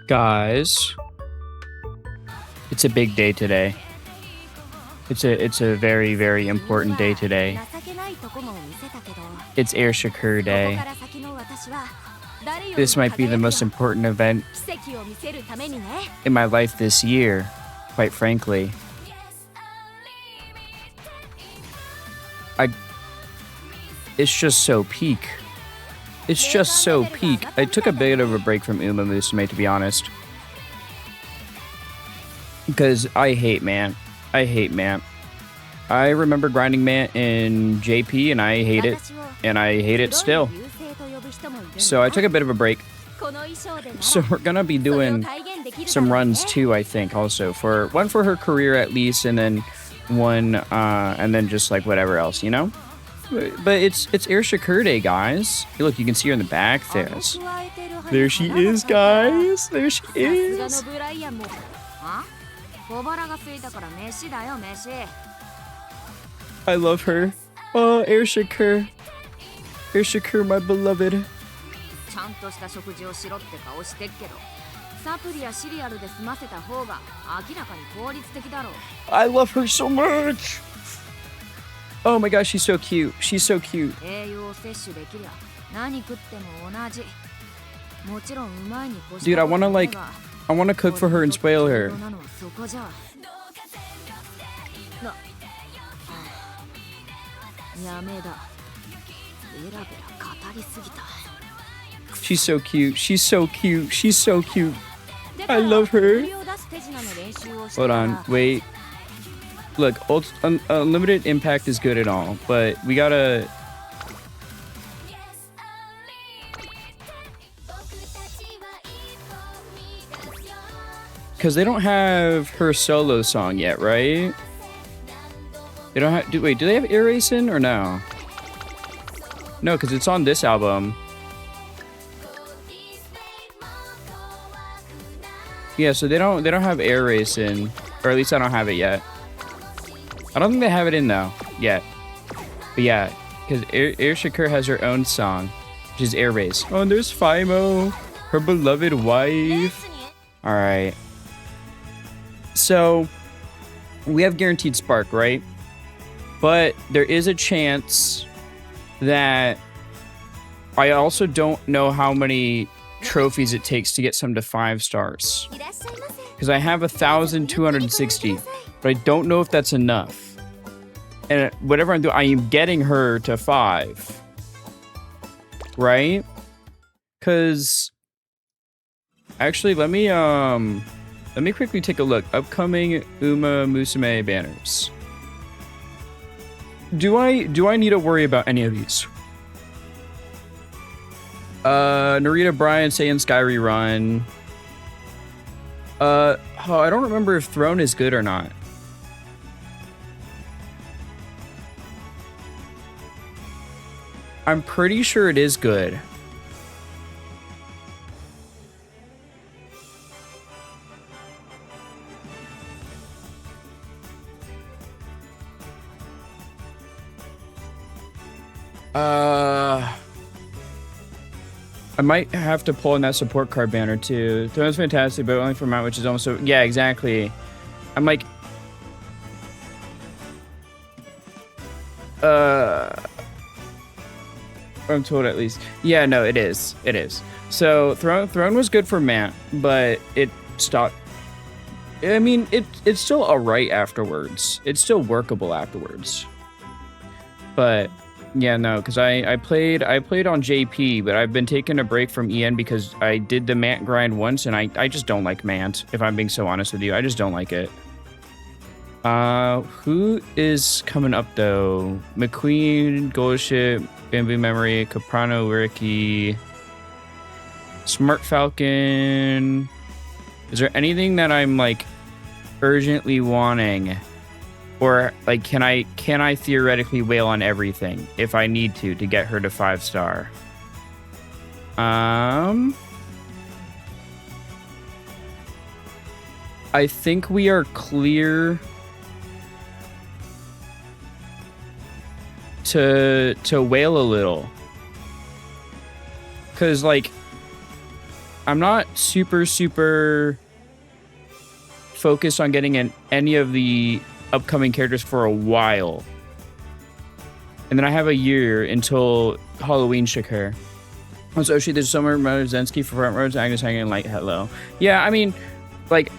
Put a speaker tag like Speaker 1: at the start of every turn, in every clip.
Speaker 1: Guys, it's a big day today. It's a very, very important day today. It's AIR SHAKUR Day. This might be the most important event in my life this year, quite frankly. It's just so peak. It's just so peak. I took a bit of a break from Musume, to be honest. Because I hate Mant. I hate Mant. I remember grinding Mant in JP and I hate it. And I hate it still. So I took a bit of a break. So we're gonna be doing some runs too, I think, also. One for her career at least, and then one and then just like whatever else, you know? But it's AIR SHAKUR Day, guys. Hey, look, you can see her in the back there. There she is, guys. There she is. I love her. Oh, AIR SHAKUR. AIR SHAKUR, my beloved. I love her so much. Oh my gosh, she's so cute. She's so cute. Dude, I wanna cook for her and spoil her. She's so cute. She's so cute. She's so cute. I love her. Hold on, wait. Look, unlimited impact is good and all, but we gotta... Because they don't have her solo song yet, right? They don't have... Wait, do they have Erasing or no? No, because it's on this album. Yeah, so they don't have Erasing, or at least I don't have it yet. I don't think they have it in though yet. But yeah, because AIR SHAKUR has her own song, which is Air Race. Oh, and there's Fimo, her beloved wife. All right. So we have guaranteed spark, right? But there is a chance that I also don't know how many trophies it takes to get some to 5 stars. Because I have 1,260. But I don't know if that's enough. And whatever I'm doing, I am getting her to 5. Right? Because... Actually, let me quickly take a look. Upcoming Musume banners. Do I need to worry about any of these? Narita Bryan saying Skyry run. Oh, I don't remember if Throne is good or not. I'm pretty sure it is good. I might have to pull in that support card banner too. Throne's fantastic, but only for mount, which is almost so... Yeah, exactly. I'm like... I'm told at least. Yeah, no, it is. It is. So Throne was good for Mant, but it stopped. I mean, it's still alright afterwards. It's still workable afterwards. But yeah, no, because I played on JP, but I've been taking a break from EN because I did the Mant grind once, and I just don't like Mant. If I'm being so honest with you, I just don't like it. Who is coming up though? McQueen, Goldship, Bamboo Memory, Caprano, Ricky, Smart Falcon. Is there anything that I'm like urgently wanting, or like can I theoretically wail on everything if I need to get her to 5 star? I think we are clear to wail a little, because like I'm not super focused on getting any of the upcoming characters for a while. And then I have a year until Halloween Shakur. Oh, so there's Summer Zensky for front rows, Agnes hanging like hello. Yeah, I mean, like,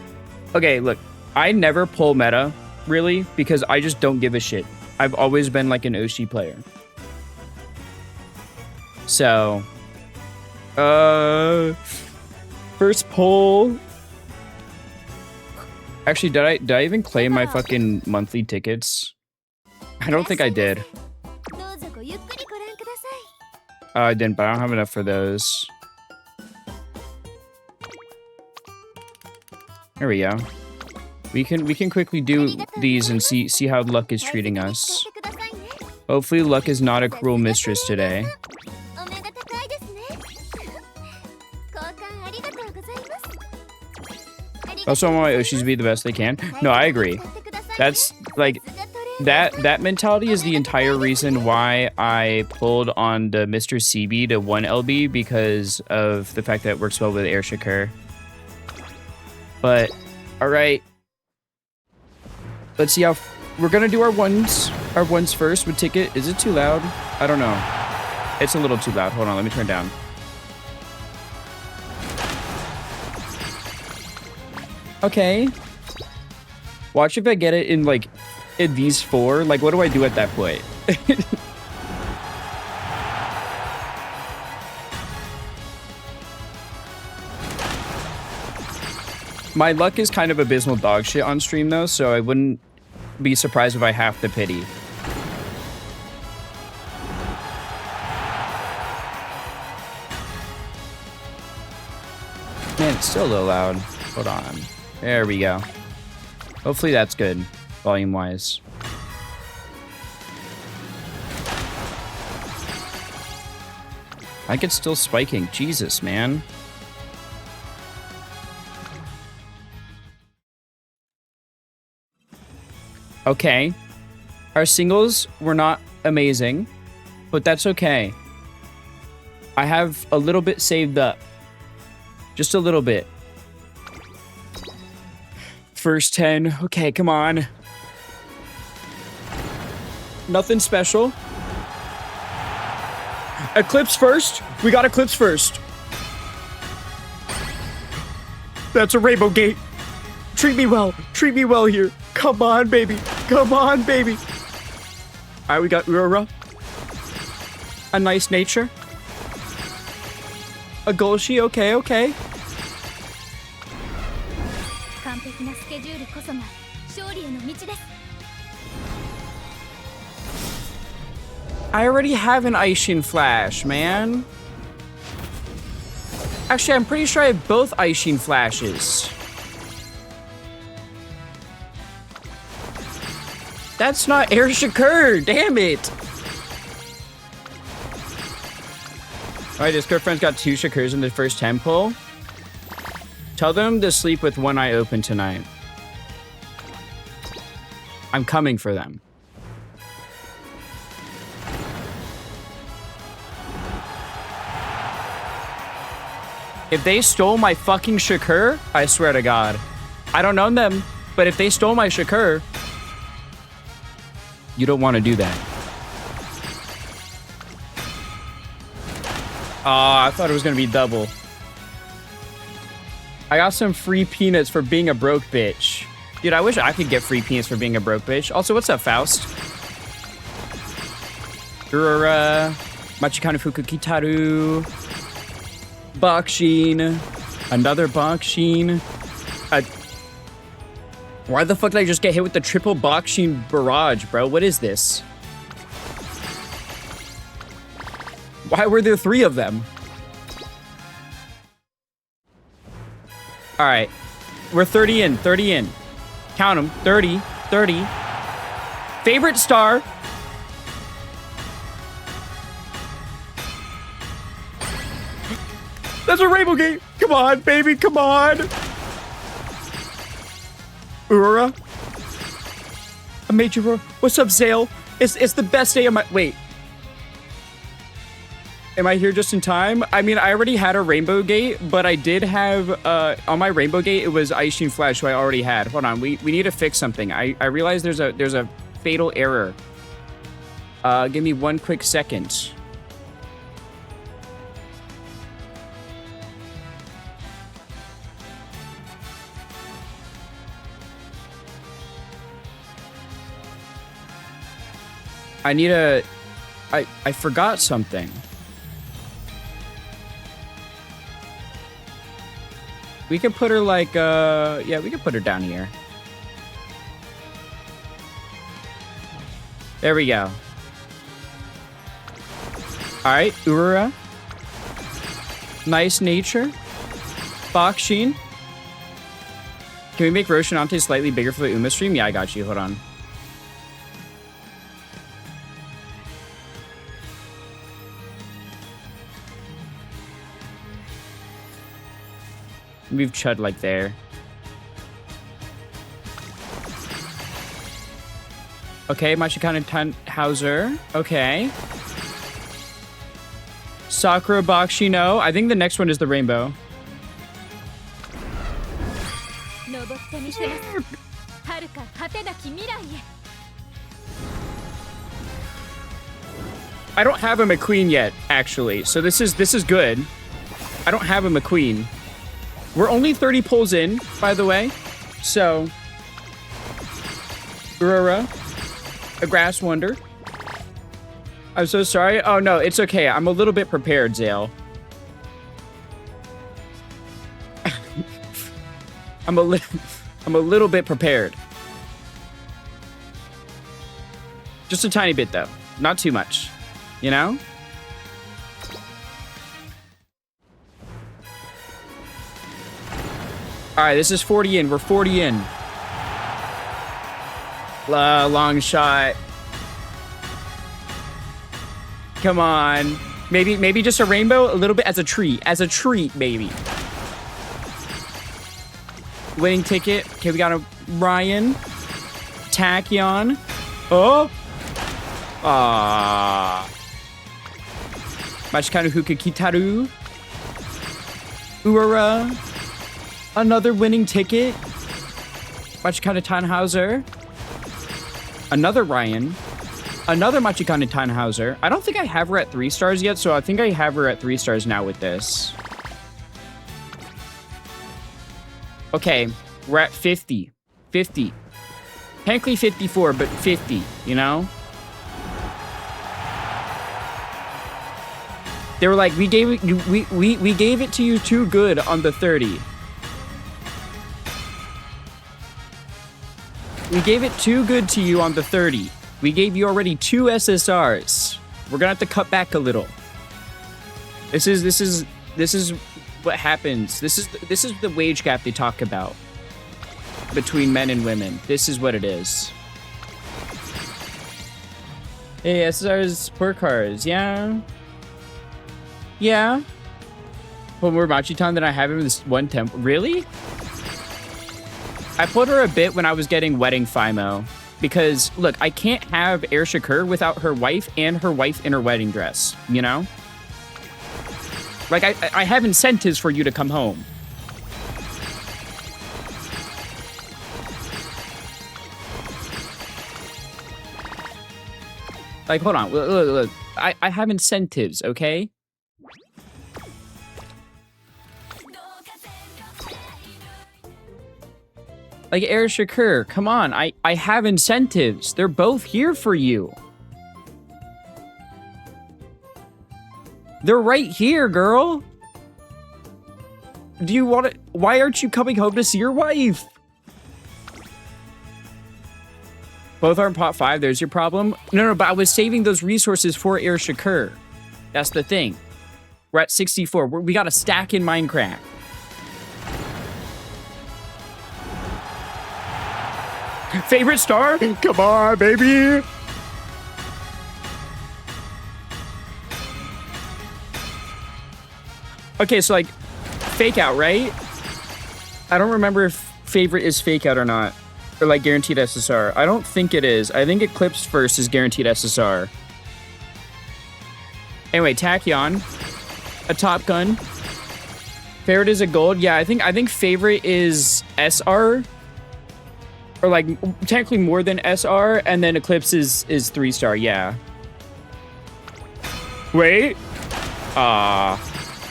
Speaker 1: okay, look, I never pull meta, really, because I just don't give a shit. I've always been like an Oshi player. So, first pull. Actually, did I even claim my fucking monthly tickets? I don't think I did. Oh, I didn't, but I don't have enough for those. There we go. We can quickly do these and see how luck is treating us. Hopefully luck is not a cruel mistress today. Also, I want my Oshis to be the best they can. No, I agree. That's like that mentality is the entire reason why I pulled on the Mr. CB to 1 LB, because of the fact that it works well with AIR SHAKUR. But all right, let's see how we're gonna do our ones first with ticket. Is it too loud? I don't know. It's a little too loud. Hold on, let me turn it down. Okay. Watch if I get it in like in these 4. Like, what do I do at that point? My luck is kind of abysmal dog shit on stream though, so I wouldn't be surprised if I half the pity. Man, it's still a little loud. Hold on. There we go. Hopefully that's good, volume-wise. I think it's still spiking. Jesus, man. Okay. Our singles were not amazing, but that's okay. I have a little bit saved up. Just a little bit. First 10. Okay, come on. Nothing special. Eclipse first. We got Eclipse first. That's a rainbow gate. Treat me well. Treat me well here. Come on, baby. Come on, baby. All right, we got Aurora. A nice nature. A Golshi. Okay, okay. I already have an Aishin Flash, man. Actually, I'm pretty sure I have both Aishin Flashes. That's not AIR SHAKUR, damn it. All right, Discord friends got 2 Shakurs in the first 10 pull. Tell them to sleep with one eye open tonight. I'm coming for them. If they stole my fucking Shakur, I swear to God. I don't know them, but if they stole my Shakur, you don't want to do that. Aw, I thought it was going to be double. I got some free peanuts for being a broke bitch. Dude, I wish I could get free peanuts for being a broke bitch. Also, what's up, Faust? Urara, Machikano Fukukitaru, Bakshin, another Bakshin. Why the fuck did I just get hit with the triple Bakshin barrage, bro? What is this? Why were there 3 of them? All right, we're 30 in, 30 in. Count them, 30, 30. Favorite star. That's a rainbow gate. Come on, baby, come on. Aurora. A major Aurora. What's up, Zale? It's the best day of my... Wait. Am I here just in time? I mean, I already had a rainbow gate, but I did have, on my rainbow gate, it was Ice Sheen Flash, who I already had. Hold on, we need to fix something. I realize there's a fatal error. Give me one quick second. I need a... I forgot something. We can put her like, yeah, we can put her down here. There we go. All right, Urara. Nice nature. Bakshin. Can we make Roshinante slightly bigger for the Uma stream? Yeah, I got you. Hold on. Move Chud like there. Okay, Machikana Tannhauser. Okay. Sakura Bakshino. I think the next one is the rainbow. I don't have a McQueen yet, actually. So this is good. I don't have a McQueen. We're only 30 pulls in, by the way. So, Aurora, a Grass Wonder. I'm so sorry. Oh, no, it's okay. I'm a little bit prepared, Zale. I'm a little bit prepared. Just a tiny bit, though. Not too much. You know? All right, this is 40 in. We're 40 in. Long shot. Come on. Maybe just a rainbow, a little bit as a treat. As a treat, maybe. Winning ticket. Okay, we got a Ryan. Tachyon. Oh. Machikano Hukakitaru. Urara. Another winning ticket. Machikana Tannhauser. Another Ryan. Another Machikana Tannhauser. I don't think I have her at 3 stars yet, so I think I have her at 3 stars now with this. Okay, we're at 50. 50. Technically 54, but 50, you know? They were like, we gave it to you too good on the 30. We gave it too good to you on the 30. We gave you already 2 SSRs. We're gonna have to cut back a little. This is what happens. This is the wage gap they talk about between men and women. This is what it is. Hey, SSRs support cars, yeah. Yeah. Well, more Machitan than I have in this one temp. Really? I pulled her a bit when I was getting Wedding FIMO. Because, look, I can't have AIR SHAKUR without her wife and her wife in her wedding dress, you know? Like, I have incentives for you to come home. Like, hold on. Look. I have incentives, okay? Like, AIR SHAKUR, come on. I have incentives. They're both here for you. They're right here, girl. Do you want to... Why aren't you coming home to see your wife? Both aren't pot 5. There's your problem. No, but I was saving those resources for AIR SHAKUR. That's the thing. We're at 64. We got a stack in Minecraft. Favorite star? Come on, baby. Okay, so like fake out, right? I don't remember if favorite is fake out or not. Or like guaranteed SSR. I don't think it is. I think Eclipse first is guaranteed SSR. Anyway, Tachyon, a top gun. Favorite is a gold. Yeah, I think favorite is SR. Or like technically more than SR, and then Eclipse is 3-star, yeah. Wait.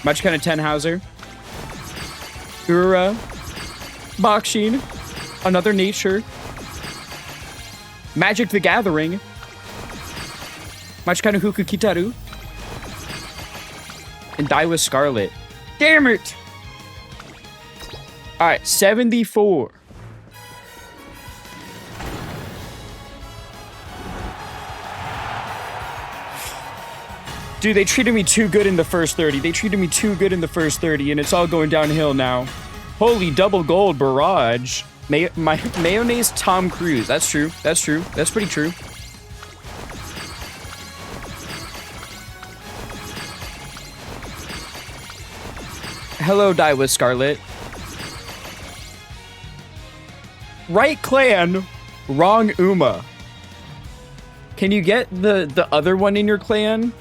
Speaker 1: Much kind of Tenhauser. Ura. Boxing. Another Nature. Magic the Gathering. Much kind of Huku Kitaru. And Daiwa Scarlet. Damn it! Alright, 74. Dude, they treated me too good in the first 30. They treated me too good in the first 30, and it's all going downhill now. Holy double gold barrage. Mayonnaise Tom Cruise. That's true. That's true. That's pretty true. Hello, Daiwa Scarlet. Right clan, wrong Uma. Can you get the other one in your clan?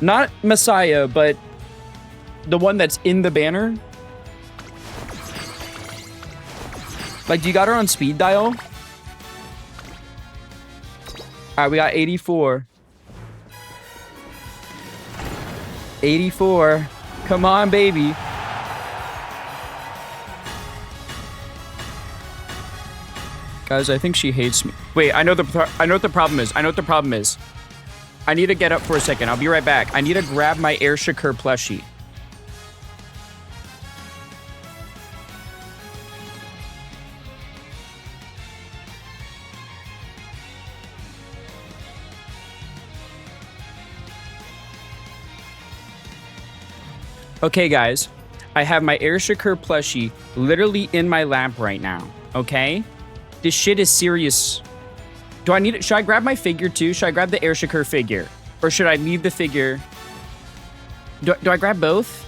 Speaker 1: Not Messiah, but the one that's in the banner. Like, do you got her on speed dial? Alright, we got 84. 84. Come on, baby. Guys, I think she hates me. Wait, I know what the problem is. I know what the problem is. I need to get up for a second. I'll be right back. I need to grab my AIR SHAKUR plushie. Okay, guys. I have my AIR SHAKUR plushie literally in my lap right now. Okay? This shit is serious. Do I need it? Should I grab my figure too? Should I grab the AIR SHAKUR figure? Or should I leave the figure? Do I grab both?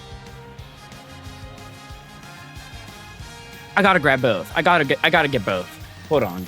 Speaker 1: I gotta grab both. I gotta get both. Hold on.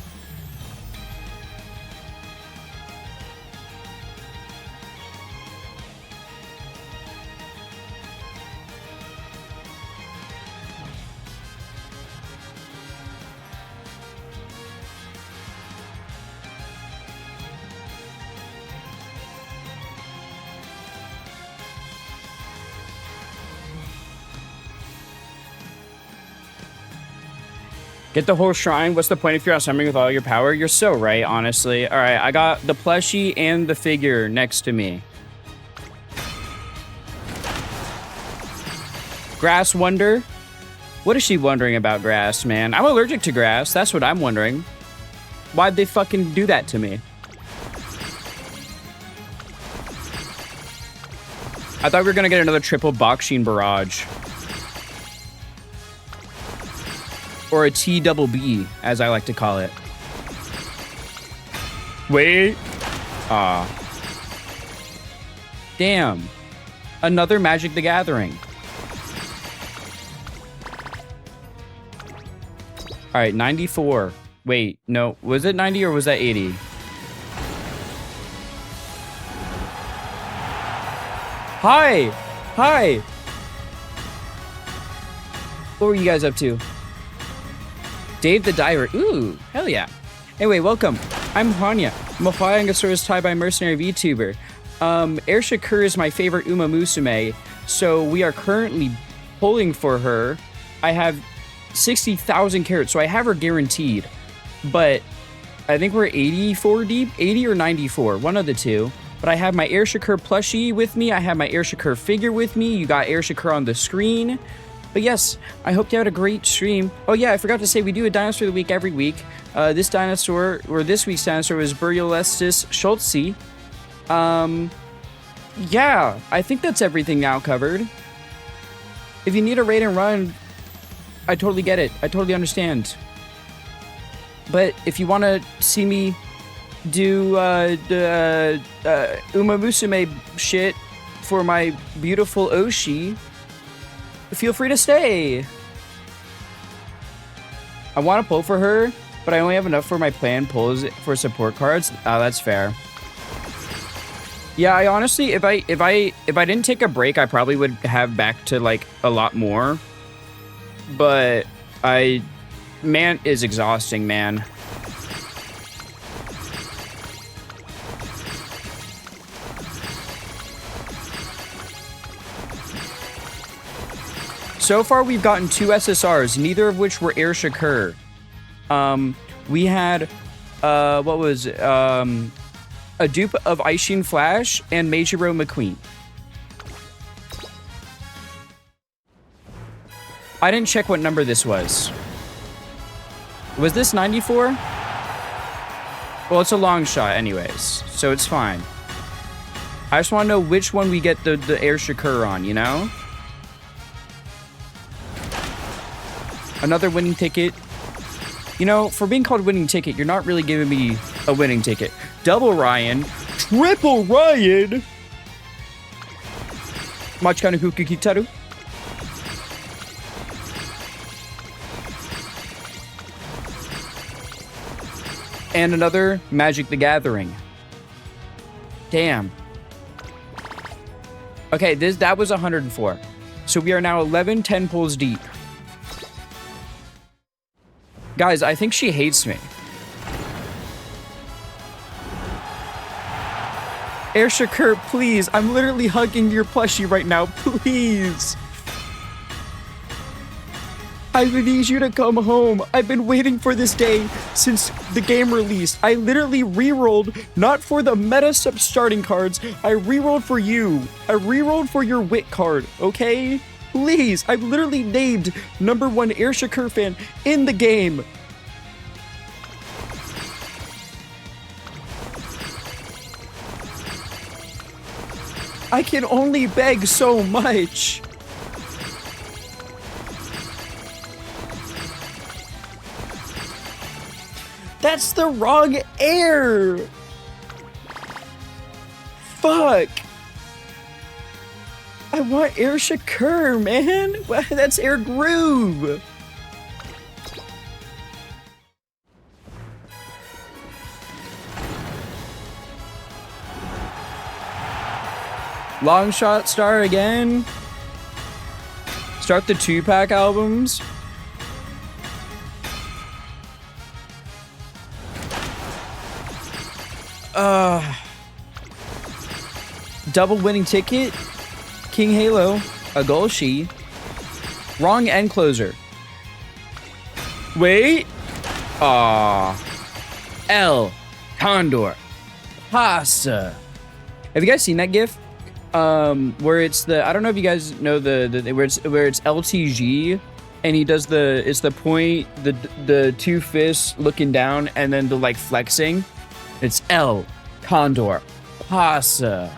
Speaker 1: Get the whole shrine. What's the point if you're out summoning with all your power? You're so right, honestly. All right, I got the plushie and the figure next to me. Grass Wonder. What is she wondering about grass, man? I'm allergic to grass. That's what I'm wondering. Why'd they fucking do that to me? I thought we were gonna get another triple Boxing Barrage. Or a TBB, as I like to call it. Wait. Damn. Another Magic the Gathering. Alright, 94. Wait, no. Was it 90 or was that 80? Hi! Hi! What were you guys up to? Dave the Diver. Ooh, hell yeah. Anyway, welcome. I'm Hanya. I'm a Flyingosaurus tie-by mercenary VTuber. AIR SHAKUR is my favorite Uma Musume, so we are currently pulling for her. I have 60,000 carats, so I have her guaranteed. But I think we're 84 deep, 80 or 94, one of the two. But I have my AIR SHAKUR plushie with me. I have my AIR SHAKUR figure with me. You got AIR SHAKUR on the screen. But yes, I hope you had a great stream. Oh yeah, I forgot to say we do a dinosaur of the week every week. This week's dinosaur was Burulestis schultzi. Yeah, I think that's everything now covered. If you need a raid and run, I totally get it. I totally understand. But if you want to see me do Uma Musume shit for my beautiful Oshi, feel free to stay. I want to pull for her, but I only have enough for my planned pulls for support cards. Oh, that's fair. Yeah, I honestly, if I didn't take a break, I probably would have back to like a lot more. But man, is exhausting, man. So far, we've gotten 2 SSRs, neither of which were AIR SHAKUR. We had, what was it? A dupe of Aishin Flash and Meijiro McQueen. I didn't check what number this was. Was this 94? Well, it's a long shot anyways, so it's fine. I just want to know which one we get the AIR SHAKUR on, you know? Another winning ticket. You know, for being called winning ticket, you're not really giving me a winning ticket. Double Ryan. Triple Ryan! Machikano Huku Kitaru. And another Magic the Gathering. Damn. Okay, that was 104. So we are now 10 pulls deep. Guys, I think she hates me. AIR SHAKUR, please. I'm literally hugging your plushie right now. Please. I need you to come home. I've been waiting for this day since the game released. I literally re-rolled, not for the meta sub starting cards. I re-rolled for you. I re-rolled for your wit card, okay? Please, I've literally named #1 AIR SHAKUR fan in the game. I can only beg so much. That's the wrong air. Fuck. I want AIR SHAKUR, man. That's AIR Groove. Long Shot Star again. Start the 2-pack albums. Double winning ticket. King Halo. A Golshi. Wrong end closer. Wait. L. Condor. Pasta. Have you guys seen that GIF? Where it's the, I don't know if you guys know where it's LTG and he does it's the point, the 2 fists looking down and then the like flexing. It's L, Condor, Pasa.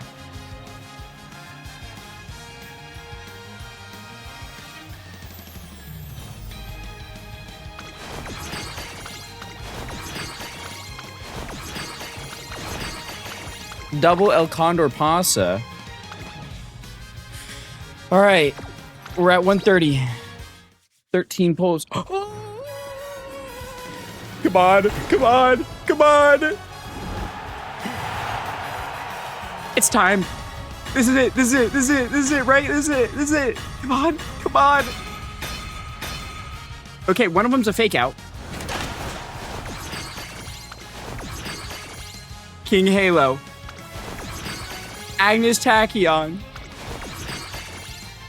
Speaker 1: Double El Condor Pasa. All right, we're at 130. 13 pulls. Come on, come on, come on. It's time. This is it, this is it, this is it, this is it, right? This is it, this is it. Come on, come on. Okay, one of them's a fake out. King Halo. Agnes Tachyon.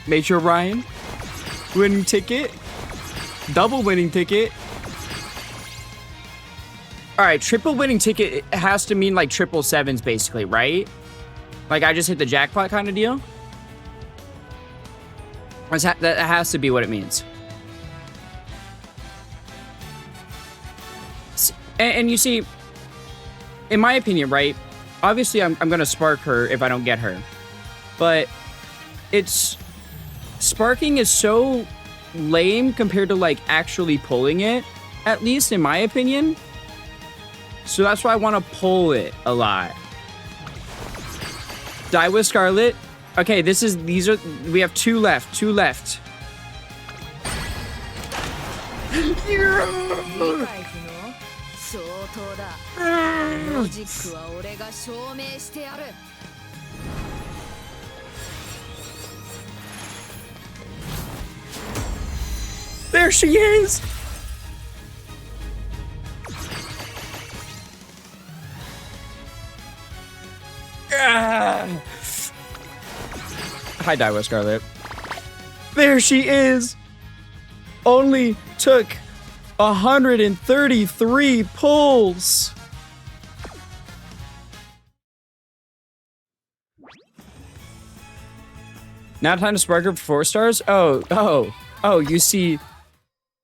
Speaker 1: Major Ryan. Winning ticket. Double winning ticket. Alright, triple winning ticket has to mean like 777s basically, right? Like I just hit the jackpot kind of deal? That has to be what it means. And you see, in my opinion, right? Obviously, I'm going to spark her if I don't get her. But sparking is so lame compared to like actually pulling it, at least in my opinion. So that's why I want to pull it a lot. Die with Scarlet. Okay, we have 2 left. 2 left. she is! Ah. Hi, Daiwa Scarlet. There she is! Only took 133 pulls! Now time to spark her for 4 stars? Oh, you see...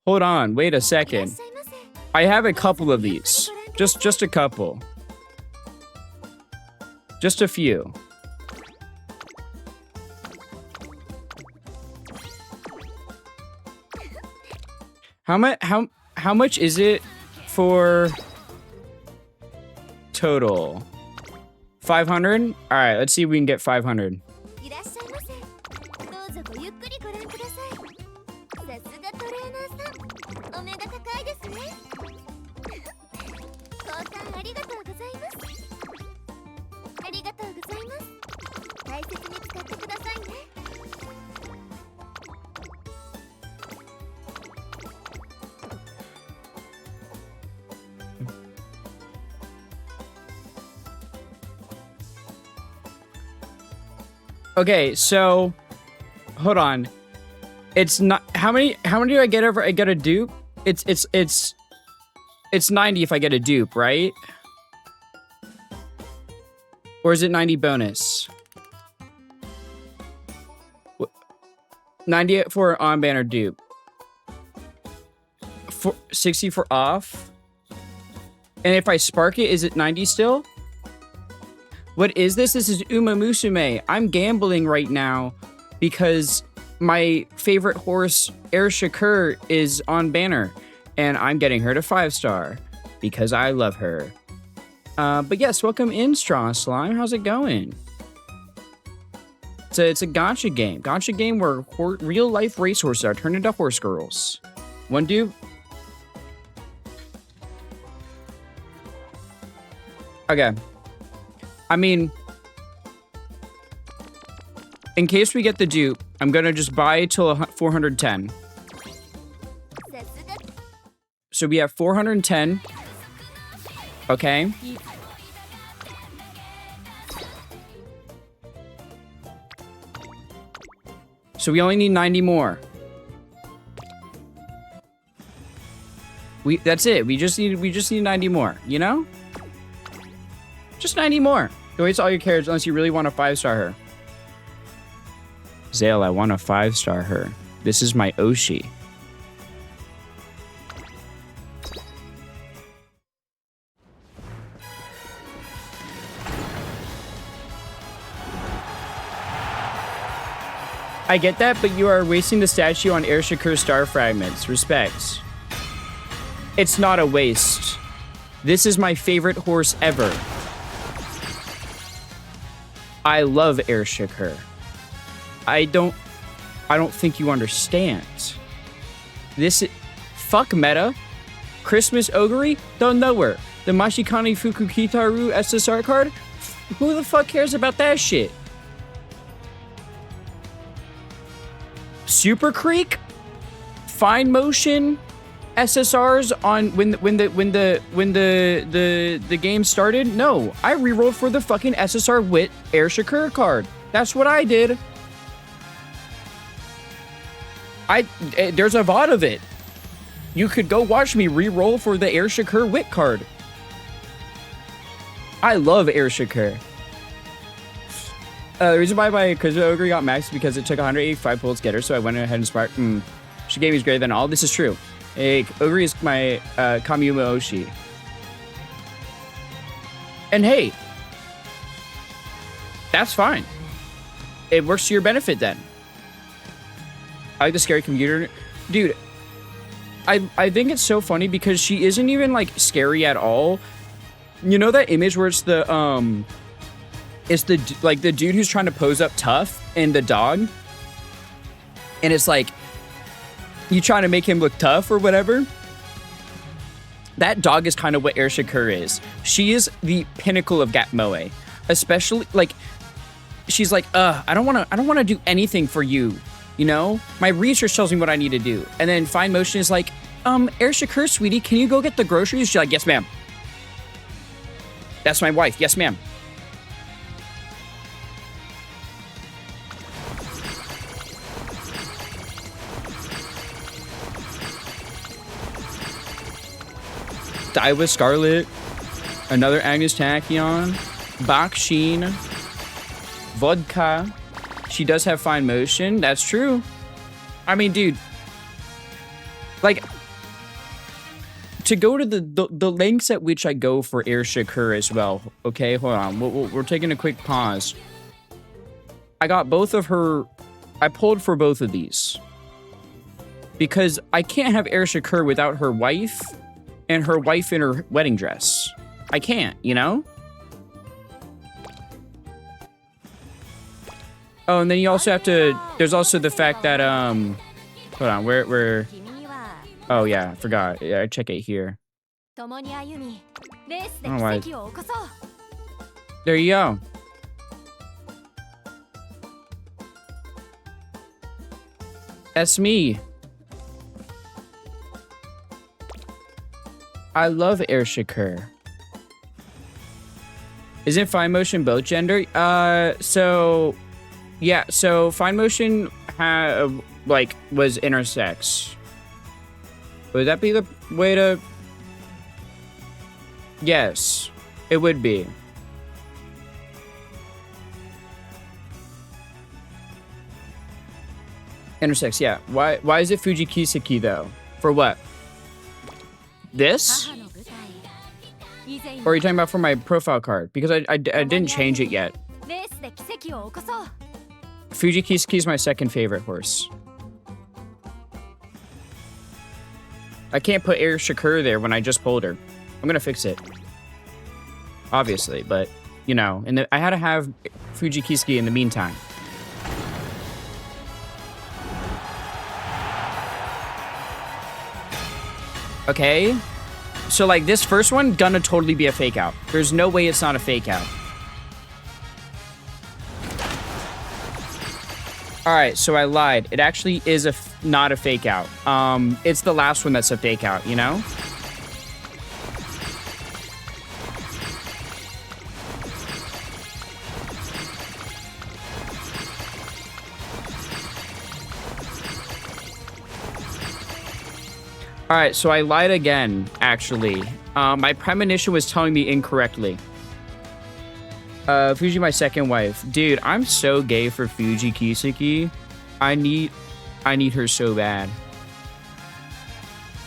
Speaker 1: Hold on, wait a second. I have a couple of these. Just a couple. Just a few. How much is it for total? 500? All right, let's see if we can get 500. Okay, so hold on. It's not how many do I get over I get a dupe? It's 90 if I get a dupe, right? Or is it 90 bonus? 90 for on banner dupe. 60 for off. And if I spark it, is it 90 still? What is this? This is Musume. I'm gambling right now because my favorite horse, AIR SHAKUR, is on banner. And I'm getting her to 5-star because I love her. But yes, welcome in, Straw Slime. How's it going? It's a gacha game. Gacha game where real-life racehorses are turned into horse girls. One dude. Okay. I mean, in case we get the dupe, I'm gonna just buy till 410. So we have 410. Okay. So we only need 90 more. That's it. We just need 90 more, you know? Just 90 more. Don't waste all your carrots unless you really want to 5-star her. Zale, I want to 5-star her. This is my Oshi. I get that, but you are wasting the statue on AIR SHAKUR star fragments. Respect. It's not a waste. This is my favorite horse ever. I love AIR SHAKUR. I don't think you understand. Fuck meta. Christmas Ogre? Don't know her. The Mashikani Fukukitaru SSR card? Who the fuck cares about that shit? Super Creek? Fine motion SSRs on when the game started? No, I rerolled for the fucking SSR with AIR SHAKUR card. That's what I did. There's a VOD of it. You could go watch me re-roll for the AIR SHAKUR wit card. I love AIR SHAKUR. The reason why my Christmas Ogre got maxed because it took 185 pulls to get her, so I went ahead and sparked. She gave me greater than all. This is true. Ogre is my Kamiyuma Oshi. And hey, that's fine. It works to your benefit then. I like the scary computer. Dude, I think it's so funny because she isn't even like scary at all. You know that image where it's the dude who's trying to pose up tough and the dog? And it's like you trying to make him look tough or whatever? That dog is kind of what AIR SHAKUR is. She is the pinnacle of Gat Moe. Especially like she's like, I don't wanna do anything for you. You know, my research tells me what I need to do. And then Fine Motion is like, Air Shakur, sweetie, can you go get the groceries? She's like, yes, ma'am. That's my wife. Yes, ma'am. Die with Scarlet. Another Agnes Tachyon. Baksheen. Vodka. She does have Fine Motion. That's true. I mean, dude. Like, to go to the lengths at which I go for Air Shakur as well. Okay, hold on. We're taking a quick pause. I got both of her. I pulled for both of these. Because I can't have Air Shakur without her wife and her wife in her wedding dress. I can't, you know? Oh, and then you also have to... There's also the fact that, hold on, where... Oh, yeah, I forgot. Yeah, I check it here. Oh, why... There you go. That's me. I love Air Shakur. Isn't Fine Motion both gender? So... Yeah, so Fine Motion was intersex. Would that be the way to... Yes, it would be. Intersex, yeah. Why is it Fuji Kiseki though? For what? This? Or are you talking about for my profile card? Because I didn't change it yet. Fuji Kiseki is my second favorite horse. I can't put Air Shakur there when I just pulled her. I'm gonna fix it. Obviously, but, you know, I had to have Fuji Kiseki in the meantime. Okay? So, like, this first one, gonna totally be a fake out. There's no way it's not a fake out. Alright, so I lied. It actually is not a fake out. It's the last one that's a fake out, you know? Alright, so I lied again, actually. My premonition was telling me incorrectly. Fuji, my second wife. Dude, I'm so gay for Fuji Kiseki. I need her so bad.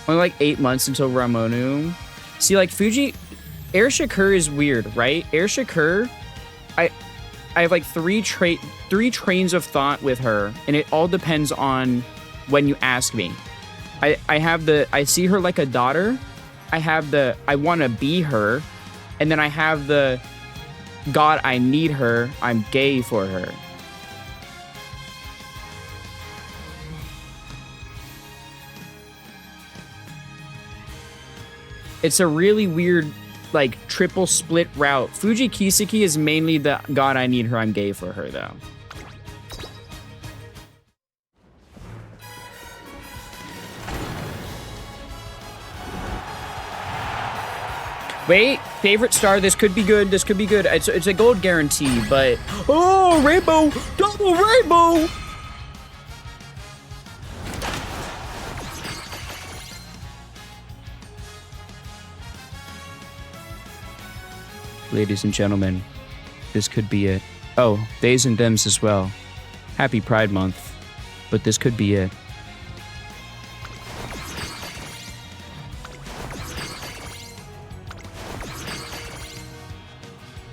Speaker 1: Only like 8 months until Ramonu. See, like Fuji, Air Shakur is weird, right? Air Shakur, I have like three trains of thought with her, and it all depends on when you ask me. I see her like a daughter. I want to be her, and then I have the God, I need her. I'm gay for her. It's a really weird, like, triple split route. Fuji Kiseki is mainly the God, I need her. I'm gay for her, though. Wait, favorite star. This could be good. This could be good. It's a gold guarantee, but... Oh, rainbow! Double rainbow! Ladies and gentlemen, this could be it. Oh, theys and thems as well. Happy Pride Month. But this could be it.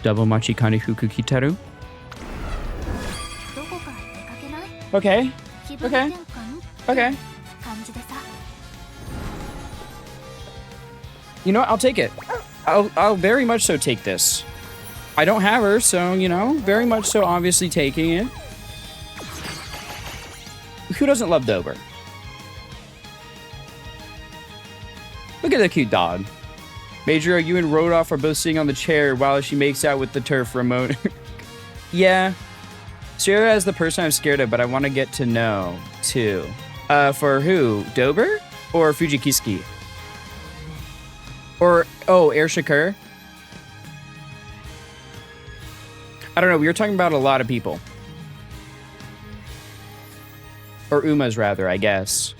Speaker 1: Double Machikani Fuku Kitaru. Okay. Okay. Okay. You know what? I'll take it. I'll very much so take this. I don't have her, so, you know, very much so obviously taking it. Who doesn't love Dober? Look at the cute dog. Major, you and Rodolph are both sitting on the chair while she makes out with the turf remote. Yeah. Sierra is the person I'm scared of, but I want to get to know, too. For who? Dober? Or Fujikiski? Or, oh, AIR SHAKUR? I don't know, we were talking about a lot of people. Or Umas, rather, I guess.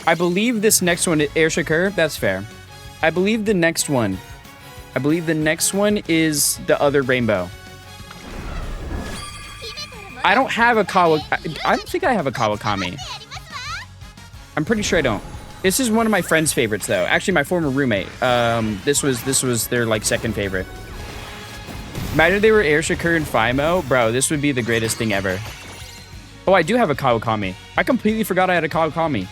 Speaker 1: I believe this next one, AIR SHAKUR, that's fair. I believe the next one is the other rainbow. I don't have a I don't think I have a Kawakami. I'm pretty sure I don't. This is one of my friend's favorites, though. Actually, my former roommate. This was their, like, second favorite. Imagine if they were AIR SHAKUR and Fimo. Bro, this would be the greatest thing ever. Oh, I do have a Kawakami. I completely forgot I had a Kawakami.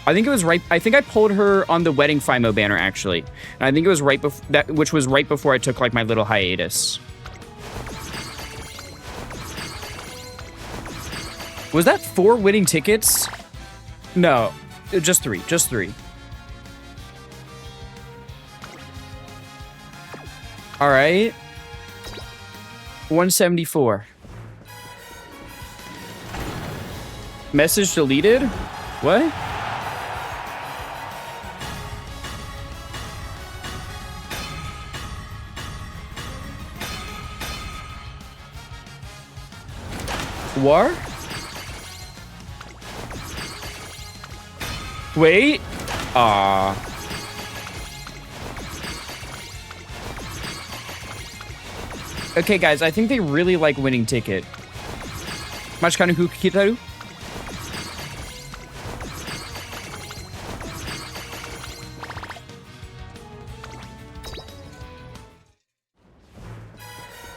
Speaker 1: I think it was right. I think I pulled her on the wedding Fimo banner, actually. And I think it was right before that, which was right before I took, like, my little hiatus. Was that 4 winning tickets? No, just 3. Just 3. All right. 174. Message deleted? What? War? Wait. Okay, guys, I think they really like winning ticket. Machikanu Kitaru?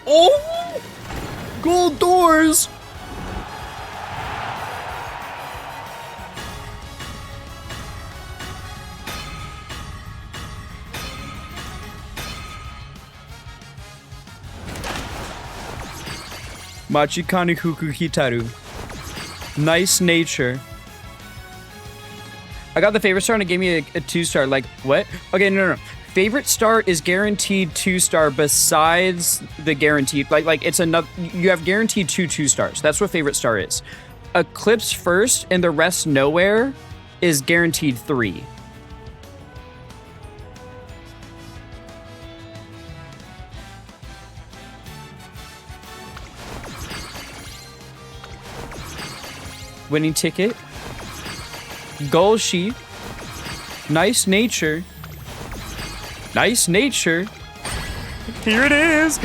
Speaker 1: Oh! Gold doors! Machikani Hitaru. Nice nature. I got the favorite star and it gave me a 2-star. Like, what? Okay, no. Favorite star is guaranteed 2-star besides the guaranteed. Like it's another. You have guaranteed 2 stars. That's what favorite star is. Eclipse first and the rest nowhere is guaranteed 3. Winning ticket. Goal sheet. Nice nature. Nice nature. Here it is.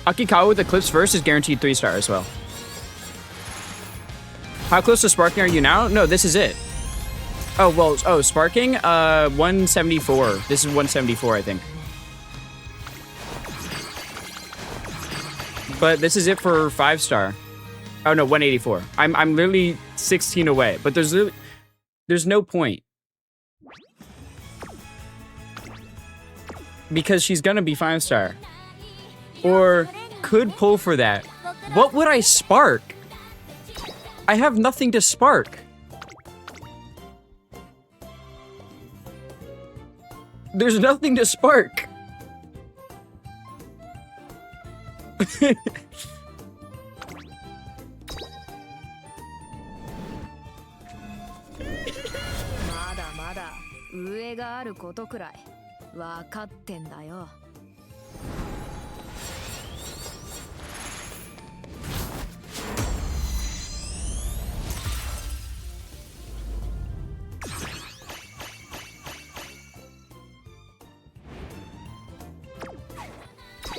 Speaker 1: Akikawa with Eclipse first is guaranteed 3-star as well. How close to sparking are you now? No, this is it. Oh, well, sparking? 174. This is 174, I think. But this is it for 5-star. Oh no, 184. I'm literally 16 away, but there's no point. Because she's gonna be 5-star. Or could pull for that. What would I spark? I have nothing to spark. There's nothing to spark.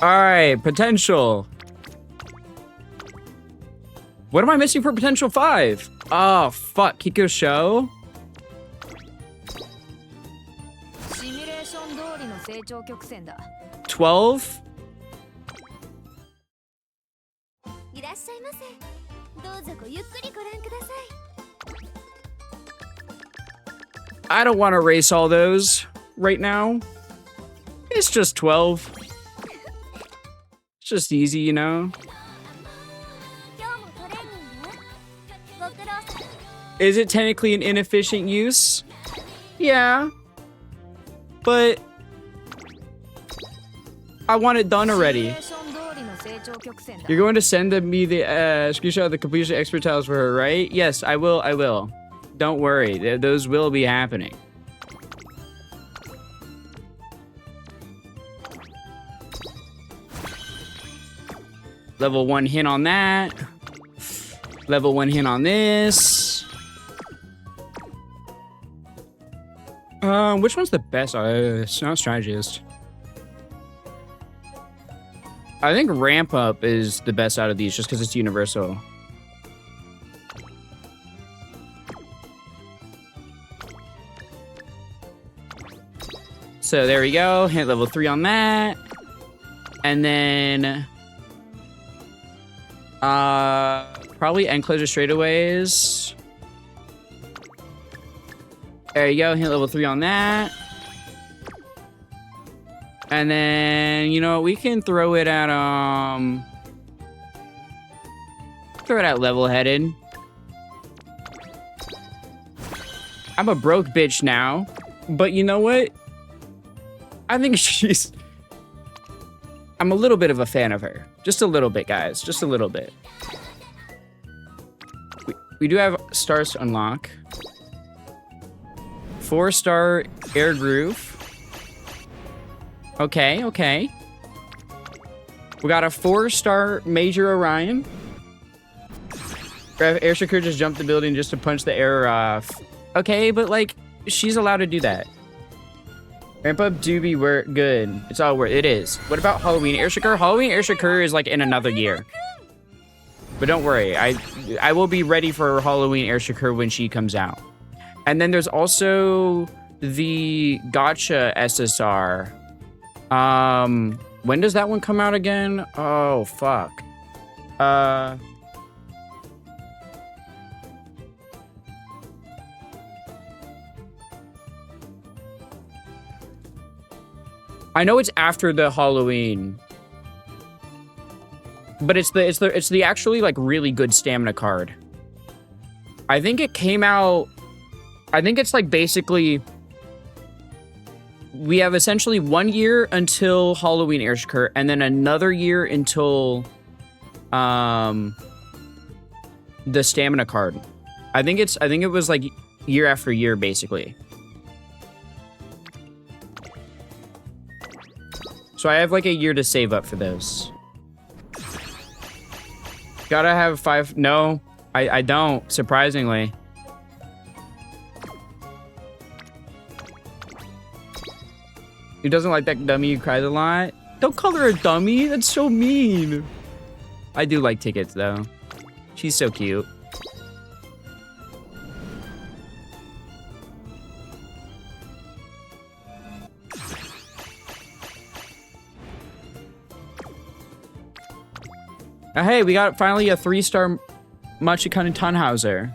Speaker 1: All right, potential. What am I missing for potential 5? Oh, fuck. Kiko Show? $12? I don't want to race all those right now. It's just 12. It's just easy, you know? Is it technically an inefficient use? Yeah. but I want it done already. You're going to send me the screenshot of the completion expert tiles for her, right? Yes, I will. I will. Don't worry. Those will be happening. Level 1 hint on that. Level 1 hint on this. Which one's the best? It's not strategist. I think ramp up is the best out of these just because it's universal. So there we go. Hit level 3 on that. And then probably end closure straightaways. There you go. Hit level 3 on that. And then, you know, we can throw it at level-headed. I'm a broke bitch now, but you know what? I think I'm a little bit of a fan of her. Just a little bit, guys. Just a little bit. We do have stars to unlock. 4-star air groove. Okay, okay. We got a 4-star Major Orion. AIR SHAKUR just jumped the building just to punch the air off. Okay, but like, she's allowed to do that. Ramp up do be good. It's all worth it. Is. What about Halloween AIR SHAKUR? Halloween AIR SHAKUR is like in another year. But don't worry, I will be ready for Halloween AIR SHAKUR when she comes out. And then there's also the Gotcha SSR. When does that one come out again? Oh, fuck. I know it's after the Halloween. But it's the actually like really good stamina card. I think it came out, I think it's like basically we have essentially 1 year until Halloween AIR SHAKUR, and then another year until the stamina card. I think it was like year after year basically. So I have like a year to save up for those. Gotta have 5. No, I don't, surprisingly. Who doesn't like that dummy who cries a lot? Don't call her a dummy. That's so mean. I do like Tickets, though. She's so cute. Hey, we got finally a 3-star Machikana Tannhauser.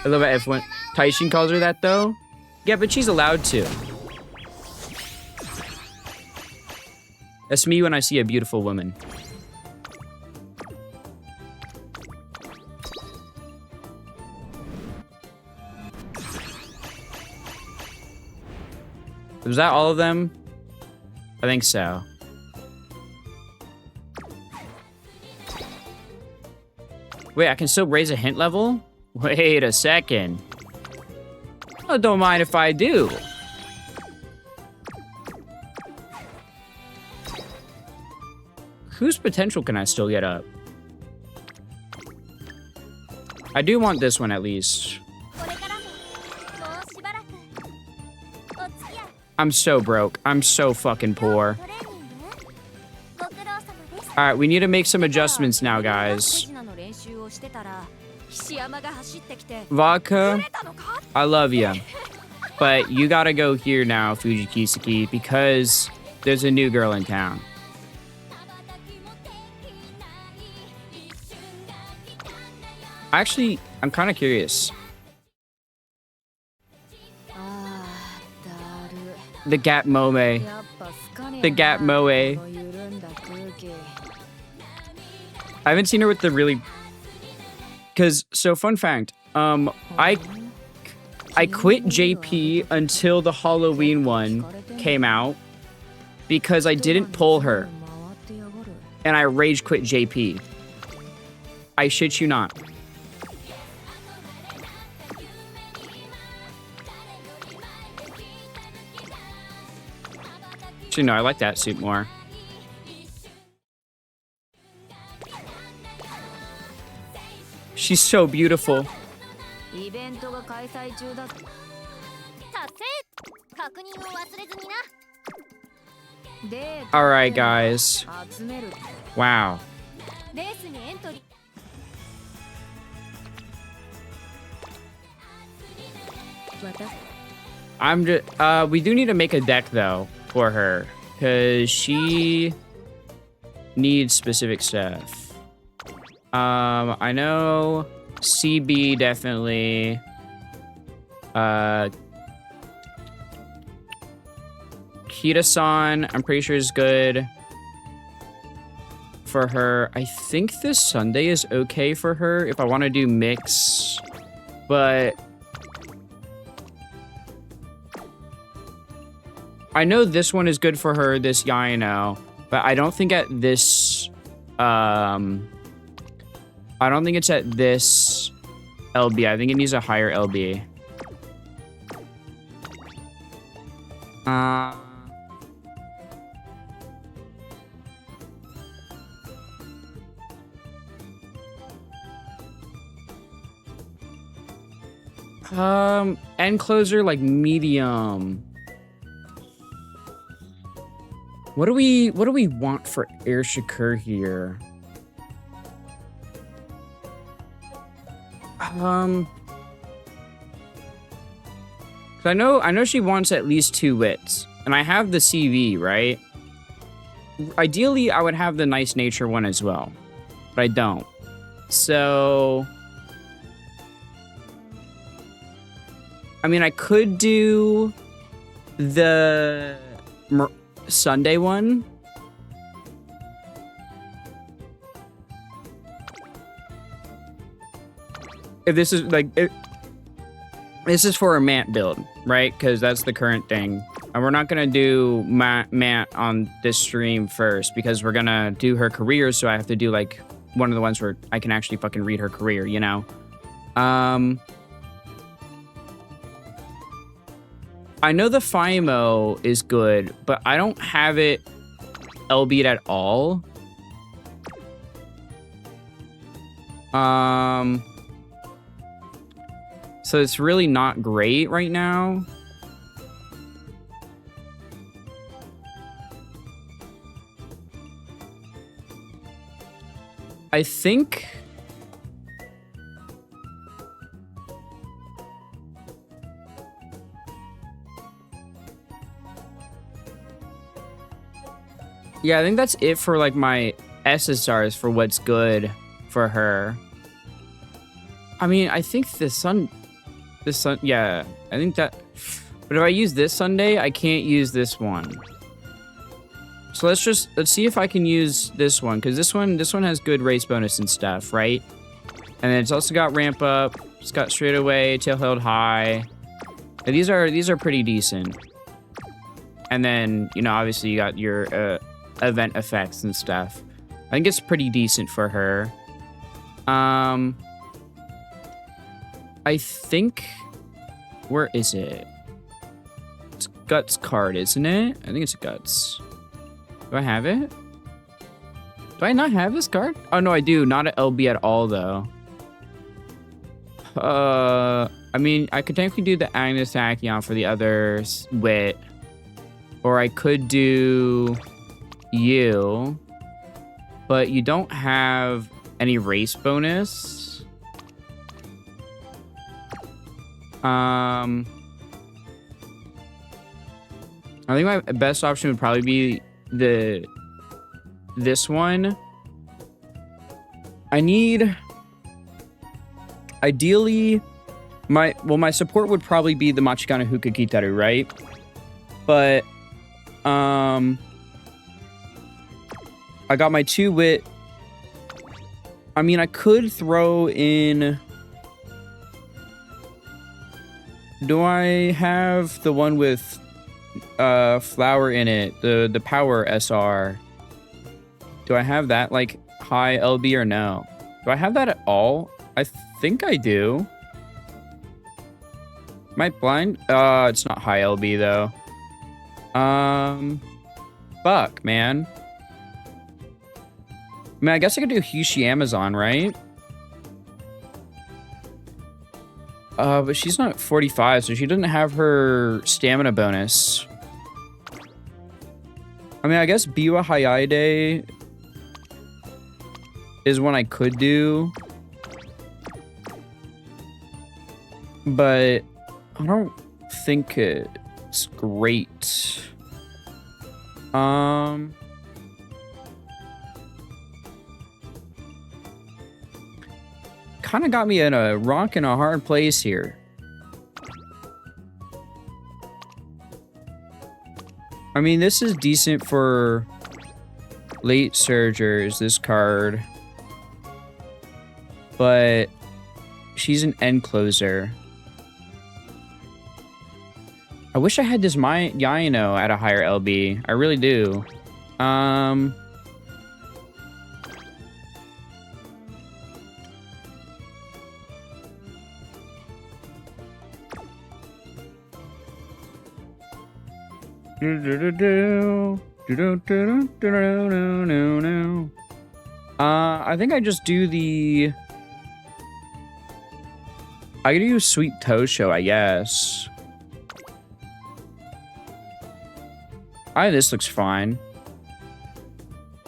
Speaker 1: I love it if when Taishin calls her that, though. Yeah, but she's allowed to. That's me when I see a beautiful woman. Was that all of them? I think so. Wait, I can still raise a hint level? Wait a second. Oh, don't mind if I do. Whose potential can I still get up? I do want this one at least. I'm so broke. I'm so fucking poor. Alright, we need to make some adjustments now, guys. Vodka, I love you. But you gotta go here now, Fujikisuki, because there's a new girl in town. Actually, I'm kind of curious. The Gap Moe. The Gap Moe. I haven't seen her with the really... Because, so fun fact, I I quit JP until the Halloween one came out because I didn't pull her. And I rage quit JP. I shit you not. Actually, no, I like that suit more. She's so beautiful. All right, guys. Wow. I'm just, we do need to make a deck though for her because she needs specific stuff. I know CB definitely. Kita-san, I'm pretty sure is good for her. I think this Sunday is okay for her if I want to do mix, but I know this one is good for her, this Yaino, but I don't think at this, I don't think it's at this LB. I think it needs a higher LB. End closer, like medium. What do we want for AIR SHAKUR here? I know she wants at least 2 wits, and I have the CV, right? Ideally, I would have the nice nature one as well, but I don't. So, I mean, I could do the Sunday one. If this is like, this is for a Mant build, right? Because that's the current thing. And we're not going to do Mant on this stream first because we're going to do her career. So I have to do like one of the ones where I can actually fucking read her career, you know? I know the FIMO is good, but I don't have it LB'd at all. So it's really not great right now. I think yeah, I think that's it for like my SSRs for what's good for her. I mean, I think this sun, yeah, I think that, but if I use this Sunday, I can't use this one. So let's see if I can use this one, because this one has good race bonus and stuff, right? And then it's also got ramp up, it's got straight away, tail held high. And these are pretty decent. And then, you know, obviously you got your event effects and stuff. I think it's pretty decent for her. I think, where is it? It's Guts card, isn't it? I think it's Guts. Do I have it? Do I not have this card? Oh, no, I do. Not an LB at all, though. I mean, I could technically do the Agnes Tachyon for the other wit. Or I could do you. But you don't have any race bonus. I think my best option would probably be this one. I need, ideally, my support would probably be the Machikana Huka Kitaru, right? But I got my 2 wit. I mean, I could throw in do I have the one with flower in it? The power SR. Do I have that like high LB or no? Do I have that at all? I think I do. Am I blind? It's not high LB though. Fuck, man. I mean, I guess I could do Hishi Amazon, right? But she's not 45, so she doesn't have her stamina bonus. I mean, I guess Biwa Hayade is one I could do. But I don't think it's great. Kind of got me in a rock and a hard place here. I mean, this is decent for late surgers, this card. But she's an end closer. I wish I had this Yaino at a higher LB. I really do. I think I just do the... I could do Sweet Tosho, I guess. This looks fine.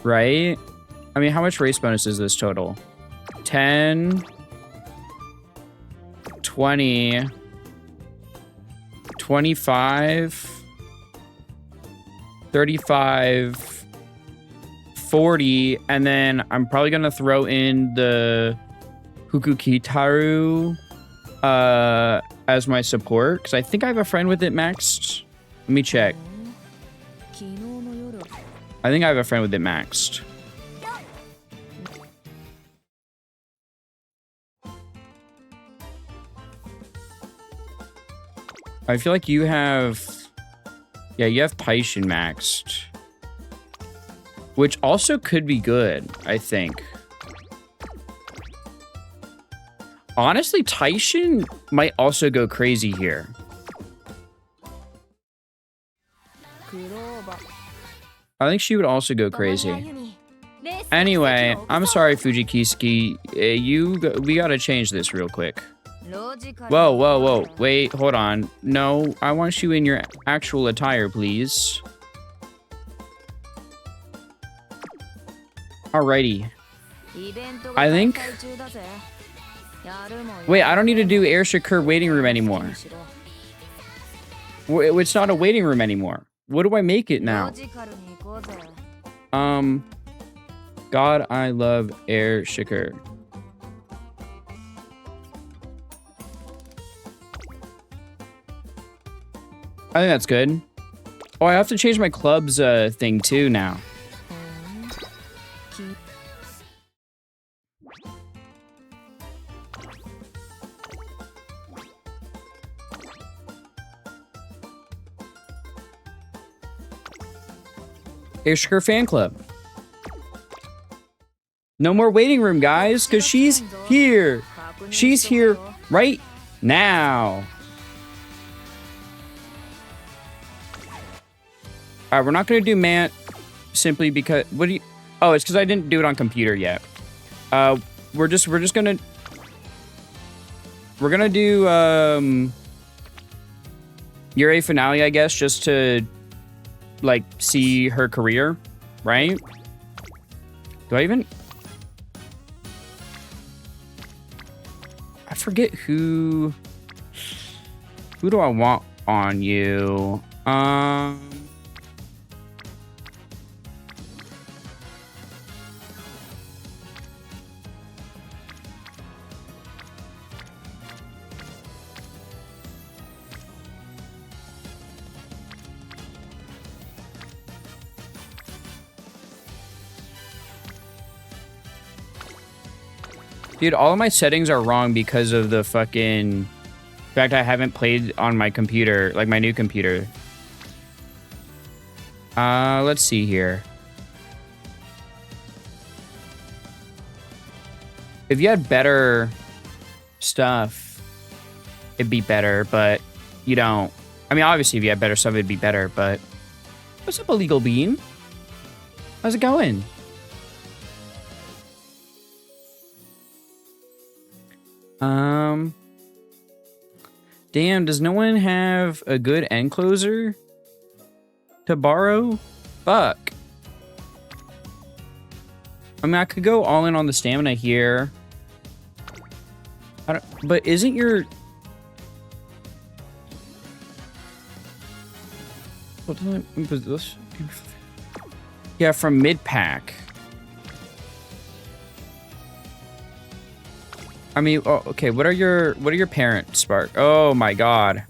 Speaker 1: Right? I mean, how much race bonus is this total? 10... 20... 25... 35... 40, and then I'm probably gonna throw in the Hukukitaru as my support, because I think I have a friend with it maxed. Let me check. I think I have a friend with it maxed. I feel like you have... Yeah, you have Taishin maxed. Which also could be good, I think. Honestly, Taishin might also go crazy here. I think she would also go crazy. Anyway, I'm sorry, Fujikisuke. We gotta change this real quick. Whoa, whoa, whoa. Wait, hold on. No, I want you in your actual attire, please. Alrighty. I think... Wait, I don't need to do AIR SHAKUR waiting room anymore. It's not a waiting room anymore. What do I make it now? God, I love AIR SHAKUR. I think that's good. Oh, I have to change my club's thing too now. AIR SHAKUR fan club. No more waiting room, guys, because she's here. She's here right now. All right, we're not going to do Mant simply because... What do you... Oh, it's because I didn't do it on computer yet. We're just going to... We're going to do Yurei finale, I guess, just to... like, see her career, right? Do I even... I forget who do I want on you? Dude, all of my settings are wrong because of the fucking In fact, I haven't played on my computer, like my new computer. Let's see here. If you had better stuff, it'd be better, but you don't. I mean, obviously, if you had better stuff, it'd be better, but... What's up, Illegal Bean? How's it going? Damn, does no one have a good end closer to borrow? Fuck. I mean, I could go all in on the stamina here. But isn't your... What was this? Yeah, from mid-pack. I mean, oh, okay, what are your parents, Spark? Oh my god.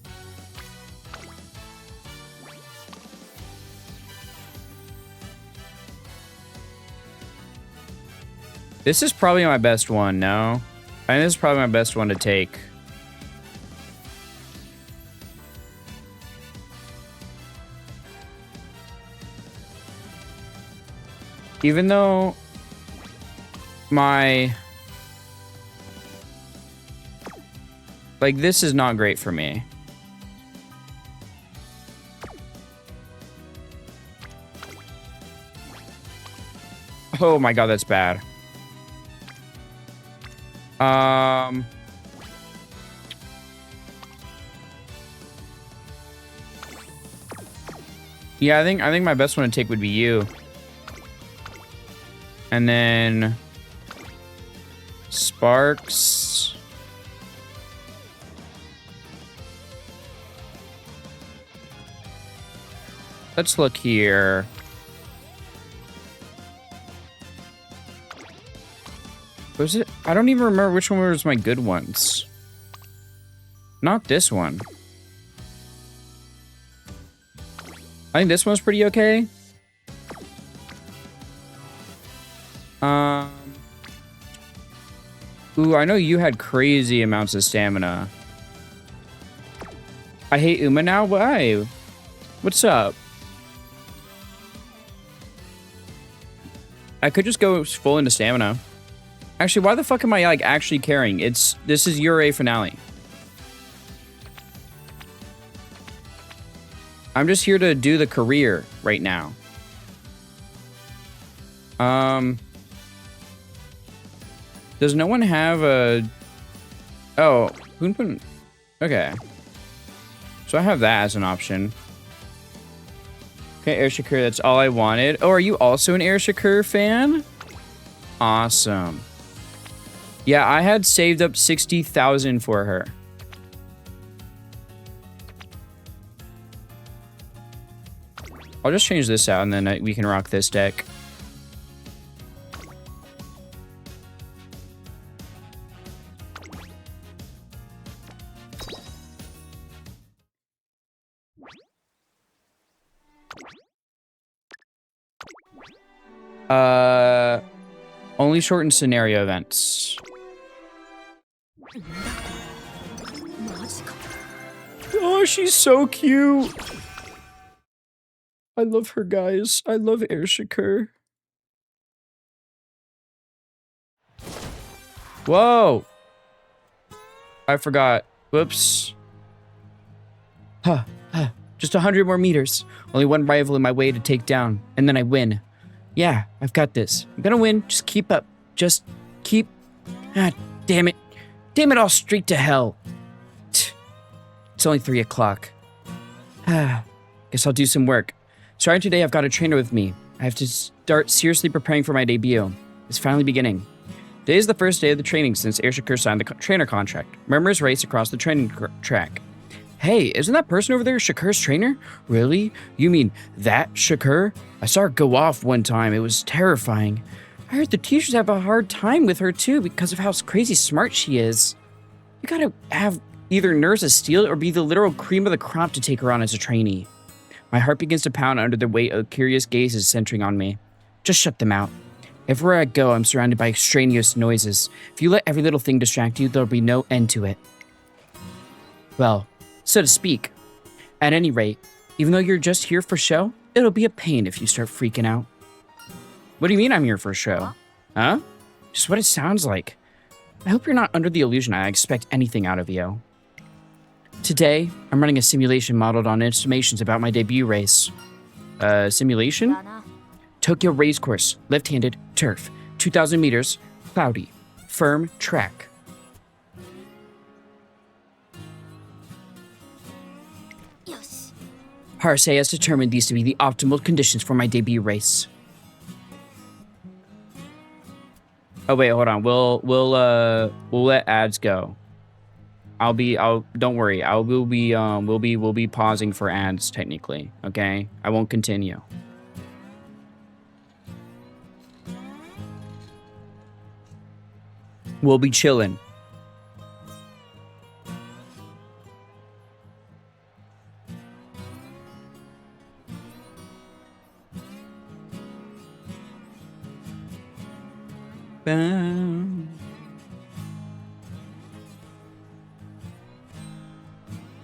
Speaker 1: This is probably my best one, no? I think this is probably my best one to take. Even though my... Like, this is not great for me. Oh my god, that's bad. Yeah, I think my best one to take would be you. And then Sparks. Let's look here. Was it? I don't even remember which one was my good ones. Not this one. I think this one's pretty okay. Ooh, I know you had crazy amounts of stamina. I hate Uma now? Why? What's up? I could just go full into stamina. Actually, why the fuck am I, like, actually carrying? This is Ure finale. I'm just here to do the career right now. Does no one have a... Oh, Hoonpun... Okay. So I have that as an option. Okay, AIR SHAKUR, that's all I wanted. Oh, are you also an AIR SHAKUR fan? Awesome. Yeah, I had saved up 60,000 for her. I'll just change this out and then we can rock this deck. Only shortened scenario events. Oh, she's so cute. I love her, guys. I love AIR SHAKUR. Whoa. I forgot. Whoops. Just 100 more meters. Only one rival in my way to take down, and then I win. Yeah, I've got this. I'm gonna win. Just keep up. Just keep... Ah, damn it. Damn it all straight to hell. It's only 3 o'clock. Guess I'll do some work. Starting today, I've got a trainer with me. I have to start seriously preparing for my debut. It's finally beginning. Today is the first day of the training since AIR SHAKUR signed the trainer contract. Murmurs race across the training track. Hey, isn't that person over there SHAKUR's trainer? Really? You mean that SHAKUR? I saw her go off one time. It was terrifying. I heard the teachers have a hard time with her too because of how crazy smart she is. You gotta have either nurse a steel or be the literal cream of the crop to take her on as a trainee. My heart begins to pound under the weight of curious gazes centering on me. Just shut them out. Everywhere I go, I'm surrounded by extraneous noises. If you let every little thing distract you, there'll be no end to it. Well, so to speak. At any rate, even though you're just here for show, it'll be a pain if you start freaking out. What do you mean I'm here for a show? Huh? Just what it sounds like. I hope you're not under the illusion I expect anything out of you. Today, I'm running a simulation modeled on estimations about my debut race. Simulation? Tokyo race course, left-handed, turf, 2,000 meters, cloudy, firm track. Harsei has determined these to be the optimal conditions for my debut race. Oh wait, hold on. We'll let ads go. Don't worry. We'll be pausing for ads technically, okay? I won't continue. We'll be chilling.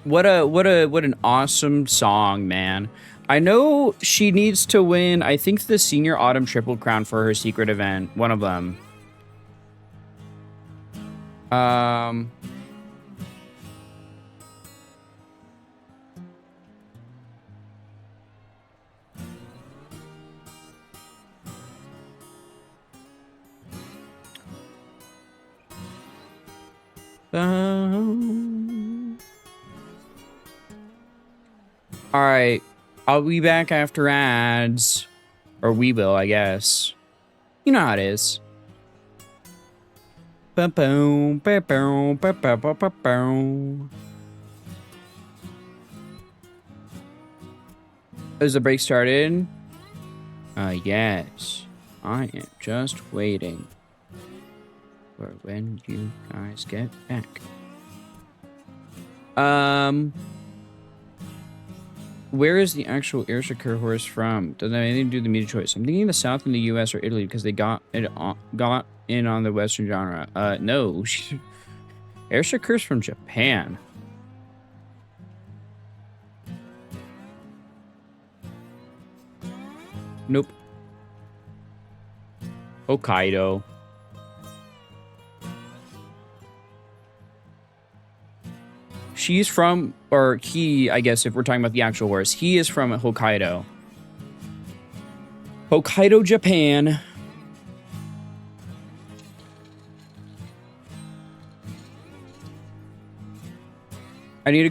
Speaker 1: What an awesome song, man. I know she needs to win, I think, the Senior Autumn Triple Crown for her secret event. One of them. All right, I'll be back after ads, or we will, I guess. You know how it is. Is the break started? Yes. I am just waiting for when you guys get back. Where is the actual AIR SHAKUR horse from? Doesn't have anything to do with the media choice. I'm thinking the South in the US or Italy because they got in on the Western genre. No. AIR SHAKUR's from Japan. Nope. Hokkaido. She's from, or he, I guess, if we're talking about the actual horse, he is from Hokkaido. Hokkaido, Japan. I need to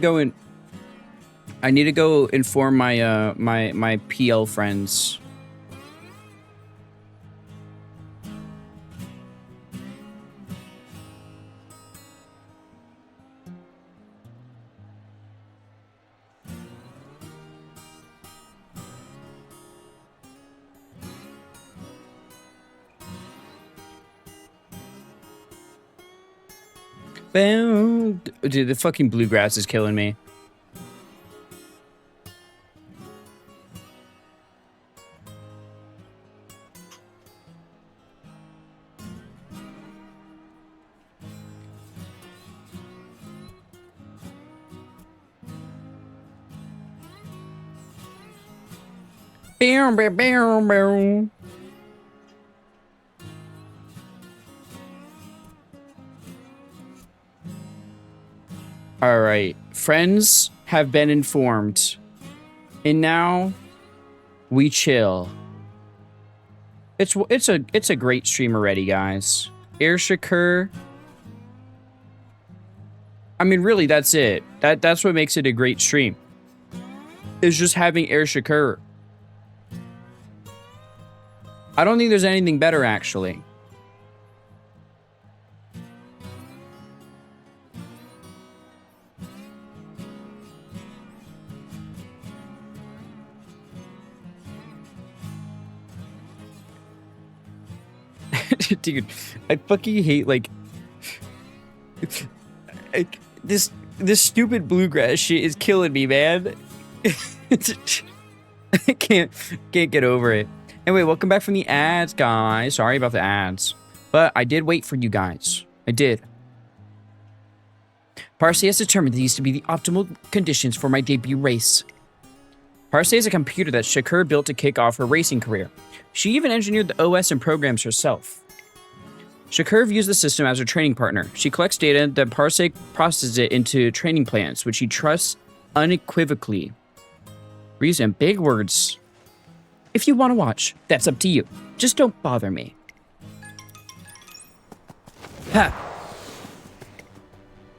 Speaker 1: go inform my my PL friends. Bam. Dude, the fucking bluegrass is killing me. Bam, bam, bam, bam. All right, friends have been informed, and now we chill. It's a great stream already, guys. AIR SHAKUR. I mean, really, that's it. That's what makes it a great stream. Is just having AIR SHAKUR. I don't think there's anything better, actually. Dude, I fucking hate, like, this stupid bluegrass shit is killing me, man. I can't get over it. Anyway, welcome back from the ads, guys. Sorry about the ads, but I did wait for you guys. I did. Parse has determined these to be the optimal conditions for my debut race. Parse is a computer that Shakur built to kick off her racing career. She even engineered the OS and programs herself. Shakur views the system as her training partner. She collects data, then Parse processes it into training plans, which she trusts unequivocally. We're using big words. If you want to watch, that's up to you. Just don't bother me. Ha!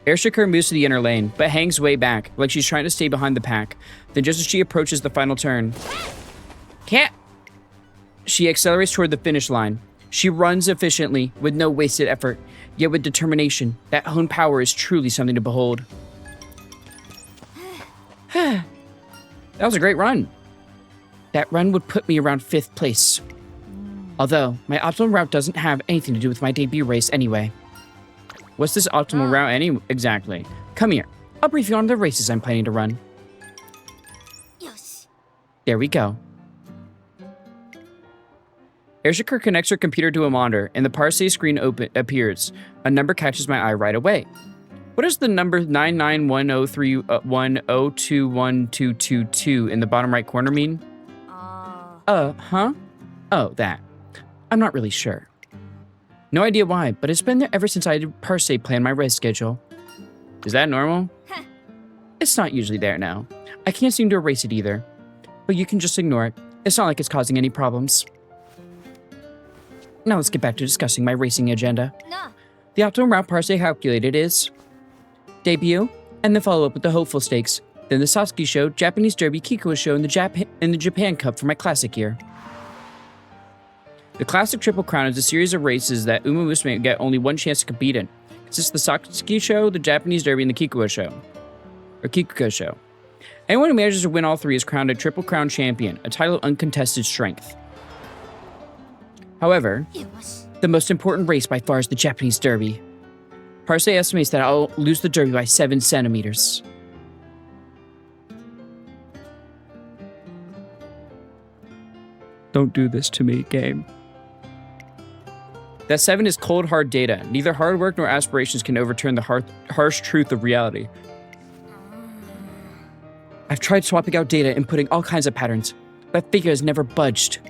Speaker 1: AIR SHAKUR moves to the inner lane, but hangs way back, like she's trying to stay behind the pack. Then just as she approaches the final turn... Can't! She accelerates toward the finish line. She runs efficiently, with no wasted effort, yet with determination. That honed power is truly something to behold. That was a great run. That run would put me around 5th place. Although, my optimal route doesn't have anything to do with my debut race anyway. What's this optimal route exactly? Come here. I'll brief you on the races I'm planning to run. There we go. AIR SHAKUR connects her computer to a monitor, and the Parse screen appears. A number catches my eye right away. What does the number 99103102122 in the bottom right corner mean? Huh? Oh, that. I'm not really sure. No idea why, but it's been there ever since I did Parse plan my race schedule. Is that normal? It's not usually there now. I can't seem to erase it either. But you can just ignore it. It's not like it's causing any problems. Now let's get back to discussing my racing agenda. The optimal route Parse calculated is... debut, and then follow up with the Hopeful Stakes, then the Satsuki Show, Japanese Derby, Kikuo Show, and the Japan Cup for my classic year. The Classic Triple Crown is a series of races that Musume get only one chance to compete in. It consists of the Satsuki Show, the Japanese Derby, and the Kikuo Show. Anyone who manages to win all three is crowned a Triple Crown champion, a title of uncontested strength. However, the most important race by far is the Japanese Derby. Parse estimates that I'll lose the Derby by 7 centimeters. Don't do this to me, game. That 7 is cold, hard data. Neither hard work nor aspirations can overturn the harsh truth of reality. I've tried swapping out data and putting all kinds of patterns. That figure has never budged.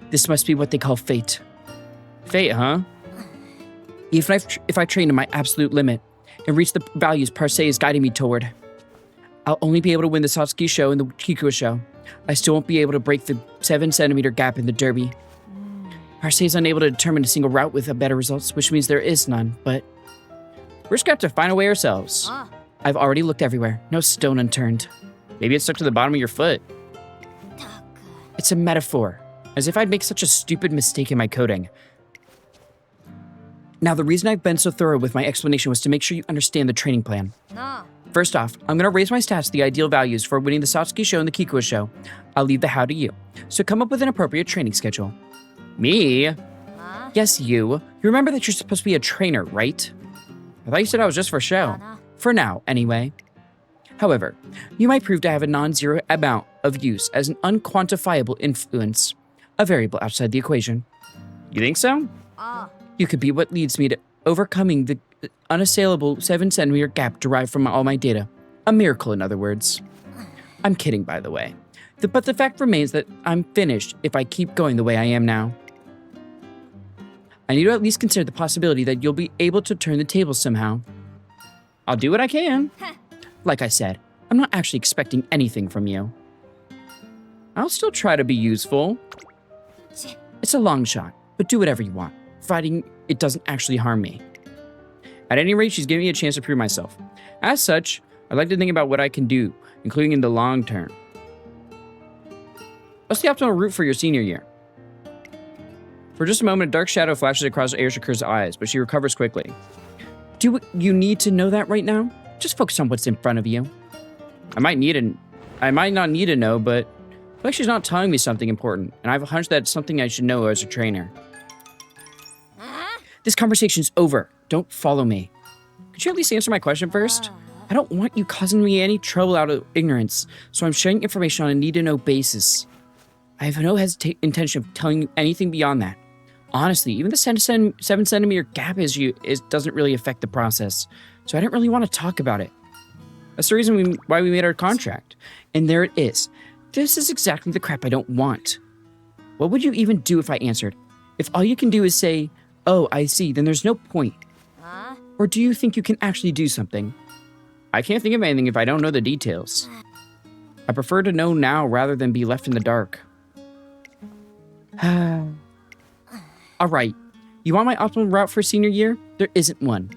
Speaker 1: This must be what they call fate. Fate, huh? Even if I train to my absolute limit and reach the values Parse is guiding me toward, I'll only be able to win the Satsuki Show and the Kikuo Show. I still won't be able to break the 7 centimeter gap in the Derby. Parse is unable to determine a single route with better results, which means there is none, but we're just gonna have to find a way ourselves. I've already looked everywhere, no stone unturned. Maybe it's stuck to the bottom of your foot. It's a metaphor, as if I'd make such a stupid mistake in my coding. Now, the reason I've been so thorough with my explanation was to make sure you understand the training plan. First off, I'm going to raise my stats to the ideal values for winning the Satsuki Show and the Kikuo Show. I'll leave the how to you, so come up with an appropriate training schedule. Me? Yes, you. You remember that you're supposed to be a trainer, right? I thought you said I was just for show. For now, anyway. However, you might prove to have a non-zero amount of use as an unquantifiable influence, a variable outside the equation. You think so? You could be what leads me to overcoming the unassailable 7 centimeter gap derived from all my data. A miracle, in other words. I'm kidding, by the way. But the fact remains that I'm finished if I keep going the way I am now. I need to at least consider the possibility that you'll be able to turn the tables somehow. I'll do what I can. Like I said, I'm not actually expecting anything from you. I'll still try to be useful. It's a long shot, but do whatever you want, providing it doesn't actually harm me. At any rate, she's giving me a chance to prove myself. As such, I'd like to think about what I can do, including in the long term. What's the optimal route for your senior year? For just a moment, a dark shadow flashes across AIR SHAKUR's eyes, but she recovers quickly. Do you need to know that right now? Just focus on what's in front of you. I might not need to know, but like she's not telling me something important, and I have a hunch that it's something I should know as a trainer. This conversation's over. Don't follow me. Could you at least answer my question first? I don't want you causing me any trouble out of ignorance, so I'm sharing information on a need-to-know basis. I have no intention of telling you anything beyond that. Honestly, even the 7 centimeter gap doesn't really affect the process, so I didn't really want to talk about it. That's the reason why we made our contract. And there it is. This is exactly the crap I don't want. What would you even do if I answered? If all you can do is say, oh, I see, then there's no point. Or do you think you can actually do something? I can't think of anything if I don't know the details. I prefer to know now rather than be left in the dark. Alright, you want my optimal route for senior year? There isn't one.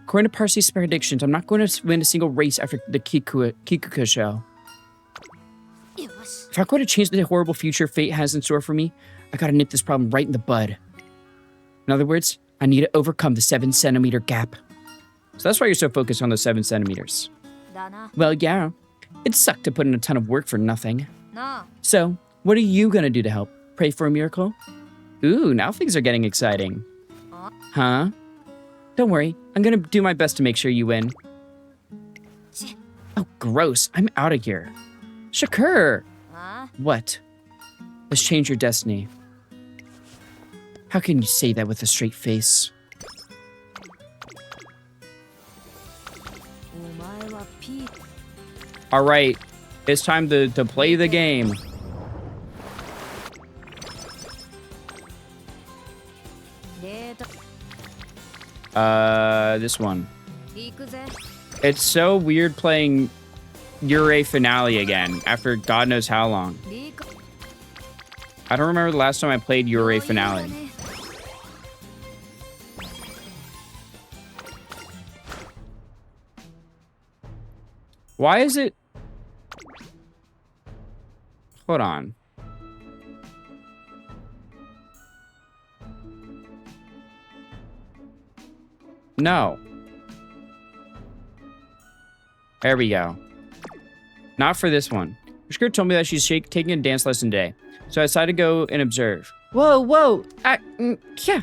Speaker 1: According to Parsley's predictions, I'm not going to win a single race after the Kikuka show. If I'm going to change the horrible future fate has in store for me, I gotta nip this problem right in the bud. In other words, I need to overcome the 7 centimeter gap. So that's why you're so focused on the 7 centimeters. Well, yeah, it sucked to put in a ton of work for nothing. So, what are you gonna do to help? Pray for a miracle? Ooh, now things are getting exciting. Huh? Don't worry, I'm gonna do my best to make sure you win. Oh, gross, I'm out of here. Shakur! What? Let's change your destiny. How can you say that with a straight face? Alright, it's time to play the game. This one. It's so weird playing AIR Finale again after God knows how long. I don't remember the last time I played AIR Finale. Why is it? Hold on. No. There we go. Not for this one. Shakur told me that she's taking a dance lesson today, so I decided to go and observe. Whoa. Yeah.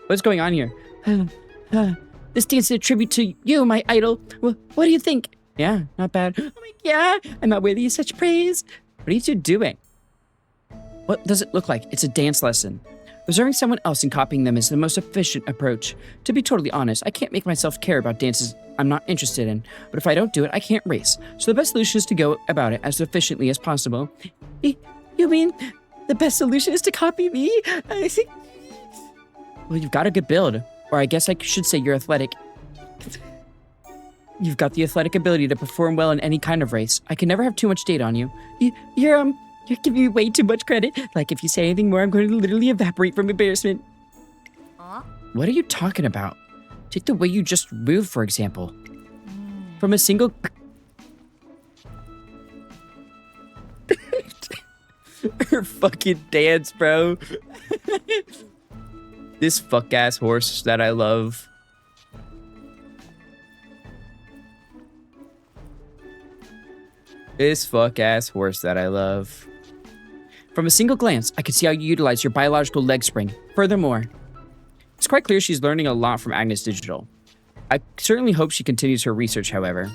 Speaker 1: What's going on here? This dance is a tribute to you, my idol. What do you think? Yeah, not bad. Oh my, yeah, I'm not worthy of such praise. What are you two doing? What does it look like? It's a dance lesson. Observing someone else and copying them is the most efficient approach. To be totally honest, I can't make myself care about dances I'm not interested in, but if I don't do it, I can't race. So the best solution is to go about it as efficiently as possible. You mean the best solution is to copy me? I think... Well, you've got a good build. Or I guess I should say you're athletic. You've got the athletic ability to perform well in any kind of race. I can never have too much data on you. You're giving me way too much credit. Like, if you say anything more, I'm going to literally evaporate from embarrassment. What are you talking about? Take the way you just moved, for example. From a single... Her fucking dance, bro. This fuck-ass horse that I love. This fuck-ass horse that I love. From a single glance, I could see how you utilize your biological leg spring. Furthermore, it's quite clear she's learning a lot from Agnes Digital. I certainly hope she continues her research, however.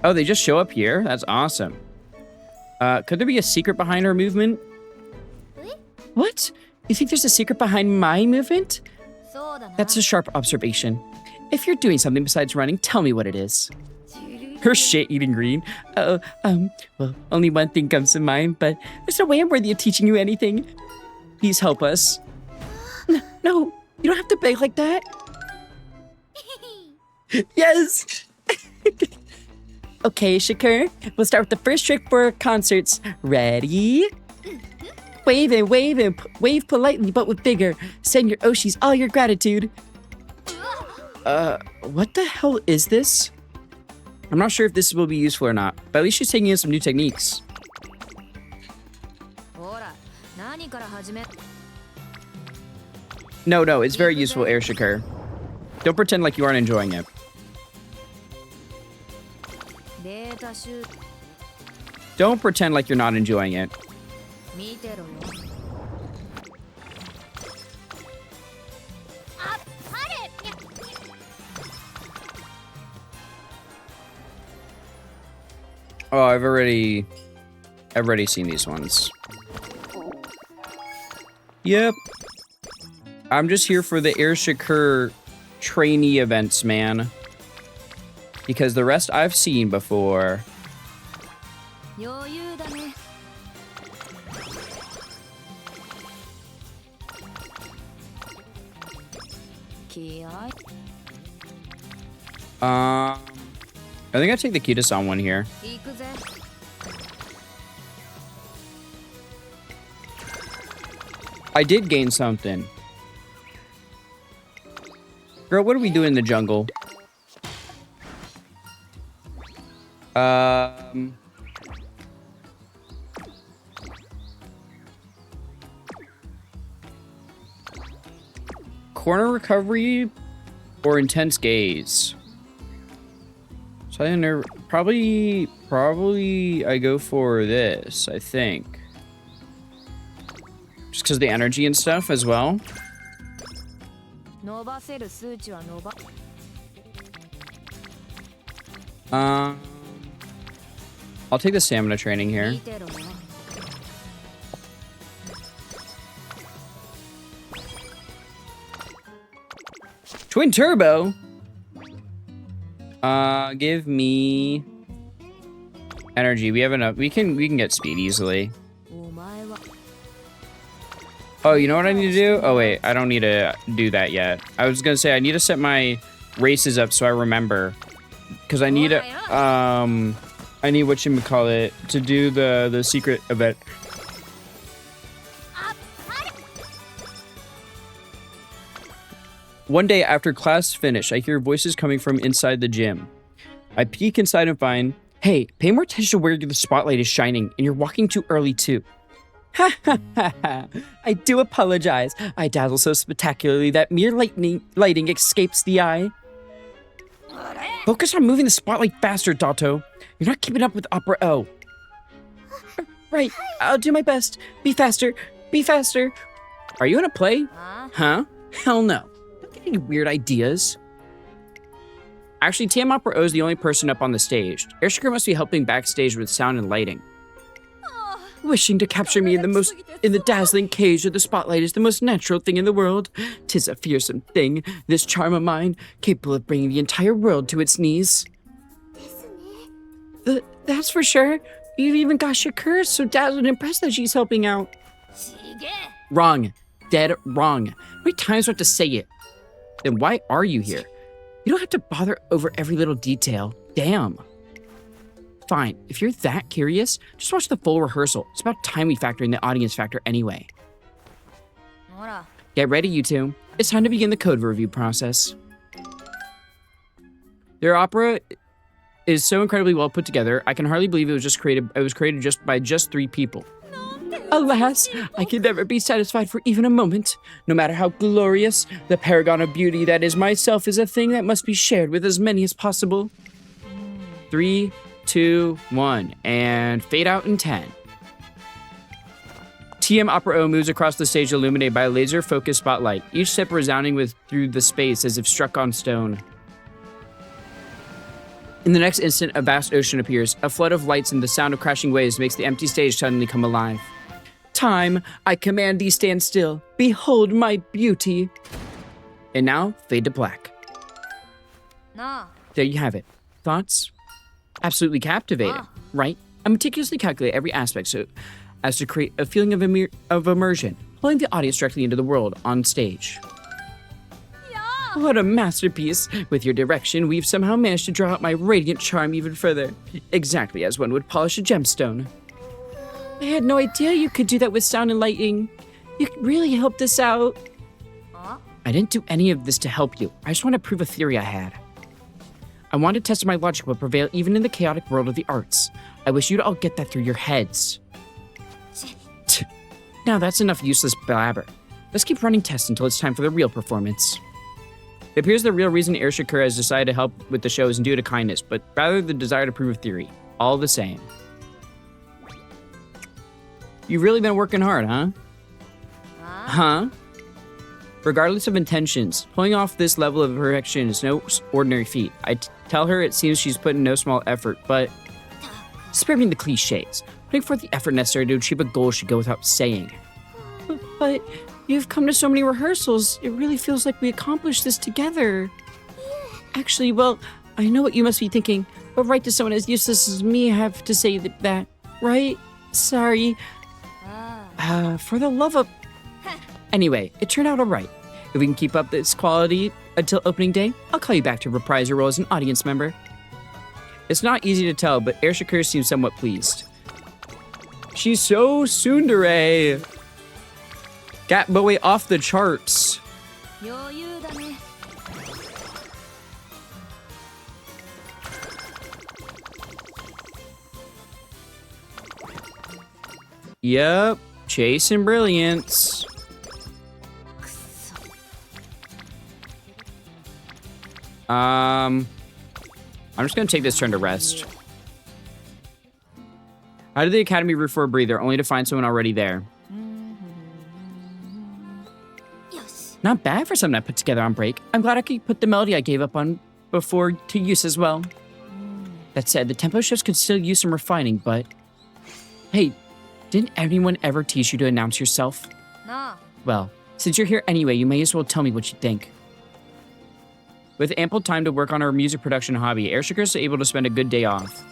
Speaker 1: Oh, they just show up here? That's awesome. Could there be a secret behind her movement? What? You think there's a secret behind my movement? That's a sharp observation. If you're doing something besides running, tell me what it is. Her shit eating green. Well, only one thing comes to mind, but there's no way I'm worthy of teaching you anything. Please help us. No, you don't have to beg like that. Yes. Okay, Shakur, we'll start with the first trick for concerts. Ready? Wave and wave and wave politely, but with vigor. Send your Oshis all your gratitude. What the hell is this? I'm not sure if this will be useful or not, but at least she's taking in some new techniques. No, it's very useful, AIR Shakur. Don't pretend like you aren't enjoying it. Don't pretend like you're not enjoying it. Oh, I've already seen these ones. Yep. I'm just here for the AIR SHAKUR trainee events, man. Because the rest I've seen before. I think I take the Kita-san one here. I did gain something. Girl, what are we doing in the jungle? Corner recovery or intense gaze? So I don't know, probably I go for this, I think. Just because of the energy and stuff as well. I'll take the stamina training here. Twin turbo. Give me energy. We have enough. We can get speed easily. Oh, you know what I need to do? Oh wait, I don't need to do that yet. I was gonna say I need to set my races up so I remember, because I need a I need whatchamacallit to do the secret event. One day after class finished, I hear voices coming from inside the gym. I peek inside and find, hey, pay more attention to where the spotlight is shining, and you're walking too early too. Ha ha ha ha. I do apologize. I dazzle so spectacularly that mere lighting escapes the eye. Focus on moving the spotlight faster, Dato. You're not keeping up with Opera O. Right, I'll do my best. Be faster. Be faster. Are you in a play? Huh? Hell no. Don't get any weird ideas. Actually, TM Opera O is the only person up on the stage. AIR SHAKUR must be helping backstage with sound and lighting. Wishing to capture me in the dazzling cage of the spotlight is the most natural thing in the world. 'Tis a fearsome thing, this charm of mine, capable of bringing the entire world to its knees. That's for sure. You've even got Shakur so dazzled and impressed that she's helping out. Wrong. Dead wrong. How many times do I have to say it? Then why are you here? You don't have to bother over every little detail. Damn. Fine, if you're that curious, just watch the full rehearsal. It's about time we factor in the audience factor anyway. Get ready, you two. It's time to begin the code review process. Their opera is so incredibly well put together, I can hardly believe it was created just by 3 people. Alas, I can never be satisfied for even a moment. No matter how glorious, the paragon of beauty that is myself is a thing that must be shared with as many as possible. 3, 2, 1, and fade out in 10. TM Opera O moves across the stage illuminated by a laser-focused spotlight, each step resounding through the space as if struck on stone. In the next instant, a vast ocean appears. A flood of lights and the sound of crashing waves makes the empty stage suddenly come alive. Time, I command thee stand still. Behold my beauty. And now, fade to black. There you have it. Thoughts? Absolutely captivating, right? I meticulously calculate every aspect so as to create a feeling of immersion, pulling the audience directly into the world on stage. What a masterpiece! With your direction, we've somehow managed to draw out my radiant charm even further, exactly as one would polish a gemstone. I had no idea you could do that with sound and lighting. You really helped us out. I didn't do any of this to help you. I just want to prove a theory I had. I want to test if my logic will prevail even in the chaotic world of the arts. I wish you'd all get that through your heads. Now that's enough useless blabber. Let's keep running tests until it's time for the real performance. It appears the real reason AIR SHAKUR has decided to help with the show isn't due to kindness, but rather the desire to prove a theory. All the same. You've really been working hard, huh? Huh? Regardless of intentions, pulling off this level of perfection is no ordinary feat. I tell her it seems she's put in no small effort, but sparing the cliches. Putting forth the effort necessary to achieve a goal should go without saying. But You've come to so many rehearsals. It really feels like we accomplished this together. Actually, well, I know what you must be thinking, but write to someone as useless as me have to say that, right? Sorry. For the love of... Anyway, it turned out all right. If we can keep up this quality until opening day, I'll call you back to reprise your role as an audience member. It's not easy to tell, but AIR SHAKUR seems somewhat pleased. She's so tsundere. Gat Bowie off the charts. Yep, chasing brilliance. I'm just gonna take this turn to rest. How did the Academy root for a breather, only to find someone already there? Not bad for something I put together on break. I'm glad I could put the melody I gave up on before to use as well. That said, the tempo shifts could still use some refining, but... Hey, didn't anyone ever teach you to announce yourself? No. Well, since you're here anyway, you may as well tell me what you think. With ample time to work on her music production hobby, AIR SHAKUR is able to spend a good day off.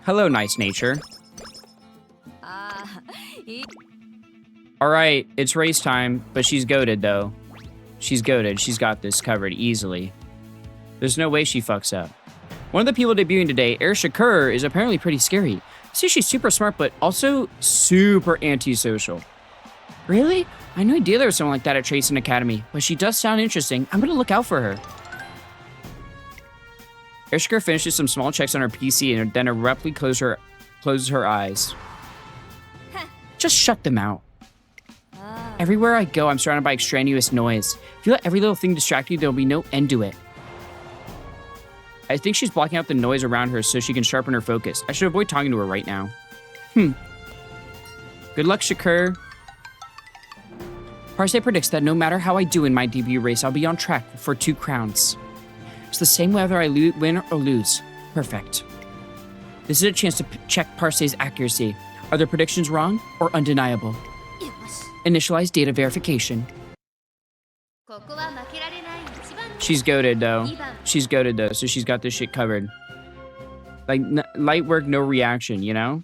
Speaker 1: Hello, nice nature. Alright, it's race time, but she's goated though. She's goated. She's got this covered easily. There's no way she fucks up. One of the people debuting today, AIR SHAKUR, is apparently pretty scary. See, she's super smart, but also super antisocial. Really? I knew a dealer or someone like that at Tracing Academy, but she does sound interesting. I'm gonna look out for her. AIR SHAKUR finishes some small checks on her PC and then abruptly closes her eyes. Just shut them out. Everywhere I go, I'm surrounded by extraneous noise. If you let every little thing distract you, there'll be no end to it. I think she's blocking out the noise around her so she can sharpen her focus. I should avoid talking to her right now. Good luck, SHAKUR. Parse predicts that no matter how I do in my debut race, I'll be on track for 2 crowns. It's the same whether I win or lose. Perfect. This is a chance to check Parse's accuracy. Are their predictions wrong or undeniable? Initialize data verification. She's goated though. She's goated though, so she's got this shit covered. Like, light work, no reaction, you know?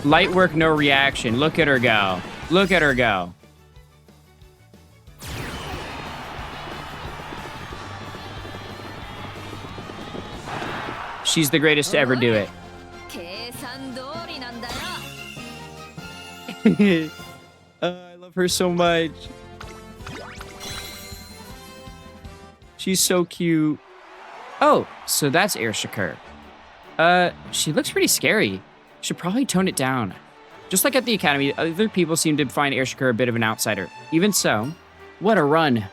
Speaker 1: Light work, no reaction. Look at her go. Look at her go. She's the greatest to ever do it. I love her so much. She's so cute. Oh, so that's AIR SHAKUR. She looks pretty scary. Should probably tone it down. Just like at the Academy, other people seem to find AIR SHAKUR a bit of an outsider. Even so, what a run.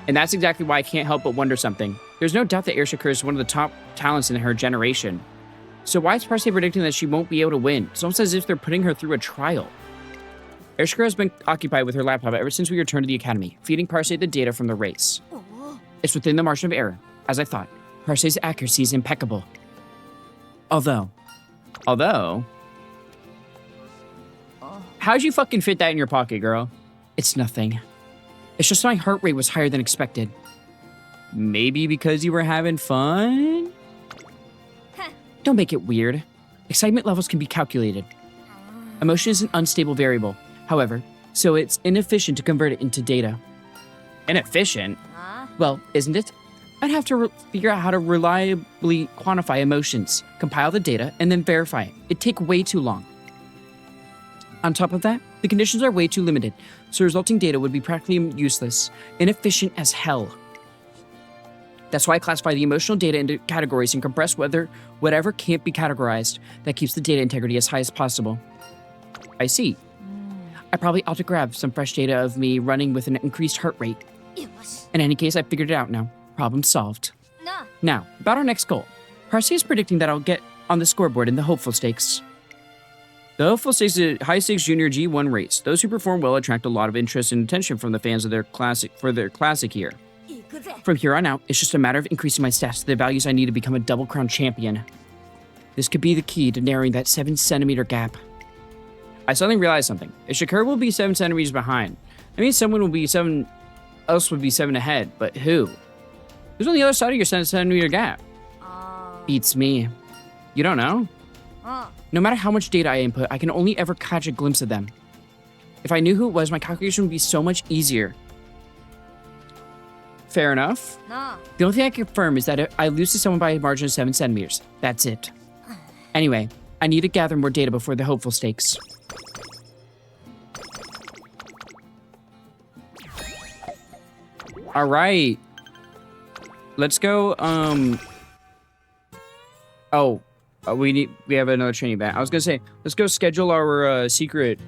Speaker 1: And that's exactly why I can't help but wonder something. There's no doubt that AIR SHAKUR is one of the top talents in her generation. So why is Parse predicting that she won't be able to win? It's almost as if they're putting her through a trial. AIR SHAKUR has been occupied with her laptop ever since we returned to the Academy, feeding Parse the data from the race. It's within the margin of error. As I thought, Parse's accuracy is impeccable. Although, how'd you fucking fit that in your pocket, girl? It's nothing. It's just my heart rate was higher than expected. Maybe because you were having fun? Don't make it weird. Excitement levels can be calculated. Emotion is an unstable variable, however, so it's inefficient to convert it into data. Inefficient? Well, isn't it? I'd have to figure out how to reliably quantify emotions, compile the data, and then verify it. It'd take way too long. On top of that, the conditions are way too limited, so resulting data would be practically useless, inefficient as hell. That's why I classify the emotional data into categories and compress whatever can't be categorized. That keeps the data integrity as high as possible. I see. I probably ought to grab some fresh data of me running with an increased heart rate. In any case, I figured it out now. Problem solved. Now, about our next goal. Parse is predicting that I'll get on the scoreboard in the Hopeful Stakes. The Hopeful Stakes is a high-stakes junior G1 race. Those who perform well attract a lot of interest and attention from the fans of their classic year. From here on out, it's just a matter of increasing my stats to the values I need to become a double crown champion. This could be the key to narrowing that 7-centimeter gap. I suddenly realized something. If Shakur will be 7 centimeters behind, that means someone will be 7 else would be 7 ahead, but who? Who's on the other side of your 7-centimeter gap? Beats me. You don't know? No matter how much data I input, I can only ever catch a glimpse of them. If I knew who it was, my calculation would be so much easier. Fair enough. The only thing I can confirm is that I lose to someone by a margin of 7 centimeters. That's it. Anyway, I need to gather more data before the hopeful stakes. All right. Let's go, we have another training event. I was gonna say, let's go schedule our secret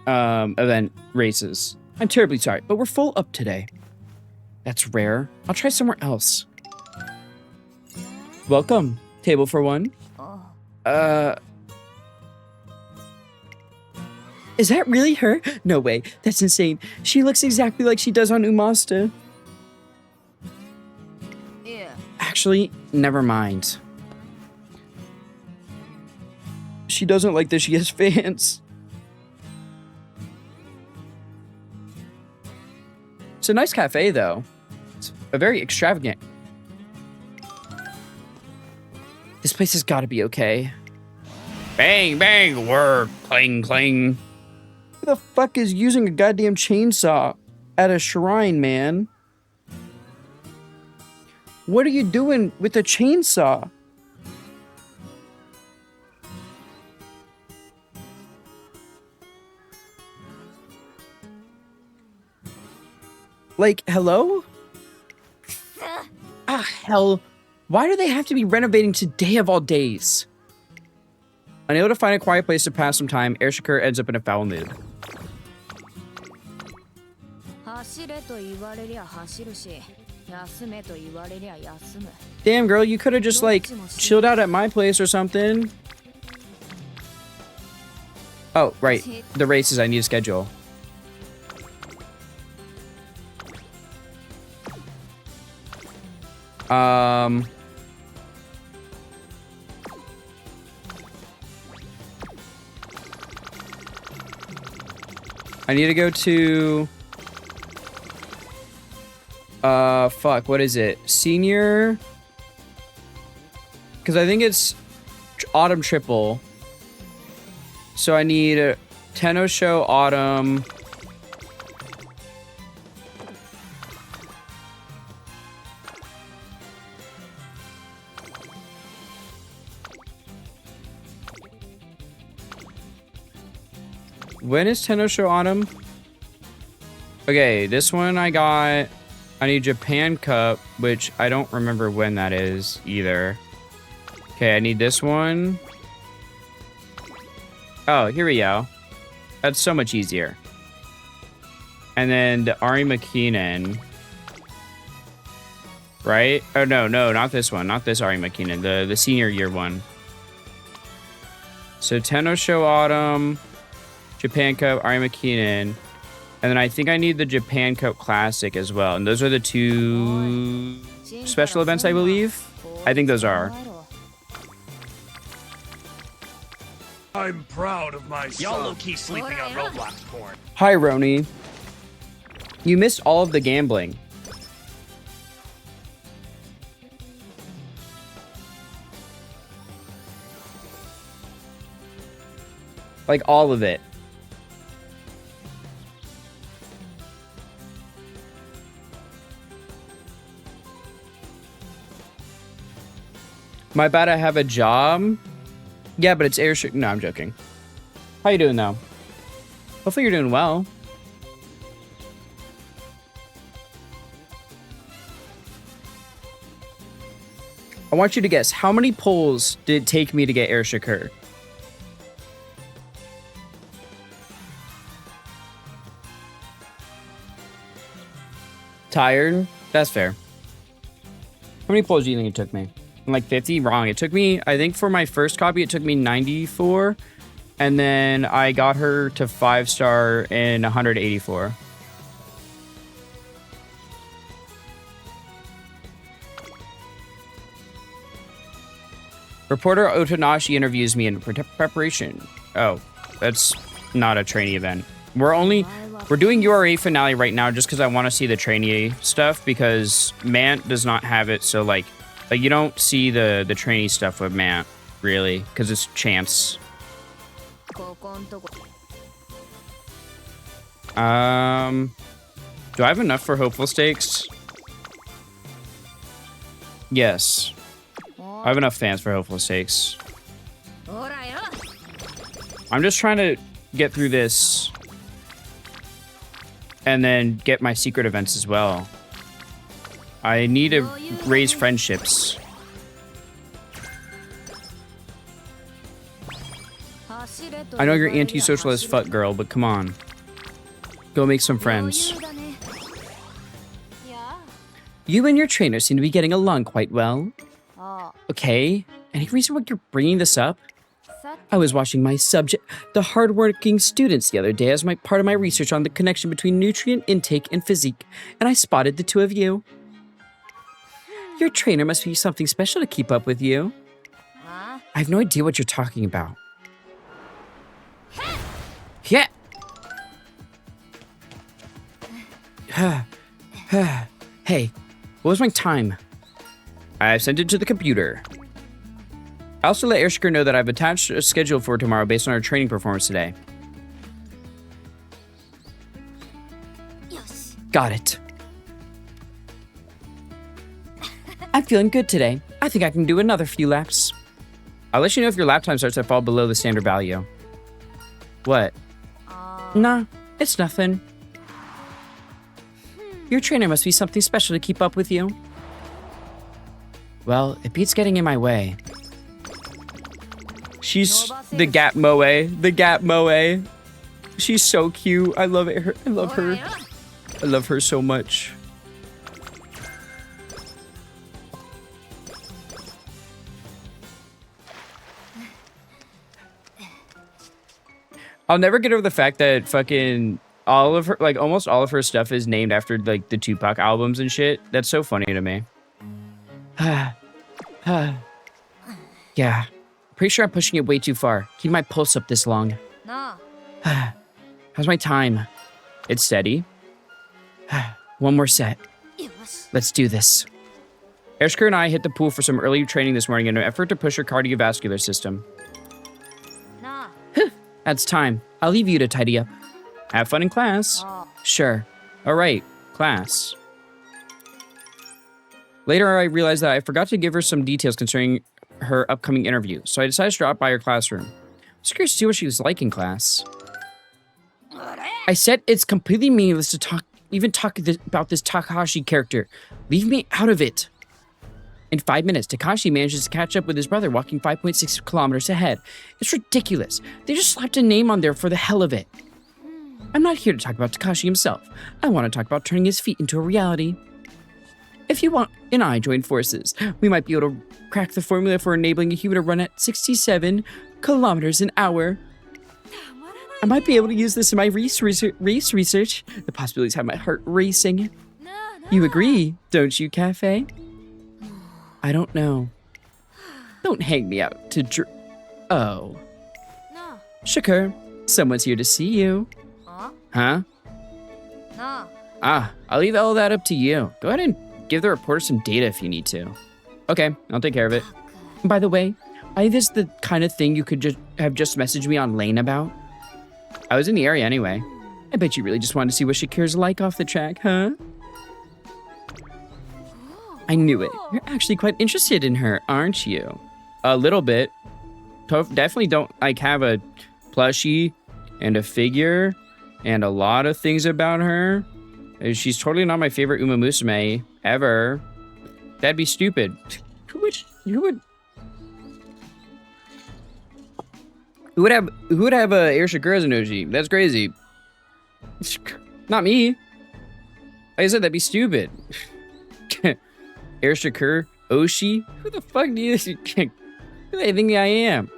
Speaker 1: event races. I'm terribly sorry, but we're full up today. That's rare. I'll try somewhere else. Welcome, table for one. Is that really her? No way, that's insane. She looks exactly like she does on Umasta. Actually, never mind. She doesn't like that she has fans. It's a nice cafe, though. It's a very extravagant. This place has got to be okay. Bang, bang, whir, clang, clang. Who the fuck is using a goddamn chainsaw at a shrine, man? What are you doing with a chainsaw? Like, hello? Ah, hell. Why do they have to be renovating today of all days? Unable to find a quiet place to pass some time, AIR SHAKUR ends up in a foul mood. Damn, girl, you could have just, like, chilled out at my place or something. Oh, right. The races I need to schedule. I need to go to... fuck, what is it? Senior? Because I think it's Autumn Triple. So I need a Tenno Show Autumn. When is Tenno Show Autumn? Okay, this one I got... I need Japan Cup, which I don't remember when that is either. Okay, I need this one. Oh, here we go. That's so much easier. And then the Ari McKinnon. Right? Oh, no, not this one. Not this Ari McKinnon. The senior year one. So Tenno Show Autumn, Japan Cup, Ari McKinnon. And then I think I need the Japan Cup Classic as well. And those are the 2 special events, I believe. I think those are.
Speaker 2: I'm proud of my son. Y'all low-key sleeping on Roblox porn.
Speaker 1: Hi, Roni. You missed all of the gambling. Like, all of it. My bad, I have a job. Yeah, but it's AIR SHAKUR. No, I'm joking. How you doing, though? Hopefully you're doing well. I want you to guess, how many pulls did it take me to get AIR SHAKUR? Tired? That's fair. How many pulls do you think it took me? Like 50? Wrong. It took me, I think for my first copy, it took me 94. And then I got her to 5-star in 184. Reporter Otonashi interviews me in preparation. Oh, that's not a trainee event. We're doing URA finale right now just because I want to see the trainee stuff because Mant does not have it. So like you don't see the trainee stuff with Mant really because it's chance. Do I have enough for hopeful stakes? Yes. I have enough fans for hopeful stakes. I'm just trying to get through this and then get my secret events as well. I need to raise friendships. I know you're anti-social as fuck, girl, but come on. Go make some friends. You and your trainer seem to be getting along quite well. Okay, any reason why you're bringing this up? I was watching my subject, the hardworking students, the other day as part of my research on the connection between nutrient intake and physique, and I spotted the two of you. Your trainer must be something special to keep up with you. I have no idea what you're talking about. Yeah. Hey, what was my time? I've sent it to the computer. I also let AIR SHAKUR know that I've attached a schedule for tomorrow based on our training performance today. Got it. I'm feeling good today. I think I can do another few laps. I'll let you know if your lap time starts to fall below the standard value. What? Nah, it's nothing. Your trainer must be something special to keep up with you. Well, it beats getting in my way. She's the Gap Moe. The Gap Moe. She's so cute. I love it. I love her. I love her so much. I'll never get over the fact that fucking all of her, like almost all of her stuff is named after like the Tupac albums and shit. That's so funny to me. Yeah. Pretty sure I'm pushing it way too far. Keep my pulse up this long. How's my time? It's steady. One more set. Let's do this. AIR SHAKUR and I hit the pool for some early training this morning in an effort to push her cardiovascular system. That's time. I'll leave you to tidy up. Have fun in class. Sure. All right, class. Later, I realized that I forgot to give her some details concerning her upcoming interview, so I decided to drop by her classroom. I was curious to see what she was like in class. I said it's completely meaningless to talk about this Takahashi character. Leave me out of it. In 5 minutes, Takashi manages to catch up with his brother walking 5.6 kilometers ahead. It's ridiculous. They just slapped a name on there for the hell of it. I'm not here to talk about Takashi himself. I want to talk about turning his feat into a reality. If you want and I join forces, we might be able to crack the formula for enabling a human to run at 67 kilometers an hour. I might be able to use this in my race research. The possibilities have my heart racing. You agree, don't you, Cafe? I don't know. Don't hang me out to Oh. SHAKUR, someone's here to see you. Huh? I'll leave all that up to you. Go ahead and give the reporter some data if you need to. Okay, I'll take care of it. By the way, I think this is the kind of thing you could have just messaged me on Lane about. I was in the area anyway. I bet you really just wanted to see what Shakur's like off the track, huh? I knew it. You're actually quite interested in her, aren't you? A little bit. Definitely don't have a plushie and a figure and a lot of things about her. She's totally not my favorite Musume ever. That'd be stupid. Who would have a AIR SHAKUR as an OG? That's crazy. Not me. Like I said, that'd be stupid. AIR SHAKUR, Oshi? Who the fuck do you think I am?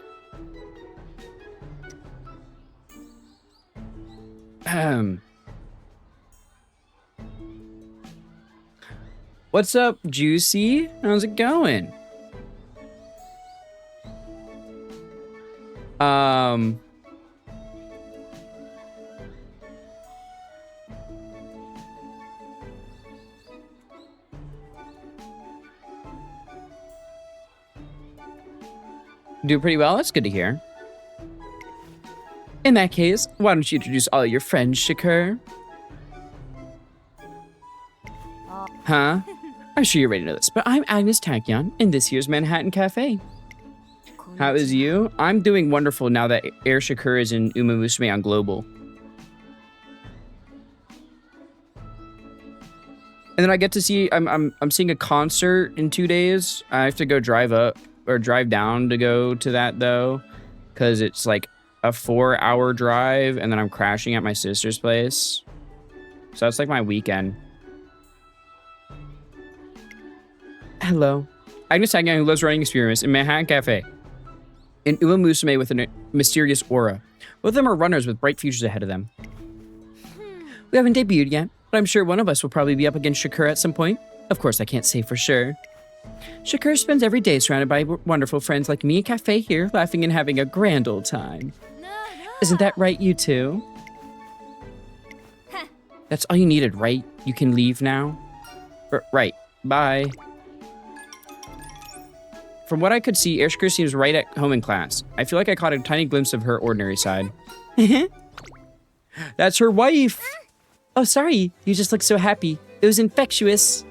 Speaker 1: What's up, Juicy? How's it going? Do pretty well. That's good to hear. In that case, why don't you introduce all your friends, Shakur? Huh? I'm sure you already know this, but I'm Agnes Tachyon, in this year's Manhattan Cafe. How is you? I'm doing wonderful now that AIR SHAKUR is in Musume on Global. And then I get to see, I'm seeing a concert in 2 days. I have to go drive down to go to that though, because it's like a 4-hour drive, and then I'm crashing at my sister's place. So that's like my weekend. Hello. Agnes Tachyon, who loves running experiments in Manhattan Cafe. In Musume with a mysterious aura. Both of them are runners with bright futures ahead of them. We haven't debuted yet, but I'm sure one of us will probably be up against Shakur at some point. Of course, I can't say for sure. Shakur spends every day surrounded by wonderful friends like me and Cafe here, laughing and having a grand old time. Isn't that right, you two? That's all you needed, right? You can leave now? Right. Bye. From what I could see, AIR SHAKUR seems right at home in class. I feel like I caught a tiny glimpse of her ordinary side. That's her wife! Oh, sorry. You just look so happy. It was infectious.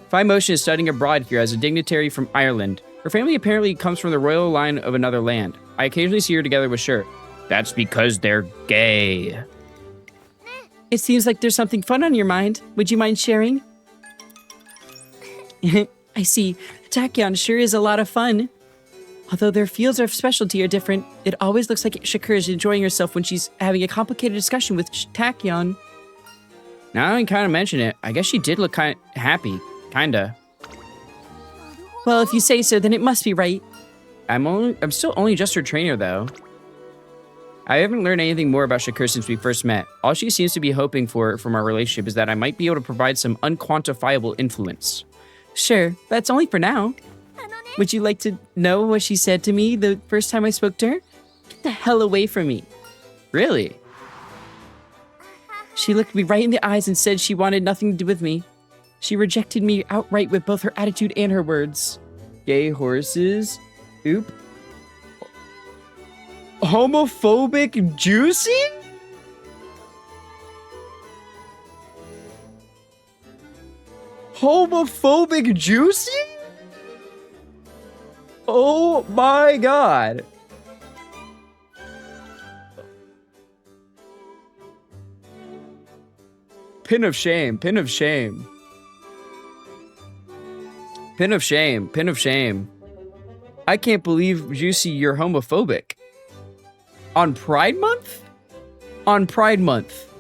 Speaker 1: Fine Motion is studying abroad here as a dignitary from Ireland. Her family apparently comes from the royal line of another land. I occasionally see her together with Shur. That's because they're gay. It seems like there's something fun on your mind. Would you mind sharing? I see. Tachyon sure is a lot of fun. Although their fields of specialty are different, it always looks like Shakur is enjoying herself when she's having a complicated discussion with Tachyon. Now I can kind of mention it, I guess she did look kind of happy. Kinda. Well, if you say so, then it must be right. I'm still only just her trainer, though. I haven't learned anything more about Shakur since we first met. All she seems to be hoping for from our relationship is that I might be able to provide some unquantifiable influence. Sure, that's only for now. Would you like to know what she said to me the first time I spoke to her? Get the hell away from me. Really? She looked me right in the eyes and said she wanted nothing to do with me. She rejected me outright with both her attitude and her words. Gay horses? Oop. Homophobic juicy? Homophobic juicy? Oh my god. Pin of shame, pin of shame. Pin of shame, pin of shame. I can't believe, Juicy, you're homophobic. On Pride Month? On Pride Month.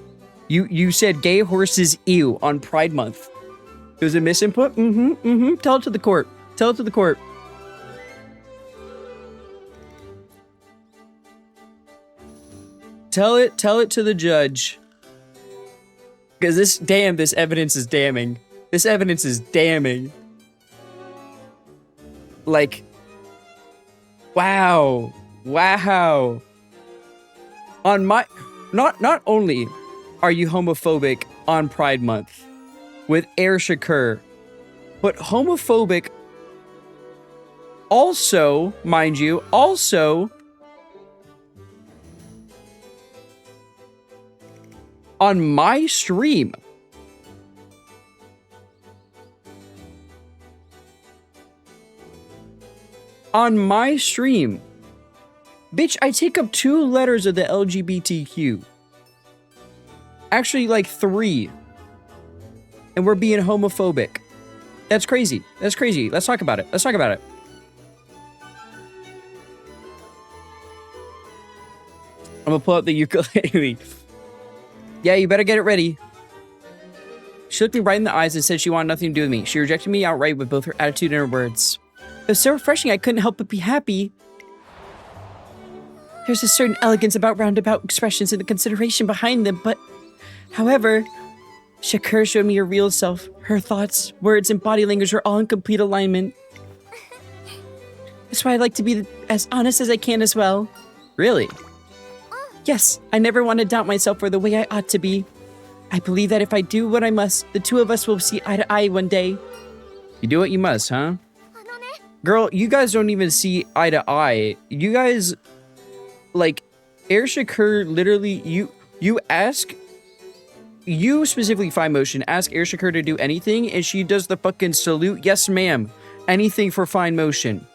Speaker 1: You said gay horses ew on Pride Month. It was a misinput? Tell it to the court. Tell it to the court. Tell it to the judge. Because this evidence is damning. This evidence is damning. Like, wow. Wow. On my, not only are you homophobic on Pride Month with AIR SHAKUR, but homophobic also, mind you, also on my stream. On my stream. Bitch, I take up 2 letters of the LGBTQ. Actually, like 3. And we're being homophobic. That's crazy. That's crazy. Let's talk about it. Let's talk about it. I'm gonna pull out the ukulele. Yeah, you better get it ready. She looked me right in the eyes and said she wanted nothing to do with me. She rejected me outright with both her attitude and her words. It was so refreshing I couldn't help but be happy. There's a certain elegance about roundabout expressions and the consideration behind them, but... However, Shakur showed me her real self. Her thoughts, words, and body language were all in complete alignment.
Speaker 3: That's why I like to be as honest as I can as well.
Speaker 1: Really?
Speaker 3: Yes, I never want to doubt myself or the way I ought to be. I believe that if I do what I must, the two of us will see eye to eye one day.
Speaker 1: You do what you must, huh? Girl, you guys don't even see eye to eye. You guys, like, AIR SHAKUR literally, you ask, you specifically Fine Motion, ask AIR SHAKUR to do anything, and she does the fucking salute, yes ma'am, anything for Fine Motion.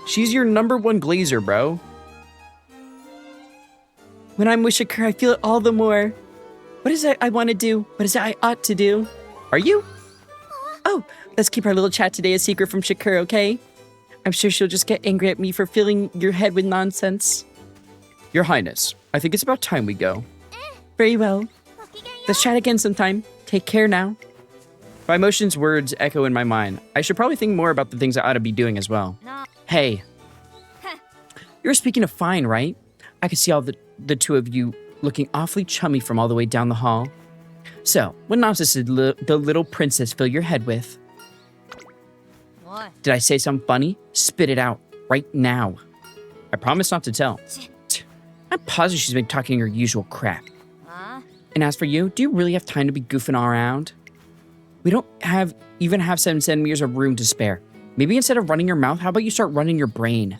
Speaker 1: She's your #1 glazer, bro.
Speaker 3: When I'm with Shakur, I feel it all the more. What is it I want to do? What is it I ought to do?
Speaker 1: Are you?
Speaker 3: Oh, let's keep our little chat today a secret from Shakur, okay? I'm sure she'll just get angry at me for filling your head with nonsense.
Speaker 1: Your Highness, I think it's about time we go.
Speaker 3: Very well. Let's chat again sometime. Take care now.
Speaker 1: Fine Motion's words echo in my mind. I should probably think more about the things I ought to be doing as well. Hey. You were speaking of Fine, right? I could see all the two of you looking awfully chummy from all the way down the hall. So, what nonsense did the little princess fill your head with?
Speaker 4: What?
Speaker 1: Did I say something funny? Spit it out right now. I promise not to tell. I'm positive she's been talking her usual crap. And as for you, do you really have time to be goofing all around? We don't even have 7 centimeters of room to spare. Maybe instead of running your mouth, how about you start running your brain?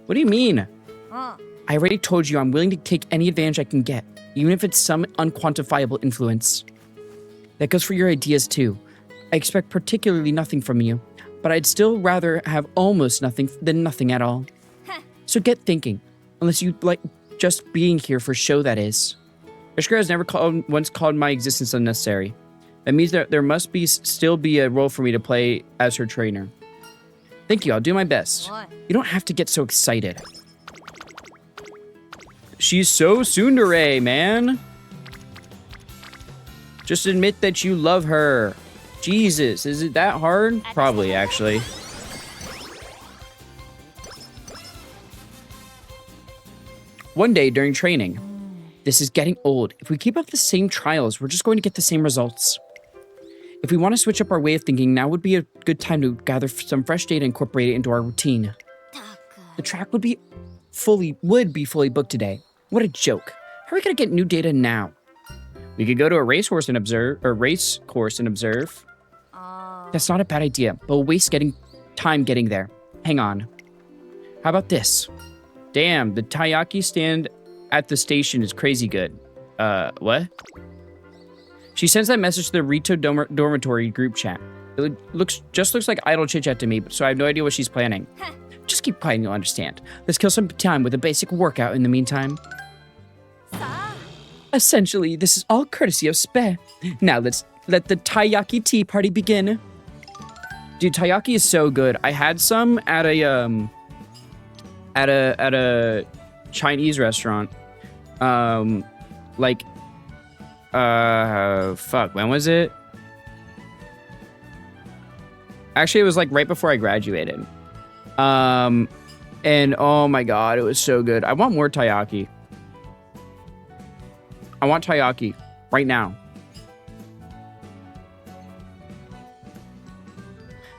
Speaker 1: What do you mean? I already told you I'm willing to take any advantage I can get, even if it's some unquantifiable influence. That goes for your ideas too. I expect particularly nothing from you, but I'd still rather have almost nothing than nothing at all. So get thinking, unless you like just being here for show, that is. Ishkara has never once called my existence unnecessary. That means that there must still be a role for me to play as her trainer. Thank you, I'll do my best.
Speaker 4: What?
Speaker 1: You don't have to get so excited. She's so tsundere, man. Just admit that you love her. Jesus, is it that hard? Probably, actually. One day during training. This is getting old. If we keep up the same trials, we're just going to get the same results. If we want to switch up our way of thinking, now would be a good time to gather some fresh data and incorporate it into our routine. The track would be fully booked today. What a joke. How are we gonna get new data now? We could go to a race course and observe. That's not a bad idea, but we'll waste time getting there. Hang on. How about this? Damn, the taiyaki stand at the station is crazy good. What? She sends that message to the Rito dormitory group chat. It looks like idle chit-chat to me, so I have no idea what she's planning. Just keep quiet and you'll understand. Let's kill some time with a basic workout in the meantime. Essentially, this is all courtesy of Spe. Now let's let the taiyaki tea party begin. Dude, taiyaki is so good. I had some at a Chinese restaurant. When was it? Actually, it was like right before I graduated. And oh my god, it was so good. I want more taiyaki. I want taiyaki right now.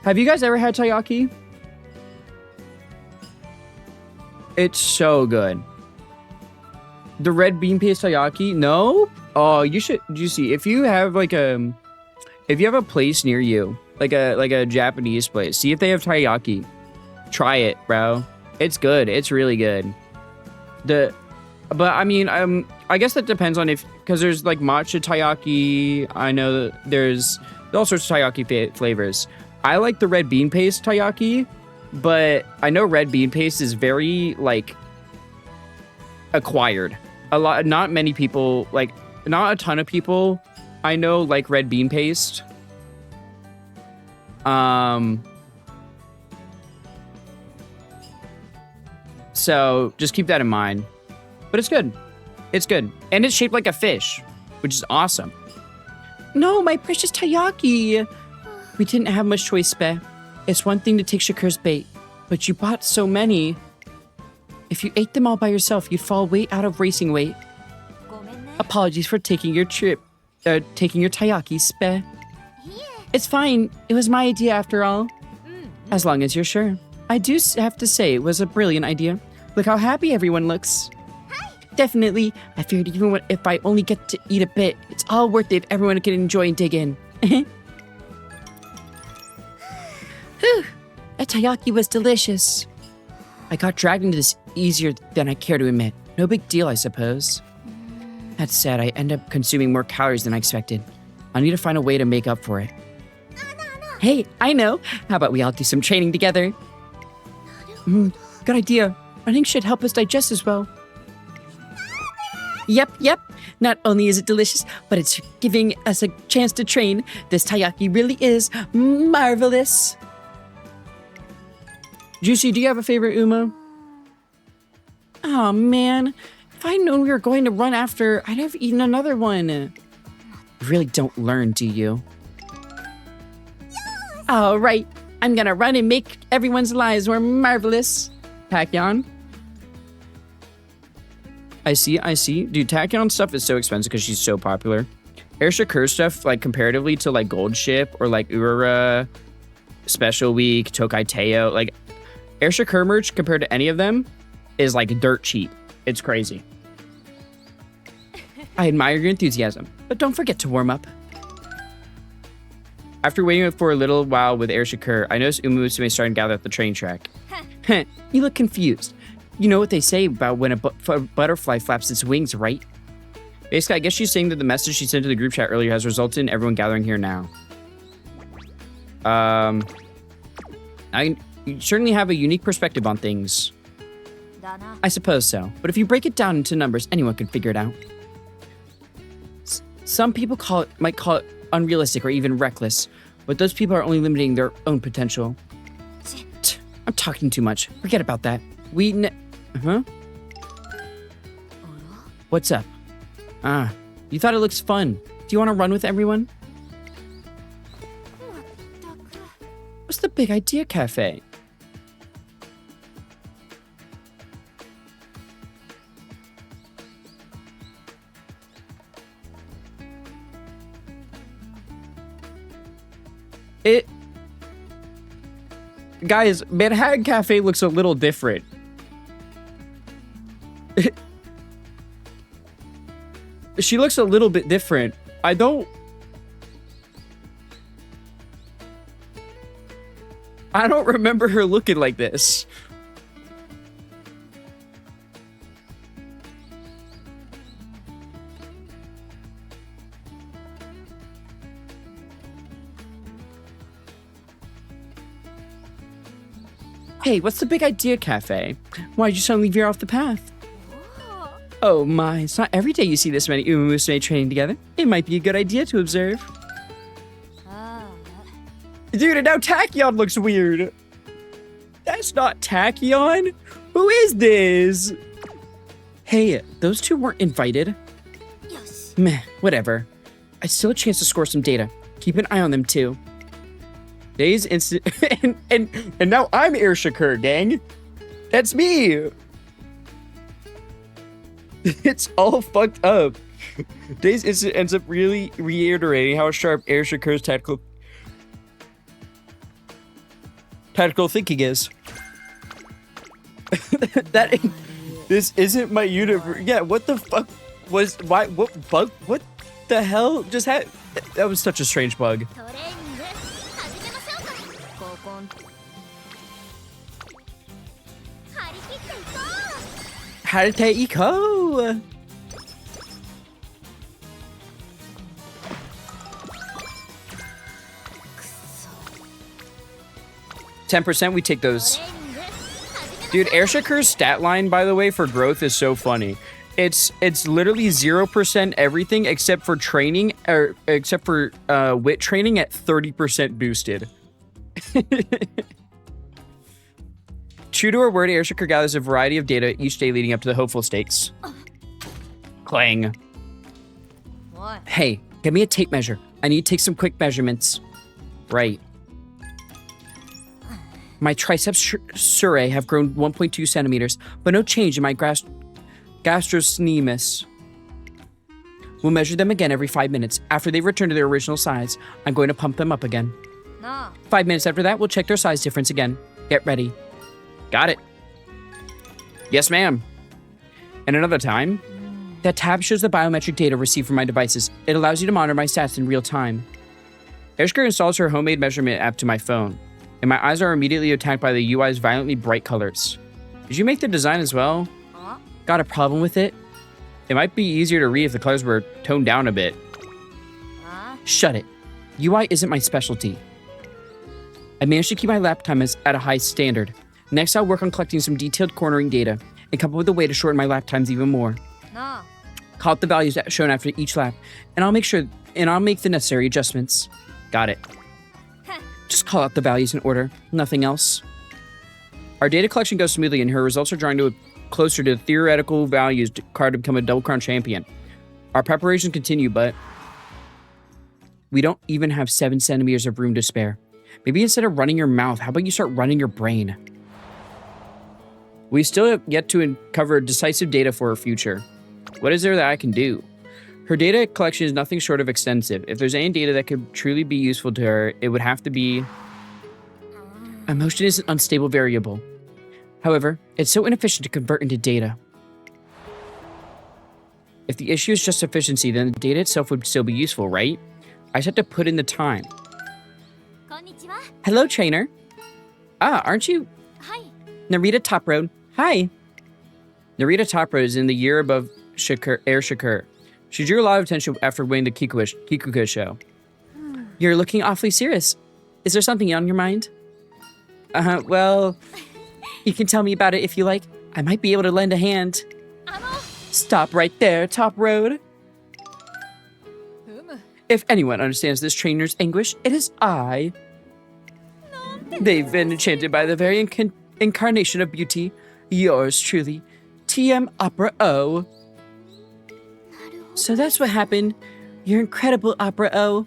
Speaker 1: Have you guys ever had taiyaki? It's so good. The red bean paste taiyaki? No? Oh, you should. You see, if you have a place near you, like a Japanese place, see if they have taiyaki. Try it, bro. It's good. It's really good. But I mean, I guess that depends on because there's like matcha taiyaki. I know there's all sorts of taiyaki flavors. I like the red bean paste taiyaki, but I know red bean paste is very like acquired. Not many people not a ton of people I know like red bean paste. So just keep that in mind. But it's good. It's good. And it's shaped like a fish, which is awesome. No, my precious taiyaki. We didn't have much choice, Spe. It's one thing to take Shakur's bait, but you bought so many. If you ate them all by yourself, you'd fall way out of racing weight. Apologies for taking your taking your taiyaki, Spe. It's fine. It was my idea after all.
Speaker 3: As long as you're sure. I do have to say it was a brilliant idea. Look how happy everyone looks. Definitely. I figured even if I only get to eat a bit, it's all worth it if everyone can enjoy and dig in. Whew. That taiyaki was delicious. I got dragged into this easier than I care to admit. No big deal, I suppose. That said, I end up consuming more calories than I expected. I need to find a way to make up for it. Hey, I know. How about we all do some training together? Good idea. Running should help us digest as well. Yep. Not only is it delicious, but it's giving us a chance to train. This taiyaki really is marvelous. Juicy, do you have a favorite Uma? Oh man, if I'd known we were going to run after, I'd have eaten another one. You really don't learn, do you? All right, I'm gonna run and make everyone's lives more marvelous. Tachyon. I see. Dude, Tachyon stuff is so expensive because she's so popular. AIR SHAKUR stuff, like comparatively to like Gold Ship or like Urara, Special Week, Tokai Teo, like AIR SHAKUR merch compared to any of them is like dirt cheap. It's crazy. I admire your enthusiasm, but don't forget to warm up. After waiting for a little while with AIR SHAKUR, I noticed Musume starting to gather at the train track. You look confused. You know what they say about when a butterfly flaps its wings, right? Basically, I guess she's saying that the message she sent to the group chat earlier has resulted in everyone gathering here now. You certainly have a unique perspective on things. I suppose so. But if you break it down into numbers, anyone can figure it out. Some people might call it unrealistic or even reckless, but those people are only limiting their own potential. I'm talking too much. Forget about that. What's up? You thought it looks fun. Do you want to run with everyone? What's the big idea cafe? Guys, Manhattan Cafe looks a little different. She looks a little bit different. I don't remember her looking like this. Hey, what's the big idea cafe? Why'd you suddenly veer off the path? Oh my, it's not every day you see this many Musume training together. It might be a good idea to observe. Dude, and now Tachyon looks weird. That's not Tachyon. Who is this? Hey, those two weren't invited. Meh, whatever. I still have a chance to score some data. Keep an eye on them too. Days instant and now I'm AIR SHAKUR, gang. That's me. It's all fucked up. Days instant ends up really reiterating how sharp AIR SHAKUR's tactical thinking is. This isn't my universe. Yeah, what the fuck was what bug? What the hell just had? That was such a strange bug. Harite Iko! 10%, we take those. Dude, AIR SHAKUR's stat line, by the way, for growth is so funny. It's literally 0% everything except for training, or except for wit training at 30% boosted. True to her word, AIR SHAKUR gathers a variety of data each day leading up to the hopeful stakes. Clang.
Speaker 4: What?
Speaker 3: Hey, give me a tape measure. I need to take some quick measurements. Right. My triceps surae have grown 1.2 centimeters, but no change in my gastrocnemius. We'll measure them again every 5 minutes. After they return to their original size, I'm going to pump them up again.
Speaker 4: No.
Speaker 3: 5 minutes after that, we'll check their size difference again. Get ready.
Speaker 1: Got it. Yes, ma'am. And another time.
Speaker 3: That tab shows the biometric data received from my devices. It allows you to monitor my stats in real time.
Speaker 1: AIR SHAKUR installs her homemade measurement app to my phone, and my eyes are immediately attacked by the UI's violently bright colors. Did you make the design as well?
Speaker 3: Got a problem with it?
Speaker 1: It might be easier to read if the colors were toned down a bit.
Speaker 3: Shut it. UI isn't my specialty. I managed to keep my lap time at a high standard. Next, I'll work on collecting some detailed cornering data and come up with a way to shorten my lap times even more.
Speaker 4: No.
Speaker 3: Call out the values shown after each lap, and I'll make the necessary adjustments.
Speaker 1: Got it.
Speaker 3: Just call out the values in order, nothing else.
Speaker 1: Our data collection goes smoothly, and her results are drawing closer to the theoretical values required to become a double crown champion. Our preparations continue, but we don't even have 7 centimeters of room to spare. Maybe instead of running your mouth, how about you start running your brain? We still have yet to uncover decisive data for her future. What is there that I can do? Her data collection is nothing short of extensive. If there's any data that could truly be useful to her, it would have to be... Emotion is an unstable variable. However, it's so inefficient to convert into data. If the issue is just efficiency, then the data itself would still be useful, right? I just have to put in the time.
Speaker 4: Konnichiwa.
Speaker 3: Hello, trainer. Ah, aren't you
Speaker 4: Hi.
Speaker 3: Narita Toproad? Hi.
Speaker 1: Narita Toproad is in the year above AIR SHAKUR. She drew a lot of attention after winning the Kikuka show.
Speaker 3: You're looking awfully serious. Is there something on your mind? Well, you can tell me about it if you like. I might be able to lend a hand. Stop right there, Top Road. If anyone understands this trainer's anguish, it is I. They've been enchanted by the very incarnation of beauty. Yours truly, TM Opera O. So that's what happened. You're incredible, Opera O.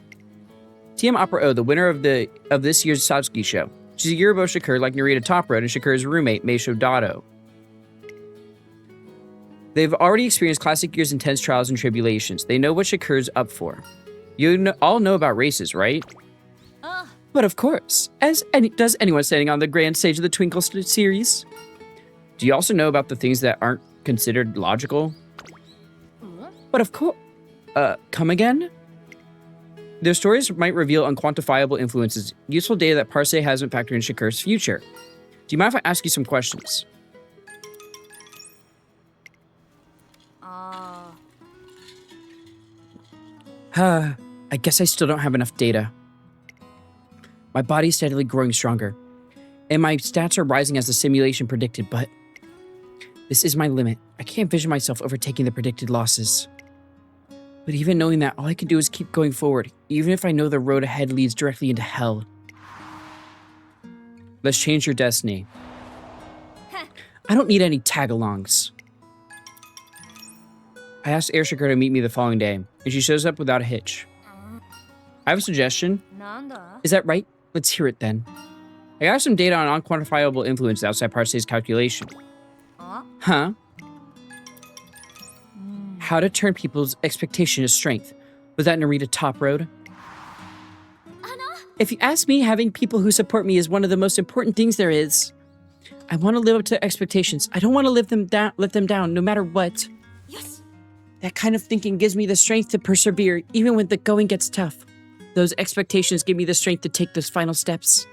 Speaker 1: TM Opera O, the winner of this year's Satsuki show. She's a year above SHAKUR, like Narita Toproad and SHAKUR's roommate, Meisho Dado. They've already experienced classic year's intense trials and tribulations. They know what SHAKUR's up for. All know about races, right?
Speaker 3: But of course, does anyone standing on the grand stage of the Twinkle series.
Speaker 1: Do you also know about the things that aren't considered logical?
Speaker 3: But of course, come again?
Speaker 1: Their stories might reveal unquantifiable influences, useful data that Parse hasn't factored in SHAKUR's future. Do you mind if I ask you some questions?
Speaker 3: I guess I still don't have enough data. My body's steadily growing stronger, and my stats are rising as the simulation predicted, but this is my limit. I can't envision myself overtaking the predicted losses. But even knowing that, all I can do is keep going forward, even if I know the road ahead leads directly into hell.
Speaker 1: Let's change your destiny.
Speaker 3: I don't need any tag-alongs.
Speaker 1: I asked AIR SHAKUR to meet me the following day, and she shows up without a hitch. I have a suggestion.
Speaker 3: Is that right? Let's hear it then.
Speaker 1: I got some data on unquantifiable influence outside Parse's calculation.
Speaker 3: Huh? How to turn people's expectation to strength. Was that Narita Toproad? If you ask me, having people who support me is one of the most important things there is. I want to live up to expectations. I don't want to let them down, no matter what.
Speaker 4: Yes.
Speaker 3: That kind of thinking gives me the strength to persevere, even when the going gets tough. Those expectations give me the strength to take those final steps.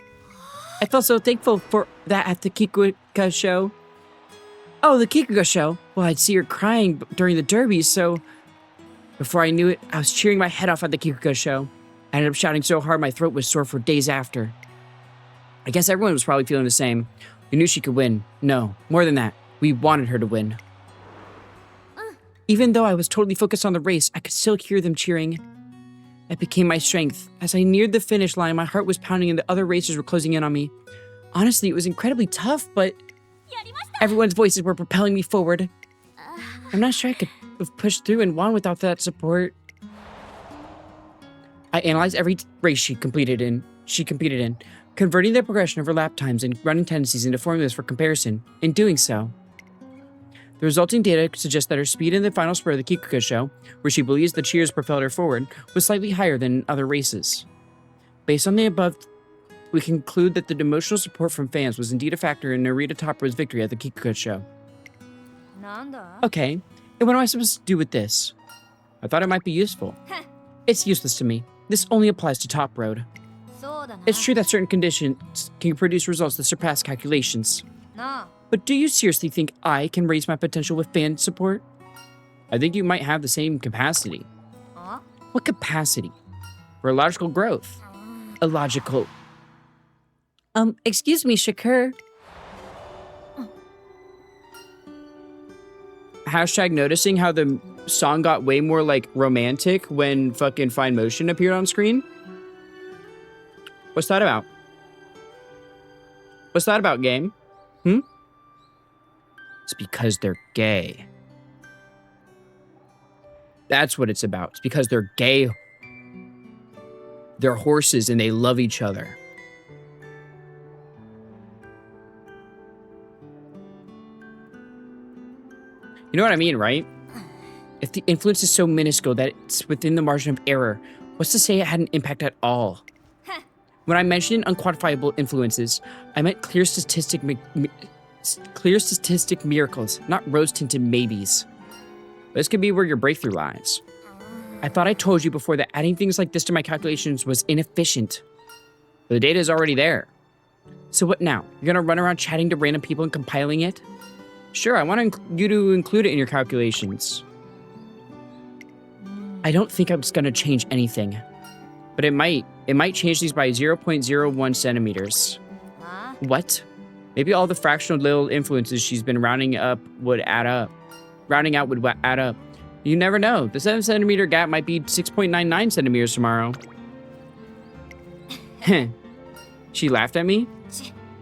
Speaker 3: I felt so thankful for that at the Kikuka show. Oh, the Kikuka show? Well, I'd see her crying during the derby, so... Before I knew it, I was cheering my head off at the Kikuka show. I ended up shouting so hard my throat was sore for days after. I guess everyone was probably feeling the same. We knew she could win. No, more than that. We wanted her to win. Even though I was totally focused on the race, I could still hear them cheering. It became my strength. As I neared the finish line, my heart was pounding and the other racers were closing in on me. Honestly, it was incredibly tough, but everyone's voices were propelling me forward. I'm not sure I could have pushed through and won without that support. I analyzed every race she competed in, converting the progression of her lap times and running tendencies into formulas for comparison. In doing so, the resulting data suggests that her speed in the final spurt of the Kikuka show, where she believes the cheers propelled her forward, was slightly higher than in other races. Based on the above we conclude that the emotional support from fans was indeed a factor in Narita Topro's victory at the Kikuko show.
Speaker 4: なんだ
Speaker 3: Okay, and what am I supposed to do with this? I thought it might be useful. It's useless to me. This only applies to Top Road.
Speaker 4: そうだな
Speaker 3: It's true that certain conditions can produce results that surpass calculations.
Speaker 4: なあ
Speaker 3: But do you seriously think I can raise my potential with fan support? I think you might have the same capacity.
Speaker 4: あ
Speaker 3: What capacity? For illogical growth. Illogical. Excuse me, Shakur. Hashtag noticing how the song got way more, like, romantic when fucking Fine Motion appeared on screen? What's that about? What's that about, game? It's because they're gay. That's what it's about. It's because they're gay. They're horses and they love each other. You know what I mean, right? If the influence is so minuscule that it's within the margin of error, what's to say it had an impact at all? When I mentioned unquantifiable influences, I meant clear statistic miracles, not rose-tinted maybes. This could be where your breakthrough lies. I thought I told you before that adding things like this to my calculations was inefficient. The data is already there. So what now? You're gonna run around chatting to random people and compiling it? Sure, I want you to include it in your calculations. I don't think it's gonna change anything. But it might. It might change these by 0.01 centimeters.
Speaker 4: あ
Speaker 3: What? Maybe all the fractional little influences she's been rounding out would add up. You never know. The 7 centimeter gap might be 6.99 centimeters tomorrow. She laughed at me?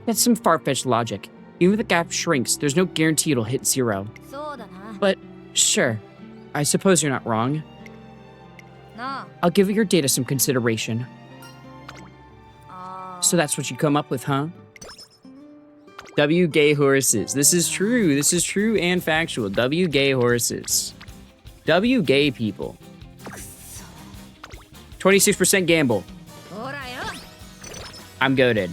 Speaker 3: That's some far-fetched logic. Even if the gap shrinks, there's no guarantee it'll hit 0.
Speaker 4: そうだな
Speaker 3: But, sure. I suppose you're not wrong.
Speaker 4: な
Speaker 3: I'll give your data some consideration.
Speaker 4: あ
Speaker 3: So that's what you come up with, huh? W gay horses. This is true. This is true and factual. W gay horses. W gay people. 26% gamble.
Speaker 4: ほらよ
Speaker 3: I'm goaded.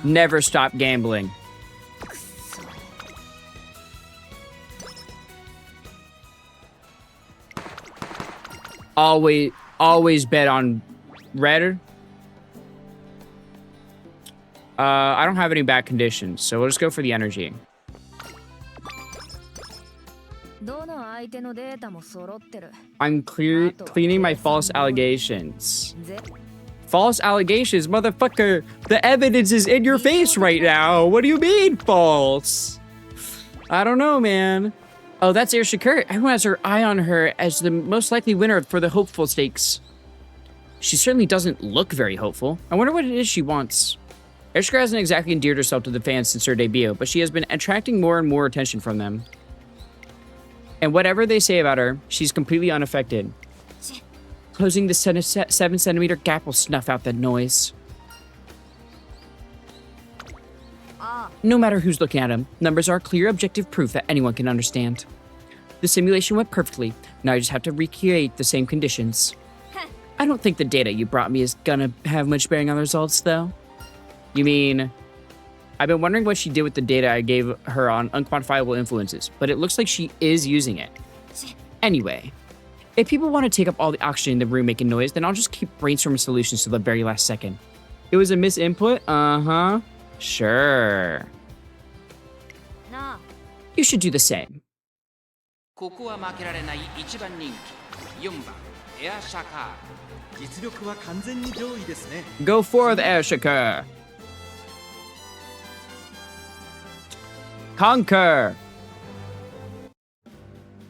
Speaker 3: Never stop gambling. Always bet on red. I don't have any bad conditions, so we'll just go for the energy.
Speaker 4: どの相手のデータも揃ってる
Speaker 3: I'm cleaning my false allegations.
Speaker 4: ぜ
Speaker 3: False allegations, motherfucker. The evidence is in your face right now. What do you mean, false? I don't know, man. Oh, that's AIR SHAKUR. Everyone has her eye on her as the most likely winner for the hopeful stakes. She certainly doesn't look very hopeful. I wonder what it is she wants. AIR SHAKUR hasn't exactly endeared herself to the fans since her debut, but she has been attracting more and more attention from them. And whatever they say about her, she's completely unaffected. Closing the 7 centimeter gap will snuff out that noise.
Speaker 4: あ
Speaker 3: No matter who's looking at him, numbers are clear objective proof that anyone can understand. The simulation went perfectly. Now I just have to recreate the same conditions. I don't think the data you brought me is gonna have much bearing on the results, though. You mean... I've been wondering what she did with the data I gave her on unquantifiable influences, but it looks like she is using it. Anyway, if people want to take up all the oxygen in the room making noise, then I'll just keep brainstorming solutions till the very last second. It was a misinput? Uh-huh. Sure.
Speaker 4: なあ
Speaker 3: You should do the same.
Speaker 5: ここは負けられない一番人気4番エアシャカー
Speaker 6: 実力は完全に上位ですね。
Speaker 3: Go for the AIR SHAKUR. Conquer!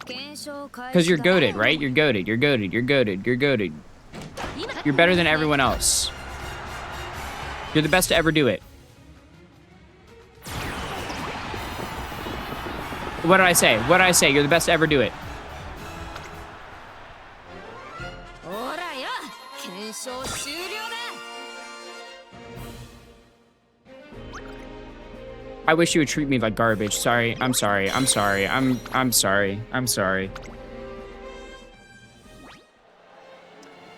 Speaker 4: 検証開
Speaker 3: Because
Speaker 4: 始
Speaker 3: you're
Speaker 4: だ
Speaker 3: goated, right? You're goated, you're goated, you're goated, you're goated.
Speaker 4: 今だ
Speaker 3: You're better than everyone else. You're the best to ever do it. What did I say? What did I say? You're the best to ever do it.
Speaker 4: ほらよ検証終了だ
Speaker 3: I wish you would treat me like garbage. Sorry. I'm sorry. I'm sorry. I'm sorry. I'm sorry.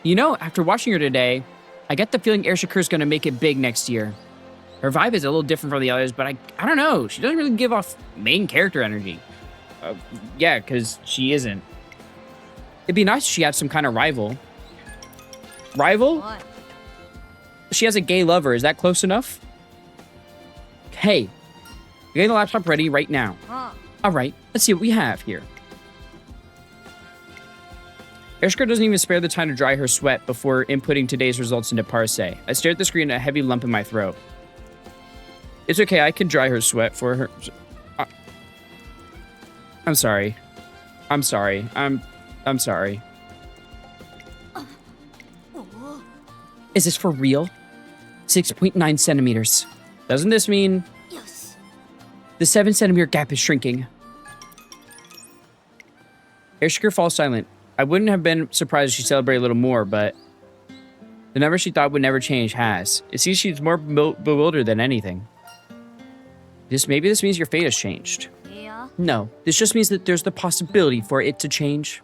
Speaker 3: You know, after watching her today, I get the feeling Air Shakur's gonna make it big next year. Her vibe is a little different from the others, but I don't know. She doesn't really give off main character energy. Yeah, because she isn't. It'd be nice if she had some kind of rival. Rival? She has a gay lover. Is that close enough? Hey, getting the laptop ready right now. All right, let's see what we have here. Air Shakur doesn't even spare the time to dry her sweat before inputting today's results into Parse. I stare at the screen, a heavy lump in my throat. It's okay, I can dry her sweat for her. I'm sorry. I'm sorry. I'm sorry. Is this for real? 6.9 centimeters. Doesn't this mean the 7-centimeter gap is shrinking? Air Shakur falls silent. I wouldn't have been surprised if she celebrated a little more, but the number she thought would never change has. It seems she's more bewildered than anything. Maybe this means your fate has changed. No, this just means that there's the possibility for it to change.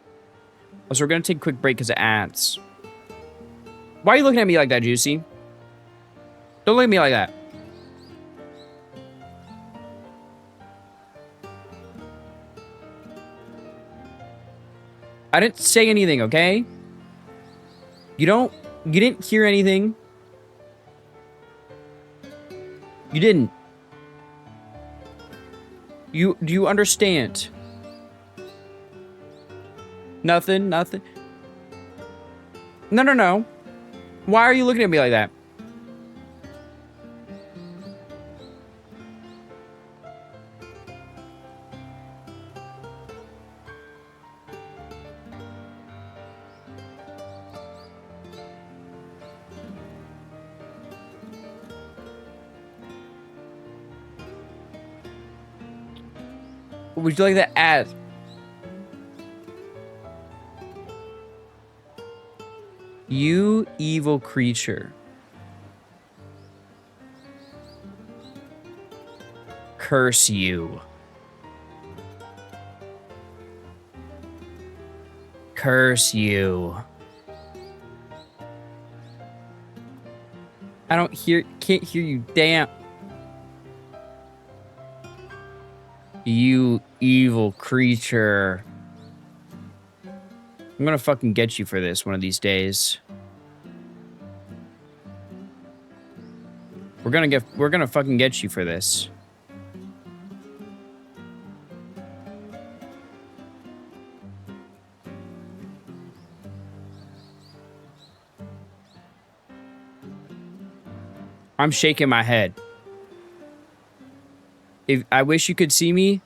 Speaker 3: Also, we're gonna take a quick break because of ads. Why are you looking at me like that, Juicy? Don't look at me like that. I didn't say anything, okay? You didn't hear anything. You didn't. Do you understand? Nothing. No. Why are you looking at me like that? Would you like that ad? You evil creature. Curse you. Curse you. Can't hear you, damn. You evil creature. I'm gonna fucking get you for this one of these days. We're gonna fucking get you for this. I'm shaking my head. I wish you could see me,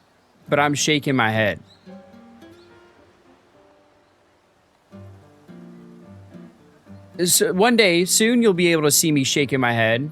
Speaker 3: but I'm shaking my head. So one day, soon, you'll be able to see me shaking my head.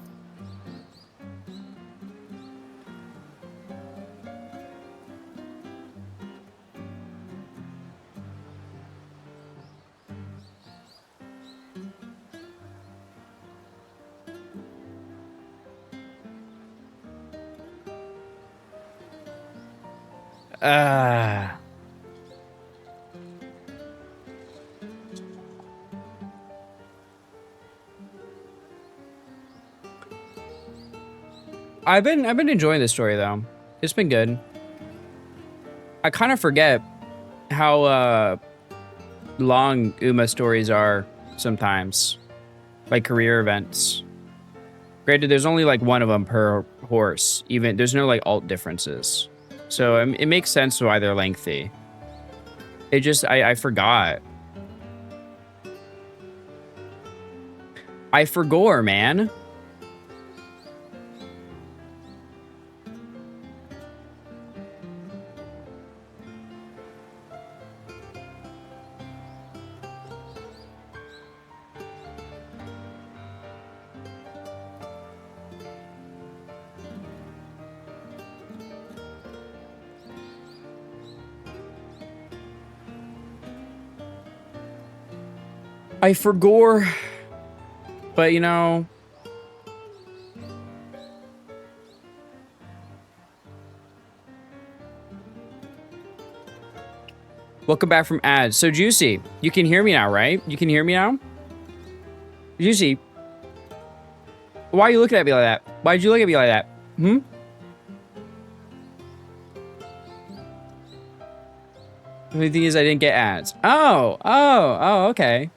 Speaker 3: I've been enjoying this story though. It's been good. I kind of forget how long Uma stories are sometimes, like career events. Granted, there's only like one of them per horse. Even there's no like alt differences, so it makes sense why they're lengthy. It just I forgot. I forgore, man. I forgore, but you know, welcome back from ads. So Juicy, you can hear me now, right? You can hear me now?
Speaker 1: You see? Why are you looking at me like that? Why did you look at me like that? Hmm? The only thing is I didn't get ads. Oh, okay.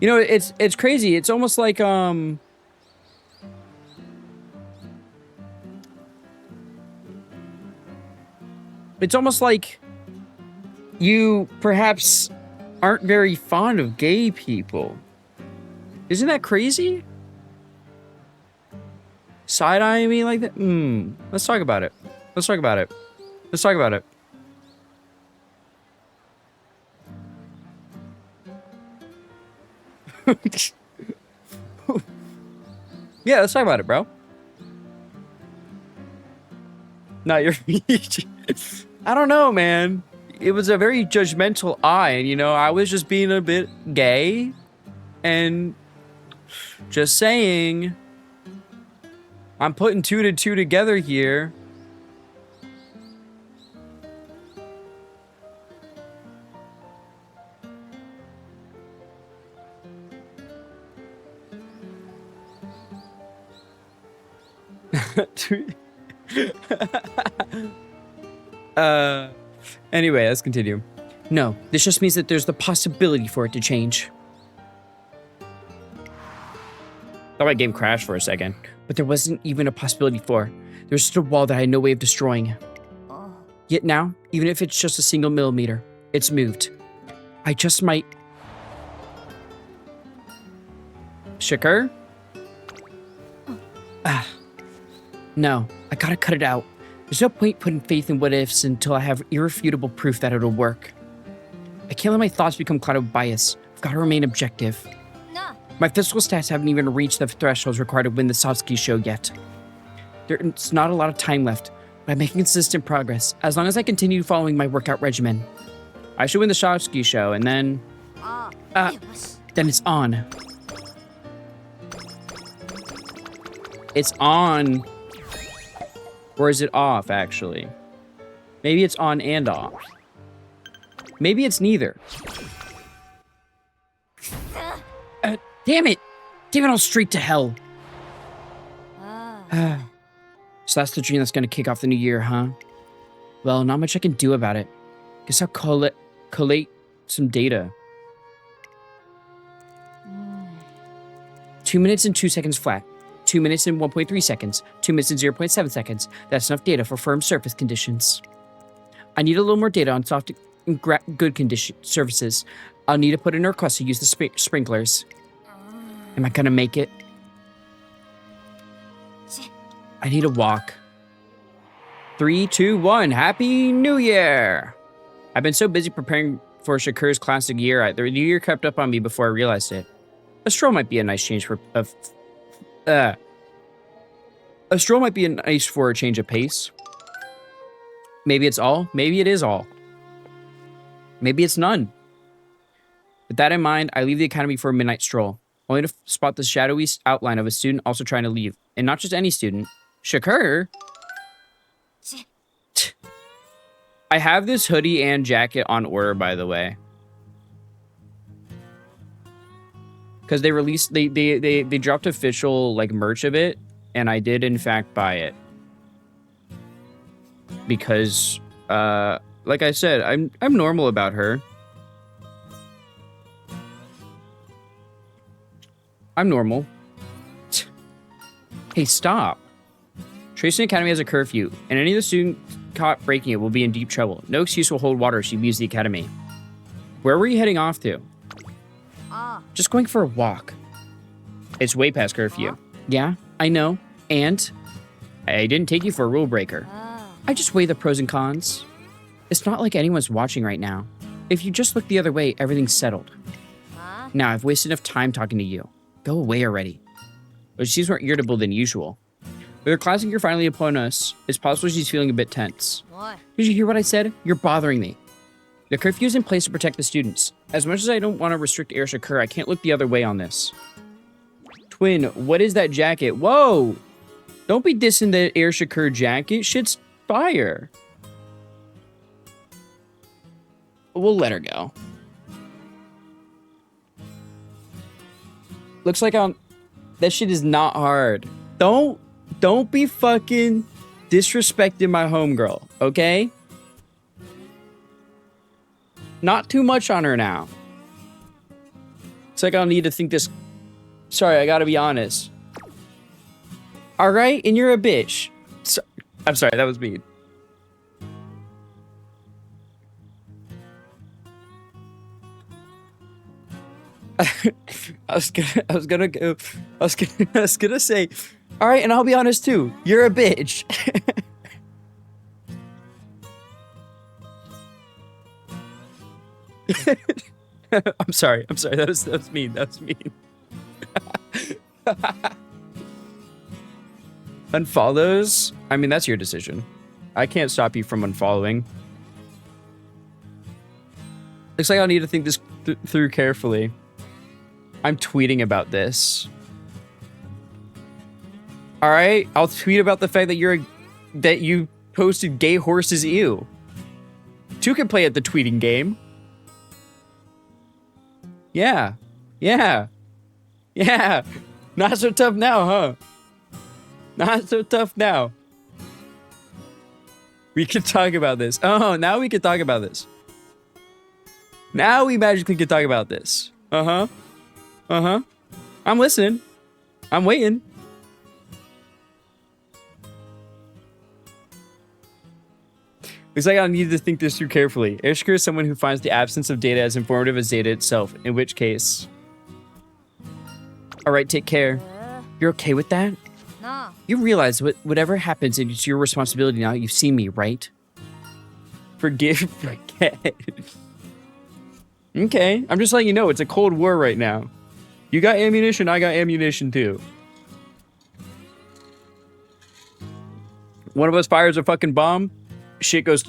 Speaker 1: You know, it's crazy. It's almost like it's almost like you perhaps aren't very fond of gay people. Isn't that crazy? Side-eyeing me like that? Let's talk about it. Let's talk about it. Let's talk about it. Yeah, let's talk about it, bro. Not your I don't know, man. It was a very judgmental eye, and you know, I was just being a bit gay and just saying I'm putting 2 to 2 together here. Anyway, let's continue. No, this just means that there's the possibility for it to change. Thought my game crashed for a second, but there wasn't even a possibility for. There's just a wall that I had no way of destroying. Yet now, even if it's just a single millimeter, it's moved. I just might... Shakur? No, I gotta cut it out. There's no point putting faith in what ifs until I have irrefutable proof that it'll work. I can't let my thoughts become clouded with bias. I've gotta remain objective. My physical stats haven't even reached the thresholds required to win the Satsuki show yet. There's not a lot of time left, but I'm making consistent progress as long as I continue following my workout regimen. I should win the Satsuki show and then... then it's on. It's on. Or is it off, actually? Maybe it's on and off. Maybe it's neither. Damn it! Damn it all straight to hell. So that's the dream that's gonna kick off the new year, huh? Well, not much I can do about it. Guess I'll collate some data. 2 minutes and 2 seconds flat. 2 minutes and 1.3 seconds. 2 minutes and 0.7 seconds. That's enough data for firm surface conditions. I need a little more data on soft and good condition surfaces. I'll need to put in a request to use the sprinklers. Am I gonna make it? I need a walk. 3, 2, 1. Happy New Year! I've been so busy preparing for Shakur's classic year. The new year crept up on me before I realized it. A stroll might be a nice change for a stroll might be nice for a change of pace. Maybe it's all. Maybe it is all. Maybe it's none. With that in mind, I leave the academy for a midnight stroll, only to spot the shadowy outline of a student also trying to leave. And not just any student. Shakur? I have this hoodie and jacket on order, by the way. Because they released, they dropped official, like, merch of it. And I did, in fact, buy it. Because, like I said, I'm normal about her. I'm normal. Hey, stop. Tracing Academy has a curfew, and any of the students caught breaking it will be in deep trouble. No excuse will hold water if she leaves the academy. Where were you heading off to? Just going for a walk. It's way past curfew. Yeah, I know. And I didn't take you for a rule breaker. I just weigh the pros and cons. It's not like anyone's watching right now. If you just look the other way, everything's settled. Now, I've wasted enough time talking to you. Go away already. But she's more irritable than usual. With her classic year finally upon us, it's possible she's feeling a bit tense. Did you hear what I said? You're bothering me. The curfew is in place to protect the students. As much as I don't want to restrict AIR SHAKUR, I can't look the other way on this. Twin, what is that jacket? Whoa! Don't be dissing the AIR SHAKUR jacket. Shit's fire. We'll let her go. Looks like that shit is not hard. Don't be fucking disrespecting my homegirl, okay? Not too much on her now. It's like I'll need to think this. Sorry, I gotta be honest. All right, and you're a bitch. I'm sorry, that was mean. I was gonna say, all right, and I'll be honest too. You're a bitch. I'm sorry. That was mean. Unfollows? I mean, that's your decision. I can't stop you from unfollowing. Looks like I'll need to think this through carefully. I'm tweeting about this. All right, I'll tweet about the fact that that you posted gay horses ew. Two can play at the tweeting game. Yeah. Not so tough now, huh? Not so tough now. We can talk about this. Oh, now we can talk about this. Now we magically can talk about this. I'm listening. I'm waiting. Looks like I'll need to think this through carefully. AIR SHAKUR is someone who finds the absence of data as informative as data itself, in which case... Alright, take care. You're okay with that?
Speaker 4: No.
Speaker 3: You realize whatever happens, it's your responsibility now. You've seen me, right?
Speaker 1: Forget. Okay, I'm just letting you know, it's a cold war right now. You got ammunition, I got ammunition too. One of us fires a fucking bomb, shit goes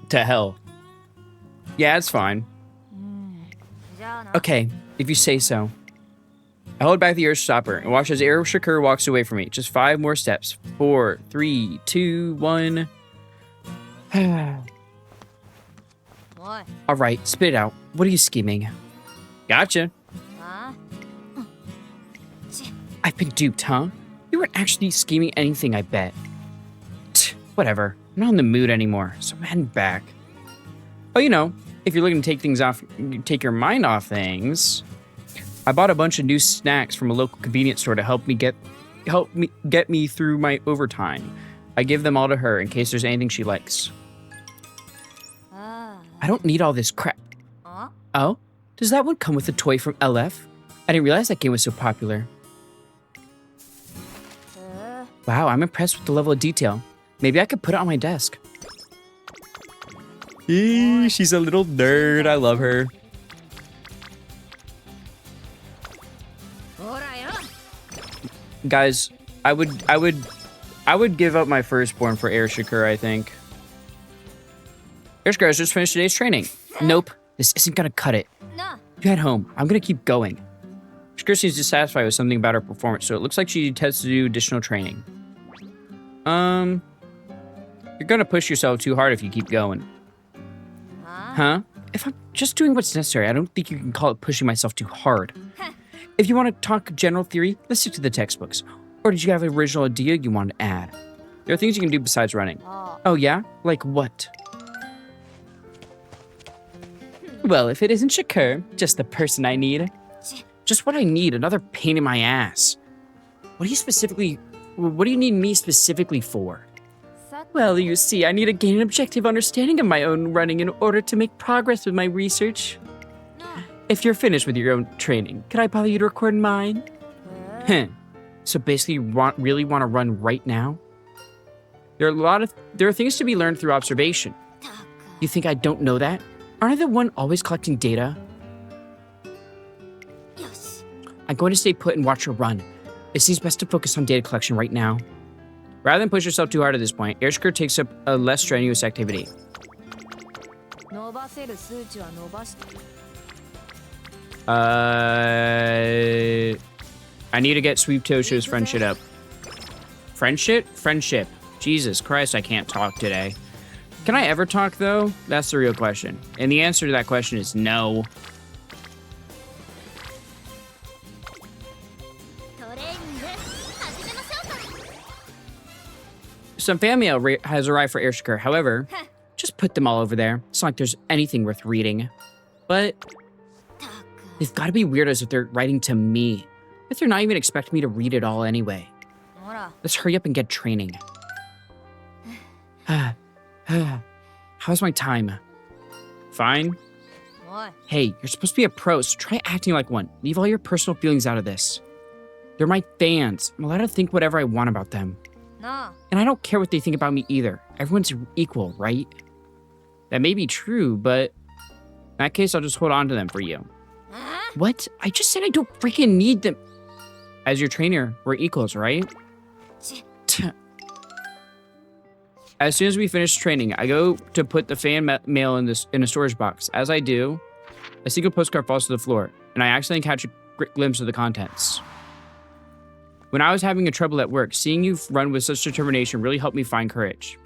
Speaker 1: to hell. Yeah, it's fine. Okay, if you say so. I hold back the AIR stopper and watch as AIR SHAKUR walks away from me. Just 5 more steps. 4, 3, 2, 1. All right, spit it out. What are you scheming? Gotcha. I've been duped, huh? You weren't actually scheming anything, I bet. Whatever. I'm not in the mood anymore, so I'm heading back. Oh, you know, if you're looking to take your mind off things, I bought a bunch of new snacks from a local convenience store to help me get me through my overtime. I give them all to her in case there's anything she likes. I don't need all this crap. Oh? Does that one come with a toy from LF? I didn't realize that game was so popular. Wow, I'm impressed with the level of detail. Maybe I could put it on my desk. Eee, she's a little nerd. I love her. Guys, I would give up my firstborn for AIR SHAKUR, I think. AIR SHAKUR has just finished today's training. Nope, this isn't gonna cut it. You head home. I'm gonna keep going. SHAKUR seems dissatisfied with something about her performance, so it looks like she intends to do additional training. You're gonna push yourself too hard if you keep going. Huh? If I'm just doing what's necessary, I don't think you can call it pushing myself too hard. If you want to talk general theory, let's stick to the textbooks. Or did you have an original idea you want to add? There are things you can do besides running. Oh yeah? Like what? Well, if it isn't SHAKUR, just the person I need. Just what I need, another pain in my ass. What do you need me specifically for? Well, you see, I need to gain an objective understanding of my own running in order to make progress with my research. If you're finished with your own training, could I bother you to record mine? So basically, you really want to run right now? There are things to be learned through observation. You think I don't know that? Aren't I the one always collecting data? I'm going to stay put and watch her run. It seems best to focus on data collection right now. Rather than push yourself too hard at this point, AIR SHAKUR takes up a less strenuous activity. I need to get Sweet Tosho's friendship up. Friendship? Friendship. Jesus Christ, I can't talk today. Can I ever talk, though? That's the real question. And the answer to that question is no.
Speaker 3: Some fan mail has arrived for Air Shakur. However, just put them all over there. It's not like there's anything worth reading. But they've got to be weirdos if they're writing to me. If they're not even expecting me to read it all anyway. Let's hurry up and get training. How's my time? Fine. Hey, you're supposed to be a pro, so try acting like one. Leave all your personal feelings out of this. They're my fans. I'm allowed to think whatever I want about them. And I don't care what they think about me either. Everyone's equal, right? That may be true, but in that case, I'll just hold on to them for you. What? I just said I don't freaking need them. As your trainer, we're equals, right? As soon as we finish training, I go to put the fan mail in a storage box. As I do, a single postcard falls to the floor, and I accidentally catch a glimpse of the contents. When I was having trouble at work, seeing you run with such determination really helped me find courage.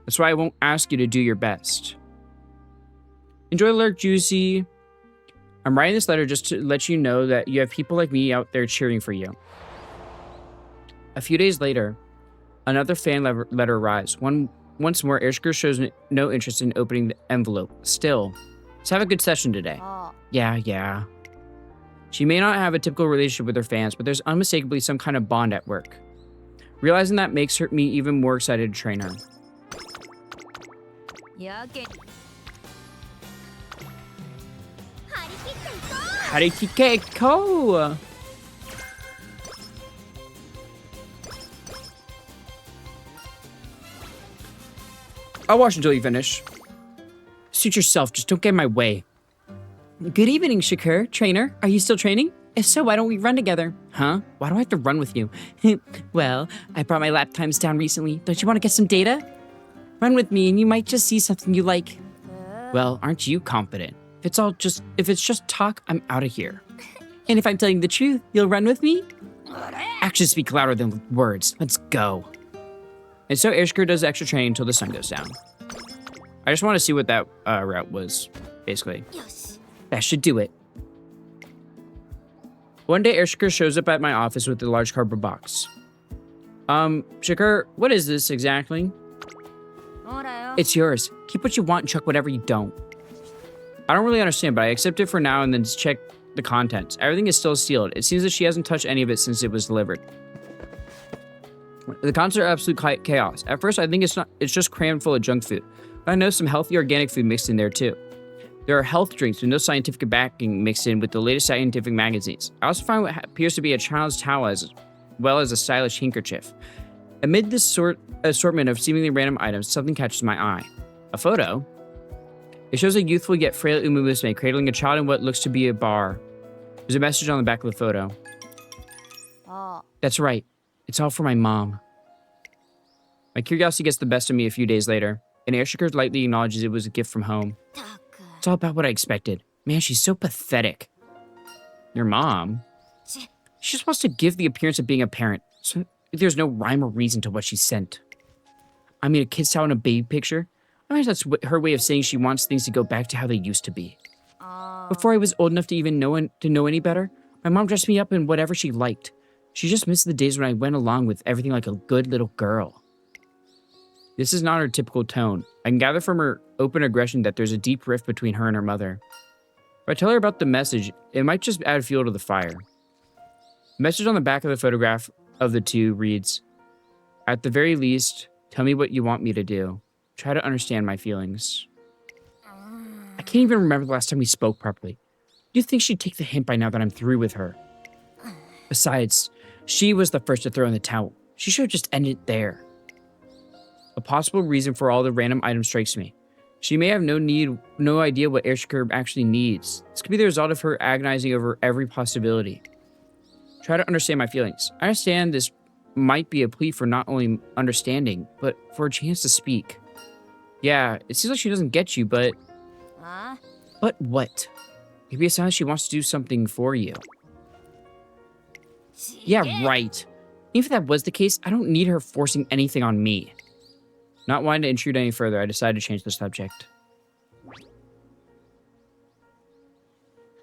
Speaker 3: That's why I won't ask you to do your best. Enjoy the lurk, Juicy. I'm writing this letter just to let you know that you have people like me out there cheering for you. A few days later, another fan letter arrives. Once more, Air Shakur shows no interest in opening the envelope. Still, let's have a good session today. Yeah. She may not have a typical relationship with her fans, but there's unmistakably some kind of bond at work. Realizing that makes me even more excited to train her. Harikikeko! I'll watch until you finish. Suit yourself, just don't get in my way. Good evening, Shakur. Trainer, are you still training? If so, why don't we run together? Huh? Why do I have to run with you? Well, I brought my lap times down recently. Don't you want to get some data? Run with me and you might just see something you like. Well, aren't you confident? If it's just talk, I'm out of here. And if I'm telling the truth, you'll run with me? Actions speak louder than words. Let's go. And so Air Shakur does extra training until the sun goes down. I just want to see what that route was, basically. That should do it. One day, Air Shakur shows up at my office with a large cardboard box. Shakur, what is this exactly? It's yours. Keep what you want and chuck whatever you don't. I don't really understand, but I accept it for now and then check the contents. Everything is still sealed. It seems that she hasn't touched any of it since it was delivered. The contents are absolute chaos. At first, I think it's just crammed full of junk food. But I know some healthy organic food mixed in there too. There are health drinks with no scientific backing mixed in with the latest scientific magazines. I also find what appears to be a child's towel as well as a stylish handkerchief. Amid this assortment of seemingly random items, something catches my eye. A photo. It shows a youthful yet frail Musume cradling a child in what looks to be a bar. There's a message on the back of the photo. That's right. It's all for my mom. My curiosity gets the best of me a few days later, and Air Shakur lightly acknowledges it was a gift from home. It's all about what I expected. Man, she's so pathetic. Your mom? She just wants to give the appearance of being a parent, so there's no rhyme or reason to what she sent. I mean, a kid's towel and a baby picture? I mean, that's her way of saying she wants things to go back to how they used to be. Before I was old enough to even know any better, my mom dressed me up in whatever she liked. She just missed the days when I went along with everything like a good little girl. This is not her typical tone. I can gather from her open aggression that there's a deep rift between her and her mother. If I tell her about the message, it might just add fuel to the fire. The message on the back of the photograph of the two reads, "At the very least, tell me what you want me to do. Try to understand my feelings." I can't even remember the last time we spoke properly. Do you think she'd take the hint by now that I'm through with her? Besides, she was the first to throw in the towel. She should have just ended it there. A possible reason for all the random items strikes me. She may have no idea what Air Shakur actually needs. This could be the result of her agonizing over every possibility. Try to understand my feelings. I understand this might be a plea for not only understanding, but for a chance to speak. Yeah, it seems like she doesn't get you, but... But what? Maybe it sounds like she wants to do something for you. Yeah, right. Even if that was the case, I don't need her forcing anything on me. Not wanting to intrude any further, I decided to change the subject.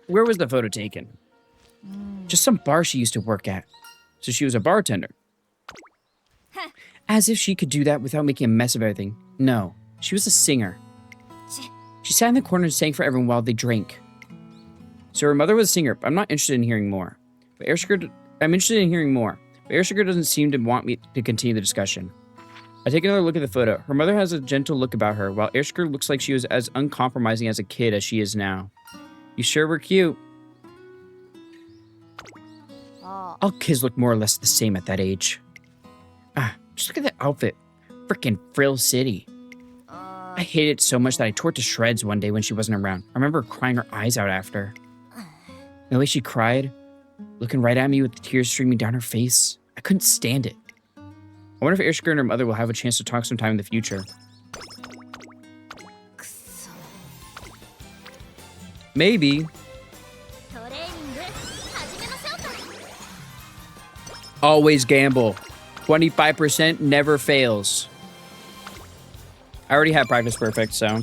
Speaker 3: Where was the photo taken? Just some bar she used to work at. So she was a bartender. As if she could do that without making a mess of everything. No, she was a singer. She sat in the corner and sang for everyone while they drank. So her mother was a singer, but I'm not interested in hearing more. I'm interested in hearing more, but AIR SHAKUR doesn't seem to want me to continue the discussion. I take another look at the photo. Her mother has a gentle look about her, while AIR SHAKUR looks like she was as uncompromising as a kid as she is now. You sure were cute. All kids look more or less the same at that age. Just look at that outfit. Frickin' Frill City. I hated it so much that I tore it to shreds one day when she wasn't around. I remember crying her eyes out after. The way she cried, looking right at me with the tears streaming down her face, I couldn't stand it. I wonder if AIR SHAKUR and her mother will have a chance to talk sometime in the future. Maybe. Always gamble. 25% never fails. I already have practice perfect, so.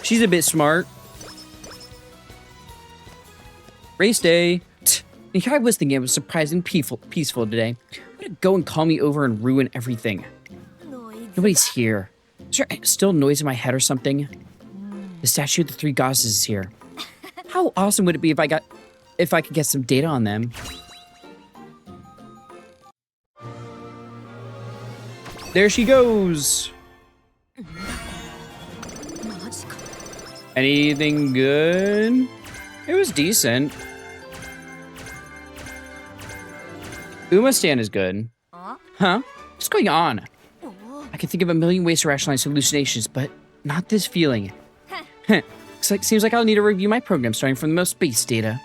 Speaker 3: She's a bit smart. Race day. And here I was thinking it was surprisingly peaceful today. I'm gonna go and call me over and ruin everything. Nobody's here. Is there still noise in my head or something? The statue of the three goddesses is here. How awesome would it be if I could get some data on them? There she goes. Anything good? It was decent. Uma-stan is good. Huh? What's going on? I can think of a million ways to rationalize hallucinations, but not this feeling. Seems like I'll need to review my program starting from the most base data.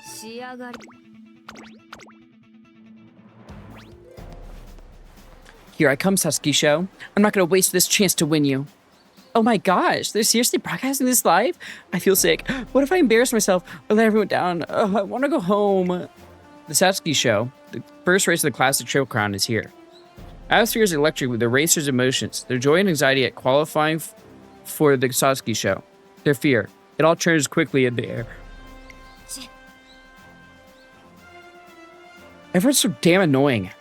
Speaker 3: Here I come, Sasuke Show. I'm not gonna waste this chance to win you. Oh my gosh, they're seriously broadcasting this live? I feel sick. What if I embarrass myself or let everyone down? I want to go home. The Sasuke Show, the first race of the Classic Triple Crown, is here. Atmosphere is electric with the racers' emotions, their joy and anxiety at qualifying for the Sasuke Show, their fear. It all turns quickly in the air. Everyone's so damn annoying.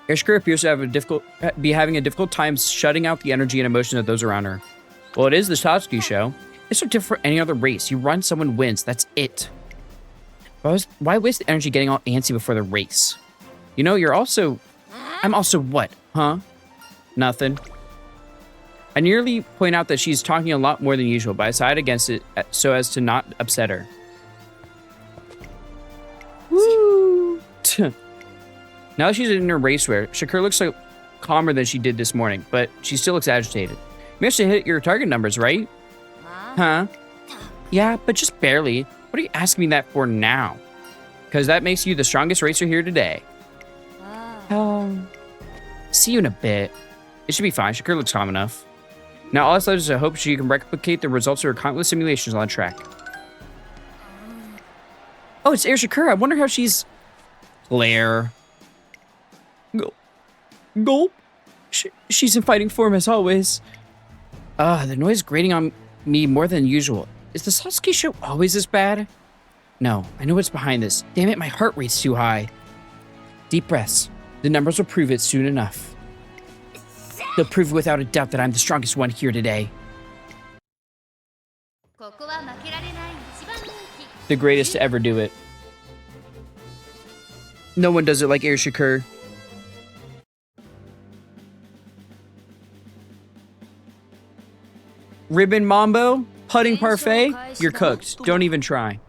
Speaker 3: AIR SHAKUR appears to be having a difficult time shutting out the energy and emotions of those around her. Well, it is the Sasuke Show. It's no different from any other race. You run, someone wins. That's it. Why waste the energy getting all antsy before the race? You know, I'm also what, huh? Nothing. I nearly point out that she's talking a lot more than usual, but I side against it so as to not upset her. Woo! Now that she's in her racewear, SHAKUR looks like calmer than she did this morning, but she still looks agitated. You managed to hit your target numbers, right? Huh? Yeah, but just barely. What are you asking me that for now? Because that makes you the strongest racer here today. See you in a bit. It should be fine. SHAKUR looks calm enough. Now all that's left is to hope she can replicate the results of her countless simulations on track. Oh, it's AIR SHAKUR. I wonder how she's... Claire. Gulp. She's in fighting form as always. The noise is grating on me more than usual. Is the Sasuke Show always this bad? No, I know what's behind this. Damn it, my heart rate's too high. Deep breaths. The numbers will prove it soon enough. They'll prove without a doubt that I'm the strongest one here today. The greatest to ever do it. No one does it like AIR SHAKUR. Ribbon Mambo, putting parfait, you're cooked. Don't even try.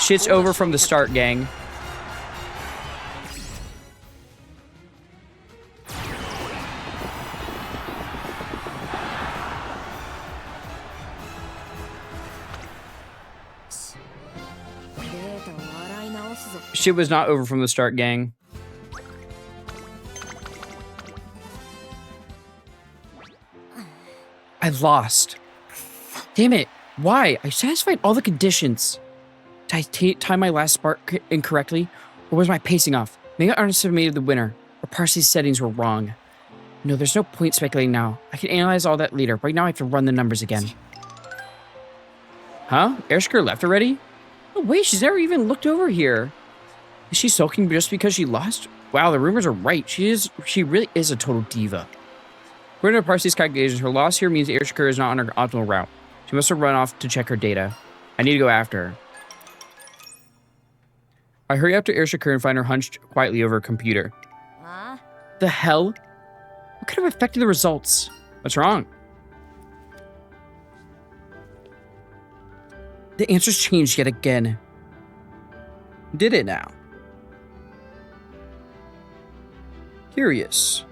Speaker 3: Shit's over from the start, gang. Shit was not over from the start, gang. I lost. Damn it. Why? I satisfied all the conditions. Did I time my last spark incorrectly? Or was my pacing off? Maybe I underestimated the winner. Or Parsley's settings were wrong. No, there's no point speculating now. I can analyze all that later. Right now I have to run the numbers again. Huh? AIR SHAKUR left already? Oh, wait, she's never even looked over here. Is she sulking just because she lost? Wow, the rumors are right. She really is a total diva. According to Parsley's calculations, her loss here means AIR SHAKUR is not on her optimal route. She must have run off to check her data. I need to go after her. I hurry up to AIR SHAKUR and find her hunched quietly over her computer. The hell? What could have affected the results? What's wrong? The answers changed yet again. Did it now? Curious.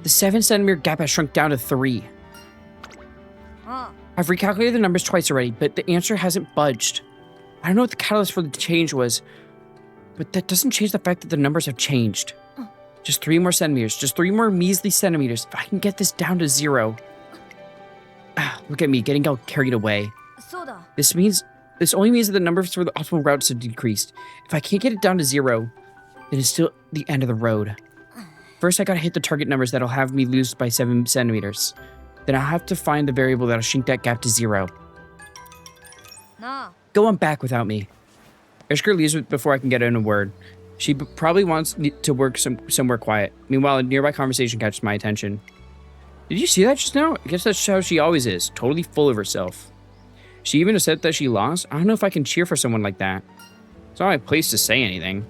Speaker 3: The 7-centimeter gap has shrunk down to 3. I've recalculated the numbers twice already, but the answer hasn't budged. I don't know what the catalyst for the change was, but that doesn't change the fact that the numbers have changed. Just 3 more centimeters, just 3 more measly centimeters. If I can get this down to 0. Look at me, getting all carried away. This only means that the numbers for the optimal routes have decreased. If I can't get it down to 0, then it's still the end of the road. First, I gotta hit the target numbers that'll have me lose by 7 centimeters. Then I'll have to find the variable that'll shrink that gap to 0. Go on back without me. AIR SHAKUR leaves before I can get in a word. She probably wants to work somewhere quiet. Meanwhile, a nearby conversation catches my attention. Did you see that just now? I guess that's how she always is, totally full of herself. She even said that she lost. I don't know if I can cheer for someone like that. It's not my place to say anything.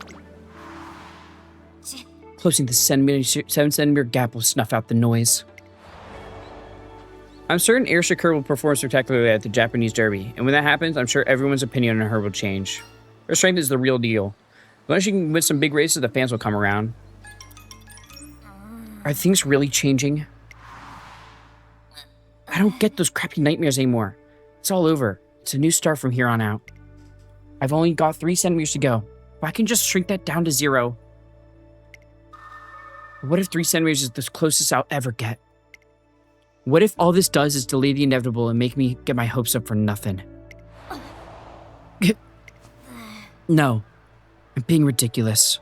Speaker 3: Closing the 7-centimeter gap will snuff out the noise. I'm certain AIR SHAKUR will perform spectacularly at the Japanese Derby, and when that happens, I'm sure everyone's opinion on her will change. Her strength is the real deal. Unless she can win some big races, the fans will come around. Are things really changing? I don't get those crappy nightmares anymore. It's all over. It's a new start from here on out. I've only got 3 centimeters to go. If I can just shrink that down to 0. What if 3 centimeters is the closest I'll ever get? What if all this does is delay the inevitable and make me get my hopes up for nothing? No. I'm being ridiculous.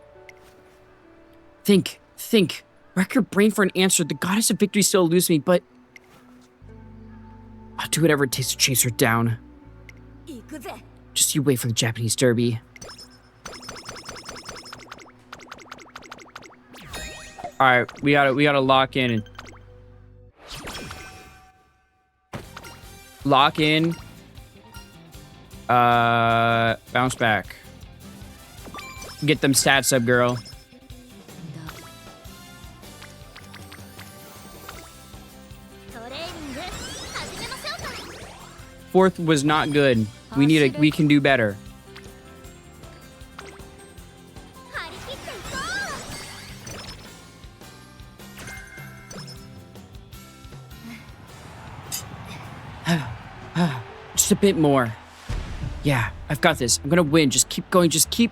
Speaker 3: Think. Rack your brain for an answer. The goddess of victory still eludes me, but I'll do whatever it takes to chase her down. Just you wait for the Japanese Derby. Alright, we gotta lock in and lock in. Bounce back. Get them stats up, girl. Fourth was not good. We can do better. Just a bit more. Yeah, I've got this. I'm gonna win. Just keep going. Just keep...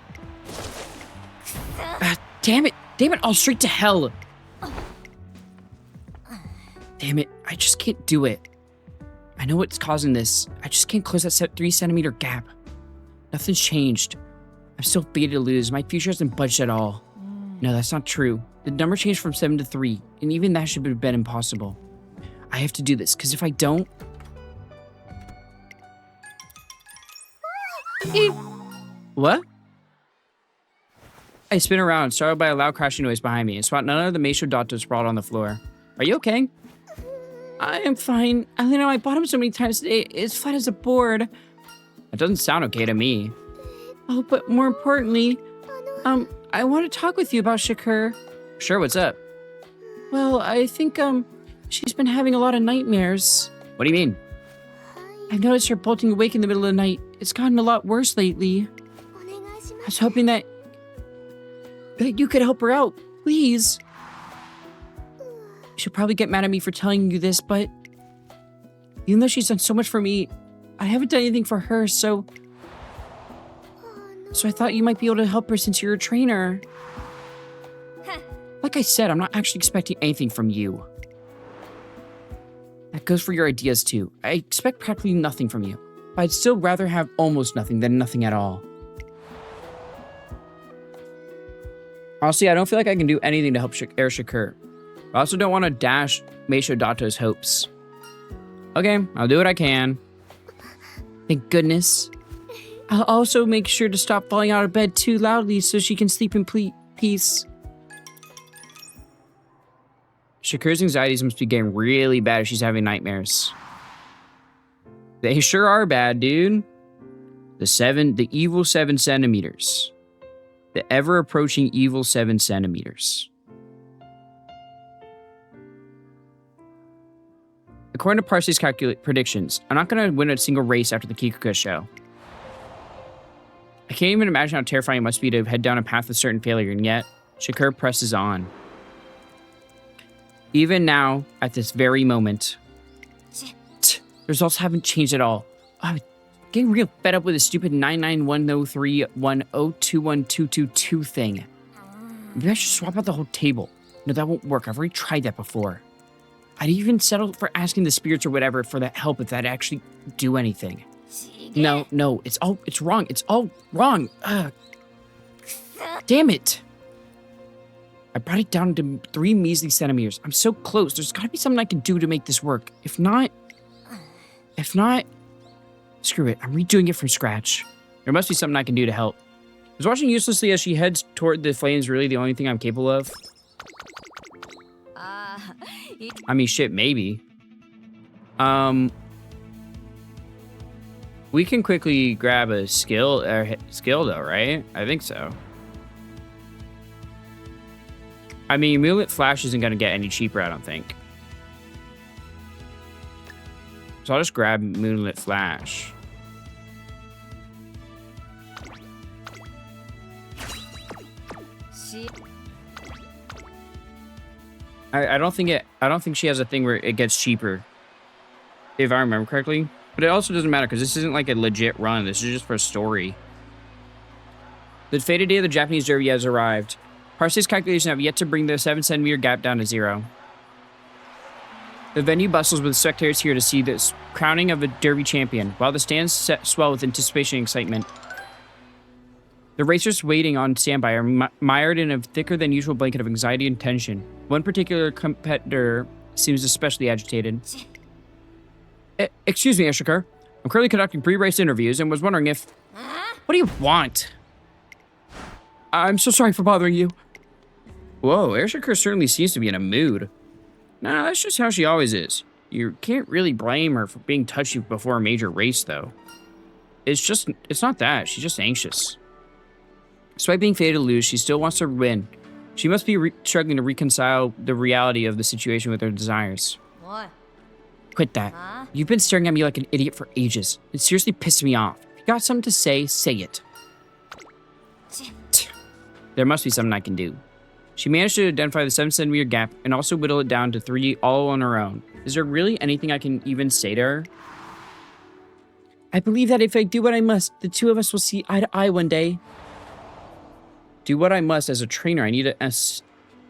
Speaker 3: Damn it. All straight to hell. Damn it. I just can't do it. I know what's causing this. I just can't close that 3-centimeter gap. Nothing's changed. I'm still fated to lose. My future hasn't budged at all. No, that's not true. The number changed from 7 to 3, and even that should have been impossible. I have to do this, because if I don't... What? I spin around, startled by a loud crashing noise behind me, and spot none of the Meisho Dato sprawled on the floor. Are you okay? I am fine. I leaned on my bottom so many times today, it's flat as a board. That doesn't sound okay to me. Oh, but more importantly, I want to talk with you about Shakur. Sure, what's up? Well, I think, she's been having a lot of nightmares. What do you mean? I've noticed her bolting awake in the middle of the night. It's gotten a lot worse lately. I was hoping that you could help her out, please. She'll probably get mad at me for telling you this, but even though she's done so much for me, I haven't done anything for her, so I thought you might be able to help her since you're a trainer. Like I said, I'm not actually expecting anything from you. That goes for your ideas too. I expect practically nothing from you, but I'd still rather have almost nothing than nothing at all. Honestly, I don't feel like I can do anything to help AIR SHAKUR. I also don't want to dash Meisho Dato's hopes.
Speaker 1: Okay, I'll do what I can.
Speaker 3: Thank goodness. I'll also make sure to stop falling out of bed too loudly so she can sleep in peace.
Speaker 1: Shakur's anxieties must be getting really bad if she's having nightmares. They sure are bad, dude. The evil 7 centimeters. The ever-approaching evil 7 centimeters. According to Parsley's predictions, I'm not going to win a single race after the Kikuka show. I can't even imagine how terrifying it must be to head down a path of certain failure, and yet, Shakur presses on. Even now, at this very moment, the results haven't changed at all. I'm getting real fed up with this stupid 9910310212222 thing. Maybe I should swap out the whole table. No, that won't work. I've already tried that before. I'd even settle for asking the spirits or whatever for that help if that'd actually do anything. No, it's wrong. It's all wrong. Damn it. I brought it down to 3 measly centimeters. I'm so close. There's gotta be something I can do to make this work. If not, screw it. I'm redoing it from scratch. There must be something I can do to help. Is watching uselessly as she heads toward the flames really the only thing I'm capable of? I mean, shit, maybe. We can quickly grab a skill though, right? I think so. I mean, Moonlit Flash isn't going to get any cheaper, I don't think. So I'll just grab Moonlit Flash. I don't think she has a thing where it gets cheaper, if I remember correctly. But it also doesn't matter because this isn't like a legit run. This is just for a story. The fated day of the Japanese Derby has arrived. Parsley's calculations have yet to bring the 7 centimeter gap down to 0. The venue bustles with spectators here to see this crowning of a Derby champion, while the stands swell with anticipation and excitement. The racers waiting on standby are mired in a thicker than usual blanket of anxiety and tension. One particular competitor seems especially agitated. Excuse me, AIR SHAKUR. I'm currently conducting pre-race interviews and was wondering if... What do you want? I'm so sorry for bothering you. Whoa, AIR SHAKUR certainly seems to be in a mood. Nah, that's just how she always is. You can't really blame her for being touchy before a major race, though. It's not that. She's just anxious. Despite being fated to lose, she still wants to win. She must be struggling to reconcile the reality of the situation with her desires.
Speaker 4: What?
Speaker 3: Quit that. You've been staring at me like an idiot for ages. It seriously pissed me off. If you got something to say, say it. There must be something I can do. She managed to identify the 7 centimeter gap and also whittle it down to 3 all on her own. Is there really anything I can even say to her? I believe that if I do what I must, the two of us will see eye to eye one day. Do what I must as a trainer. I need to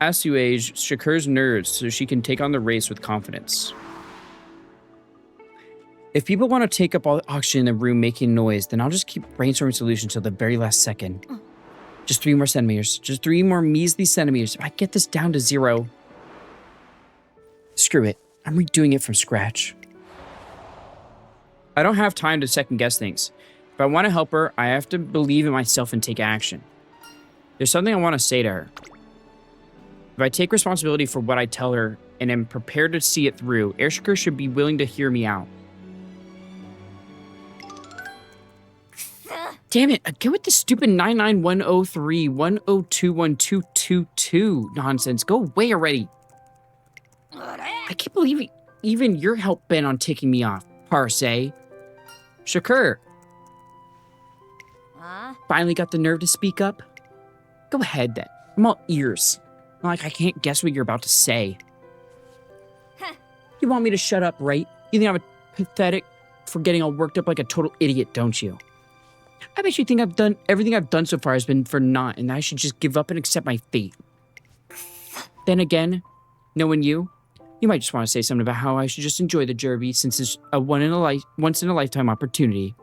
Speaker 3: assuage Shakur's nerves so she can take on the race with confidence. If people want to take up all the oxygen in the room making noise, then I'll just keep brainstorming solutions till the very last second. Just 3 more centimeters. Just 3 more measly centimeters. If I get this down to 0... Screw it. I'm redoing it from scratch. I don't have time to second guess things. If I want to help her, I have to believe in myself and take action. There's something I want to say to her. If I take responsibility for what I tell her and am prepared to see it through, AIR SHAKUR should be willing to hear me out. Damn it, again with the stupid 99103102122 nonsense. Go away already. I can't believe even you're hell-bent on taking me off, Parse. Shakur. Finally got the nerve to speak up? Go ahead then. I'm all ears. Not like I can't guess what you're about to say. You want me to shut up, right? You think I'm pathetic for getting all worked up like a total idiot, don't you? I bet you think everything I've done so far has been for naught, and I should just give up and accept my fate. Then again, knowing you might just want to say something about how I should just enjoy the Derby since it's a once in a lifetime opportunity.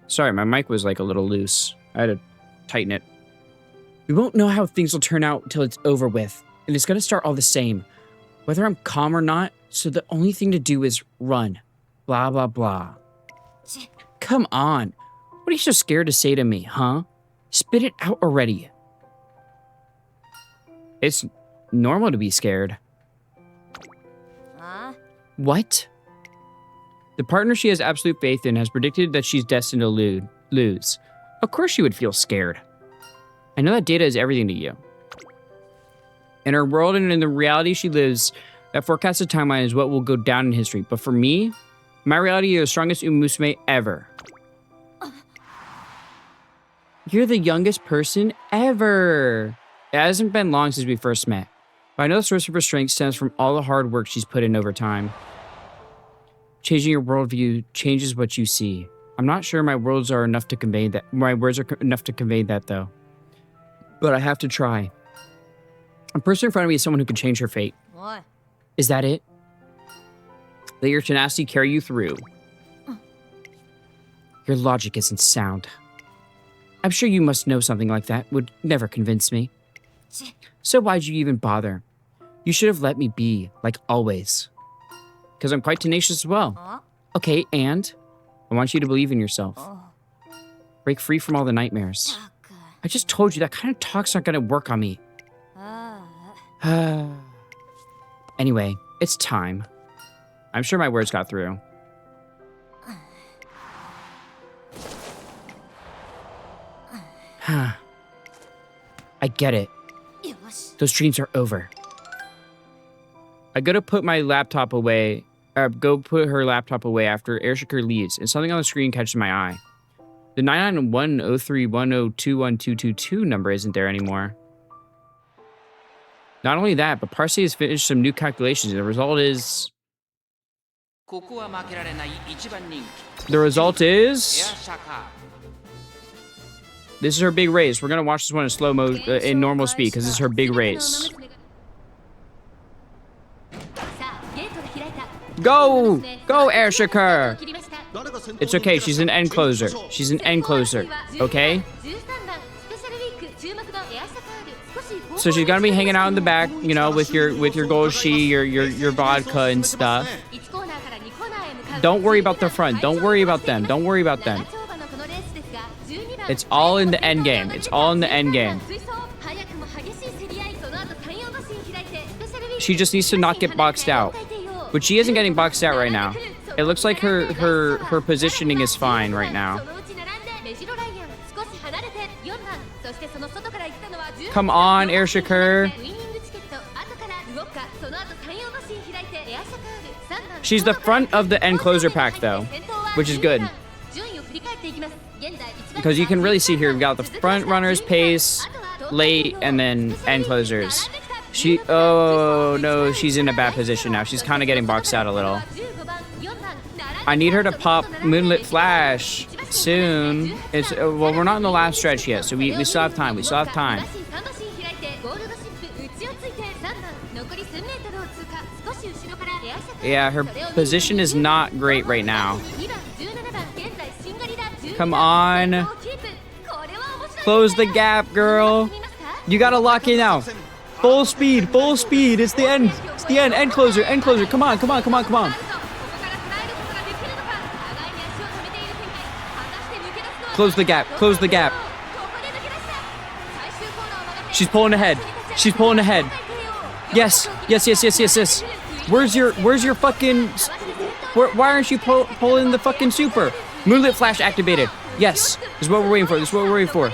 Speaker 1: Sorry, my mic was like a little loose. I had to tighten it. We won't know how things will turn out until it's over with, and it's gonna start all the same, whether I'm calm or not. So the only thing to do is run. Blah, blah, blah. Come on. What are you so scared to say to me, huh? Spit it out already. It's normal to be scared. What? The partner she has absolute faith in has predicted that she's destined to lose. Of course she would feel scared. I know that data is everything to you. In her world and in the reality she lives, that forecasted timeline is what will go down in history. But for me, my reality is the strongest Musume ever. You're the youngest person ever. It hasn't been long since we first met, but I know the source of her strength stems from all the hard work she's put in over time. Changing your worldview changes what you see. I'm not sure my words are enough to convey that. My words are enough to convey that, though. But I have to try. The person in front of me is someone who can change her fate.
Speaker 4: What?
Speaker 1: Is that it? Let your tenacity carry you through. Your logic isn't sound. I'm sure you must know something like that would never convince me. So why'd you even bother? You should have let me be, like always. Because I'm quite tenacious as well. Okay, and I want you to believe in yourself. Break free from all the nightmares. I just told you that kind of talk's not gonna work on me. Anyway, it's time. I'm sure my words got through. I get it. Those dreams are over. I go to put my laptop away, go put her laptop away after AIR SHAKUR leaves, and something on the screen catches my eye. The 9910310212222 number isn't there anymore. Not only that, but Parsley has finished some new calculations, and the result is... The result is... This is her big race. We're gonna watch this one in slow mo, in normal speed, because this is her big race. Go! Go, AIR SHAKUR! It's okay, she's an end closer. She's an end closer, okay? So she's gonna be hanging out in the back, you know, with your gold shi, your vodka and stuff. Don't worry about the front. Don't worry about them. Don't worry about them. It's all in the end game. It's all in the end game. She just needs to not get boxed out. But she isn't getting boxed out right now. It looks like her positioning is fine right now. Come on, AIR SHAKUR. She's the front of the end closer pack though, which is good. Because you can really see here, we've got the front runners, pace, late, and then end closers. Oh no, she's in a bad position now. She's kind of getting boxed out a little. I need her to pop Moonlit Flash soon. Well, we're not in the last stretch yet, so we still have time. We still have time. Yeah, her position is not great right now. Come on. Close the gap, girl. You gotta lock in now. Full speed, full speed. It's the end. It's the end. End closer, end closer. Come on, come on, come on, come on. Close the gap, close the gap. She's pulling ahead. She's pulling ahead. Yes, yes, yes, yes, yes, yes. Where's your fucking... Why aren't you pulling the fucking super? Moonlit Flash activated. Yes, this is what we're waiting for. This is what we're waiting for.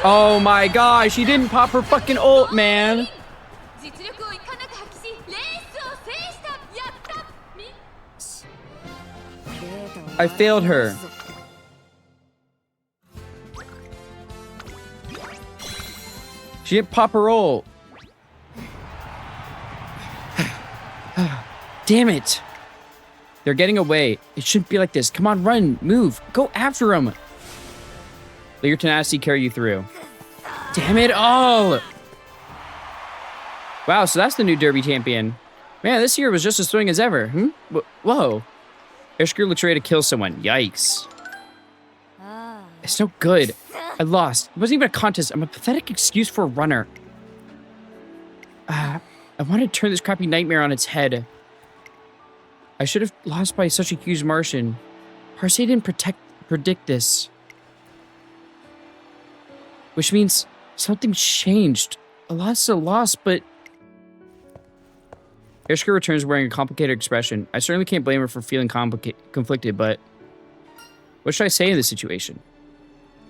Speaker 1: Oh my gosh, she didn't pop her fucking ult, man. I failed her. She didn't pop her ult. Damn it. They're getting away. It shouldn't be like this. Come on, run, move, go after them. Let your tenacity carry you through. Damn it all. Wow, so that's the new Derby champion. Man, this year was just as thrilling as ever. Whoa. Air Shakur looks ready to kill someone. Yikes. It's no good. I lost. It wasn't even a contest. I'm a pathetic excuse for a runner. I wanted to turn this crappy nightmare on its head. I should have lost by such a huge margin. Parse didn't predict this. Which means something changed. A loss is a loss, but... Air Shakur returns wearing a complicated expression. I certainly can't blame her for feeling conflicted, but... What should I say in this situation?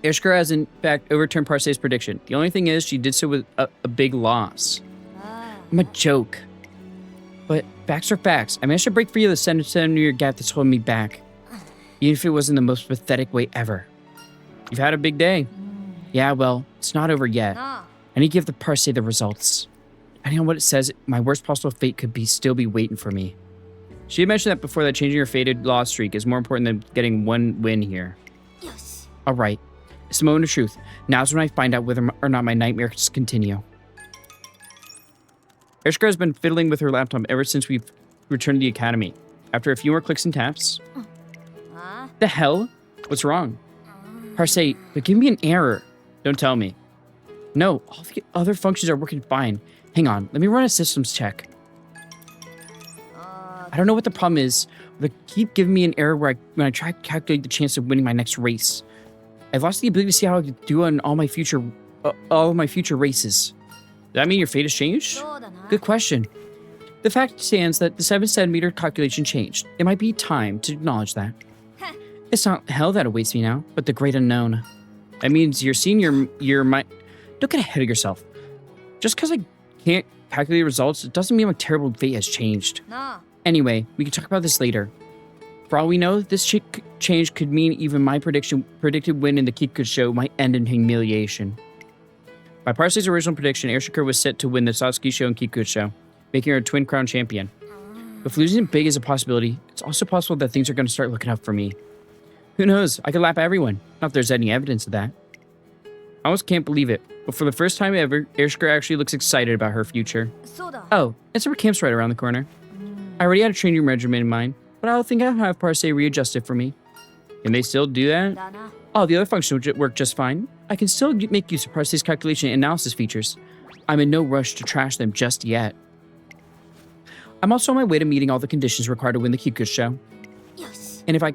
Speaker 1: Air Shakur has in fact overturned Parse's prediction. The only thing is, she did so with a big loss. I'm a joke. But facts are facts. I managed to break free of the 7-centimeter gap that's holding me back. Even if it wasn't the most pathetic way ever. You've had a big day. Yeah, well, it's not over yet. I need to give the Parse the results. Depending on what it says, my worst possible fate could still be waiting for me. She had mentioned that before, that changing her fated loss streak is more important than getting one win here. Alright. It's the moment of truth. Now's when I find out whether or not my nightmares continue. Air Shakur has been fiddling with her laptop ever since we've returned to the academy. After a few more clicks and taps... The hell? What's wrong? Parse, they're giving me an error. Don't tell me. No, all the other functions are working fine. Hang on, let me run a systems check. I don't know what the problem is, but they keep giving me an error when I try to calculate the chance of winning my next race. I've lost the ability to see how I can do on all of my future races. Does that mean your fate has changed? Good question. The fact stands that the 7-centimeter calculation changed. It might be time to acknowledge that. It's not hell that awaits me now, but the great unknown. That means your senior year might... Don't get ahead of yourself. Just because I can't calculate results, it doesn't mean my terrible fate has changed. Anyway, we can talk about this later. For all we know, this change could mean even my predicted win in the Kiku show might end in humiliation. By Parse's original prediction, Air Shakur was set to win the Satsuki show and Kiku show, making her a twin crown champion. If losing big is a possibility, it's also possible that things are going to start looking up for me. Who knows? I could lap everyone. Not if there's any evidence of that. I almost can't believe it, but for the first time ever, Air Shakur actually looks excited about her future. Oh, and summer camp's right around the corner. I already had a training regimen in mind, but I think I'll have Parse readjust it for me. Can they still do that? Oh, the other functions would work just fine. I can still make use of Parse's calculation and analysis features. I'm in no rush to trash them just yet. I'm also on my way to meeting all the conditions required to win the Kiku show. And if I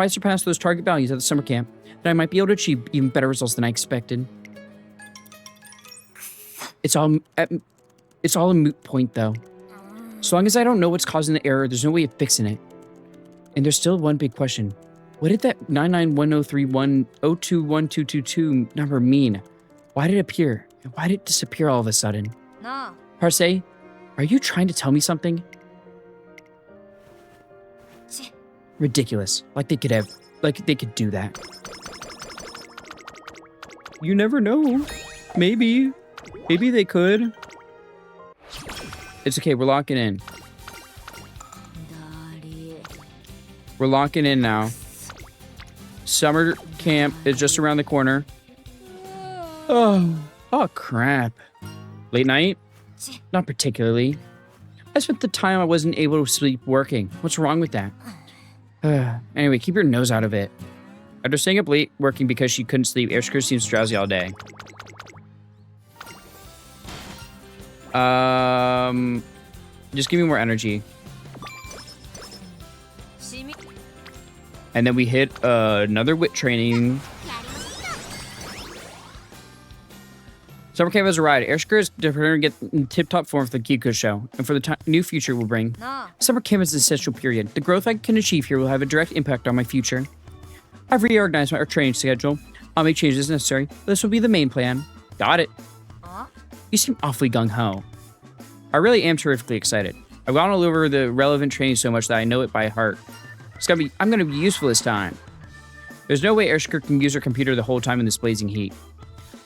Speaker 1: surpass those target values at the summer camp, then I might be able to achieve even better results than I expected. It's all a moot point, though. So long as I don't know what's causing the error, there's no way of fixing it. And there's still one big question. What did that 99103102122 number mean? Why did it appear? And why did it disappear all of a sudden? Parse, are you trying to tell me something? Ridiculous. Like they could do that. You never know. Maybe they could. It's okay, we're locking in. We're locking in now. Summer camp is just around the corner. Oh crap. Late night? Not particularly. I spent the time I wasn't able to sleep working. What's wrong with that? Anyway, keep your nose out of it. After staying up late working because she couldn't sleep, Air Shakur seems drowsy all day. Just give me more energy. And then we hit another wit training. Summer camp has arrived. Air Shakur is preparing to get in tip-top form for the Kiku show, and for the new future will bring. Summer camp is an essential period. The growth I can achieve here will have a direct impact on my future. I've reorganized my training schedule. I'll make changes necessary, but this will be the main plan. Got it. You seem awfully gung-ho. I really am terrifically excited. I've gone all over the relevant training so much that I know it by heart. I'm gonna be useful this time. There's no way Air Shakur can use her computer the whole time in this blazing heat.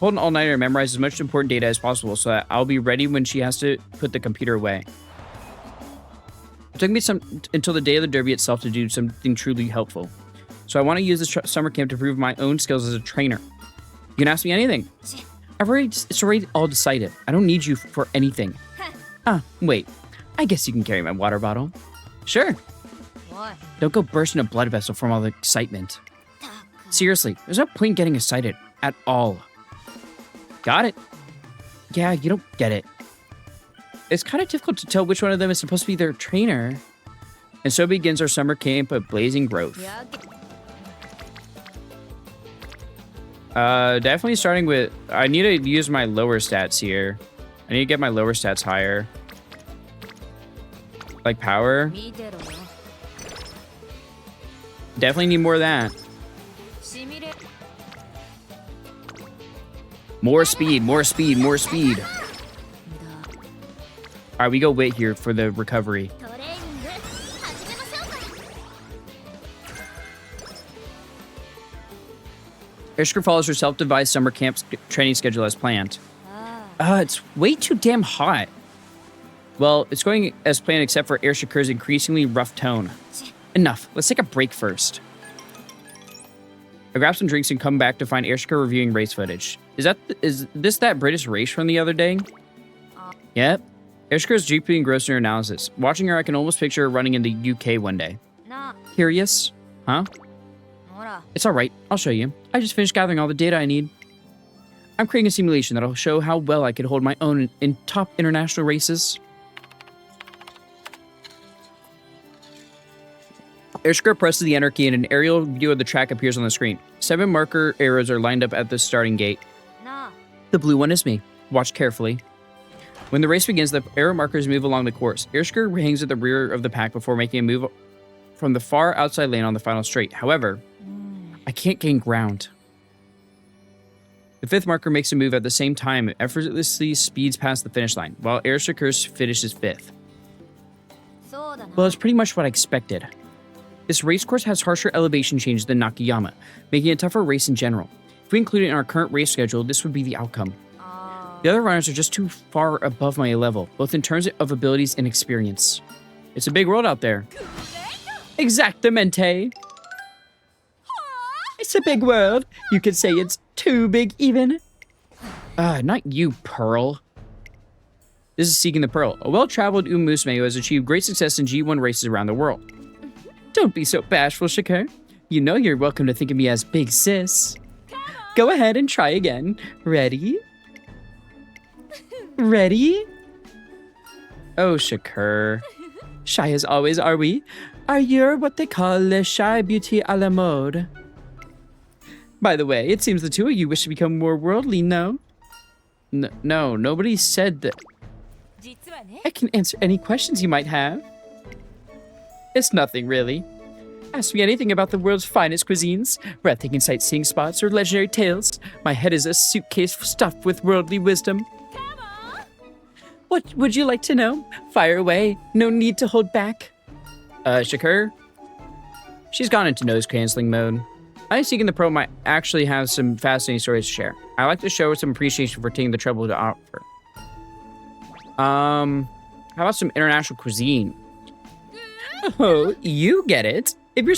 Speaker 1: Hold an all-nighter and memorize as much important data as possible so that I'll be ready when she has to put the computer away. It took me until the day of the derby itself to do something truly helpful. So I want to use this summer camp to prove my own skills as a trainer. You can ask me anything. It's already all decided. I don't need you for anything. Wait.
Speaker 3: I guess you can carry my water bottle. Sure.
Speaker 4: おい
Speaker 3: Don't go bursting a blood vessel from all the excitement. Seriously, there's no point getting excited at all. Got it. Yeah, you don't get it. It's kind of difficult to tell which one of them is supposed to be their trainer. And so begins our summer camp at Blazing Grove.
Speaker 4: やけ
Speaker 1: Definitely starting with, I need to use my lower stats here. I need to get my lower stats higher. Like power.
Speaker 4: 見てろよ
Speaker 1: Definitely need more of that.
Speaker 4: しみれ
Speaker 1: More speed, more speed, more speed.
Speaker 4: だ
Speaker 1: All right, we go wait here for the recovery.
Speaker 4: トレーニング始めましょうか
Speaker 1: Ishka follows her self-devised summer camp training schedule as planned.
Speaker 4: あ
Speaker 1: It's way too damn hot. Well, it's going as planned except for Air Shakur's increasingly rough tone. Enough. Let's take a break first. I grab some drinks and come back to find Air Shakur reviewing race footage. Is this that British race from the other day? Yep. Air Shakur is deeply engrossed in her analysis. Watching her, I can almost picture her running in the UK one day.
Speaker 4: な
Speaker 1: Curious? Huh?
Speaker 4: あほら
Speaker 1: It's alright. I'll show you. I just finished gathering all the data I need. I'm creating a simulation that'll show how well I could hold my own in top international races. Airshakura presses the enter key and an aerial view of the track appears on the screen. 7 marker arrows are lined up at the starting gate.
Speaker 4: な
Speaker 1: The blue one is me. Watch carefully. When the race begins, the arrow markers move along the course. Airshakura hangs at the rear of the pack before making a move from the far outside lane on the final straight. However, I can't gain ground. The 5th marker makes a move at the same time and effortlessly speeds past the finish line, while Airshakura finishes 5th.
Speaker 4: そうだな
Speaker 1: Well, it's pretty much what I expected. This race course has harsher elevation changes than Nakayama, making it a tougher race in general. If we include it in our current race schedule, this would be the outcome.
Speaker 4: あ
Speaker 1: The other runners are just too far above my level, both in terms of abilities and experience. It's a big world out there. Exactamente! It's a big world. You could say it's too big even. Not you, Pearl. This is Seeking the Pearl, a well-traveled Musume who has achieved great success in G1 races around the world. Don't be so bashful, Shakur. You know you're welcome to think of me as Big Sis. Go ahead and try again. Ready? Ready? Oh, Shakur. Shy as always, are we? Are you what they call le shy beauty a la mode? By the way, it seems the two of you wish to become more worldly, no? No, nobody said that.
Speaker 4: 実はね
Speaker 1: I can answer any questions you might have. It's nothing, really. Ask me anything about the world's finest cuisines, breathtaking sightseeing spots, or legendary tales. My head is a suitcase stuffed with worldly wisdom. What would you like to know? Fire away. No need to hold back. Shakur? She's gone into nose-canceling mode. I think Seeking the Pearl might actually have some fascinating stories to share. I like to show her some appreciation for taking the trouble to offer. How about some international cuisine? Oh, you get it. If you're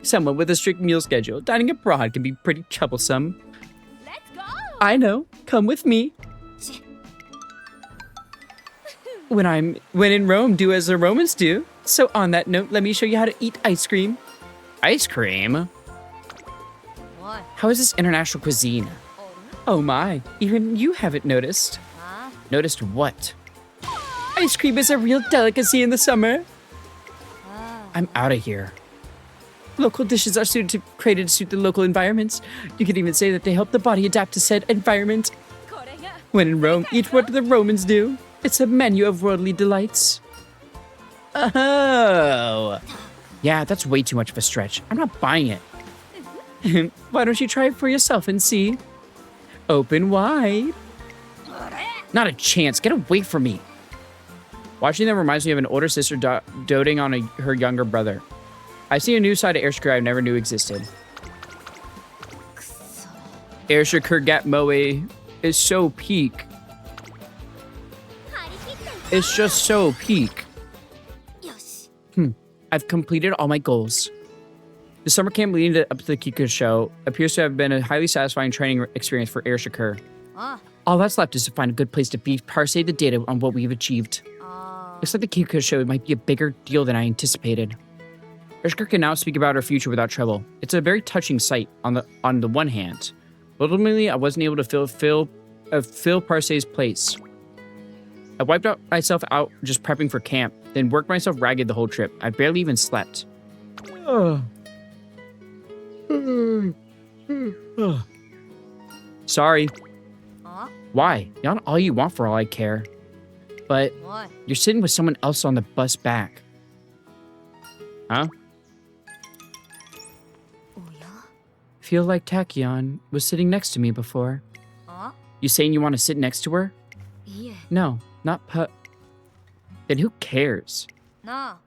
Speaker 1: someone with a strict meal schedule, dining abroad can be pretty troublesome.
Speaker 4: Let's go
Speaker 1: I know. Come with me. When in Rome, do as the Romans do. So on that note, let me show you how to eat ice cream. Ice cream?
Speaker 4: おい
Speaker 1: How is this international cuisine?
Speaker 4: おる
Speaker 1: Oh my, even you haven't noticed.
Speaker 4: あ
Speaker 1: Noticed what? Ice cream is a real delicacy in the summer.
Speaker 4: あ
Speaker 1: I'm out of here. Local dishes are created to suit the local environments. You could even say that they help the body adapt to said environment.
Speaker 4: これが
Speaker 1: When in Rome, eat what the Romans do. It's a menu of worldly delights. Oh. Yeah, that's way too much of a stretch. I'm not buying it. Why don't you try it for yourself and see? Open wide. Not a chance. Get away from me. Watching them reminds me of an older sister doting on her younger brother. I see a new side of Air Shakur I never knew existed. Air Shakur Gat Moe is so peak.
Speaker 4: 張り切って
Speaker 1: It's just so peak.
Speaker 4: よし
Speaker 1: I've completed all my goals. The summer camp leading up to the Kiko show appears to have been a highly satisfying training experience for Air Shakur.
Speaker 4: あ
Speaker 1: All that's left is to find a good place to parse the data on what we've achieved.
Speaker 4: あ
Speaker 3: Looks like the Kiko show might be a bigger deal than I anticipated. Ershka can now speak about her future without trouble. It's a very touching sight on the one hand. Ultimately, I wasn't able to fill Parsay's place. I wiped myself out just prepping for camp, then worked myself ragged the whole trip. I barely even slept. Sorry. Why? Not all you want for all I care. But you're sitting with someone else on the bus back. Huh? Feel like Tachyon was sitting next to me before. You saying you want to sit next to her? No, not Then who cares?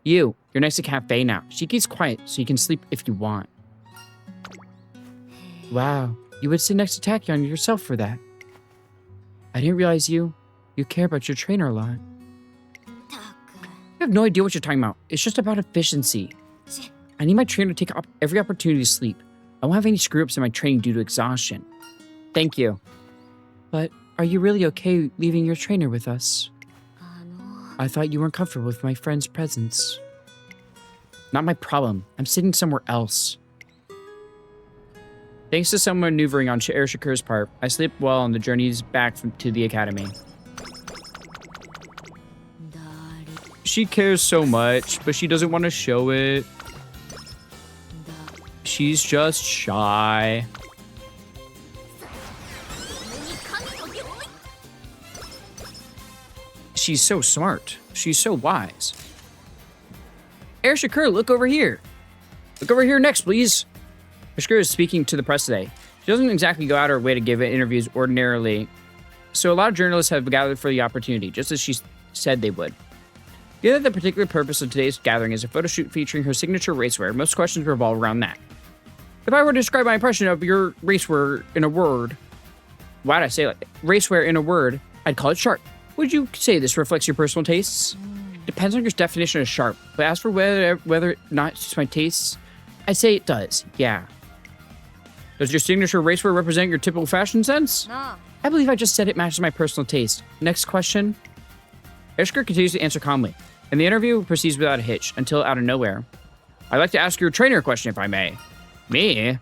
Speaker 3: You're next to Cafe now. She keeps quiet so you can sleep if you want. Wow, you would sit next to Tachyon yourself for that. I didn't realize you care about your trainer a lot. I have no idea what you're talking about. It's just about efficiency. I need my trainer to take every opportunity to sleep. I won't have any screw-ups in my training due to exhaustion. Thank you. But are you really okay leaving your trainer with us? I thought you weren't comfortable with my friend's presence. Not my problem. I'm sitting somewhere else. Thanks to some maneuvering on AIR SHAKUR's part, I slept well on the journeys back to the academy. She cares so much, but she doesn't want to show it. She's just shy. She's so smart. She's so wise. AIR SHAKUR, look over here. Look over here next, please. SHAKUR is speaking to the press today. She doesn't exactly go out of her way to give interviews ordinarily, so a lot of journalists have gathered for the opportunity, just as she said they would. Given that the particular purpose of today's gathering is a photo shoot featuring her signature racewear, most questions revolve around that. If I were to describe my impression of your racewear in a word, why'd I say like racewear in a word, I'd call it sharp. Would you say this reflects your personal tastes? Depends on your definition of sharp, but as for whether or not it's my tastes, I'd say it does, yeah. Does your signature racewear represent your typical fashion sense? No. I believe I just said it matches my personal taste. Next question. AIR SHAKUR continues to answer calmly, and the interview proceeds without a hitch until out of nowhere. I'd like to ask your trainer a question if I may. Me?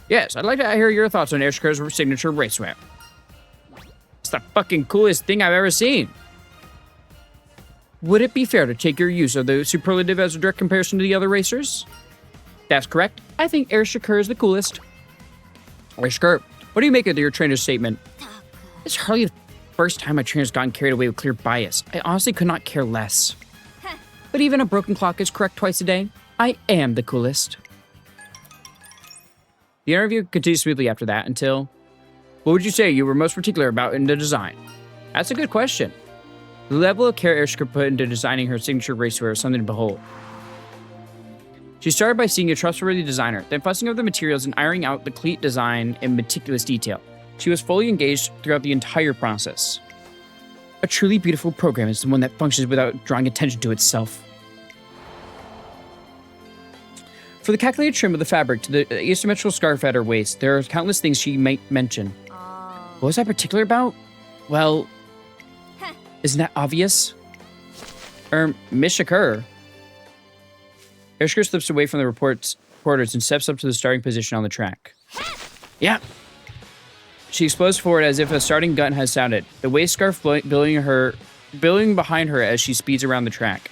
Speaker 3: Yes, I'd like to hear your thoughts on AIR SHAKUR's signature racewear. It's the fucking coolest thing I've ever seen. Would it be fair to take your use of the superlative as a direct comparison to the other racers? That's correct. I think AIR SHAKUR is the coolest. AIR SHAKUR, what do you make of your trainer's statement? It's hardly the first time my trainer's gotten carried away with clear bias. I honestly could not care less. But even a broken clock is correct twice a day. I am the coolest. The interview continues smoothly after that until... What would you say you were most particular about in the design? That's a good question. The level of care AIR SHAKUR put into designing her signature racewear is something to behold. She started by seeing a trustworthy designer, then fussing over the materials and ironing out the cleat design in meticulous detail. She was fully engaged throughout the entire process. A truly beautiful program is the one that functions without drawing attention to itself. For the calculated trim of the fabric to the asymmetrical scarf at her waist, there are countless things she might mention. What was I particular about? Well, isn't that obvious? Miss SHAKUR. AIR SHAKUR slips away from the reporters and steps up to the starting position on the track. Yeah. She explodes forward as if a starting gun has sounded, the waist scarf billowing behind her as she speeds around the track.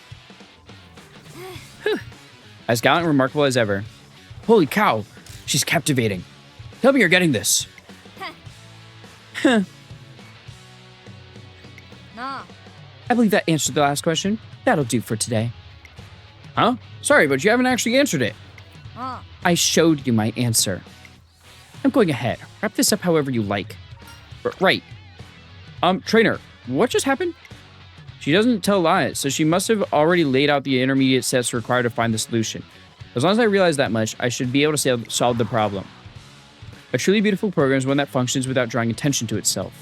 Speaker 3: As gallant and remarkable as ever. Holy cow, she's captivating. Tell me you're getting this. No. I believe that answered the last question. That'll do for today. Huh? Sorry, but you haven't actually answered it. I showed you my answer. I'm going ahead. Wrap this up however you like. Right. Trainer, what just happened? She doesn't tell lies, so she must have already laid out the intermediate steps required to find the solution. As long as I realize that much, I should be able to solve the problem. A truly beautiful program is one that functions without drawing attention to itself.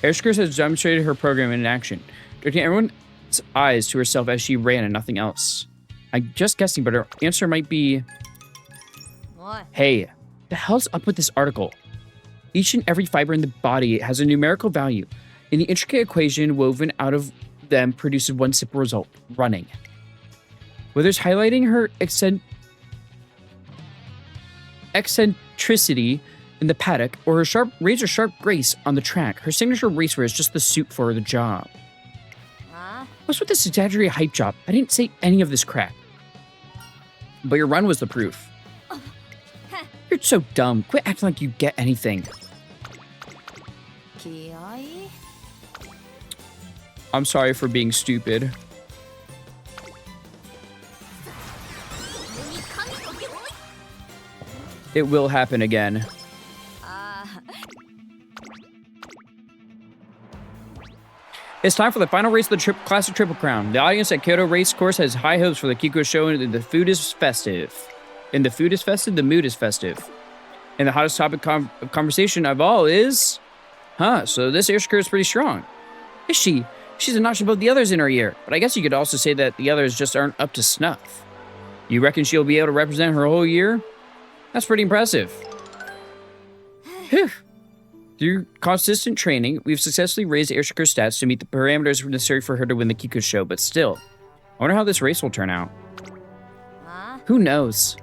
Speaker 3: AIR SHAKUR has demonstrated her program in action, directing everyone's eyes to herself as she ran and nothing else. I'm just guessing, but her answer might be... What? Hey, the hell's up with this article? Each and every fiber in the body has a numerical value. In the intricate equation woven out of them produces one simple result: running. Whether it's highlighting her eccentricity in the paddock or her razor-sharp grace on the track, her signature racewear is just the suit for the job. What's with this exaggerated hype job? I didn't say any of this crap. But your run was the proof. You're so dumb. Quit acting like you get anything. I'm sorry for being stupid. It will happen again. It's time for the final race of the Classic Triple Crown. The audience at Kyoto Race Course has high hopes for the Kiko show, and the food is festive. And the food is festive, the mood is festive. And the hottest topic of conversation of all is... so this AIR SHAKUR is pretty strong. Is she? She's a notch above the others in her year, but I guess you could also say that the others just aren't up to snuff. You reckon she'll be able to represent her whole year? That's pretty impressive. Whew. Through consistent training, we've successfully raised AIR SHAKUR's stats to meet the parameters necessary for her to win the Kiko show, but still, I wonder how this race will turn out. Who knows?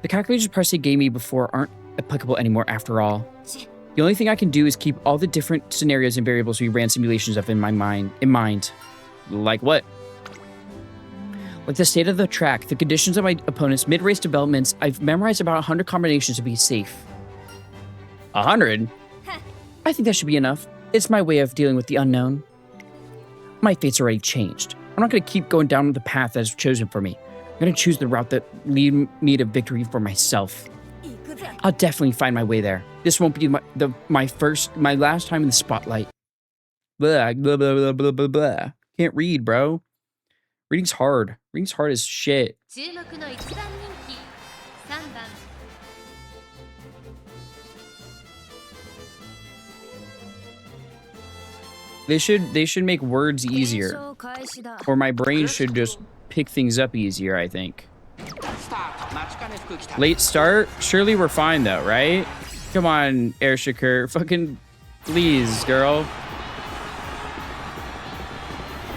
Speaker 3: The calculations Parse gave me before aren't applicable anymore after all. The only thing I can do is keep all the different scenarios and variables we ran simulations of in mind. Like what? Like the state of the track, the conditions of my opponents, mid-race developments. I've memorized about 100 combinations to be safe. 100? I think that should be enough. It's my way of dealing with the unknown. My fate's already changed. I'm not going to keep going down the path that is chosen for me. I'm going to choose the route that leads me to victory for myself. I'll definitely find my way there. This won't be my last time in the spotlight. Blah, blah, blah, blah, blah, blah, blah. Can't read, bro. Reading's hard. Reading's hard as shit. They should make words easier. Or my brain should just pick things up easier, I think. Late start? Surely we're fine though, right? Come on, AIR SHAKUR. Fucking please, girl.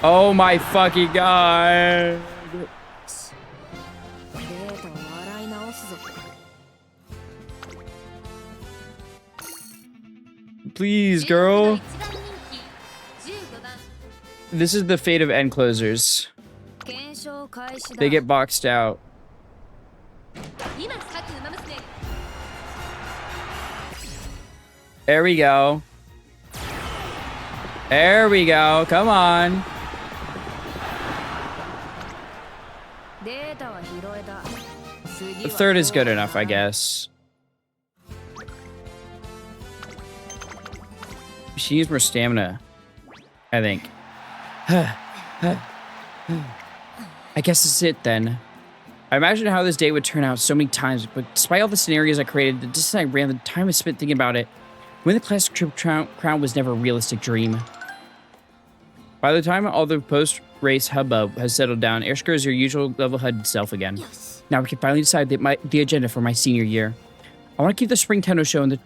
Speaker 3: Oh my fucking god. Please, girl. This is the fate of end closers. They get boxed out. There we go. There we go. Come on. The third is good enough, I guess. She needs more stamina, I think. I guess that's it then. I imagine how this day would turn out so many times, but despite all the scenarios I created, the distance I ran, the time I spent thinking about it, winning the Classic Triple Crown was never a realistic dream. By the time all the post-race hubbub has settled down, AIR SHAKUR is your usual level-headed self again. Yes. Now we can finally decide the agenda for my senior year. I want to keep the Spring Tendo Show and the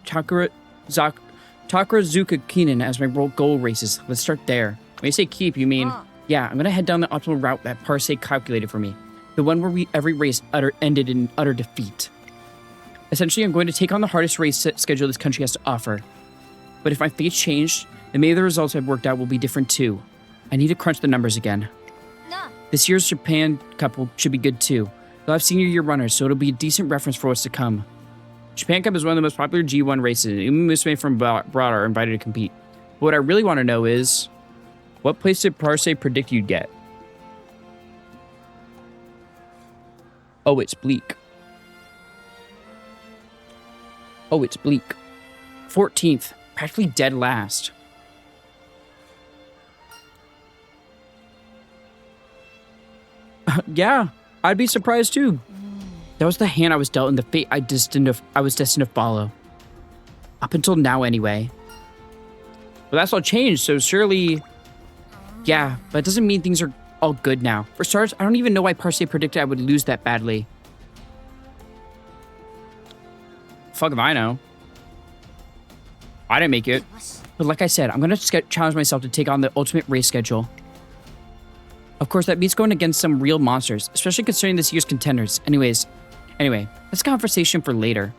Speaker 3: Takarazuka Kinen as my goal races. Let's start there. When you say keep, you mean... Yeah, I'm going to head down the optimal route that Parse calculated for me. The one where every race ended in utter defeat. Essentially, I'm going to take on the hardest race schedule this country has to offer. But if my fate's changed, then maybe the results I've worked out will be different too. I need to crunch the numbers again. This year's Japan Cup should be good too. They'll have senior year runners, so it'll be a decent reference for what's to come. Japan Cup is one of the most popular G1 races, and even Musume from Broad are invited to compete. But what I really want to know is, what place did Parse predict you'd get? Oh, it's bleak. Oh, it's bleak. 14th, practically dead last. Yeah, I'd be surprised too. That was the hand I was dealt and the fate I was destined to follow. Up until now, anyway. But that's all changed, so surely... Yeah, but it doesn't mean things are all good now. For starters, I don't even know why Parse predicted I would lose that badly. Fuck if I know. I didn't make it. But like I said, I'm going to challenge myself to take on the ultimate race schedule. Of course, that means going against some real monsters, especially considering this year's contenders. Anyway, that's a conversation for later.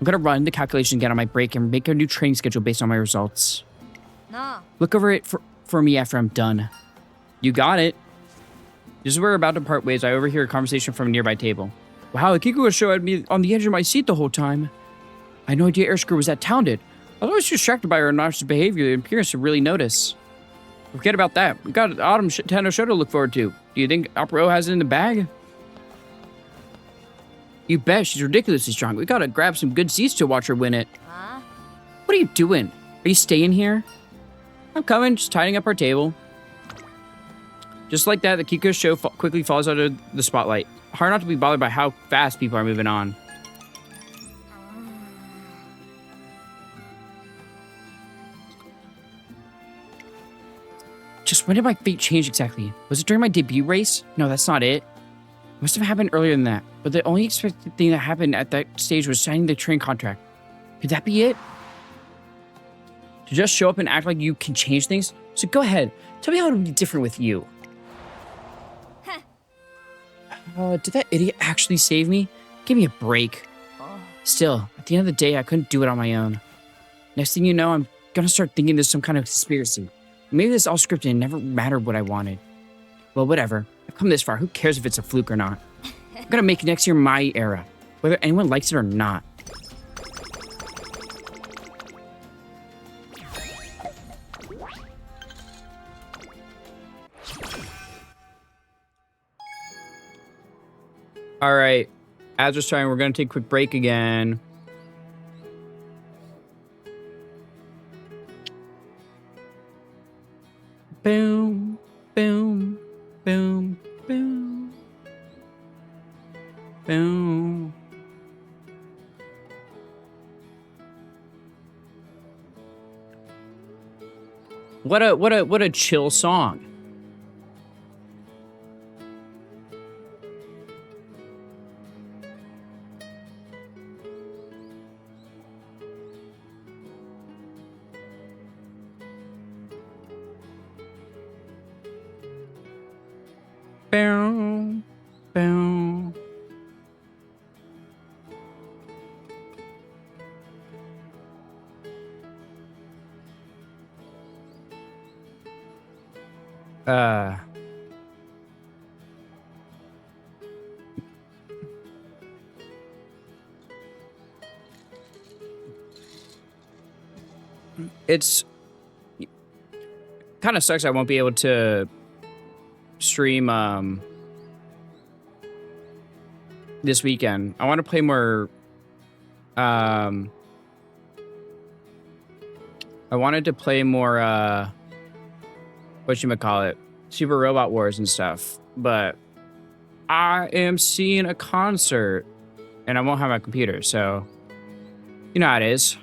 Speaker 3: I'm gonna run the calculation again on my break and make a new training schedule based on my results.
Speaker 4: No.
Speaker 3: Look over it for me after I'm done. You got it. Just as we're about to part ways, I overhear a conversation from a nearby table. Wow, Akiko was showing me on the edge of my seat the whole time. I had no idea AIR SHAKUR was that talented. I was always distracted by her obnoxious behavior and appearance to really notice. Forget about that. We've got an autumn Tendo show to look forward to. Do you think Opera O has it in the bag? You bet. She's ridiculously strong. We gotta grab some good seats to watch her win it.
Speaker 4: Huh?
Speaker 3: What are you doing? Are you staying here? I'm coming. Just tidying up our table. Just like that, the Kiko show quickly falls out of the spotlight. Hard not to be bothered by how fast people are moving on. Just when did my fate change exactly? Was it during my debut race? No, that's not it. It must have happened earlier than that. But the only expected thing that happened at that stage was signing the train contract. Could that be it? To just show up and act like you can change things? So go ahead. Tell me how it would be different with you. Did that idiot actually save me? Give me a break. Still, at the end of the day, I couldn't do it on my own. Next thing you know, I'm gonna start thinking there's some kind of conspiracy. Maybe this is all scripted and never mattered what I wanted. Well, whatever. I've come this far. Who cares if it's a fluke or not? I'm gonna make next year my era, whether anyone likes it or not.
Speaker 1: All right. As we're starting, we're going to take a quick break again. Boom, boom, boom, boom, boom. What a chill song. Boom, boom. It's kind of sucks I won't be able to stream this weekend. I want to play more I wanted to play more whatchamacallit, Super Robot Wars and stuff, but I am seeing a concert and I won't have my computer, so you know how it is.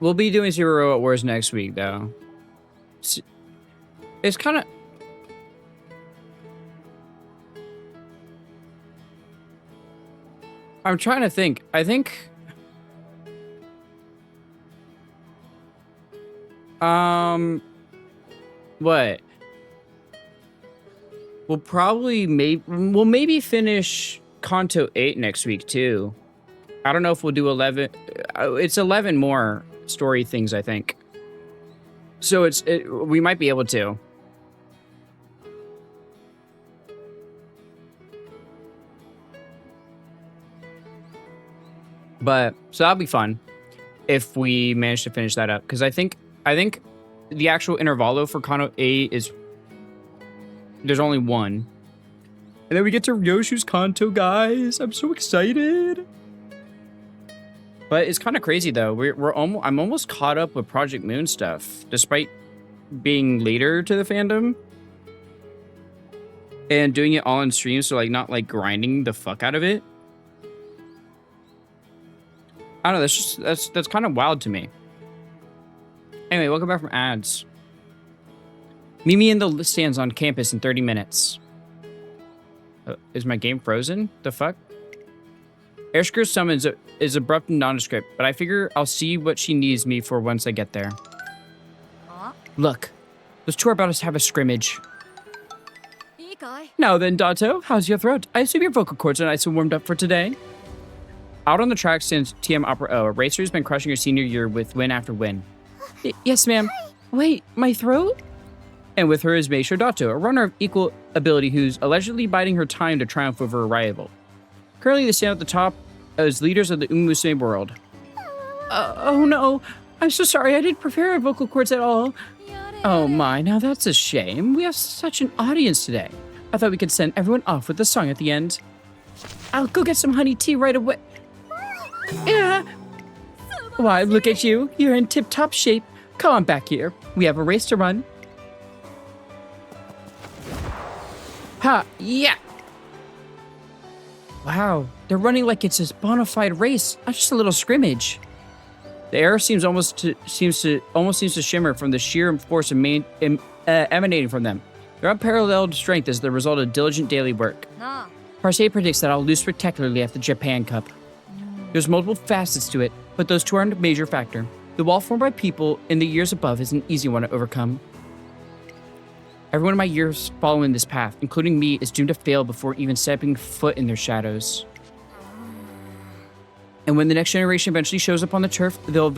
Speaker 1: We'll be doing Super Robot Wars next week, though. It's kind of... I'm trying to think. I think... What? We'll probably maybe finish Kanto 8 next week, too. I don't know if we'll do 11... It's 11 more story things, I think. So we might be able to. But so that'll be fun if we manage to finish that up, because I think the actual intervalo for Kanto 8 is there's only one. And then we get to Ryoshu's Kanto, guys. I'm so excited. But it's kind of crazy though. I'm almost caught up with Project Moon stuff, despite being later to the fandom and doing it all in stream. So like not like grinding the fuck out of it. I don't know. That's kind of wild to me. Anyway, welcome back from ads. Meet me in the stands on campus in 30 minutes. Is my game frozen? The fuck? AIR SHAKUR's summons is abrupt and nondescript, but I figure I'll see what she needs me for once I get there. Look, those two are about to have a scrimmage.
Speaker 4: いいかい
Speaker 1: Now then, Dato, how's your throat? I assume your vocal cords are nice and warmed up for today. Out on the track stands TM Opera O, a racer who's been crushing her senior year with win after win. Yes, ma'am. Wait, my throat? And with her is Meisho Dato, a runner of equal ability who's allegedly biding her time to triumph over her rival. Currently, they stand at the top as leaders of the Musume world. Oh no, I'm so sorry, I didn't prepare our vocal cords at all. Oh my, now that's a shame. We have such an audience today. I thought we could send everyone off with a song at the end. I'll go get some honey tea right away. Yeah. Why, look at you. You're in tip-top shape. Come on back here. We have a race to run. Ha, yeah. Wow, they're running like it's a bona fide race, not just a little scrimmage. The air almost seems to shimmer from the sheer force emanating from them. Their unparalleled strength is the result of diligent daily work.
Speaker 4: なあ
Speaker 1: Parse predicts that I'll lose spectacularly at the Japan Cup. There's multiple facets to it, but those two aren't a major factor. The wall formed by people in the years above is an easy one to overcome. Everyone in my years following this path, including me, is doomed to fail before even stepping foot in their shadows. And when the next generation eventually shows up on the turf, they'll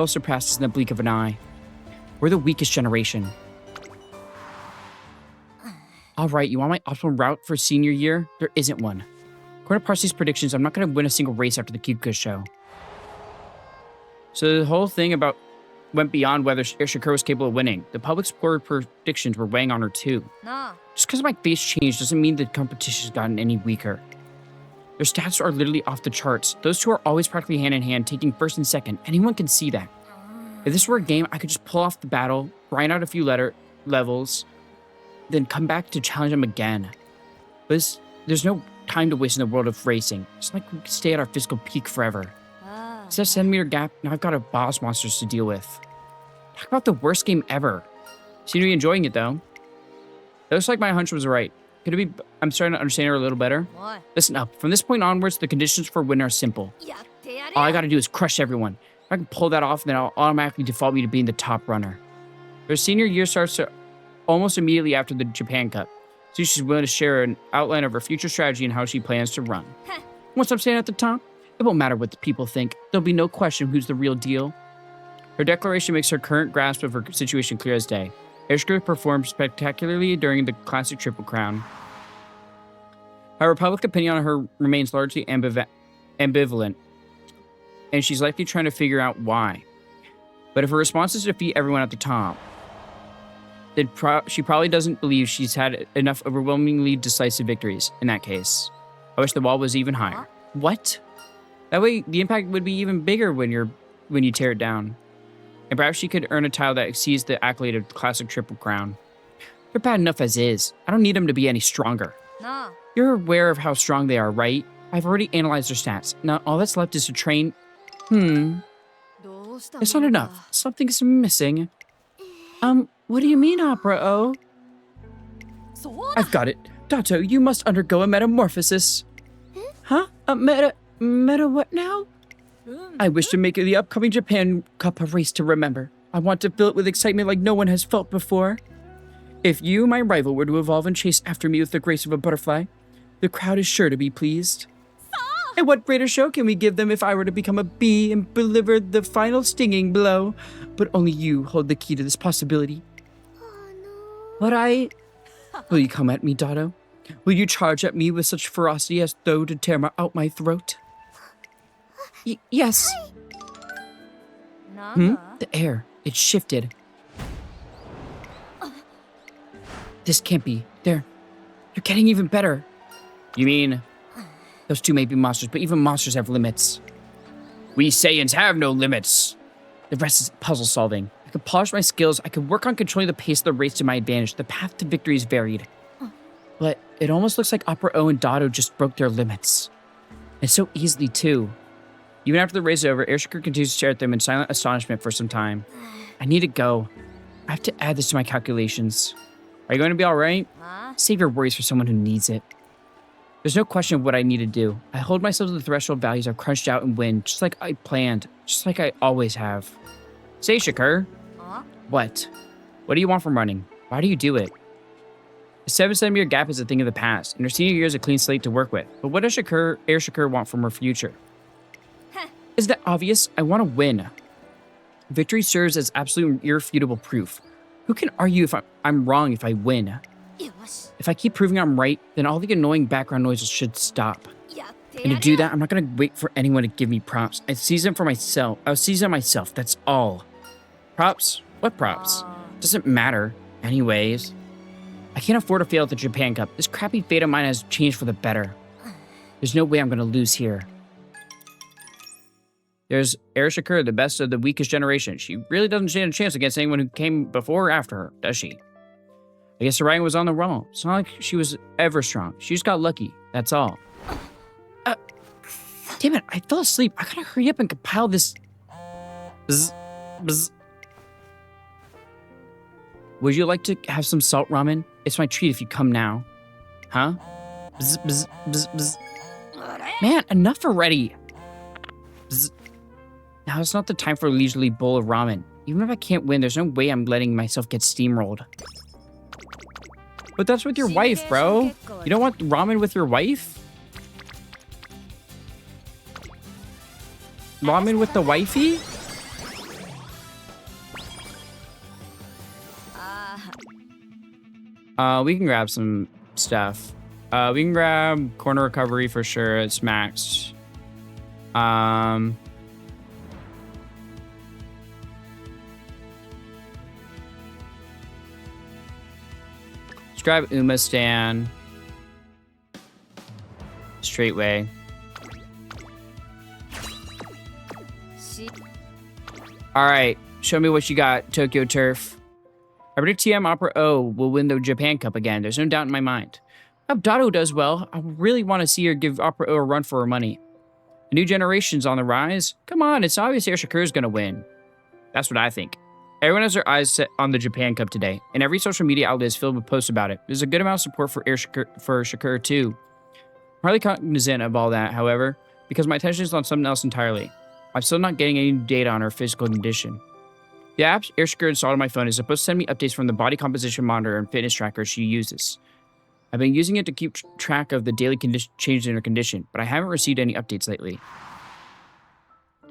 Speaker 1: surpass us in the blink of an eye. We're the weakest generation. All right, you want my optimal route for senior year? There isn't one. According to Parsley's predictions, I'm not going to win a single race after the Kikuka show. So the whole thing went beyond whether AIR SHAKUR was capable of winning. The public's poor predictions were weighing on her too.
Speaker 4: なあ
Speaker 1: Just because my face changed doesn't mean the competition's gotten any weaker. Their stats are literally off the charts. Those two are always practically hand in hand, taking first and second. Anyone can see that. If this were a game, I could just pull off the battle, grind out a few levels, then come back to challenge them again. But there's no time to waste in the world of racing. It's like we could stay at our physical peak forever.
Speaker 4: あ
Speaker 1: Instead of 7 meter gap, now I've got a boss monsters to deal with. Talk about the worst game ever. Seem to be enjoying it though. It looks like my hunch was right. Could it be I'm starting to understand her a little better?
Speaker 4: おい
Speaker 1: Listen up. From this point onwards, the conditions for winning are simple.
Speaker 4: やってやれ
Speaker 1: All I
Speaker 4: よ
Speaker 1: gotta do is crush everyone. If I can pull that off, then I'll automatically default me to being the top runner. Her senior year starts almost immediately after the Japan Cup, so she's willing to share an outline of her future strategy and how she plans to run. Once I'm standing at the top, it won't matter what the people think. There'll be no question who's the real deal. Her declaration makes her current grasp of her situation clear as day. AIR SHAKUR performed spectacularly during the classic Triple Crown. However, public opinion on her remains largely ambivalent, and she's likely trying to figure out why. But if her response is to defeat everyone at the top, then she probably doesn't believe she's had enough overwhelmingly decisive victories. In that case, I wish the wall was even higher. What? That way, the impact would be even bigger when you tear it down. And perhaps she could earn a title that exceeds the accolade of the classic Triple Crown. They're bad enough as is. I don't need them to be any stronger.
Speaker 4: なあ
Speaker 1: You're aware of how strong they are, right? I've already analyzed their stats. Now, all that's left is to train.
Speaker 4: どうした
Speaker 1: It's not enough. Something's missing. What do you mean, Opera O?
Speaker 4: そうだ
Speaker 1: I've got it. Dato, you must undergo a metamorphosis. Huh? A meta what now? I wish to make the upcoming Japan Cup a race to remember. I want to fill it with excitement like no one has felt before. If you, my rival, were to evolve and chase after me with the grace of a butterfly, the crowd is sure to be pleased. And what greater show can we give them if I were to become a bee and deliver the final stinging blow? But only you hold the key to this possibility. But Will you come at me, Dato? Will you charge at me with such ferocity as though to tear out my throat? Yes.
Speaker 4: なんだ
Speaker 1: The air. It shifted. This can't be. They're getting even better. You mean... Those two may be monsters, but even monsters have limits. We Saiyans have no limits. The rest is puzzle solving. I could polish my skills. I could work on controlling the pace of the race to my advantage. The path to victory is varied. But it almost looks like Opera O and Dato just broke their limits. And so easily, too. Even after the race is over, AIR SHAKUR continues to stare at them in silent astonishment for some time. I need to go.
Speaker 3: I have to add this to my calculations. Are you going to be alright? Save your worries for someone who needs it. There's no question of what I need to do. I hold myself to the threshold values I've crunched out and win, just like I planned, just like I always have. Say, Shakur. What? What do you want from running? Why do you do it? The 7-centimeter gap is a thing of the past, and her senior year is a clean slate to work with. But what does AIR Shakur want from her future? Is that obvious? I want to win. Victory serves as absolute irrefutable proof. Who can argue if I'm wrong if I win? If I keep proving I'm right, then all the annoying background noises should stop. And to do that, I'm not going to wait for anyone to give me props. I seize them for myself. I'll seize them myself, that's all. Props? What props? Doesn't matter. Anyways. I can't afford to fail at the Japan Cup. This crappy fate of mine has changed for the better. There's no way I'm going to lose here. There's AIR Shakur, the best of the weakest generation. She really doesn't stand a chance against anyone who came before or after her, does she? I guess the writing was on the wall. It's not like she was ever strong. She just got lucky. That's all. Damn it, I fell asleep. I gotta hurry up and compile this. Bzz, bzz. Would you like to have some salt ramen? It's my treat if you come now. Huh? Bzz, bzz, bzz, bzz. Man, enough already. Bzz. Now it's not the time for a leisurely bowl of ramen. Even if I can't win, there's no way I'm letting myself get steamrolled. But that's with your wife, bro. You don't want ramen with your wife? Ramen with the wifey? We can grab some stuff. We can grab corner recovery for sure. It's maxed. Let's grab Uma Stan. Straight way. Alright, show me what you got, Tokyo Turf. I predict TM Opera O will win the Japan Cup again. There's no doubt in my mind. I hope Dotto does well. I really want to see her give Opera O a run for her money. The new generation's on the rise. Come on, it's obvious AIR Shakur is going to win. That's what I think. Everyone has their eyes set on the Japan Cup today, and every social media outlet is filled with posts about it. There's a good amount of support for AIR Shakur too. I'm hardly cognizant of all that, however, because my attention is on something else entirely. I'm still not getting any data on her physical condition. The app AIR Shakur installed on my phone is supposed to send me updates from the body composition monitor and fitness tracker she uses. I've been using it to keep track of the daily changes in her condition, but I haven't received any updates lately.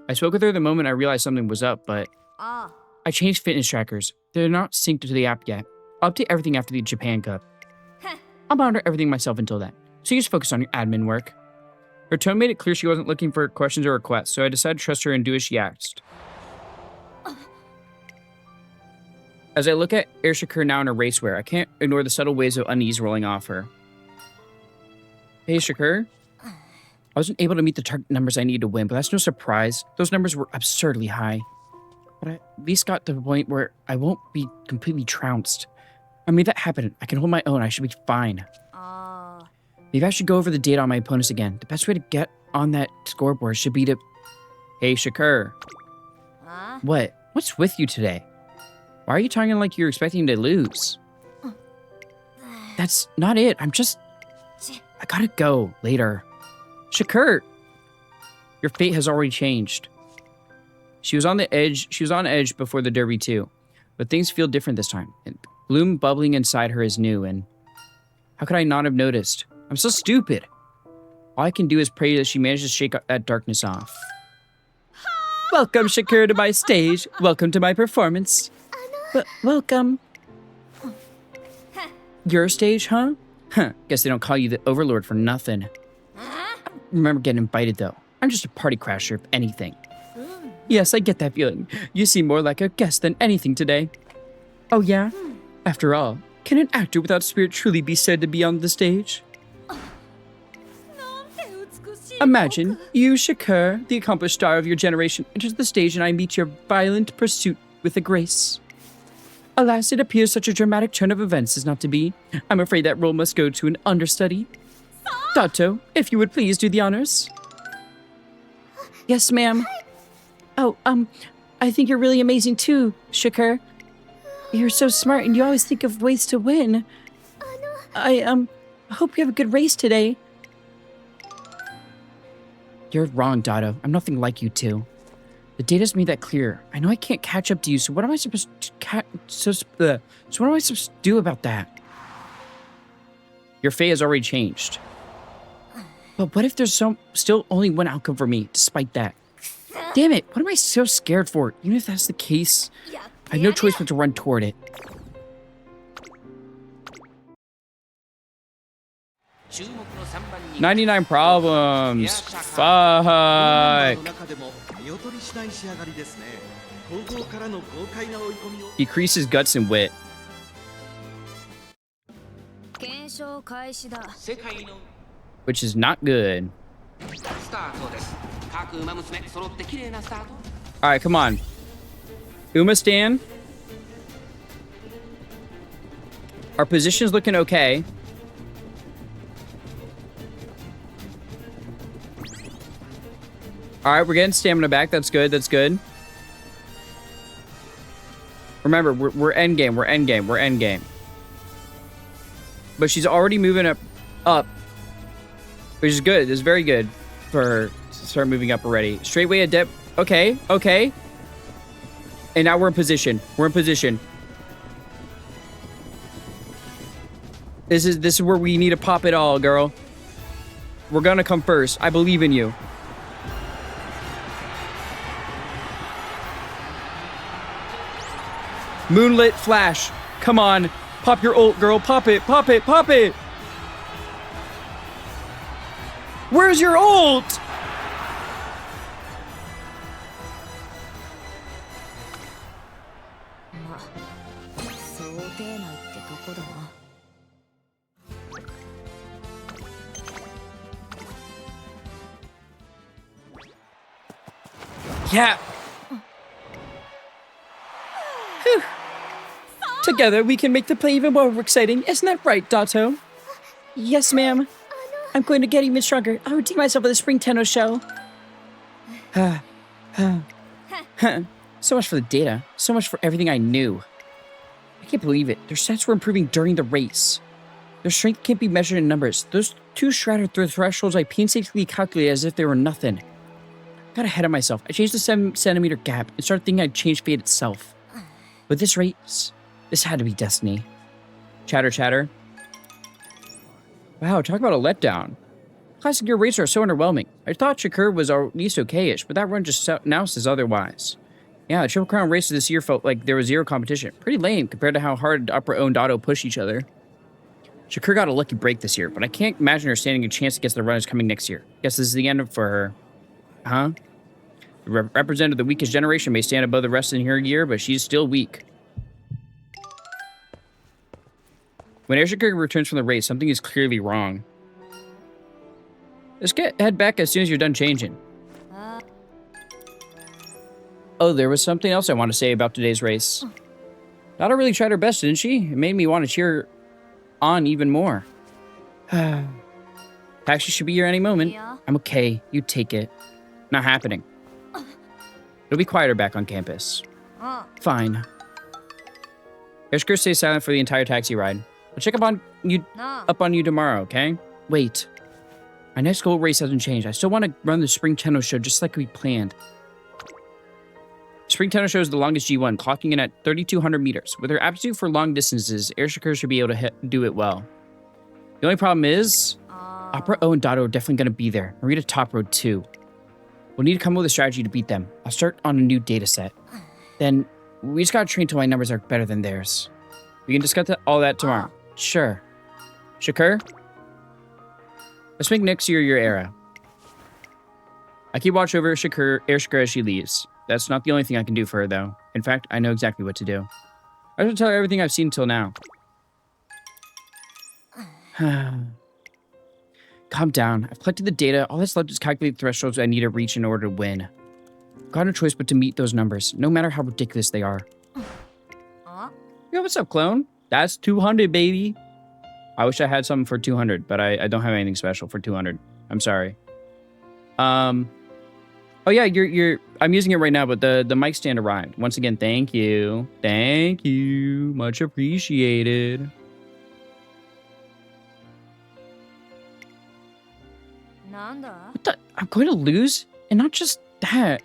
Speaker 3: I spoke with her the moment I realized something was up, but I changed fitness trackers. They're not synced to the app yet. I'll update everything after the Japan Cup. I'll monitor everything myself until then, so you just focus on your admin work. Her tone made it clear she wasn't looking for questions or requests, so I decided to trust her and do as she asked. As I look at AIR Shakur now in her racewear, I can't ignore the subtle waves of unease rolling off her. Hey, Shakur? I wasn't able to meet the target numbers I needed to win, but that's no surprise. Those numbers were absurdly high. But I at least got to the point where I won't be completely trounced. I made that happen. I can hold my own. I should be fine. Maybe I should go over the data on my opponents again. The best way to get on that scoreboard should be to... Hey, Shakur. What? What's with you today? Why are you talking like you're expecting to lose? That's not it. I gotta go later. Shakur! Your fate has already changed. She was on edge before the Derby too. But things feel different this time. And gloom bubbling inside her is new, and how could I not have noticed? I'm so stupid. All I can do is pray that she manages to shake that darkness off. Welcome, Shakur, to my stage. Welcome to my performance. Welcome. Your stage, huh? Huh, guess they don't call you the Overlord for nothing. I don't remember getting invited, though. I'm just a party crasher, if anything. Yes, I get that feeling. You seem more like a guest than anything today. Oh, yeah? After all, can an actor without spirit truly be said to be on the stage? Imagine, you, Shakur, the accomplished star of your generation, enters the stage and I meet your violent pursuit with a grace. Alas, it appears such a dramatic turn of events is not to be. I'm afraid that role must go to an understudy. Dato, if you would please do the honors. Yes, ma'am. Oh, I think you're really amazing too, Shakur. You're so smart and you always think of ways to win. I hope you have a good race today. You're wrong, Dotto. I'm nothing like you two. The data's made that clear. I know I can't catch up to you, so what am I supposed to so what am I supposed to do about that? Your fate has already changed. But what if there's still only one outcome for me, despite that? Damn it, what am I so scared for? Even if that's the case, I have no choice but to run toward it.
Speaker 5: 注目の3番人気
Speaker 1: 99 problems. Fuck.
Speaker 6: の中でも見劣りしない仕上がりですね。後方からの豪快な追い込みを
Speaker 1: Decreases guts and wit.
Speaker 4: 検証開始だ。
Speaker 5: 世界の
Speaker 1: Which is not good.
Speaker 5: スタートです。各馬娘揃って綺麗なスタート。
Speaker 1: Alright, come on. Uma Stan. Our position's looking okay. Alright, we're getting stamina back. That's good. That's good. Remember, we're endgame. We're endgame. We're endgame. But she's already moving up. Which is good. It's very good for her to start moving up already. Straightway adept. Okay, okay. And now we're in position. We're in position. This is where we need to pop it all, girl. We're gonna come first. I believe in you. Moonlit flash. Come on. Pop your ult, girl. Pop it. Pop it. Pop it. Where's your ult? Yeah. Whew. Together, we can make the play even more exciting. Isn't that right, Dato? Yes, ma'am. I'm going to get even stronger. I'll redeem myself at the Spring Tenno show. So much for the data. So much for everything I knew. I can't believe it. Their stats were improving during the race. Their strength can't be measured in numbers. Those two shattered through thresholds I painstakingly calculated as if they were nothing. I got ahead of myself. I changed the 7-centimeter gap and started thinking I'd change fate itself. With this race, this had to be destiny. Chatter, chatter. Wow, talk about a letdown. Classic Gear races are so underwhelming. I thought Shakur was at least okay-ish, but that run just now says otherwise. Yeah, the Triple Crown races this year felt like there was zero competition. Pretty lame compared to how hard Upper O and Dotto push each other. Shakur got a lucky break this year, but I can't imagine her standing a chance against the runners coming next year. Guess this is the end for her. Huh? The representative of the weakest generation may stand above the rest in her year, but she's still weak. When AIR SHAKUR returns from the race, something is clearly wrong. Let's head back as soon as you're done changing. Oh, there was something else I want to say about today's race. Nada really tried her best, didn't she? It made me want to cheer on even more. Taxi should be here any moment. I'm okay. You take it. Not happening. It'll be quieter back on campus. Fine. AIR SHAKUR stays silent for the entire taxi ride. I'll check up on you tomorrow, okay? Wait. My next goal race hasn't changed. I still want to run the Spring Tenno show just like we planned. Spring Tenno show is the longest G1, clocking in at 3,200 meters. With her aptitude for long distances, AIR SHAKUR should be able to do it well. The only problem is, Opera O and Dotto are definitely going to be there. Narita Top Road too. We'll need to come up with a strategy to beat them. I'll start on a new data set. Then, we just gotta train till my numbers are better than theirs. We can discuss all that tomorrow. Sure. SHAKUR? Let's make next year your era. I keep watch over AIR SHAKUR as she leaves. That's not the only thing I can do for her, though. In fact, I know exactly what to do. I have to tell her everything I've seen till now. Calm down. I've collected the data. All that's left is calculate the thresholds I need to reach in order to win. I've got no choice but to meet those numbers, no matter how ridiculous they are. Yo, what's up, clone? That's 200, baby. I wish I had something for 200, but I don't have anything special for 200. I'm sorry. Oh yeah, I'm using it right now, but the mic stand arrived. Once again, thank you. Thank you. Much appreciated. What the? I'm going to lose? And not just that.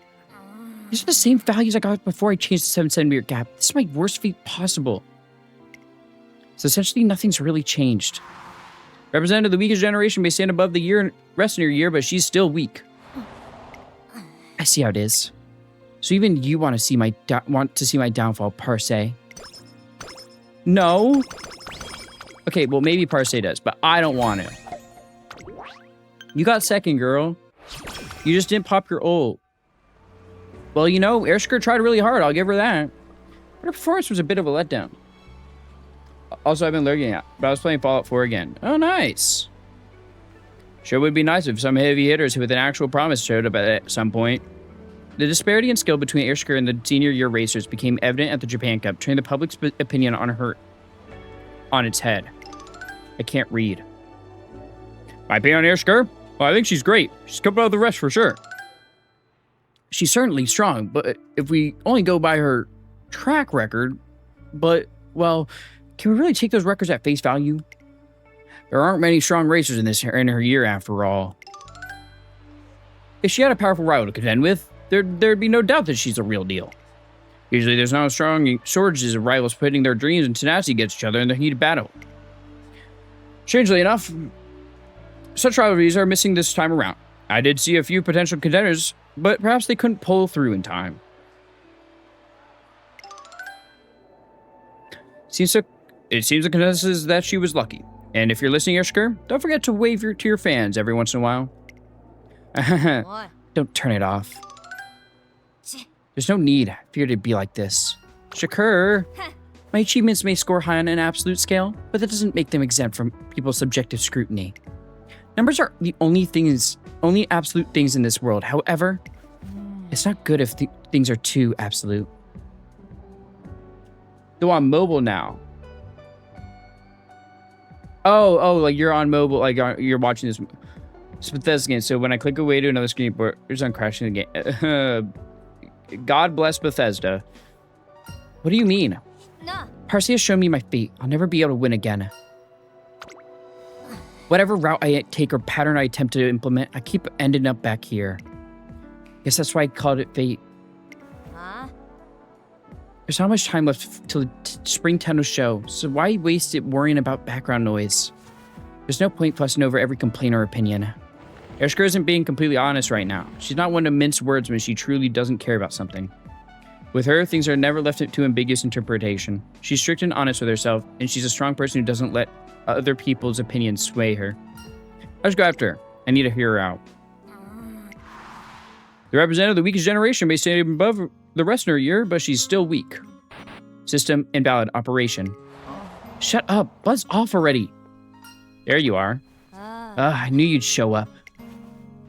Speaker 1: These are the same values I got before I changed the 7 centimeter gap. This is my worst feat possible. So essentially, nothing's really changed. Representative of the weakest generation may stand above the rest of your year, but she's still weak. I see how it is. So even you want to see my downfall, Parse? No. Okay, well maybe Parse does, but I don't want to. You got second, girl. You just didn't pop your ult. Well, you know, AIR SHAKUR tried really hard. I'll give her that. But her performance was a bit of a letdown. Also, I've been lurking out, but I was playing Fallout 4 again. Oh, nice. Sure would be nice if some heavy hitters with an actual promise showed up at some point. The disparity in skill between AIR SHAKUR and the senior year racers became evident at the Japan Cup, turning the public's opinion on its head. I can't read. My opinion on AIR SHAKUR? Well, I think she's great. She's come above the rest for sure. She's certainly strong, but if we only go by her track record, well, can we really take those records at face value? There aren't many strong racers in her year after all. If she had a powerful rival to contend with, there'd be no doubt that she's a real deal. Usually there's not a strong shortages of rivals pitting their dreams and tenacity against each other in the heat of battle. Strangely enough, such rivalries are missing this time around. I did see a few potential contenders, but perhaps they couldn't pull through in time. It seems the consensus is that she was lucky. And if you're listening, AIR SHAKUR, don't forget to wave to your fans every once in a while. Don't turn it off. There's no need for you to be like this. SHAKUR, my achievements may score high on an absolute scale, but that doesn't make them exempt from people's subjective scrutiny. Numbers are the only absolute things in this world. However, it's not good if things are too absolute. Though I'm mobile now. Oh, like you're on mobile, like you're watching this. It's Bethesda game, so when I click away to another screen, it's on crashing the game. God bless Bethesda. What do you mean? Parse has shown me my fate. I'll never be able to win again. Whatever route I take or pattern I attempt to implement, I keep ending up back here. Guess that's why I called it fate. There's not much time left till the Spring Tenno show, so why waste it worrying about background noise? There's no point fussing over every complaint or opinion. AIR SHAKUR isn't being completely honest right now. She's not one to mince words when she truly doesn't care about something. With her, things are never left to ambiguous interpretation. She's strict and honest with herself, and she's a strong person who doesn't let other people's opinions sway her. Let's go after her. I need to hear her out. The representative of the weakest generation may stand above the rest of her year, but she's still weak. System invalid operation. Shut up. Buzz off already. There you are. I knew you'd show up.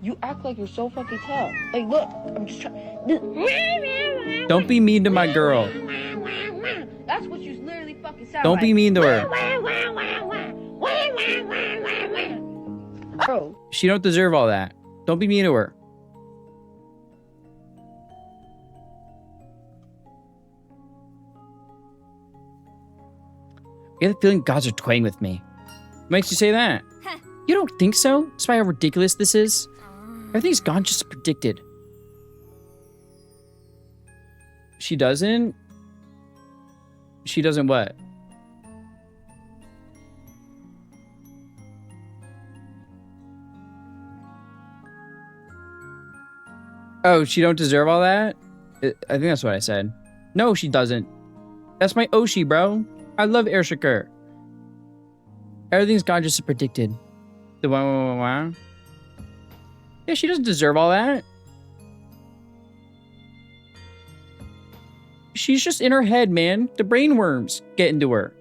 Speaker 7: You act like you're so fucking tough. Like, look, I'm just trying.
Speaker 1: Don't be mean to my girl.
Speaker 7: That's what you literally fucking sound
Speaker 1: Don't
Speaker 7: like.
Speaker 1: be mean to her.
Speaker 7: Bro.
Speaker 1: She don't deserve all that. Don't be mean to her. I get the feeling gods are toying with me. What makes you say that? You don't think so? Despite how ridiculous this is? Everything's gone just as predicted. She doesn't? She doesn't what? Oh, she don't deserve all that? I think that's what I said. No, she doesn't. That's my Oshi, bro. I love AIR SHAKUR. Everything's gone just as predicted. The wow. Yeah, she doesn't deserve all that. She's just in her head, man. The brainworms get into her.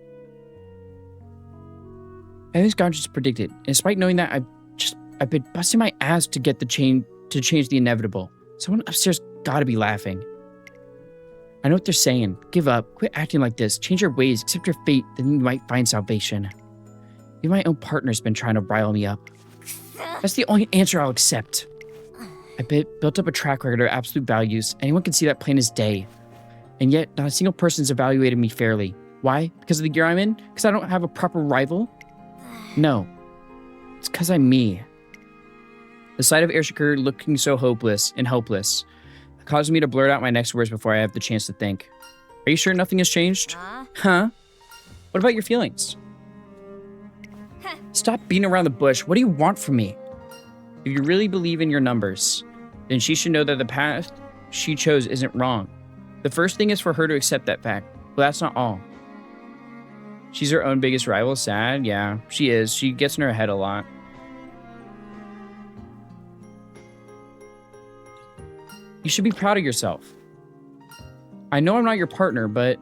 Speaker 1: Everything's gone just as predicted. And despite knowing that, I've been busting my ass to get to change the inevitable. Someone upstairs gotta be laughing. I know what they're saying. Give up. Quit acting like this. Change your ways. Accept your fate. Then you might find salvation. Even my own partner's been trying to rile me up. That's the only answer I'll accept.
Speaker 3: built up a track record of absolute values. Anyone can see that plain as day. And yet, not a single person's evaluated me fairly. Why? Because of the gear I'm in? Because I don't have a proper rival? No. It's because I'm me. The sight of AIR SHAKUR looking so hopeless and helpless caused me to blurt out my next words before I have the chance to think. Are you sure nothing has changed? Huh? What about your feelings? Stop beating around the bush. What do you want from me? If you really believe in your numbers, then she should know that the path she chose isn't wrong. The first thing is for her to accept that fact. But that's not all. She's her own biggest rival. Sad? Yeah, she is. She gets in her head a lot. You should be proud of yourself. I know I'm not your partner, but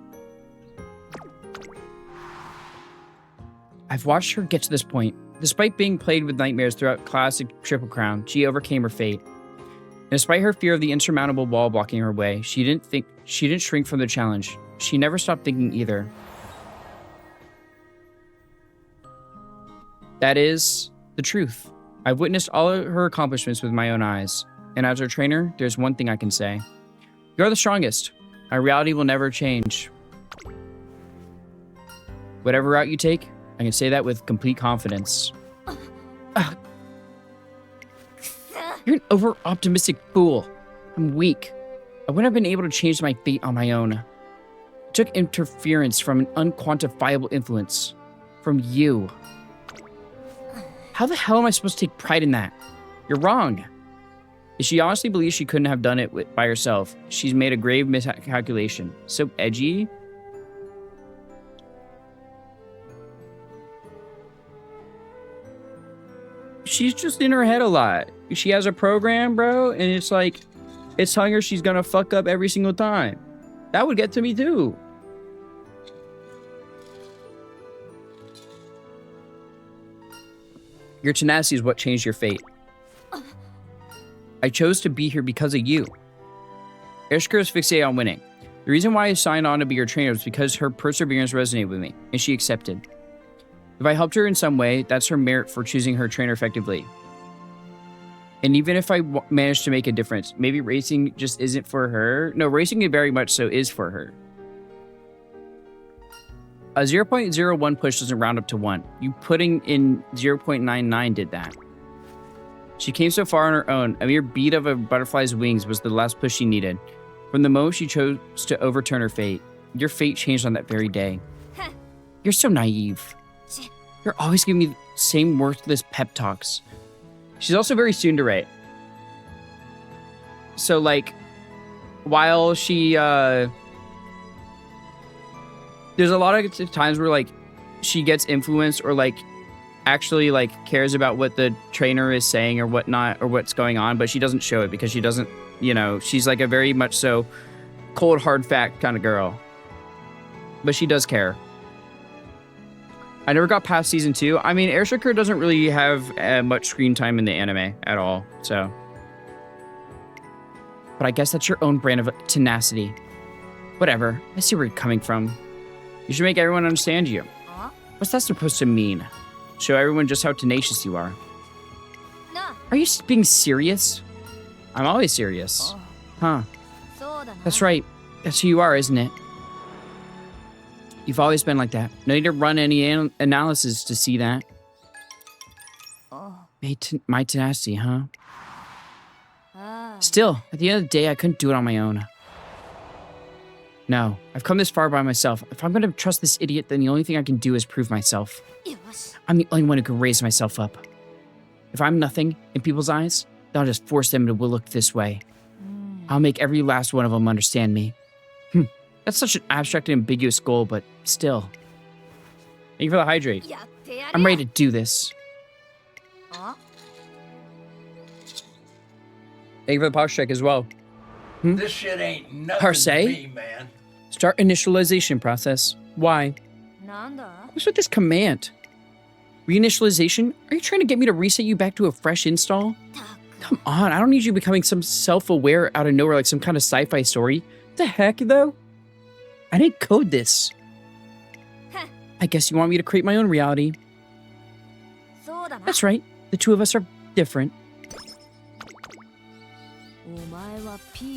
Speaker 3: I've watched her get to this point. Despite being plagued with nightmares throughout classic Triple Crown, she overcame her fate. And despite her fear of the insurmountable wall blocking her way, she didn't shrink from the challenge. She never stopped thinking either. That is the truth. I've witnessed all of her accomplishments with my own eyes. And as her trainer, there's one thing I can say. You're the strongest. My reality will never change. Whatever route you take, I can say that with complete confidence. You're an over-optimistic fool. I'm weak. I wouldn't have been able to change my fate on my own. It took interference from an unquantifiable influence. From you. How the hell am I supposed to take pride in that? You're wrong. If she honestly believes she couldn't have done it by herself, she's made a grave miscalculation. So edgy. She's just in her head a lot. She has a program, bro, and it's like, it's telling her she's gonna fuck up every single time. That would get to me too. Your tenacity is what changed your fate. I chose to be here because of you. AIR SHAKUR is fixated on winning. The reason why I signed on to be your trainer was because her perseverance resonated with me, and she accepted. If I helped her in some way, that's her merit for choosing her trainer effectively. And even if I managed to make a difference, maybe racing just isn't for her. No, racing very much so is for her. A 0.01 push doesn't round up to 1. You putting in 0.99 did that. She came so far on her own. A mere beat of a butterfly's wings was the last push she needed. From the moment she chose to overturn her fate, your fate changed on that very day. You're so naive. You're always giving me the same worthless pep talks. She's also very tsundere. So, like, while she, there's a lot of times where, like, she gets influenced or, like, actually, like, cares about what the trainer is saying or whatnot or what's going on, but she doesn't show it because she doesn't, you know, she's, like, a very much so cold, hard fact kind of girl. But she does care. I never got past season 2. I mean, AIR SHAKUR doesn't really have much screen time in the anime at all, so. But I guess that's your own brand of tenacity. Whatever, I see where you're coming from. You should make everyone understand you. What's that supposed to mean? Show everyone just how tenacious you are. Are you being serious? I'm always serious. Huh. That's right. That's who you are, isn't it? You've always been like that. No need to run any analysis to see that. My tenacity, huh? Still, at the end of the day, I couldn't do it on my own. No, I've come this far by myself. If I'm going to trust this idiot, then the only thing I can do is prove myself. I'm the only one who can raise myself up. If I'm nothing in people's eyes, then I'll just force them to look this way. I'll make every last one of them understand me. That's such an abstract and ambiguous goal, but still. Thank you for the hydrate. I'm ready to do this. Thank you for the posture check as well.
Speaker 2: This shit ain't nothing
Speaker 3: Parse?
Speaker 2: to me, man.
Speaker 3: Start initialization process. Why? What's with this command? Reinitialization? Are you trying to get me to reset you back to a fresh install? Come on, I don't need you becoming some self-aware out of nowhere like some kind of sci-fi story. What the heck, though? I didn't code this. I guess you want me to create my own reality. That's right. The two of us are different.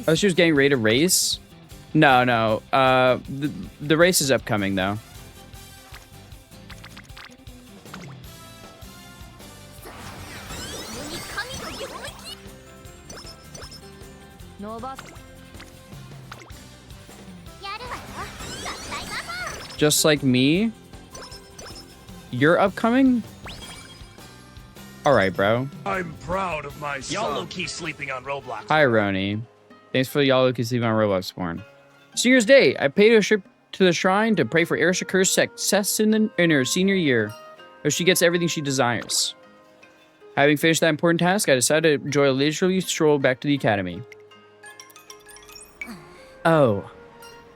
Speaker 1: Oh, she was getting ready to race? No, no. The race is upcoming, though. Just like me? You're upcoming? Alright, bro.
Speaker 2: I'm proud of my son. Y'all low-key sleeping on Roblox.
Speaker 1: Hi, Roni. Thanks for y'all who can sleep on Roblox Spawn. It's New Year's Day. I paid a trip to the shrine to pray for AIR SHAKUR's success in her senior year, where she gets everything she desires. Having finished that important task, I decided to enjoy a leisurely stroll back to the academy. Oh.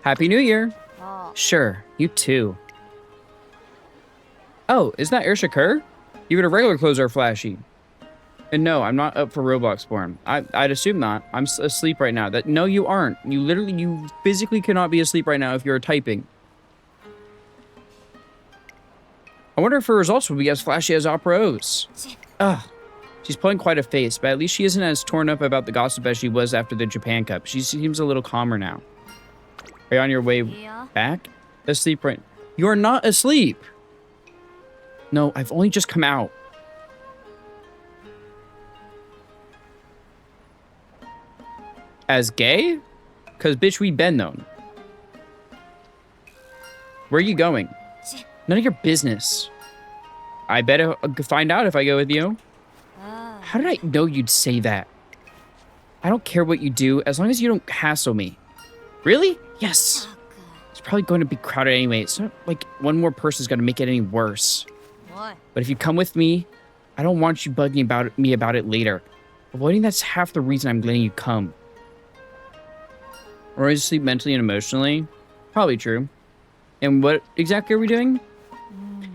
Speaker 1: Happy New Year. Sure, you too. Oh, isn't that AIR SHAKUR? Even her regular clothes are flashy. And no, I'm not up for Roblox Spawn. I'd assume not. I'm asleep right now. No, you aren't. You physically cannot be asleep right now if you're typing. I wonder if her results will be as flashy as Opera O's. Ugh. She's pulling quite a face, but at least she isn't as torn up about the gossip as she was after the Japan Cup. She seems a little calmer now. Are you on your way back? Asleep right... You're not asleep! No, I've only just come out. As gay? Cause bitch, we been known. Where are you going? None of your business. I better find out if I go with you. How did I know you'd say that? I don't care what you do, as long as you don't hassle me. Really? Yes. It's probably going to be crowded anyway. It's not like one more person's going to make it any worse. But if you come with me, I don't want you bugging me about it later. Avoiding that's half the reason I'm letting you come. Or is sleep mentally and emotionally? Probably true. And what exactly are we doing?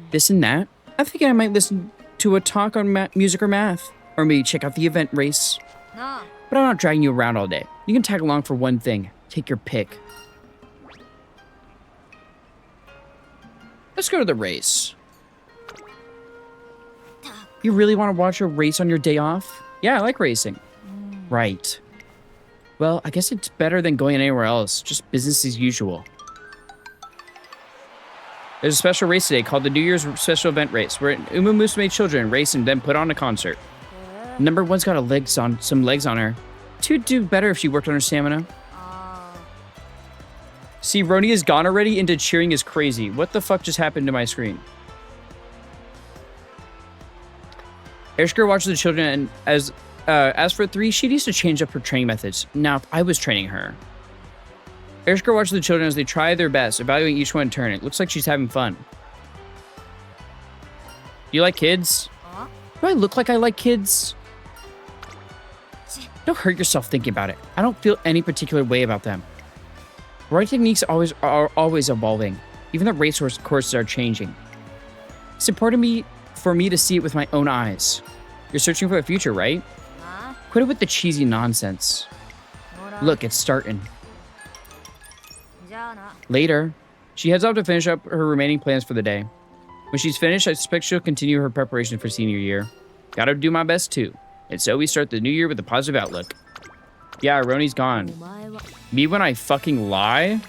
Speaker 1: This and that? I think I might listen to a talk on music or math. Or maybe check out the event race. But I'm not dragging you around all day. You can tag along for one thing. Take your pick. Let's go to the race. You really want to watch a race on your day off? Yeah, I like racing. Right. Well, I guess it's better than going anywhere else. Just business as usual. There's a special race today called the New Year's Special Event Race, where Musume children race and then put on a concert. Number one's got some legs on her. Two'd do better if she worked on her stamina. See, Roni is gone already into cheering is crazy. What the fuck just happened to my screen? AIR SHAKUR watches the children, and as for 3, she needs to change up her training methods. Now, if I was training her. AIR SHAKUR watches the children as they try their best, evaluating each one in turn. It looks like she's having fun. You like kids? Do I look like I like kids? Don't hurt yourself thinking about it. I don't feel any particular way about them. Riding techniques are always evolving. Even the race courses are changing. It's important for me to see it with my own eyes. You're searching for a future, right? Quit it with the cheesy nonsense. Look, it's starting. Later, she heads off to finish up her remaining plans for the day. When she's finished, I suspect she'll continue her preparation for senior year. Gotta do my best too. And so we start the new year with a positive outlook. Yeah, Roni's gone. Me when I fucking lie?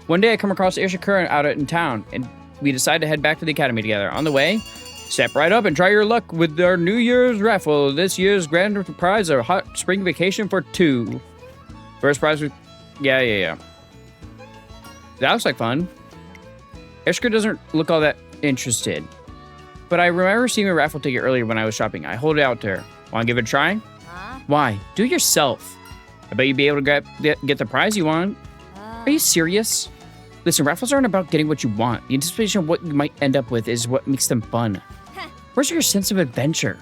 Speaker 1: One day I come across AIR SHAKUR out in town, and we decide to head back to the academy together. On the way, step right up and try your luck with our New Year's raffle. This year's grand prize, a hot spring vacation for 2. First prize with... Yeah. That looks like fun. AIR SHAKUR doesn't look all that interested. But I remember seeing a raffle ticket earlier when I was shopping. I hold it out to her. Want to give it a try? Why? Do it yourself. I bet you'd be able to get the prize you want. Are you serious? Listen, raffles aren't about getting what you want. The anticipation of what you might end up with is what makes them fun. Where's your sense of adventure?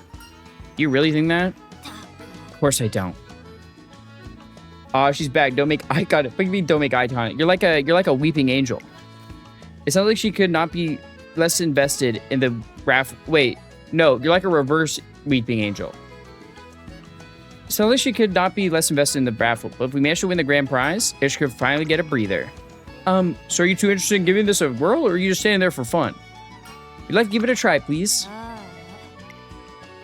Speaker 1: Do you really think that? Of course I don't. She's back. Don't make eye contact. What do you mean don't make eye contact? You're like a weeping angel. It sounds like she could not be less invested in the raffle. Wait, no, you're like a reverse weeping angel. It sounds like she could not be less invested in the raffle. But if we manage to win the grand prize, Ish could finally get a breather. So are you too interested in giving this a whirl, or are you just standing there for fun? You'd like to give it a try, please?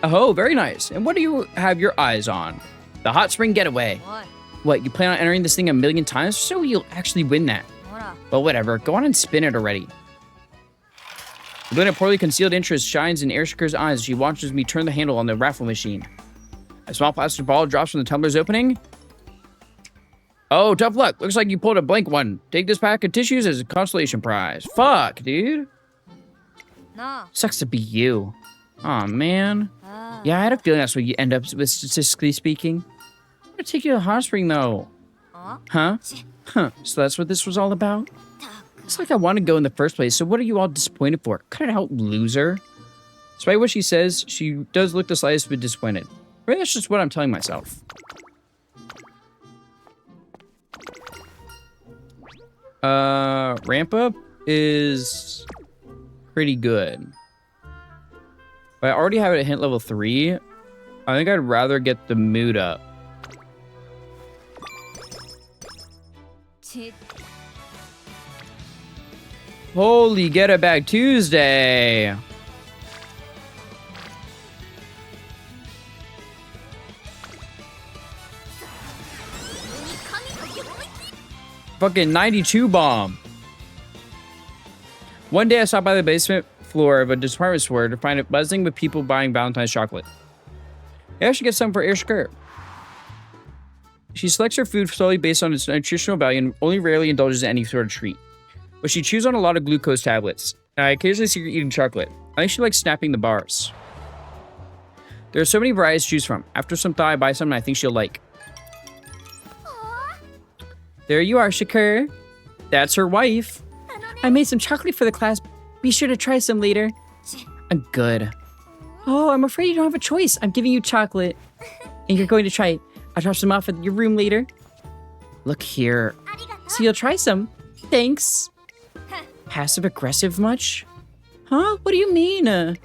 Speaker 1: Oh, very nice. And what do you have your eyes on? The hot spring getaway. What, you plan on entering this thing 1,000,000 times so you'll actually win that? Well, whatever. Go on and spin it already. The glint of poorly concealed interest shines in AIR SHAKUR's eyes as she watches me turn the handle on the raffle machine. A small plastic ball drops from the tumbler's opening. Oh, tough luck. Looks like you pulled a blank one. Take this pack of tissues as a consolation prize. Fuck, dude. Sucks to be you. Aw, man. Yeah, I had a feeling that's what you end up with, statistically speaking. I'm gonna take you to the hot spring, though. Huh? Huh. So that's what this was all about? It's like I wanted to go in the first place, so what are you all disappointed for? Cut it out, loser. Despite what she says, she does look the slightest bit disappointed. Maybe that's just what I'm telling myself. Ramp up is pretty good. But I already have it at hint level 3. I think I'd rather get the mood up. Holy get it back Tuesday. Fucking 92 bomb. One day I stopped by the basement floor of a department store to find it buzzing with people buying Valentine's chocolate. I should get some for AIR SHAKUR. She selects her food solely based on its nutritional value and only rarely indulges in any sort of treat. But she chews on a lot of glucose tablets, and I occasionally see her eating chocolate. I think she likes snapping the bars. There are so many varieties to choose from. After some thought, I buy something I think she'll like. There you are, SHAKUR. That's her wife. I made some chocolate for the class. Be sure to try some later. I'm good. Oh, I'm afraid you don't have a choice. I'm giving you chocolate. And you're going to try it. I'll drop some off at your room later. Look here. So you'll try some. Thanks. Passive aggressive much? Huh? What do you mean?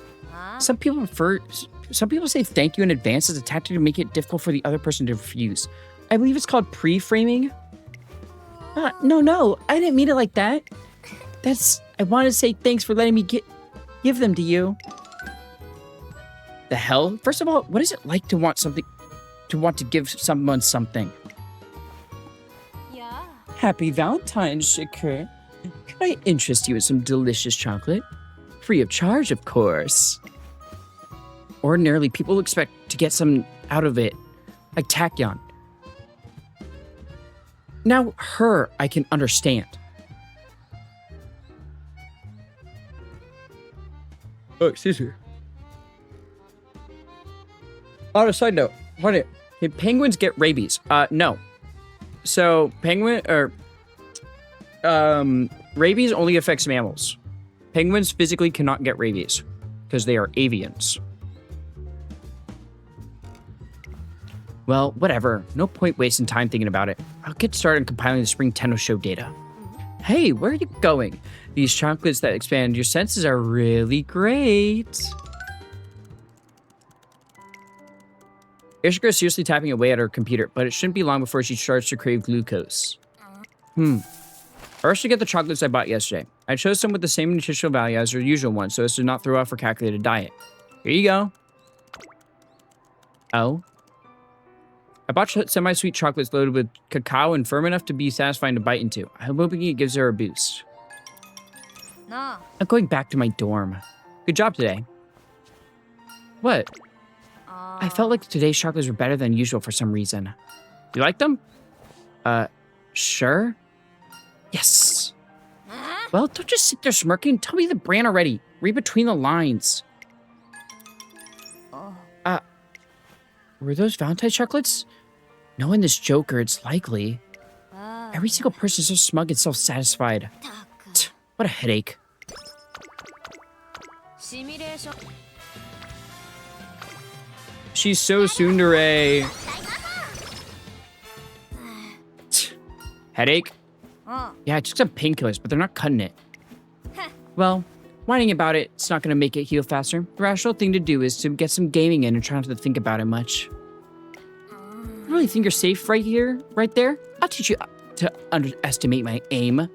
Speaker 1: Some people say thank you in advance as a tactic to make it difficult for the other person to refuse. I believe it's called pre-framing. No, I didn't mean it like that. I wanted to say thanks for letting me give them to you. The hell? First of all, what is it like to want to give someone something?
Speaker 4: Yeah.
Speaker 1: Happy Valentine's, SHAKUR. Could I interest you in some delicious chocolate? Free of charge, of course. Ordinarily, people expect to get some out of it, like tachyon. Now, her, I can understand. Oh, excuse me. On a side note, can penguins get rabies? No. So, rabies only affects mammals. Penguins physically cannot get rabies because they are avians. Well, whatever. No point wasting time thinking about it. I'll get started compiling the Spring Tenno Show data. Hey, where are you going? These chocolates that expand your senses are really great. AIR SHAKUR is seriously tapping away at her computer, but it shouldn't be long before she starts to crave glucose. I rushed to get the chocolates I bought yesterday. I chose some with the same nutritional value as her usual ones so as to not throw off her calculated diet. Here you go. Oh. I bought semi-sweet chocolates loaded with cacao and firm enough to be satisfying to bite into. I'm hoping it gives her a boost.
Speaker 4: No.
Speaker 1: I'm going back to my dorm. Good job today. What? I felt like today's chocolates were better than usual for some reason. You like them? Sure? Yes. Well, don't just sit there smirking. Tell me the brand already. Read between the lines. Were those Valentine's chocolates? Knowing this Joker, it's likely. Every single person is so smug and self-satisfied. What a headache. She's so tsundere. Headache? Yeah, I took some painkillers, but they're not cutting it. Well, whining about it's not going to make it heal faster. The rational thing to do is to get some gaming in and try not to think about it much. You really think you're safe right there? I'll teach you to underestimate my aim.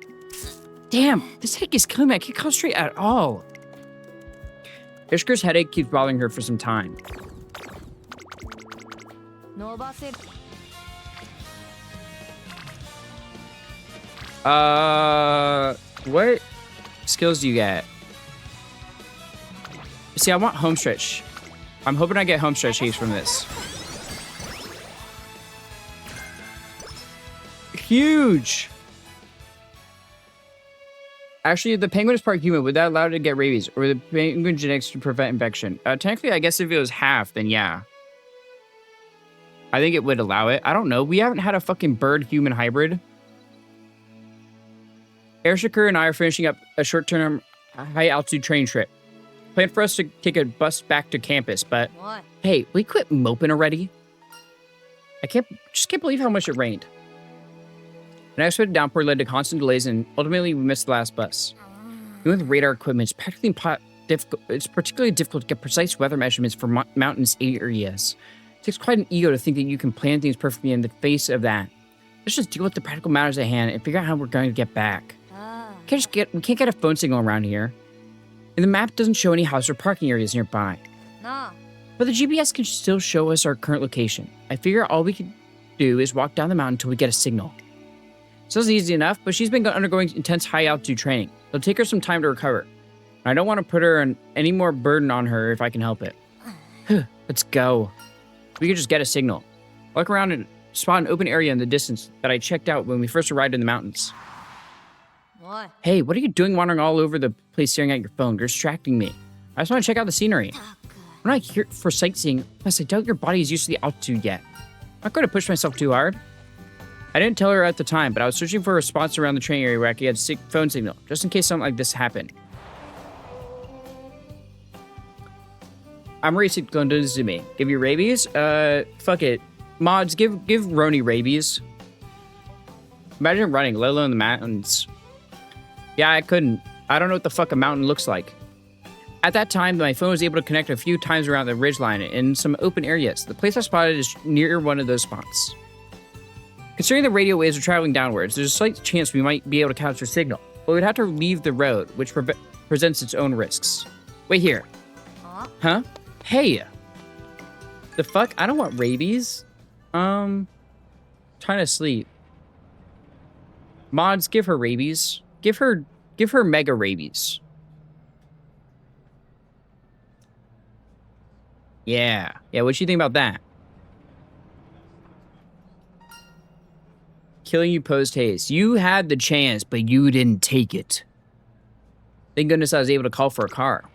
Speaker 1: Damn, this headache is killing me. I can't concentrate at all. Ishkur's headache keeps bothering her for some time.
Speaker 4: 伸ばせる
Speaker 1: What skills do you get? See, I want home stretch. I'm hoping I get home stretch haste from this. Huge! Actually, the penguin is part human. Would that allow it to get rabies? Or the penguin genetics to prevent infection? Technically, I guess if it was half, then yeah. I think it would allow it. I don't know. We haven't had a fucking bird-human hybrid. AIR SHAKUR and I are finishing up a short-term high-altitude training trip. Plan for us to take a bus back to campus, but...
Speaker 4: What?
Speaker 1: Hey, we quit moping already? I just can't believe how much it rained. An unexpected downpour led to constant delays, and ultimately we missed the last bus. Even with radar equipment, it's particularly difficult to get precise weather measurements for mountainous areas. It takes quite an ego to think that you can plan things perfectly in the face of that. Let's just deal with the practical matters at hand and figure out how we're going to get back. We can't get a phone signal around here. And the map doesn't show any house or parking areas nearby.
Speaker 4: No.
Speaker 1: But the GPS can still show us our current location. I figure all we can do is walk down the mountain until we get a signal. Sounds easy enough, but she's been undergoing intense high-altitude training. It'll take her some time to recover. And I don't want to put any more burden on her if I can help it. Let's go. We could just get a signal. Walk around and spot an open area in the distance that I checked out when we first arrived in the mountains.
Speaker 4: What?
Speaker 1: Hey, what are you doing wandering all over the place staring at your phone? You're distracting me. I just want to check out the scenery. I'm not here for sightseeing, plus I doubt your body is used to the altitude yet. I'm not going to push myself too hard. I didn't tell her at the time, but I was searching for a spot around the training area where I could get a phone signal, just in case something like this happened. I'm racing going to Musume. Give you rabies? Fuck it. Mods, give Roni rabies. Imagine running, let alone the mountains. Yeah, I couldn't. I don't know what the fuck a mountain looks like. At that time, my phone was able to connect a few times around the ridgeline in some open areas. The place I spotted is near one of those spots. Considering the radio waves are traveling downwards, there's a slight chance we might be able to capture a signal, but we'd have to leave the road, which presents its own risks. Wait here. Huh? Hey! The fuck? I don't want rabies. Trying to sleep. Mods, give her rabies. Give her mega rabies. Yeah. Yeah, what you think about that? Killing you post haste. You had the chance, but you didn't take it. Thank goodness I was able to call for a car. I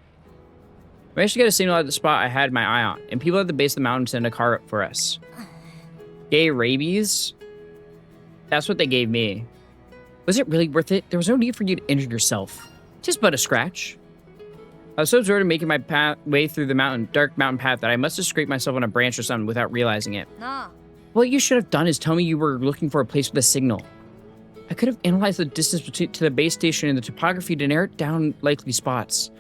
Speaker 1: managed to get a signal at the spot I had my eye on, and people at the base of the mountain sent a car up for us. Gay rabies? That's what they gave me. Was it really worth it? There was no need for you to injure yourself. Just but a scratch. I was so absorbed in making my way through the dark mountain path that I must have scraped myself on a branch or something without realizing it.
Speaker 4: No.
Speaker 1: What you should have done is tell me you were looking for a place with a signal. I could have analyzed the distance to the base station and the topography to narrow down likely spots.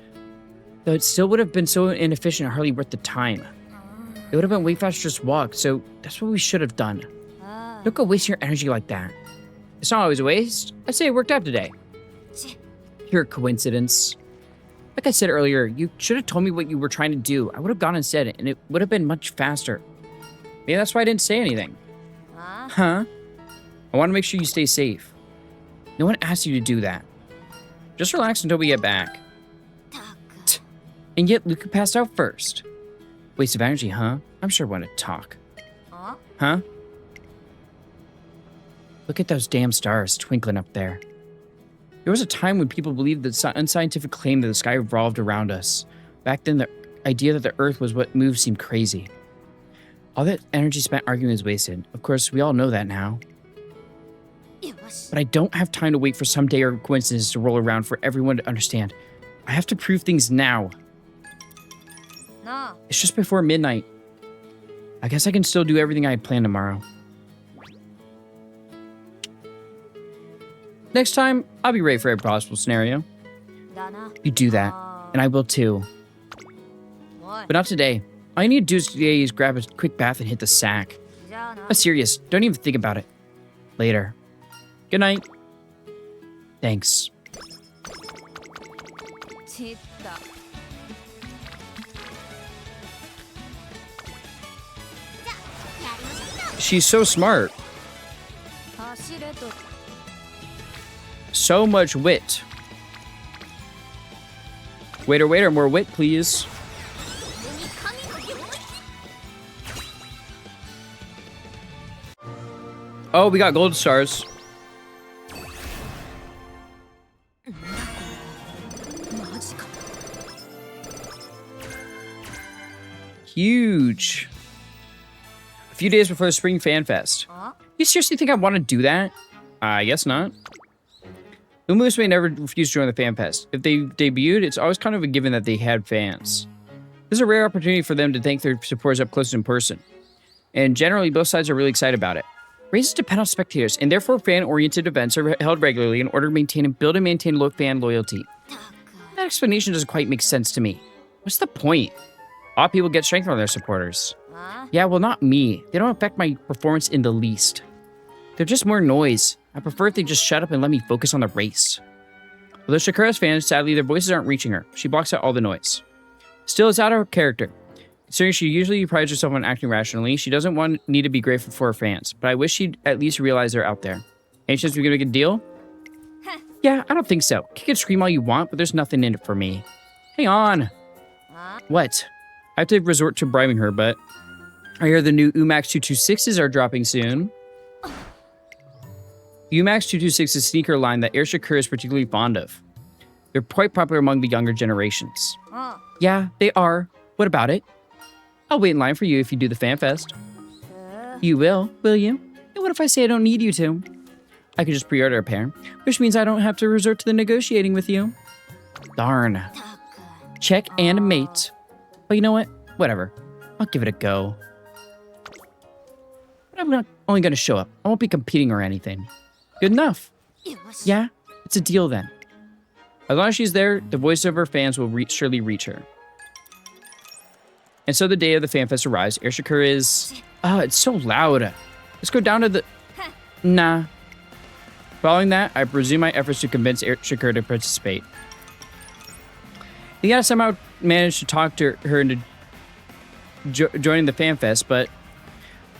Speaker 1: Though it still would have been so inefficient and hardly worth the time. It would have been way faster to just walk, so that's what we should have done. Don't go wasting your energy like that. It's not always a waste. I'd say it worked out today. Pure coincidence. Like I said earlier, you should have told me what you were trying to do. I would have gone and said it, and it would have been much faster. Maybe that's why I didn't say anything. Huh? I want to make sure you stay safe. No one asked you to do that. Just relax until we get back. And yet Luca passed out first. Waste of energy, huh? I'm sure I want to talk. Huh? Look at those damn stars twinkling up there. There was a time when people believed the unscientific claim that the sky revolved around us. Back then, the idea that the Earth was what moved seemed crazy. All that energy spent arguing is wasted. Of course, we all know that now. But I don't have time to wait for some day or coincidence to roll around for everyone to understand. I have to prove things now.
Speaker 4: No.
Speaker 1: It's just before midnight. I guess I can still do everything I had planned tomorrow. Next time, I'll be ready for every possible scenario. You do that, and I will too.
Speaker 4: What?
Speaker 1: But not today. All you need to do today is grab a quick bath and hit the sack. I'm serious. Don't even think about it. Later. Good night. Thanks. She's so smart.
Speaker 4: 走れと
Speaker 1: So much wit. Waiter, waiter, more wit, please. Oh, we got gold stars.
Speaker 4: マジか
Speaker 1: Huge. A few days before the Spring Fan Fest. You seriously think I want to do that? I guess not. Musume never refused to join the Fan Fest. If they debuted, it's always kind of a given that they had fans. This is a rare opportunity for them to thank their supporters up close in person. And generally, both sides are really excited about it. Races depend on spectators, and therefore fan-oriented events are held regularly in order to maintain and build and maintain fan loyalty. That explanation doesn't quite make sense to me. What's the point? A lot of people get strength from their supporters. Yeah, well, not me. They don't affect my performance in the least. They're just more noise. I prefer if they just shut up and let me focus on the race. Although Shakura's fans, sadly, their voices aren't reaching her. She blocks out all the noise. Still, it's out of her character. Considering she usually prides herself on acting rationally, she doesn't need to be grateful for her fans, but I wish she'd at least realize they're out there. Any chance we can make a deal? Yeah, I don't think so. Kick and scream all you want, but there's nothing in it for me. Hang on. What? I have to resort to bribing her, but I hear the new UMAX 226s are dropping soon. UMAX 226 is a sneaker line that AIR SHAKUR is particularly fond of. They're quite popular among the younger generations. Yeah, they are. What about it? I'll wait in line for you if you do the Fan Fest. You will you? And what if I say I don't need you to? I could just pre-order a pair, which means I don't have to resort to the negotiating with you. Darn. Check and mate. But you know what? Whatever. I'll give it a go. But I'm not only going to show up. I won't be competing or anything. Good enough. Yeah, it's a deal then. As long as she's there, the voice of her fans will surely reach her. And so the day of the Fan Fest arrives. AIR SHAKUR is... Oh, it's so loud. Let's go down to the... Nah. Following that, I resume my efforts to convince AIR SHAKUR to participate. You gotta somehow manage to talk to her into joining the Fan Fest, but...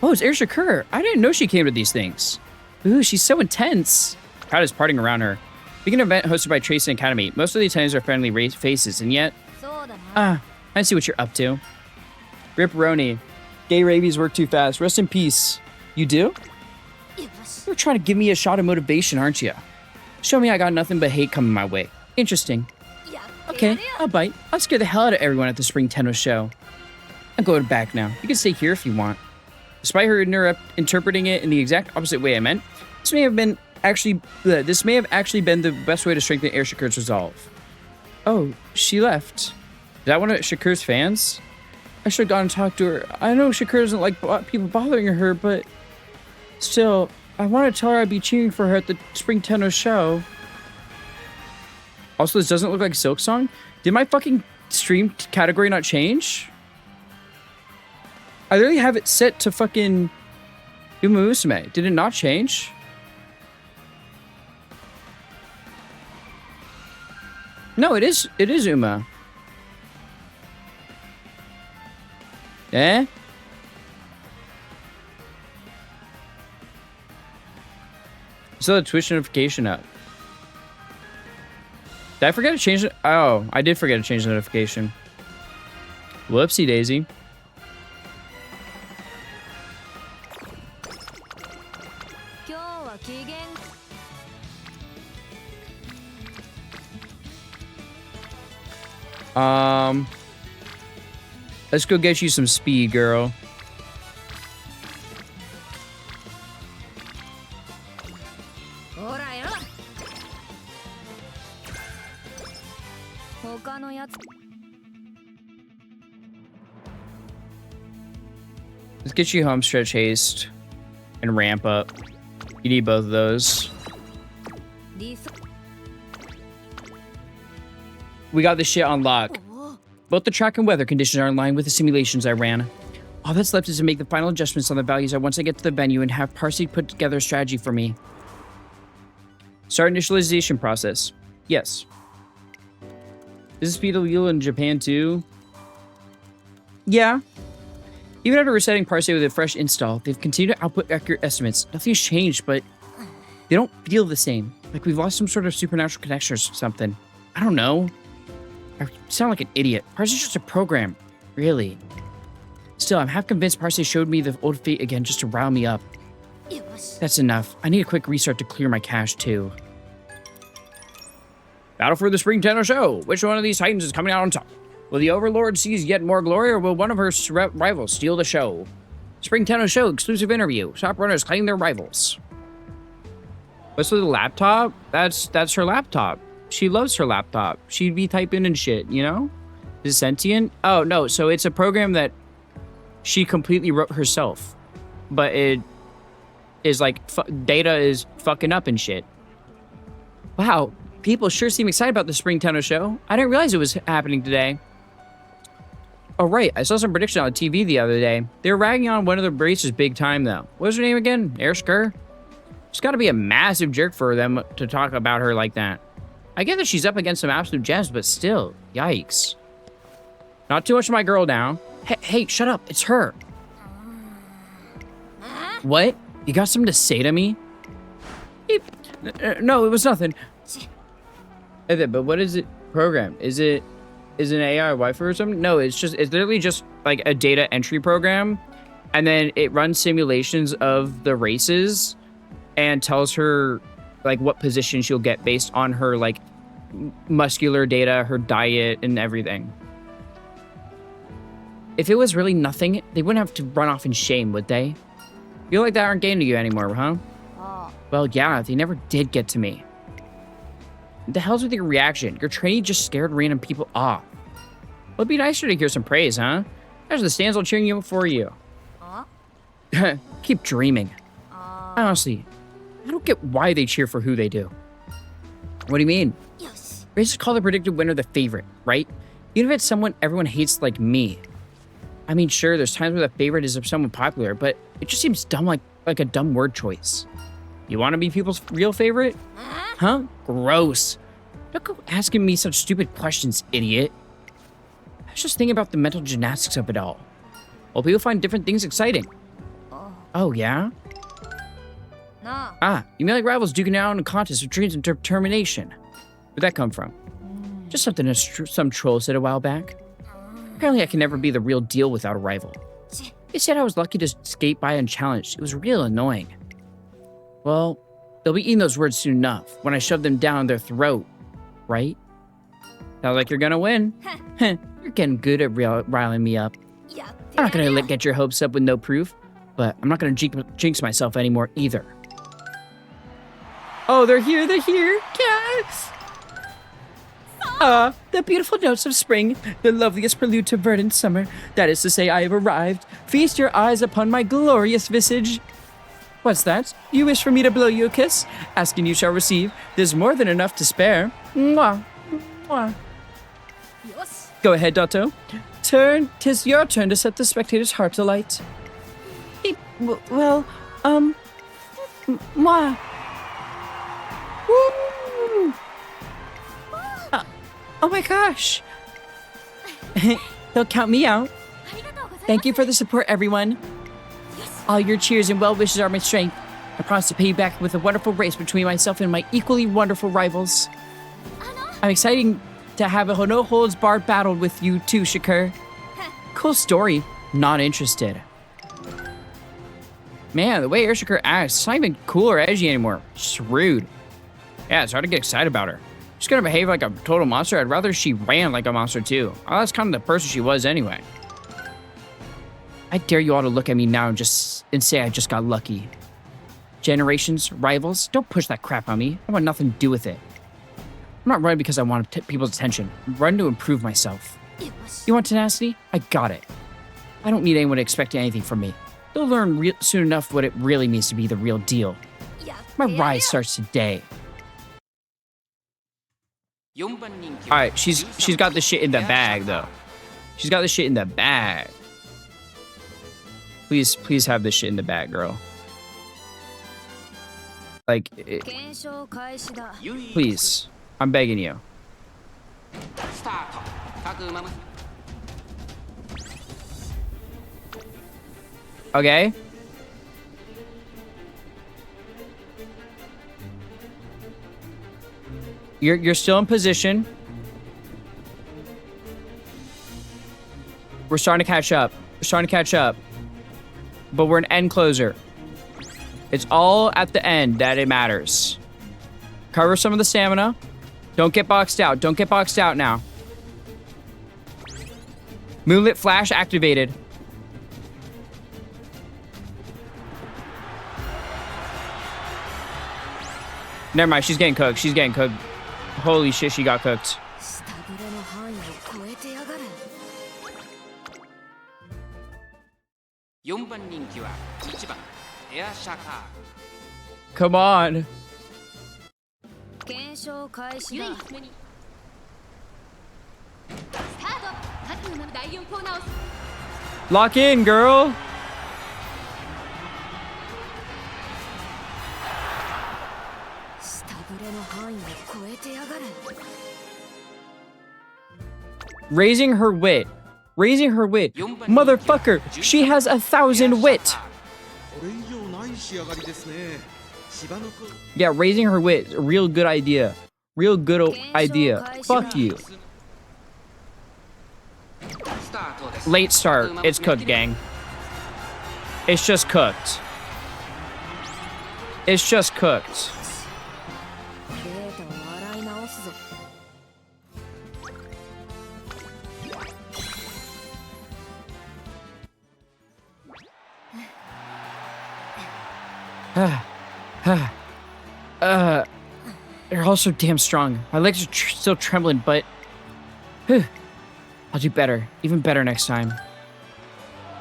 Speaker 1: Oh, it's AIR SHAKUR. I didn't know she came to these things. Ooh, she's so intense. The crowd is partying around her. Being an event hosted by Trace Academy, most of the attendees are friendly faces, and yet... I see what you're up to. Rip Roni. Gay rabies work too fast. Rest in peace. You do? You're trying to give me a shot of motivation, aren't you? Show me I got nothing but hate coming my way. Interesting. Okay, I'll bite. I'll scare the hell out of everyone at the Spring Tenno show. I'm going back now. You can stay here if you want. Despite her interpreting it in the exact opposite way I meant, this may have actually been the best way to strengthen AIR SHAKUR's resolve. Oh, she left. Is that one of Shakur's fans? I should have gone and talked to her. I know Shakur doesn't like people bothering her, but still, I want to tell her I'd be cheering for her at the Spring Tenno show. Also, this doesn't look like Silk Song. Did my fucking stream category not change? I literally have it set to fucking Uma Musume. Did it not change? No, it is Uma. Eh? So the Twitch notification up. Did I forget to change it? Oh, I did forget to change the notification. Whoopsie daisy. Let's go get you some speed, girl. Let's get you home stretch haste and ramp up. You need both of those. We got this shit on lock. Both the track and weather conditions are in line with the simulations I ran. All that's left is to make the final adjustments on the values once I get to the venue and have Parsley put together a strategy for me. Start initialization process. Yes. Is this speed illegal in Japan too? Yeah. Even after resetting Parse with a fresh install, they've continued to output accurate estimates. Nothing's changed, but they don't feel the same. Like we've lost some sort of supernatural connection or something. I don't know. I sound like an idiot. Parse is just a program. Really. Still, I'm half convinced Parse showed me the old fate again just to rile me up. That's enough. I need a quick restart to clear my cache, too. Battle for the Spring Tenno Show. Which one of these titans is coming out on top? Will the Overlord seize yet more glory, or will one of her rivals steal the show? Spring Tenno Show exclusive interview. Top runners claim their rivals. What's with the laptop? That's her laptop. She loves her laptop. She'd be typing and shit, you know? Is it sentient? Oh, no. So it's a program that she completely wrote herself. But it is like, data is fucking up and shit. Wow. People sure seem excited about the Spring Tenno Show. I didn't realize it was happening today. Oh, right. I saw some prediction on TV the other day. They were ragging on one of the races big time, though. What was her name again? AIR SHAKUR? It's got to be a massive jerk for them to talk about her like that. I get that she's up against some absolute gems, but still, yikes. Not too much of my girl now. Hey, shut up. It's her. What? You got something to say to me? No, it was nothing. But what is it program? Is it an AI waifu or something? No, it's literally just like a data entry program. And then it runs simulations of the races and tells her like what position she'll get based on her like muscular data, her diet, and everything. If it was really nothing, they wouldn't have to run off in shame, would they? Feel like that aren't getting to you anymore, huh? Well, yeah, they never did get to me. What the hell's with your reaction? Your trainee just scared random people off. Well, it'd be nicer to hear some praise, huh? There's the stands all cheering you up for you. Keep dreaming. Honestly, I don't get why they cheer for who they do. What do you mean? Races call the predicted winner the favorite, right? Even if it's someone everyone hates like me. I mean, sure, there's times where the favorite is someone popular, but it just seems dumb, like a dumb word choice. You want to be people's real favorite? Huh? Gross. Don't go asking me such stupid questions, idiot. I was just thinking about the mental gymnastics of it all. Well, people find different things exciting. Oh, yeah? Ah, you mean like rivals duking out in a contest of dreams and determination. Where'd that come from? Just something some troll said a while back. Apparently I can never be the real deal without a rival. They said I was lucky to skate by unchallenged. It was real annoying. Well, they'll be eating those words soon enough when I shove them down their throat, right? Sounds like you're gonna win. You're getting good at riling me up. I'm not gonna get your hopes up with no proof, but I'm not gonna jinx myself anymore either. Oh, they're here, yes! The beautiful notes of spring, the loveliest prelude to verdant summer. That is to say, I have arrived. Feast your eyes upon my glorious visage. What's that? You wish for me to blow you a kiss? Asking you shall receive. There's more than enough to spare. Mwah. Mwah. Go ahead, Dotto. 'Tis your turn to set the spectator's heart alight. Well, mwah. Woo! Oh my gosh. They'll count me out. Thank you for the support, everyone. All your cheers and well wishes are my strength. I promise to pay you back with a wonderful race between myself and my equally wonderful rivals. I'm excited to have a no holds barred battle with you too, Shakur. Cool story. Not interested. Man, the way AIR SHAKUR acts, it's not even cool or edgy anymore. It's just rude. Yeah, it's hard to get excited about her. She's gonna behave like a total monster. I'd rather she ran like a monster too. Oh, that's kind of the person she was anyway. I dare you all to look at me now and say I just got lucky. Generations, rivals, don't push that crap on me. I want nothing to do with it. I'm not running because I want people's attention. I'm running to improve myself. You want tenacity? I got it. I don't need anyone to expect anything from me. They'll learn soon enough what it really means to be the real deal. My rise starts today. Alright, she's got the shit in the bag though. She's got the shit in the bag. Please have this shit in the bag, girl. Like, please. I'm begging you. Okay? You're still in position. We're starting to catch up. We're starting to catch up. But we're an end closer. It's all at the end that it matters. Cover some of the stamina. Don't get boxed out. Don't get boxed out now. Moonlit flash activated. Never mind, she's getting cooked. She's getting cooked. Holy shit, she got cooked.
Speaker 4: 下振れの範囲を超えてやがる。
Speaker 5: 4番人気は1番エアシャカ
Speaker 1: Come on.
Speaker 4: 検証開始だ。
Speaker 8: スタート。各馬の第4コーナーを
Speaker 1: Lock in, girl.
Speaker 4: 下振れの範囲を超えてやがる。
Speaker 1: Raising her wit. Raising her wit. Motherfucker, she has 1,000 wit.
Speaker 6: これ以上ない仕上がりですね。芝の子
Speaker 1: Yeah, raising her wit is a real good idea. Real good idea. Fuck you.
Speaker 5: スタートです
Speaker 1: Late start. It's cooked, gang. It's just cooked. It's just cooked.
Speaker 4: データを洗い直すぞ。
Speaker 1: They're all so damn strong. My legs are still trembling, but I'll do better. Even better next time.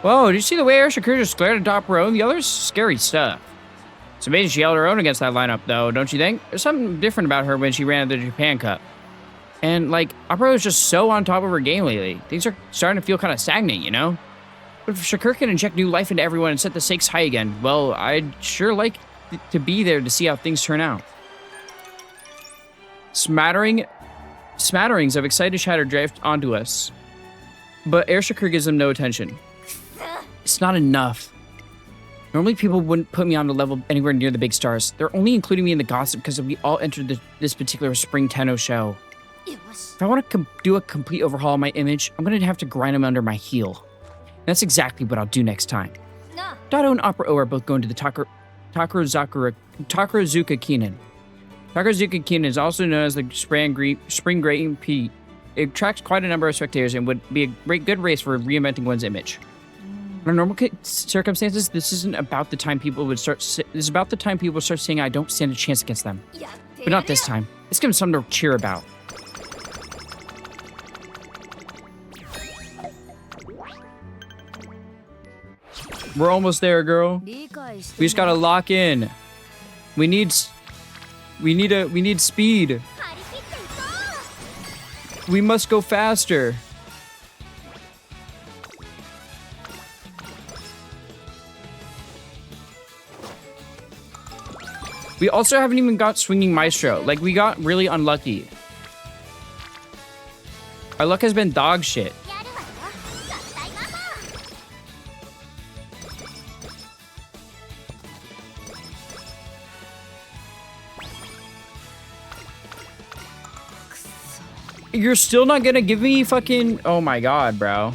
Speaker 1: Whoa, did you see the way AIR SHAKUR just glared at top row and the others? Scary stuff. It's amazing she held her own against that lineup, though, don't you think? There's something different about her when she ran the Japan Cup. And, like, Opera is just so on top of her game lately. Things are starting to feel kind of stagnant, you know? But if SHAKUR can inject new life into everyone and set the stakes high again, well, I'd sure like to be there to see how things turn out. Smatterings of excited chatter drift onto us. But AIR SHAKUR gives them no attention. It's not enough. Normally people wouldn't put me on the level anywhere near the big stars. They're only including me in the gossip because we all entered this particular Spring Tenno show. If I want to do a complete overhaul of my image, I'm going to have to grind them under my heel. That's exactly what I'll do next time. Dado and Opera O are both going to the Takurozuka Kinen. Takurozuka Kinen is also known as the Spring Great P. It attracts quite a number of spectators and would be a good race for reinventing one's image. Under normal circumstances, this isn't about the time people would start. This is about the time people start saying I don't stand a chance against them. But not this time. Let's give them something to cheer about. We're almost there, girl.
Speaker 4: 理解して
Speaker 1: We just gotta lock in. We need speed.
Speaker 8: 張り切っていこう。
Speaker 1: We must go faster. We also haven't even got Swinging Maestro. Like, we got really unlucky. Our luck has been dog shit.
Speaker 8: やるわよ。合体ママ。
Speaker 1: You're still not gonna give me fucking... Oh my god, bro.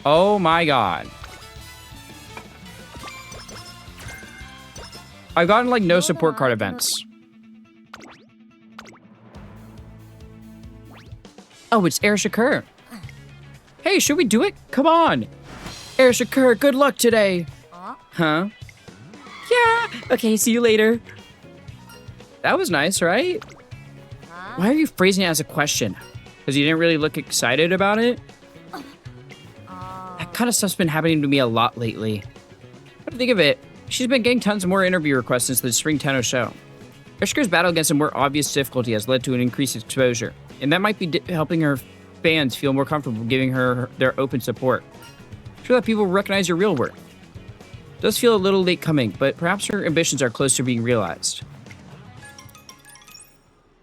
Speaker 1: Oh my god. I've gotten, like, no support card events. Oh, it's AIR SHAKUR. Hey, should we do it? Come on. AIR SHAKUR, good luck today. Huh? Yeah. Okay, see you later. That was nice, right? Why are you phrasing it as a question? Because you didn't really look excited about it? That kind of stuff's been happening to me a lot lately. What do you think of it? She's been getting tons more interview requests since the Spring Tenno show. AIR SHAKUR's battle against a more obvious difficulty has led to an increased exposure, and that might be helping her fans feel more comfortable giving her their open support. Sure that people recognize your real worth. It does feel a little late coming, but perhaps her ambitions are close to being realized.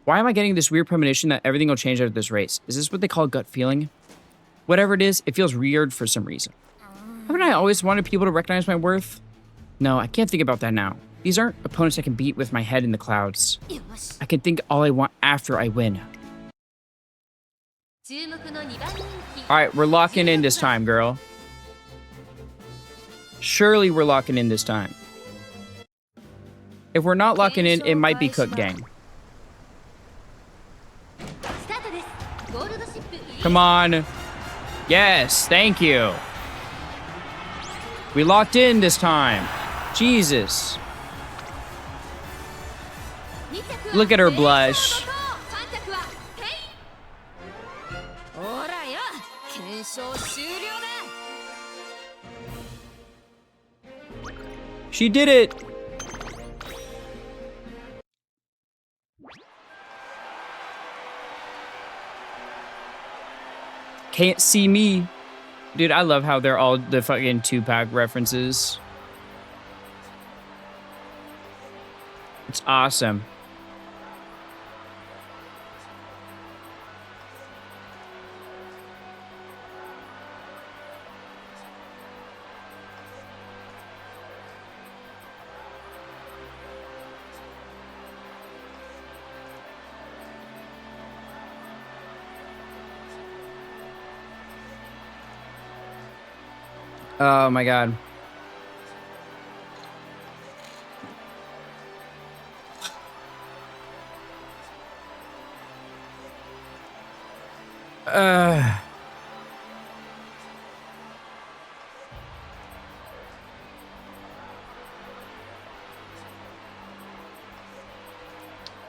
Speaker 1: Why am I getting this weird premonition that everything will change after this race? Is this what they call gut feeling? Whatever it is, it feels weird for some reason. Haven't I always wanted people to recognize my worth? No, I can't think about that now. These aren't opponents I can beat with my head in the clouds.
Speaker 8: よし
Speaker 1: I can think all I want after I win.
Speaker 8: 注目の2番人気
Speaker 1: Alright, we're locking in this time, girl. Surely we're locking in this time. If we're not locking in, it might be Cook Gang.
Speaker 8: スタートですゴールドシップ
Speaker 1: Come on. Yes, thank you. We locked in this time. Jesus.
Speaker 8: 2着は
Speaker 1: Look at her blush.
Speaker 8: 3着はケイン
Speaker 4: ほらよ検証終了だ
Speaker 1: She did it. Can't see me. Dude, I love how they're all the fucking Tupac references. It's awesome. Oh my god.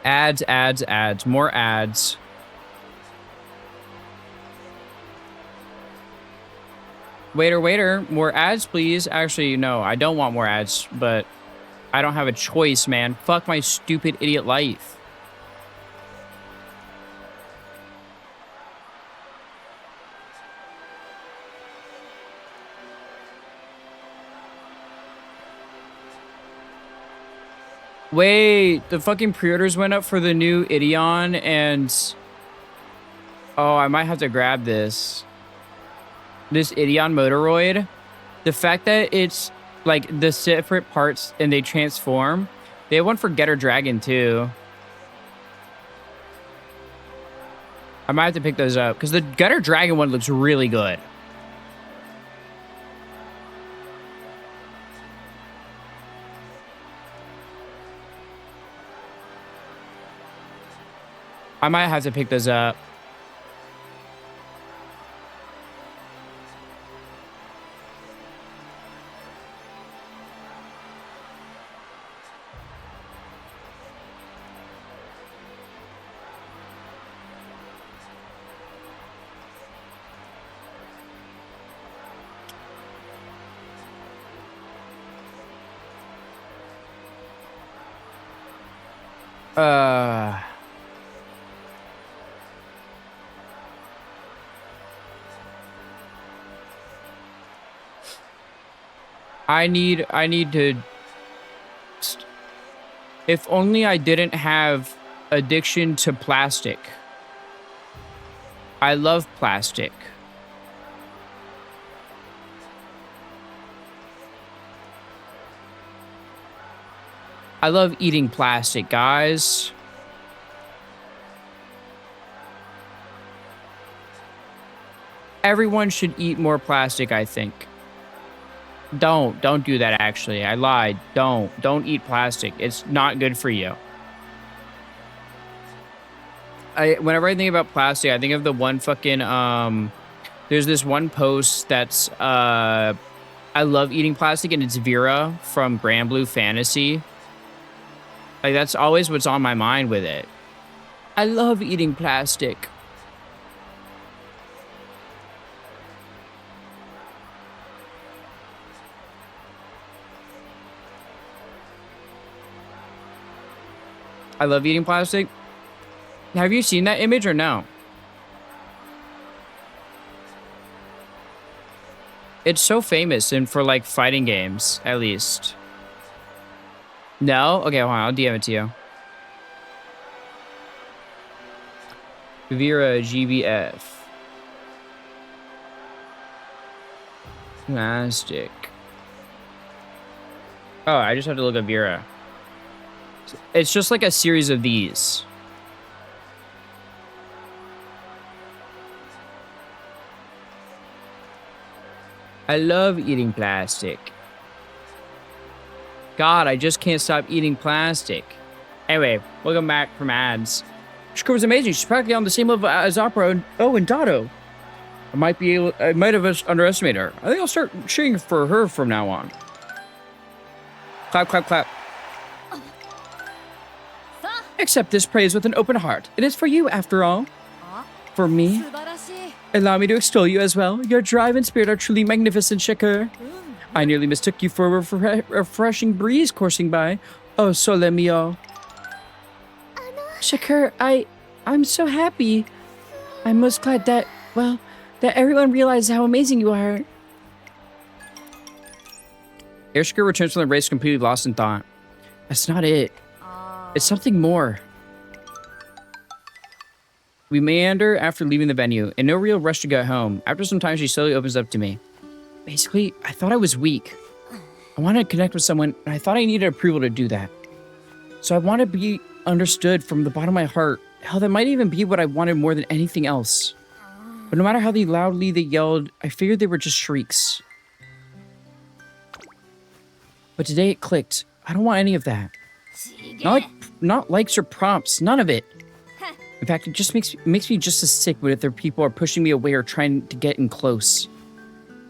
Speaker 1: Ads, ads, ads. More ads. Waiter, waiter, more ads, please. Actually, no, I don't want more ads, but I don't have a choice, man. Fuck my stupid idiot life. Wait, the fucking pre-orders went up for the new Ideon, and... Oh, I might have to grab this. This Ideon Motoroid. The fact that it's, like, the separate parts and they transform. They have one for Getter Dragon, too. I might have to pick those up, because the Getter Dragon one looks really good. I might have to pick those up. I need to... If only I didn't have addiction to plastic. I love plastic. I love eating plastic, guys. Everyone should eat more plastic, I think. Don't do that, actually. I lied. Don't eat plastic. It's not good for you. Whenever I think about plastic, I think of the one fucking, there's this one post that's, I love eating plastic, and it's Vera from Grand Blue Fantasy. Like, that's always what's on my mind with it. I love eating plastic. I love eating plastic. Have you seen that image or no? It's so famous and for like fighting games, at least. No? Okay, hold on, I'll DM it to you. Vera GBF. Plastic. Oh, I just have to look at Vera. It's just like a series of these. I love eating plastic. God, I just can't stop eating plastic. Anyway, welcome back from ads. Shakur was amazing. She's practically on the same level as Opera and Dotto. I might have underestimated her. I think I'll start cheering for her from now on. Clap, clap, clap. Accept this praise with an open heart. It is for you, after all. For me. Allow me to extol you as well. Your drive and spirit are truly magnificent, Shakur. I nearly mistook you for a refreshing breeze coursing by. Oh, sole mio. Shakur, I'm so happy. I'm most glad that, well, that everyone realizes how amazing you are. AIR SHAKUR returns from the race completely lost in thought. That's not it. It's something more. We meander after leaving the venue, in no real rush to get home. After some time, she slowly opens up to me. Basically, I thought I was weak. I wanted to connect with someone, and I thought I needed approval to do that. So I want to be understood from the bottom of my heart. Hell, that might even be what I wanted more than anything else. But no matter how loudly they yelled, I figured they were just shrieks. But today it clicked. I don't want any of that. Not likes or prompts. None of it. In fact, it just makes me just as sick when other people are pushing me away or trying to get in close.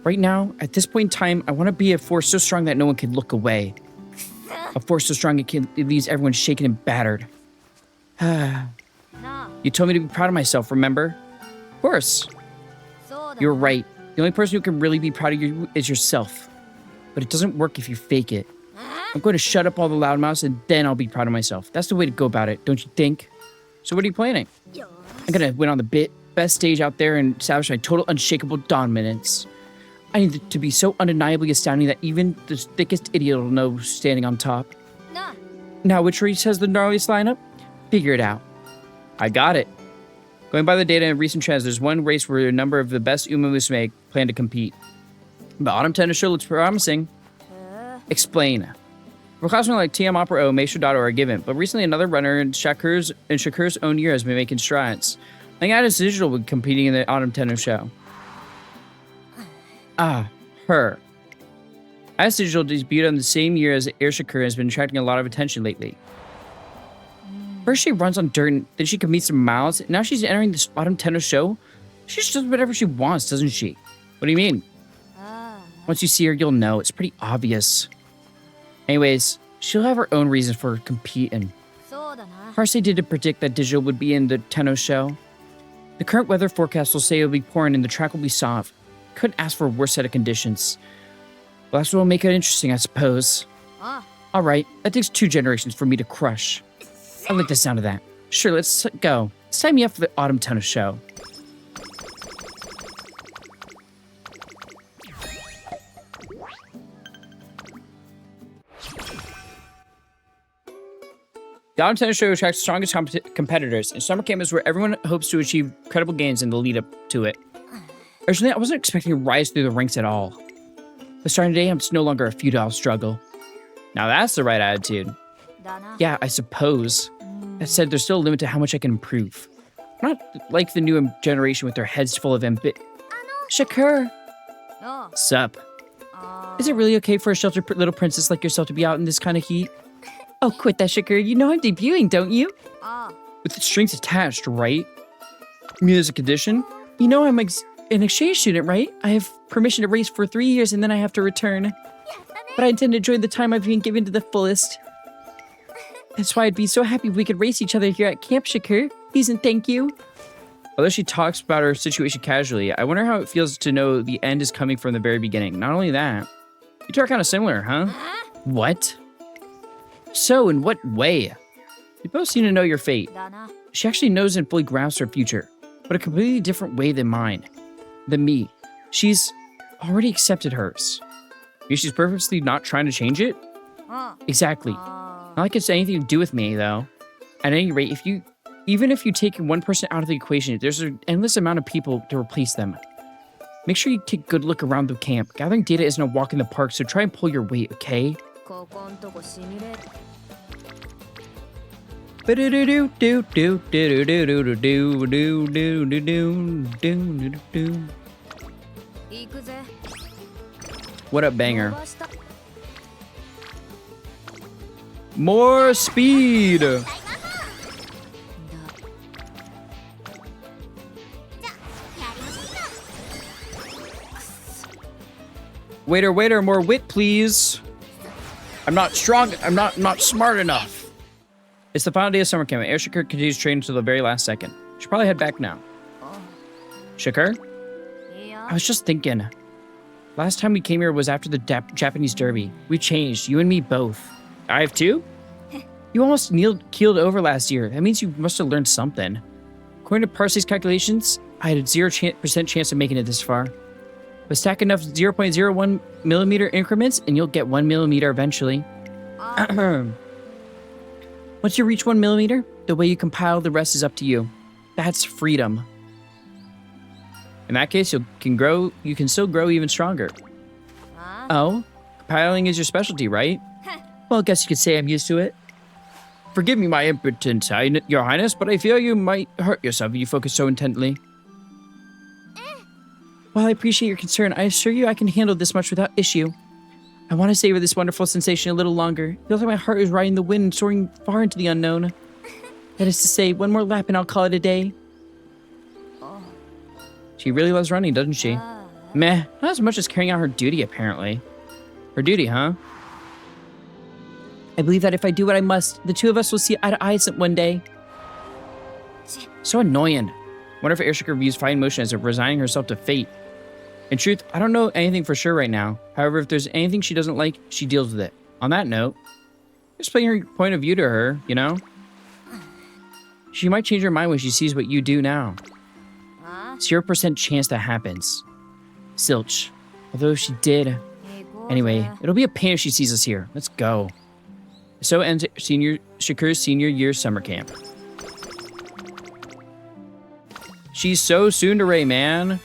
Speaker 1: Right now, at this point in time, I want to be a force so strong that no one can look away. A force so strong it leaves everyone shaken and battered. You told me to be proud of myself, remember? Of course. You're right. The only person who can really be proud of you is yourself. But it doesn't work if you fake it. I'm going to shut up all the loudmouths and then I'll be proud of myself. That's the way to go about it, don't you think? So what are you planning? I'm going to win on the best stage out there and establish my total unshakable dominance. I need it to be so undeniably astounding that even the thickest idiot will know who's standing on top. Now, which race has the gnarliest lineup? Figure it out. I got it. Going by the data and recent trends, there's one race where a number of the best Uma Musume plan to compete. The autumn tennis show looks promising. Explain. Precautions like TM Opera O, Maestro Dotto are given, but recently another runner in Shakur's own year has been making strides. I think Addis Digital will be competing in the autumn tennis show. Her. Addis Digital debuted on the same year as AIR SHAKUR and has been attracting a lot of attention lately. First she runs on dirt, and then she competes in miles, and now she's entering this autumn tennis show. She just does whatever she wants, doesn't she? What do you mean? Once you see her, you'll know. It's pretty obvious. Anyways, she'll have her own reasons for competing. Harsey did predict that Digital would be in the tennis show. The current weather forecast will say it'll be pouring and the track will be soft. Couldn't ask for a worse set of conditions. Well, that's what will make it interesting, I suppose. Alright, that takes 2 generations for me to crush. I like the sound of that. Sure, let's go. Sign me up for the autumn tennis show. The autumn tennis show attracts the strongest competitors, and summer camp is where everyone hopes to achieve credible gains in the lead up to it. Originally, I wasn't expecting to rise through the ranks at all. But starting today, it's no longer a futile struggle. Now that's the right attitude. Yeah, I suppose. That said, there's still a limit to how much I can improve. I'm not like the new generation with their heads full of Shakur! Sup? Is it really okay for a sheltered little princess like yourself to be out in this kind of heat? Oh, quit that, Shakur. You know I'm debuting, don't you? With the strings attached, right? Music edition? You know I'm an exchange student, right? I have permission to race for 3 years and then I have to return. But I intend to enjoy the time I've been given to the fullest. That's why I'd be so happy if we could race each other here at Camp Shakur. Please and thank you. Although she talks about her situation casually, I wonder how it feels to know the end is coming from the very beginning. Not only that, you two are kind of similar, huh? What? So, in what way? You both seem to know your fate. She actually knows and fully grasps her future, but a completely different way than mine. Than me. She's already accepted hers. Maybe she's purposely not trying to change it? Exactly. Not like it's anything to do with me, though. At any rate, even if you take one person out of the equation, there's an endless amount of people to replace them.
Speaker 3: Make sure you take a good look around the camp. Gathering data isn't a walk in the park, so try and pull your weight, okay?
Speaker 4: ここんとこシミュレート 行くぜ
Speaker 3: What up, banger?
Speaker 4: 伸ばした
Speaker 3: More speed! Waiter, waiter, more wit, please. I'm not strong. I'm not smart enough. It's the final day of summer camp. AIR SHAKUR continues training until the very last second. Should probably head back now. SHAKUR?
Speaker 4: いいよ
Speaker 3: I was just thinking. Last time we came here was after the Japanese Derby. We changed, you and me both. I have too? You almost keeled over last year. That means you must have learned something. According to Parsley's calculations, I had a 0% chance of making it this far. But stack enough 0.01 millimeter increments and you'll get 1 millimeter eventually. Once you reach 1 millimeter, the way you compile the rest is up to you. That's freedom. In that case, you can still grow even stronger. Oh, compiling is your specialty, right? Well, I guess you could say I'm used to it. Forgive me my impotence, Your Highness, but I fear you might hurt yourself if you focus so intently. While I appreciate your concern, I assure you I can handle this much without issue. I want to savor this wonderful sensation a little longer. It feels like my heart is riding the wind and soaring far into the unknown. That is to say, one more lap and I'll call it a day. She really loves running, doesn't she? Meh, not as much as carrying out her duty, apparently. Her duty, huh? I believe that if I do what I must, the two of us will see eye to eye one day. So annoying. Wonder if AIR SHAKUR views fine motion as if resigning herself to fate. In truth, I don't know anything for sure right now. However, if there's anything she doesn't like, she deals with it. On that note, explain your point of view to her, you know? She might change her mind when she sees what you do now. 0% chance that happens. Silch. Although she did. Anyway, it'll be a pain if she sees us here. Let's go. So ends SHAKUR's senior year summer camp. She's so tsundere, man.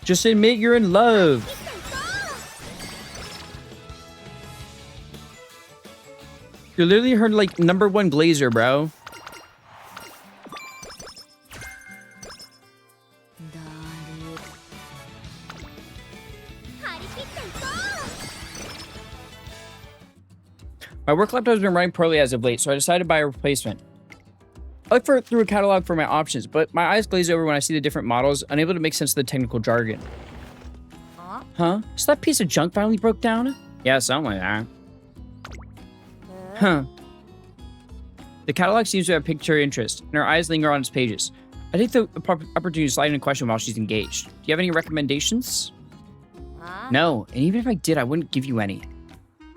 Speaker 3: Just admit you're in love. You're literally her, like, #1 glazer, bro. My work laptop has been running poorly as of late, so I decided to buy a replacement. I look through a catalog for my options, but my eyes glaze over when I see the different models, unable to make sense of the technical jargon. Huh? So that piece of junk finally broke down? Yeah, something like that. Huh. The catalog seems to have piqued her interest, and her eyes linger on its pages. I take the opportunity to slide in a question while she's engaged. Do you have any recommendations? No, and even if I did, I wouldn't give you any.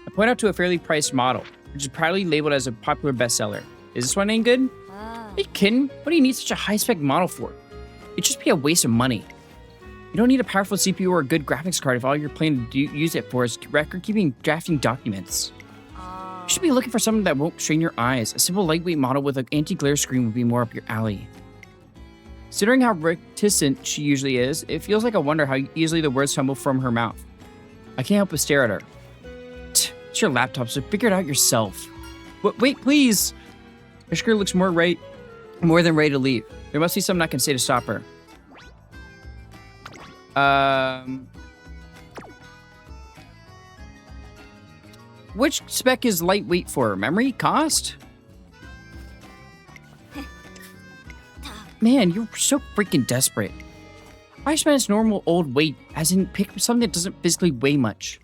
Speaker 3: I point out to a fairly priced model, which is proudly labeled as a popular bestseller. Is this one any good? Are you kidding? What do you need such a high-spec model for? It'd just be a waste of money. You don't need a powerful CPU or a good graphics card if all you're planning to use it for is record-keeping drafting documents. You should be looking for something that won't strain your eyes. A simple lightweight model with an anti-glare screen would be more up your alley. Considering how reticent she usually is, it feels like I wonder how easily the words tumble from her mouth. I can't help but stare at her. It's your laptop, so figure it out yourself. Wait, please! SHAKUR looks more than ready to leave. There must be something I can say to stop her. Which spec is lightweight for? Memory? Cost? Man, you're so freaking desperate. Why spend its normal old weight, as in pick something that doesn't physically weigh much?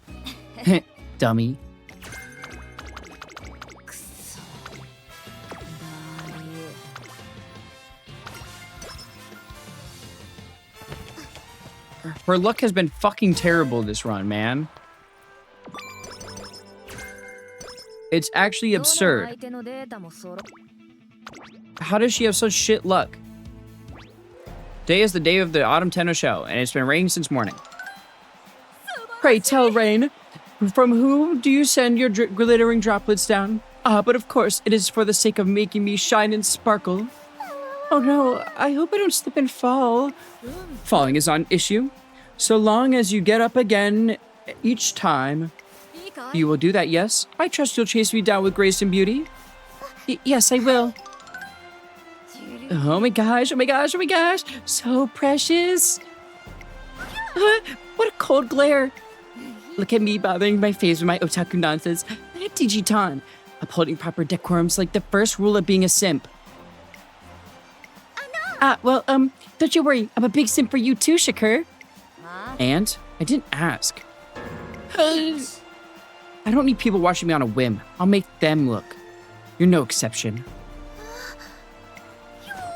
Speaker 3: Dummy. Her luck has been fucking terrible this run, man. It's actually absurd. How does she have such shit luck? Today is the day of the Autumn Tenno show, and it's been raining since morning. Pray tell, Rain, from whom do you send your glittering droplets down? But of course, it is for the sake of making me shine and sparkle. Oh no, I hope I don't slip and fall. Falling is not an issue. So long as you get up again each time.
Speaker 4: いいかい
Speaker 3: You will do that, yes? I trust you'll chase me down with grace and beauty. Yes, I will. Oh my gosh, oh my gosh, oh my gosh. So precious. What a cold glare. Look at me bothering my face with my otaku nonsense. I'm a Digitan. Upholding proper decorum's like the first rule of being a simp. Don't you worry. I'm a big simp for you too, Shakur. And? I didn't ask. I don't need people watching me on a whim. I'll make them look. You're no exception.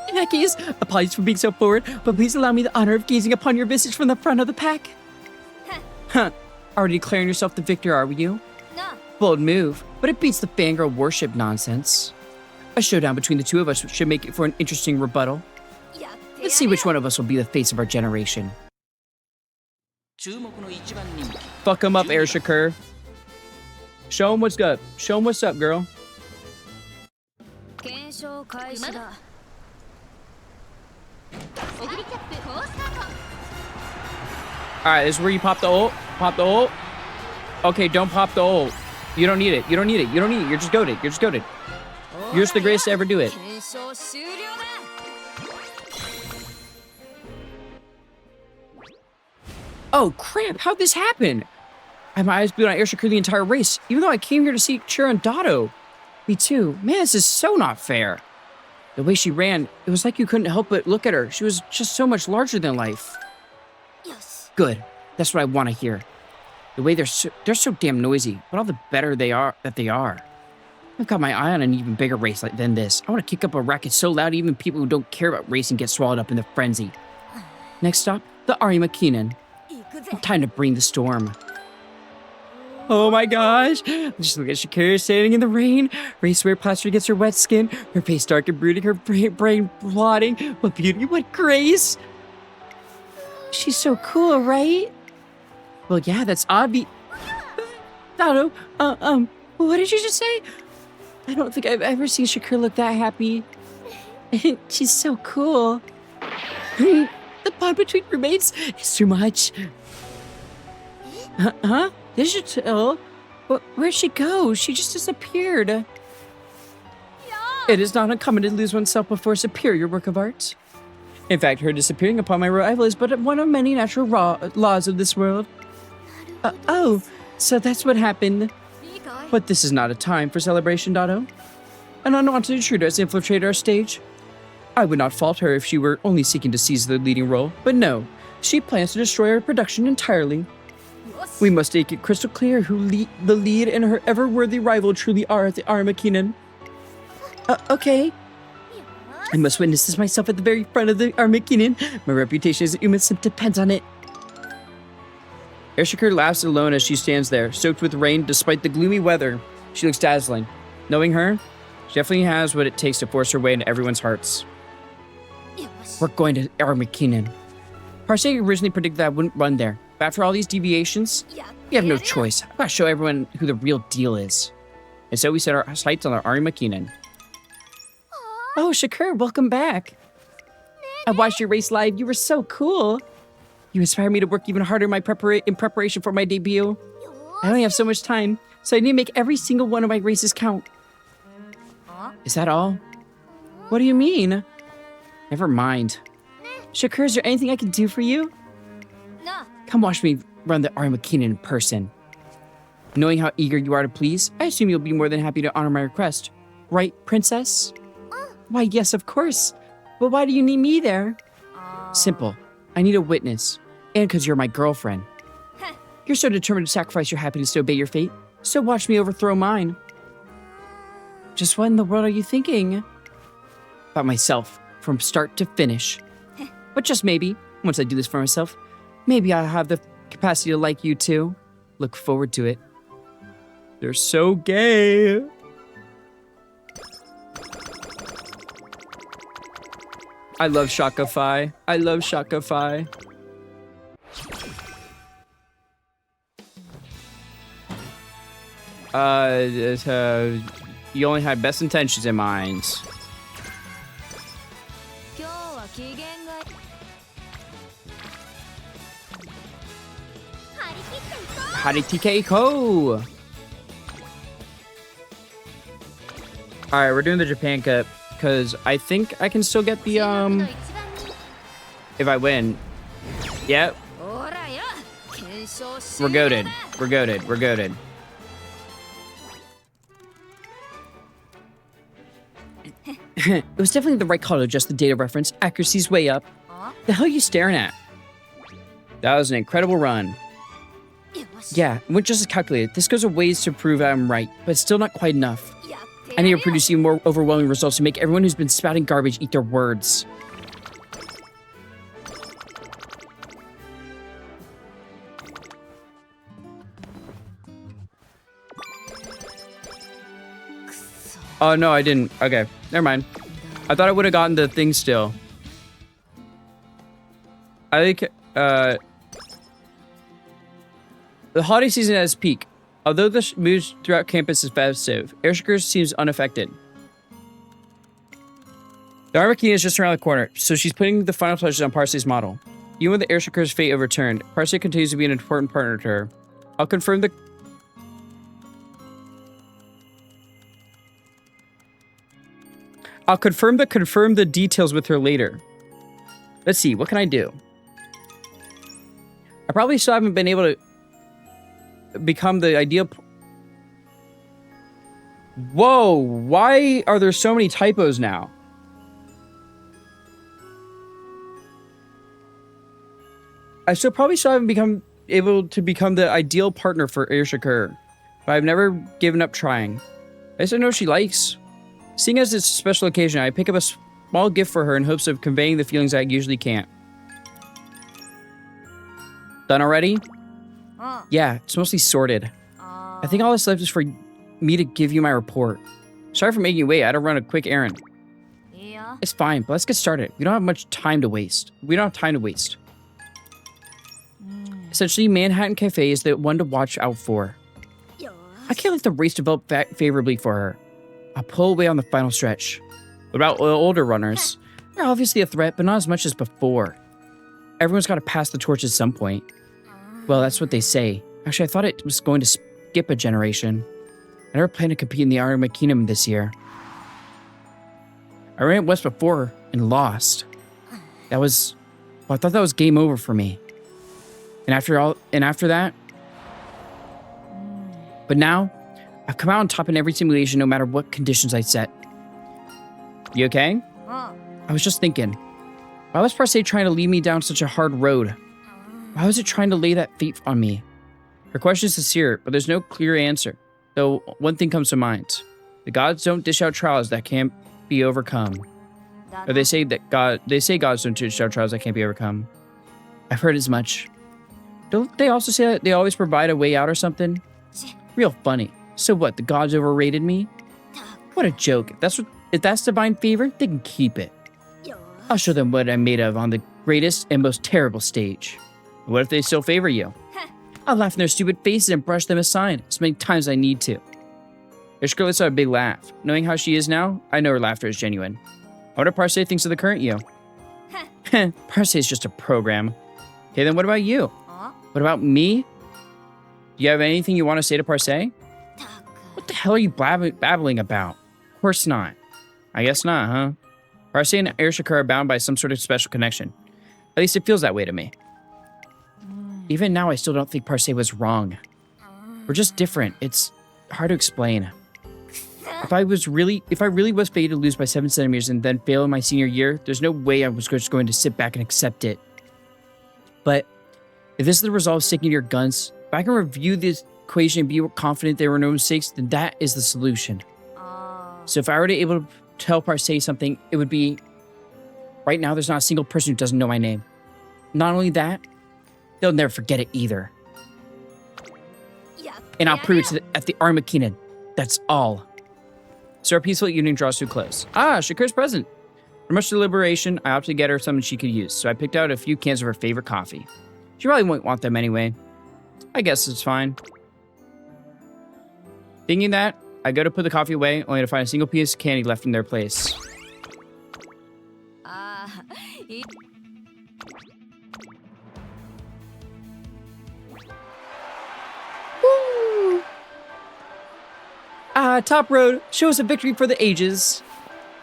Speaker 3: In that case, apologies for being so forward, but please allow me the honor of gazing upon your visage from the front of the pack. Huh. Already declaring yourself the victor, are you?
Speaker 4: な
Speaker 3: Bold move, but it beats the fangirl worship nonsense. A showdown between the two of us should make it for an interesting rebuttal.
Speaker 4: やってや
Speaker 3: Let's see which one of us will be the face of our generation.
Speaker 5: 注目の一番人気
Speaker 3: Fuck him up, AIR SHAKUR. Show him what's up. Show him what's up, girl.
Speaker 4: 検証開始だ
Speaker 8: オグリキャップ好スタート
Speaker 3: Alright, this is where you pop the ult. Pop the ult. Okay, don't pop the ult. You don't need it. You don't need it. You don't need it. You're just goated. You're just goated. You're just the greatest to ever do it.
Speaker 4: 検証終了だ
Speaker 3: Oh, crap. How'd this happen? I had my eyes glued on AIR SHAKUR the entire race, even though I came here to see Chira and Dotto. Me too. Man, this is so not fair. The way she ran, it was like you couldn't help but look at her. She was just so much larger than life.
Speaker 4: よし
Speaker 3: Good. That's what I want to hear. The way they're so damn noisy, but all the better they are. I've got my eye on an even bigger race than this. I want to kick up a racket so loud even people who don't care about racing get swallowed up in the frenzy. Next stop, the Arima Keenan.
Speaker 4: 行くぜ
Speaker 3: Time to bring the storm. Oh my gosh! Just look at Shakur standing in the rain. Racewear plaster against her wet skin. Her face dark and brooding, her brain plotting. What beauty, what grace! She's so cool, right? Well, yeah, that's obvious. Dotto, what did you just say? I don't think I've ever seen Shakur look that happy. She's so cool. The bond between roommates is too much. Huh? Digital? Where'd she go? She just disappeared. It is not uncommon to lose oneself before a superior work of art. In fact, her disappearing upon my arrival is but one of many natural laws of this world. Oh, so that's what happened.
Speaker 4: いいかい
Speaker 3: But this is not a time for celebration, Dotto. An unwanted intruder has infiltrated our stage. I would not fault her if she were only seeking to seize the leading role, but no, she plans to destroy our production entirely.
Speaker 4: よし
Speaker 3: We must make it crystal clear who the lead and her ever-worthy rival truly are at the Arima Keenan. Okay. I must witness this myself at the very front of the Arima Keenan. My reputation as an human simp depends on it. AIR SHAKUR laughs alone as she stands there, soaked with rain despite the gloomy weather. She looks dazzling. Knowing her, she definitely has what it takes to force her way into everyone's hearts.
Speaker 4: よし
Speaker 3: We're going to Arima Keenan. Parsec originally predicted that I wouldn't run there, but after all these deviations,
Speaker 4: やって
Speaker 3: we have no
Speaker 4: やるよ
Speaker 3: choice. I've got to show everyone who the real deal is. And so we set our sights on the Arima Keenan. Oh, Shakur, welcome back. I watched your race live. You were so cool. You inspired me to work even harder in preparation for my debut. I only have so much time, so I need to make every single one of my races count. Is that all? What do you mean? Never mind. Shakur, is there anything I can do for you?
Speaker 4: な
Speaker 3: Come watch me run the Arima Keenan in person. Knowing how eager you are to please, I assume you'll be more than happy to honor my request. Right, princess? Why, yes, of course. But why do you need me there? Simple. I need a witness. And because you're my girlfriend. You're so determined to sacrifice your happiness to obey your fate, so watch me overthrow mine. Just what in the world are you thinking? About myself, from start to finish. But just maybe, once I do this for myself, maybe I'll have the capacity to like you too. Look forward to it. They're so gay. I love Shakafy. I love Shakafy.
Speaker 1: You only had best intentions in mind.
Speaker 4: 今日は機嫌がいい張り切っていこ
Speaker 1: Haritike Ko! Alright, we're doing the Japan Cup, because I think I can still get the,
Speaker 4: うの一番に
Speaker 1: if I win. Yep,
Speaker 4: ほらよ検証し
Speaker 1: we're goated. We're goated. We're goated.
Speaker 3: It was definitely the right call to adjust the data reference. Accuracy's way up. The hell are you staring at?
Speaker 1: That was an incredible run.
Speaker 4: よし
Speaker 3: Yeah, it went just as calculated. This goes a ways to prove I'm right, but it's still not quite enough.
Speaker 4: やって
Speaker 3: I need
Speaker 4: や
Speaker 3: to
Speaker 4: るよ
Speaker 3: produce even more overwhelming results to make everyone who's been spouting garbage eat their words.
Speaker 1: Oh, no, I didn't. Okay, never mind. I thought I would have gotten the thing still. I think, the holiday season at its peak. Although the mood throughout campus is festive, Air Shakur seems unaffected. The Armakina is just around the corner, so she's putting the final touches on Parsley's model. Even with the Air Shakur's fate overturned, Parsley continues to be an important partner to her. I'll confirm the confirm the details with her later. Let's see, what can I do? I probably still haven't been able to become the ideal. Whoa, why are there so many typos now? I still haven't become able to become the ideal partner for Air Shakur, but I've never given up trying. I just know she likes. Seeing as it's a special occasion, I pick up a small gift for her in hopes of conveying the feelings I usually can't. Done already? Yeah, it's mostly sorted. I think all that's left is for me to give you my report. Sorry for making you wait. I had to run a quick errand.
Speaker 4: いいよ
Speaker 3: It's fine, but let's get started. We don't have much time to waste. Essentially, Manhattan Cafe is the one to watch out for.
Speaker 4: よ
Speaker 3: I can't let the race develop favorably for her. I'll pull away on the final stretch. What about older runners? They're obviously a threat, but not as much as before. Everyone's got to pass the torch at some point. Well, that's what they say. Actually, I thought it was going to skip a generation. I never planned to compete in the Arma Kingdom this year. I ran west before and lost. Well, I thought that was game over for me. And after that, but now, I've come out on top in every simulation no matter what conditions I set. You okay? I was just thinking, why was Parse trying to lead me down such a hard road? Why was it trying to lay that fate on me? Her question is sincere, but there's no clear answer. Though one thing comes to mind. The gods don't dish out trials that can't be overcome. Or they say gods don't dish out trials that can't be overcome. I've heard as much. Don't they also say that they always provide a way out or something? Real funny. So what, the gods overrated me? What a joke. If that's divine favor, they can keep it. I'll show them what I'm made of on the greatest and most terrible stage. What if they still favor you? I'll laugh in their stupid faces and brush them aside as many times as I need to. Ishka lets out a big laugh. Knowing how she is now, I know her laughter is genuine. I wonder what Parse thinks of the current you. Parse is just a program. Okay, then what about you? What about me? Do you have anything you want to say to Parse? What the hell are you babbling about? Of course not. I guess not, huh? Parse and Air Shakur are bound by some sort of special connection. At least it feels that way to me. Even now, I still don't think Parse was wrong. We're just different. It's hard to explain. If I really was fated to lose by 7 centimeters and then fail in my senior year, there's no way I was just going to sit back and accept it. But if this is the result of sticking to your guns, if I can review this equation and be confident there were no mistakes, then that is the solution. So if I were to able to tell Parse something, it would be, right now there's not a single person who doesn't know my name. Not only that, they'll never forget it either. And I'll prove it at the Armakina. That's all. So our peaceful evening draws to a close. Ah, Shakur's present. For much deliberation, I opted to get her something she could use, so I picked out a few cans of her favorite coffee. She probably won't want them anyway. I guess it's fine. Thinking that,
Speaker 1: I go to put the coffee away, only to find a single piece of candy left in their place.
Speaker 4: ああ、い
Speaker 3: Top road. Show us a victory for the ages.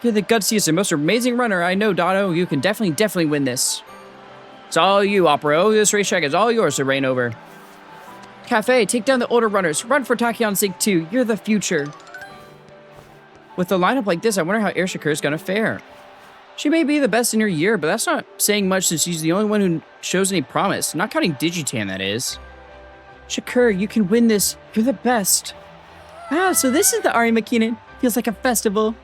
Speaker 3: You're the gutsiest and most amazing runner I know, Dotto. You can definitely win this. It's all you, Opera. This racetrack is all yours to reign over. Cafe, take down the older runners. Run for Takion's sake, too. You're the future. With a lineup like this, I wonder how AIR SHAKUR is going to fare. She may be the best in her year, but that's not saying much since she's the only one who shows any promise. Not counting Digitan, that is. SHAKUR, you can win this. You're the best. Ah, so this is the Ari Makinen. Feels like a festival.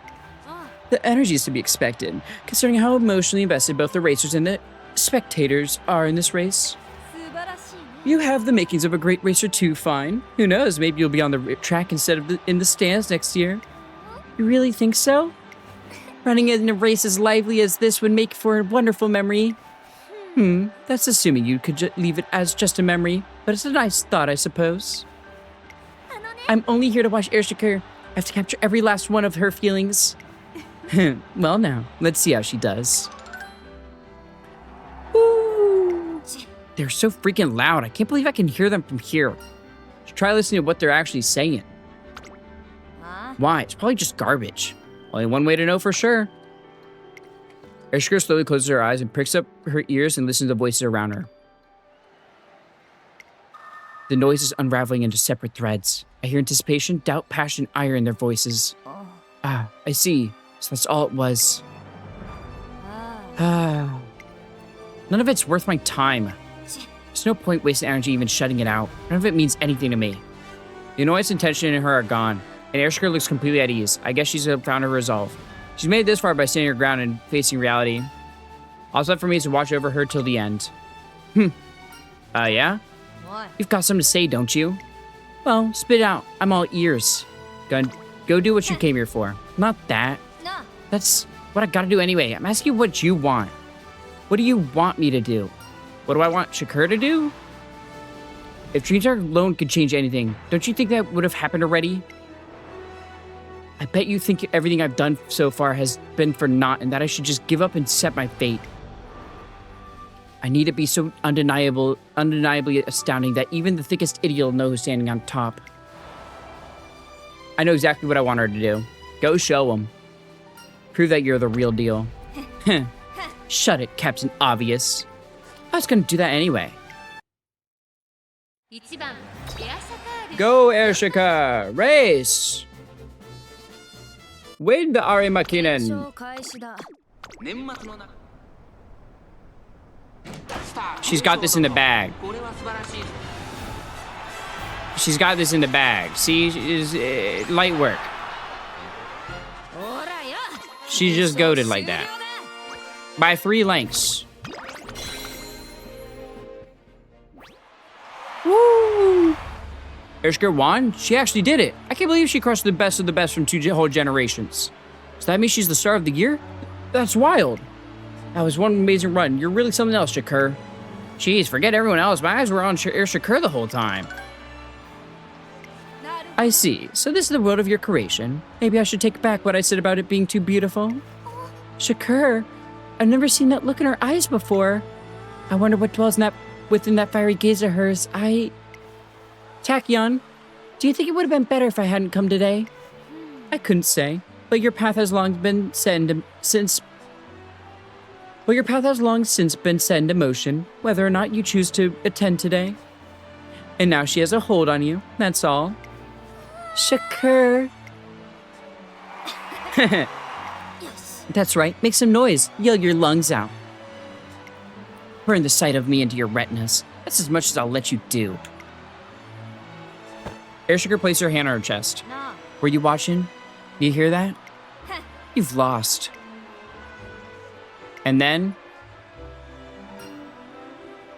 Speaker 3: The energy is to be expected, considering how emotionally invested both the racers and the spectators are in this race.
Speaker 4: 素晴らしいね。
Speaker 3: You have the makings of a great racer too, Fine. Who knows, maybe you'll be on the track instead of in the stands next year. You really think so? Running in a race as lively as this would make for a wonderful memory. That's assuming you could leave it as just a memory, but it's a nice thought, I suppose. I'm only here to watch AIR SHAKUR. I have to capture every last one of her feelings. Well now, let's see how she does. Ooh. They're so freaking loud. I can't believe I can hear them from here. Should try listening to what they're actually saying.
Speaker 4: あ
Speaker 3: Why? It's probably just garbage. Only one way to know for sure. AIR SHAKUR slowly closes her eyes and pricks up her ears and listens to voices around her. The noise is unraveling into separate threads. I hear anticipation, doubt, passion, ire in their voices. Ah, I see. So that's all it was.
Speaker 4: あ
Speaker 3: None of it's worth my time. There's no point wasting energy even shutting it out. None of it means anything to me. The annoyance and tension in her are gone, and AIR SHAKUR looks completely at ease. I guess she's found her resolve. She's made it this far by standing her ground and facing reality. All left for me is to watch over her till the end. Yeah?
Speaker 4: おい
Speaker 3: You've got something to say, don't you? Well, spit it out. I'm all ears. Go do what you came here for. Not that.
Speaker 4: なあ
Speaker 3: That's what I gotta do anyway. I'm asking you what you want. What do you want me to do? What do I want SHAKUR to do? If dreams alone could change anything, don't you think that would have happened already? I bet you think everything I've done so far has been for naught and that I should just give up and accept my fate. I need to be so undeniably astounding that even the thickest idiot will know who's standing on top. I know exactly what I want her to do. Go show him. Prove that you're the real deal. Shut it, Captain Obvious. I was gonna do that anyway.
Speaker 4: 1番エアシャカール
Speaker 1: Go, AIR SHAKUR! Race! Win the Ari Makinen!
Speaker 4: 勝開始だ
Speaker 5: 年末の中スター
Speaker 1: She's got this in the bag.
Speaker 5: これは素晴らしい
Speaker 1: She's got this in the bag. See, is light work.
Speaker 4: ほらよ
Speaker 1: She's just goaded like that. By 3 lengths. Woo! AIR SHAKUR won? She actually did it. I can't believe she crushed the best of the best from 2 whole generations. Does that mean she's the star of the year? That's wild. That was one amazing run. You're really something else, SHAKUR. Jeez, forget everyone else. My eyes were on AIR SHAKUR the whole time. I see. So this is the world of your creation. Maybe I should take back what I said about it being too beautiful. SHAKUR, I've never seen that look in her eyes before. I wonder what dwells within that fiery gaze of hers. Tachyon, do you think it would have been better if I hadn't come today? I couldn't say, but your path has long since been set into motion, whether or not you choose to attend today. And now she has a hold on you, that's all. SHAKUR. That's right, make some noise, yell your lungs out. Burn the sight of me into your retinas. That's as much as I'll let you do. AIR SHAKUR placed her hand on her chest.
Speaker 4: なあ
Speaker 3: Were you watching? You hear that? You've lost. And then...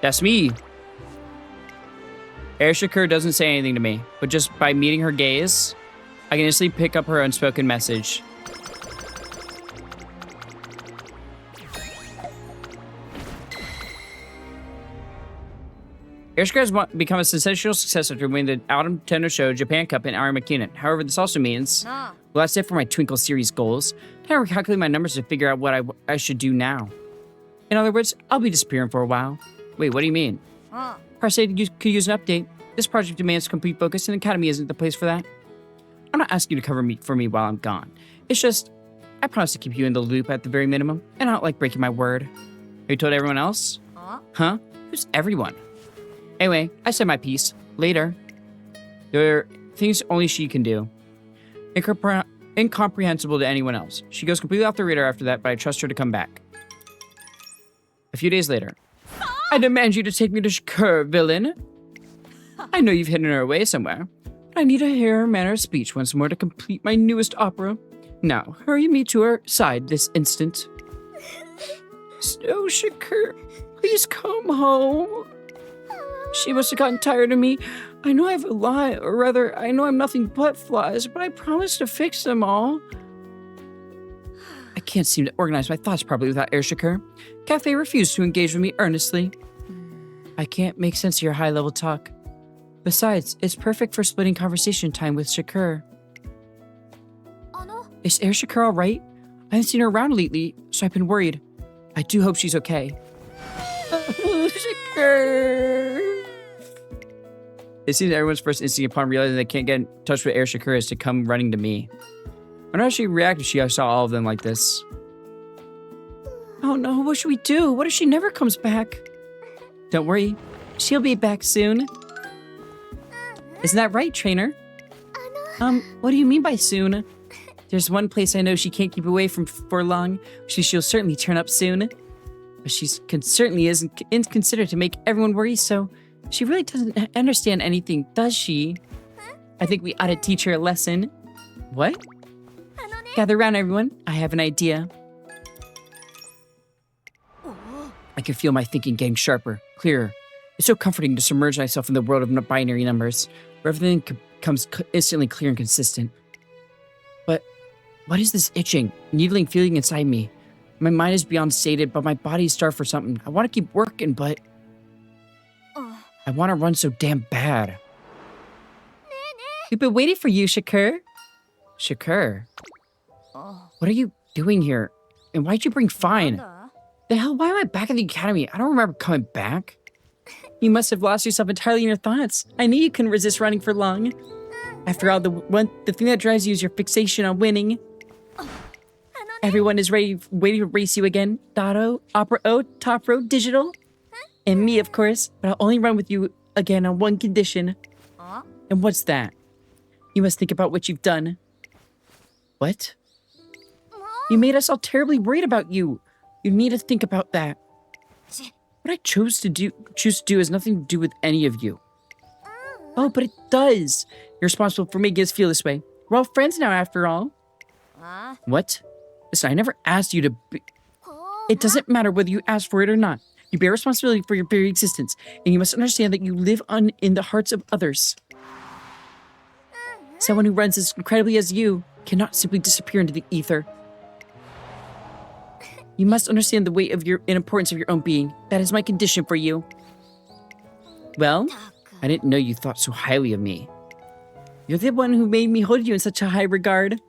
Speaker 3: That's me. AIR SHAKUR doesn't say anything to me, but just by meeting her gaze, I can instantly pick up her unspoken message.
Speaker 1: Air Shakur has become a sensational success after winning the Autumn Tenno Show, Japan Cup, and Iron McKinnon. However, this also means, well, that's it for my Twinkle Series goals. I'm trying to recalculate my numbers to figure out what I should do now. In other words, I'll be disappearing for a while. Wait, what do you mean? Parse could use an update. This project demands complete focus, and Academy isn't the place for that. I'm not asking you to cover for me while I'm gone. It's just, I promise to keep you in the loop at the very minimum, and I don't like breaking my word. Have you told everyone else? Huh? Who's everyone? Anyway, I said my piece. Later. There are things only she can do. Incomprehensible to anyone else. She goes completely off the radar after that, but I trust her to come back. A few days later. I demand you to take me to Shakur, villain. I know you've hidden her away somewhere. I need to hear her manner of speech once more to complete my newest opera. Now, hurry me to her side this instant. Snow Shakur, please come home. She must have gotten tired of me. I know I have a lot, or rather, I know I'm nothing but flaws, but I promise to fix them all. I can't seem to organize my thoughts properly without AIR SHAKUR. Cafe refused to engage with me earnestly. I can't make sense of your high-level talk. Besides, it's perfect for splitting conversation time with Shakur. Is AIR SHAKUR alright? I haven't seen her around lately, so I've been worried. I do hope she's okay. Shakur! It seems everyone's first instinct upon realizing they can't get in touch with AIR SHAKUR is to come running to me. I wonder how she'd react if she saw all of them like this. Oh no, what should we do? What if she never comes back? Don't worry, she'll be back soon. Isn't that right, trainer? What do you mean by soon? There's one place I know she can't keep away from for long. She'll certainly turn up soon. But she certainly isn't inconsiderate to make everyone worry, so she really doesn't understand anything, does she? I think we ought to teach her a lesson. What? Gather around, everyone. I have an idea. I can feel my thinking getting sharper, clearer. It's so comforting to submerge myself in the world of binary numbers, where everything becomes instantly clear and consistent. But what is this itching, needling feeling inside me? My mind is beyond sated, but my body is starved for something. I want to keep working, but I want to run so damn bad. We've been waiting for you, Shakur. Shakur? What are you doing here? And why'd you bring Fine? The hell, why am I back at the academy? I don't remember coming back. You must have lost yourself entirely in your thoughts. I knew you couldn't resist running for long. After all, the thing that drives you is your fixation on winning. Everyone is waiting to race you again. Dotto, Opera O, Top Row, Digital. And me, of course. But I'll only run with you again on one condition. And what's that? You must think about what you've done. What? You made us all terribly worried about you. You need to think about that. What I choose to do has nothing to do with any of you. Oh, but it does. You're responsible for making us feel this way. We're all friends now, after all. What? Listen, I never asked you to be... It doesn't matter whether you asked for it or not. You bear responsibility for your very existence, and you must understand that you live in the hearts of others. Someone who runs as incredibly as you cannot simply disappear into the ether. You must understand the weight of and importance of your own being. That is my condition for you. Well, I didn't know you thought so highly of me. You're the one who made me hold you in such a high regard.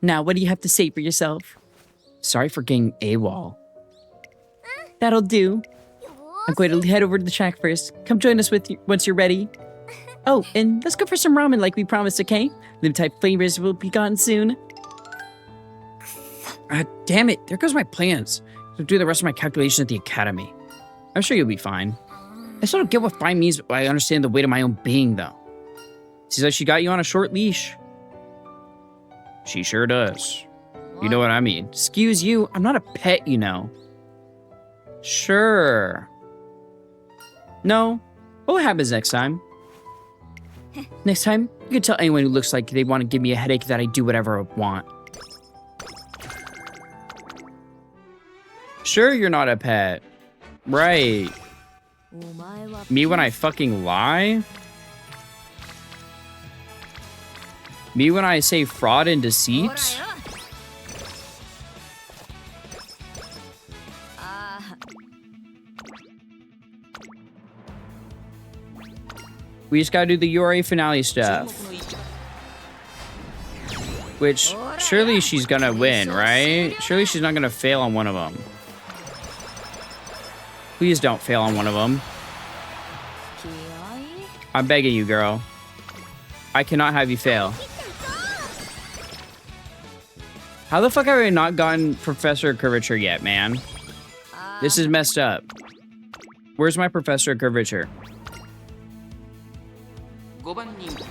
Speaker 1: Now, what do you have to say for yourself? Sorry for getting AWOL. That'll do. I'm going to head over to the track first. Come join us once you're ready. Oh, and let's go for some ramen like we promised, okay? Limited flavors will be gone soon. Damn it, there goes my plans. So do the rest of my calculations at the academy. I'm sure you'll be fine. I still don't get what fine means, but I understand the weight of my own being, though. Seems like she got you on a short leash. She sure does. You know what I mean. Excuse you, I'm not a pet, you know. Sure. No. What happens next time? Next time, you can tell anyone who looks like they want to give me a headache that I do whatever I want. Sure, you're not a pet. Right. Me when I fucking lie? Me when I say fraud and deceit? We just gotta do the URA finale stuff. Which, surely she's gonna win, right? Surely she's not gonna fail on one of them. Please don't fail on one of them. I'm begging you, girl. I cannot have you fail. How the fuck have I not gotten Professor Curvature yet, man? This is messed up. Where's my Professor Curvature?
Speaker 5: 5番人気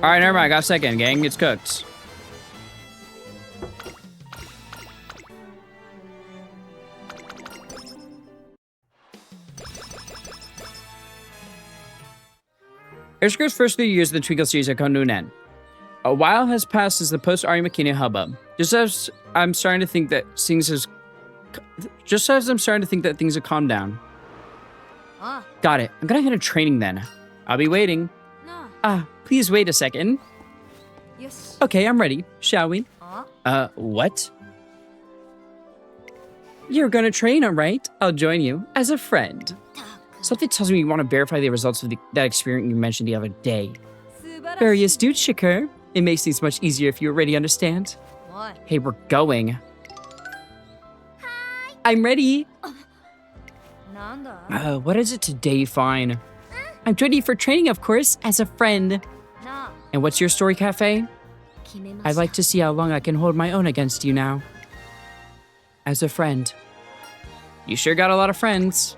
Speaker 1: Alright, never mind. I got second, gang. It's cooked. Air Shakur's first few years of the Twinkle series have come to an end. A while has passed since the post-Ari Makina hubbub. Just as I'm starting to think that things have calmed down. Got it. I'm gonna head to training then. I'll be waiting. Please wait a second. Okay, I'm ready. Shall we? What? You're gonna train, all right? I'll join you as a friend. Something tells me you want to verify the results of that experiment you mentioned the other day. Very astute, Shakur. It makes things much easier if you already understand. Hey, we're going. I'm ready. What is it today, fine? I'm ready for training, of course, as a friend. And what's your story, Cafe? I'd like to see how long I can hold my own against you now. As a friend. You sure got a lot of friends.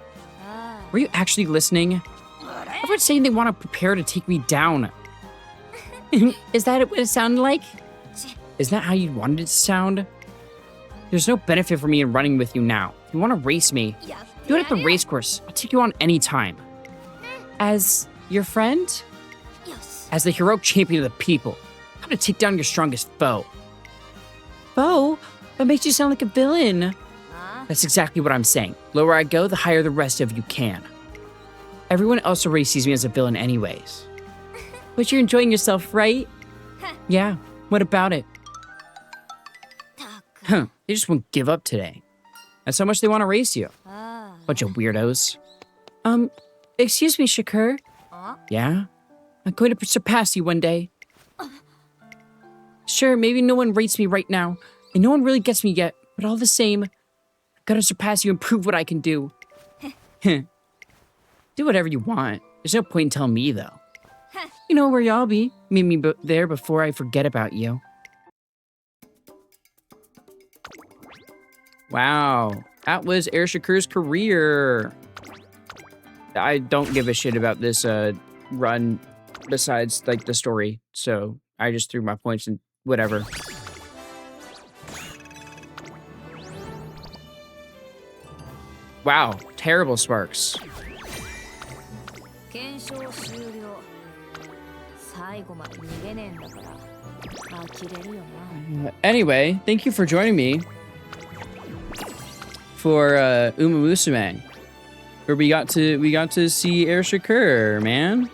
Speaker 1: Were you actually listening? Everyone's saying they want to prepare to take me down. Is that what it sounded like? Isn't that how you wanted it to sound? There's no benefit for me in running with you now. If you want to race me, do it at the race course. I'll take you on any time. As your friend? As the heroic champion of the people. I'm gonna take down your strongest foe. Foe? That makes you sound like a villain. That's exactly what I'm saying. Lower I go, the higher the rest of you can. Everyone else already sees me as a villain anyways. But you're enjoying yourself, right? Yeah, what about it? They just won't give up today. That's how much they want to race you. Bunch of weirdos. Excuse me, Shakur. Yeah? I'm going to surpass you one day. Sure, maybe no one rates me right now, and no one really gets me yet, but all the same, I've got to surpass you and prove what I can do. Do whatever you want. There's no point in telling me, though. You know where y'all be. Meet me there before I forget about you. Wow. That was Air Shakur's career. I don't give a shit about this run besides, like, the story. So I just threw my points and whatever. Wow. Terrible sparks. Anyway, thank you for joining me for Musume, where we got to see Air Shakur, man.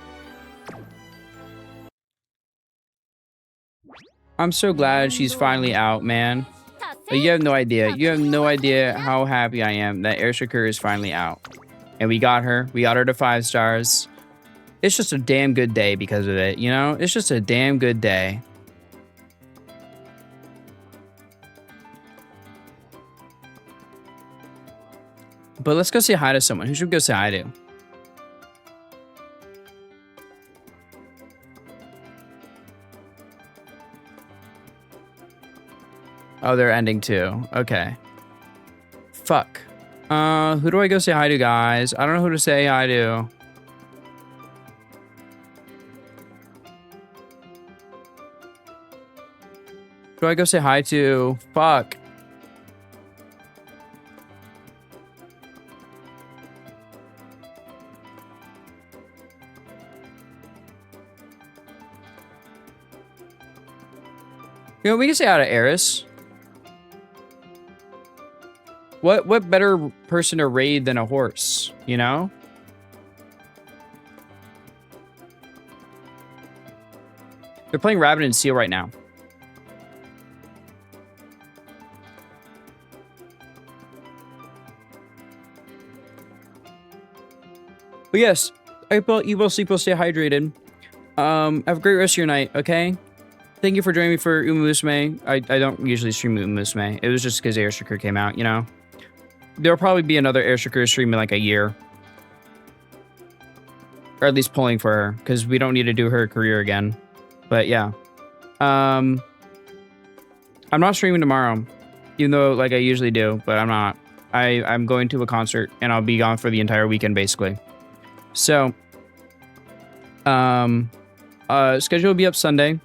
Speaker 1: I'm so glad she's finally out, man. You have no idea. You have no idea how happy I am that Air Shakur is finally out. And we got her. We got her to 5 stars. It's just a damn good day because of it, you know? It's just a damn good day. But let's go say hi to someone. Who should we go say hi to? Oh, they're ending too. Okay. Fuck. Who do I go say hi to, guys? I don't know who to say hi to. Who do I go say hi to? Fuck. You know, we can say hi to Eris. What better person to raid than a horse, you know? They're playing Rabbit and Seal right now. But yes, I will eat well, sleep well, stay hydrated. Have a great rest of your night, okay? Thank you for joining me for Musume. I don't usually stream Musume. It was just because AIR SHAKUR came out, you know? There'll probably be another AIR SHAKUR stream in like a year. Or at least pulling for her, because we don't need to do her career again. But yeah. I'm not streaming tomorrow, even though like I usually do, but I'm not. I'm going to a concert, and I'll be gone for the entire weekend, basically. So, schedule will be up Sunday,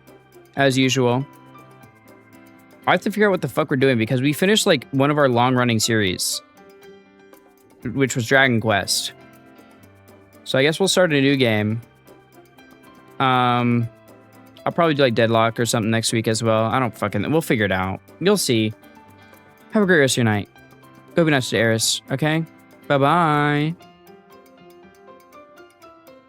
Speaker 1: as usual. I have to figure out what the fuck we're doing, because we finished like one of our long-running series, which was Dragon Quest. So I guess we'll start a new game. I'll probably do like Deadlock or something next week as well. I don't fucking... We'll figure it out. You'll see. Have a great rest of your night. Go be nice to Eris, okay? Bye-bye.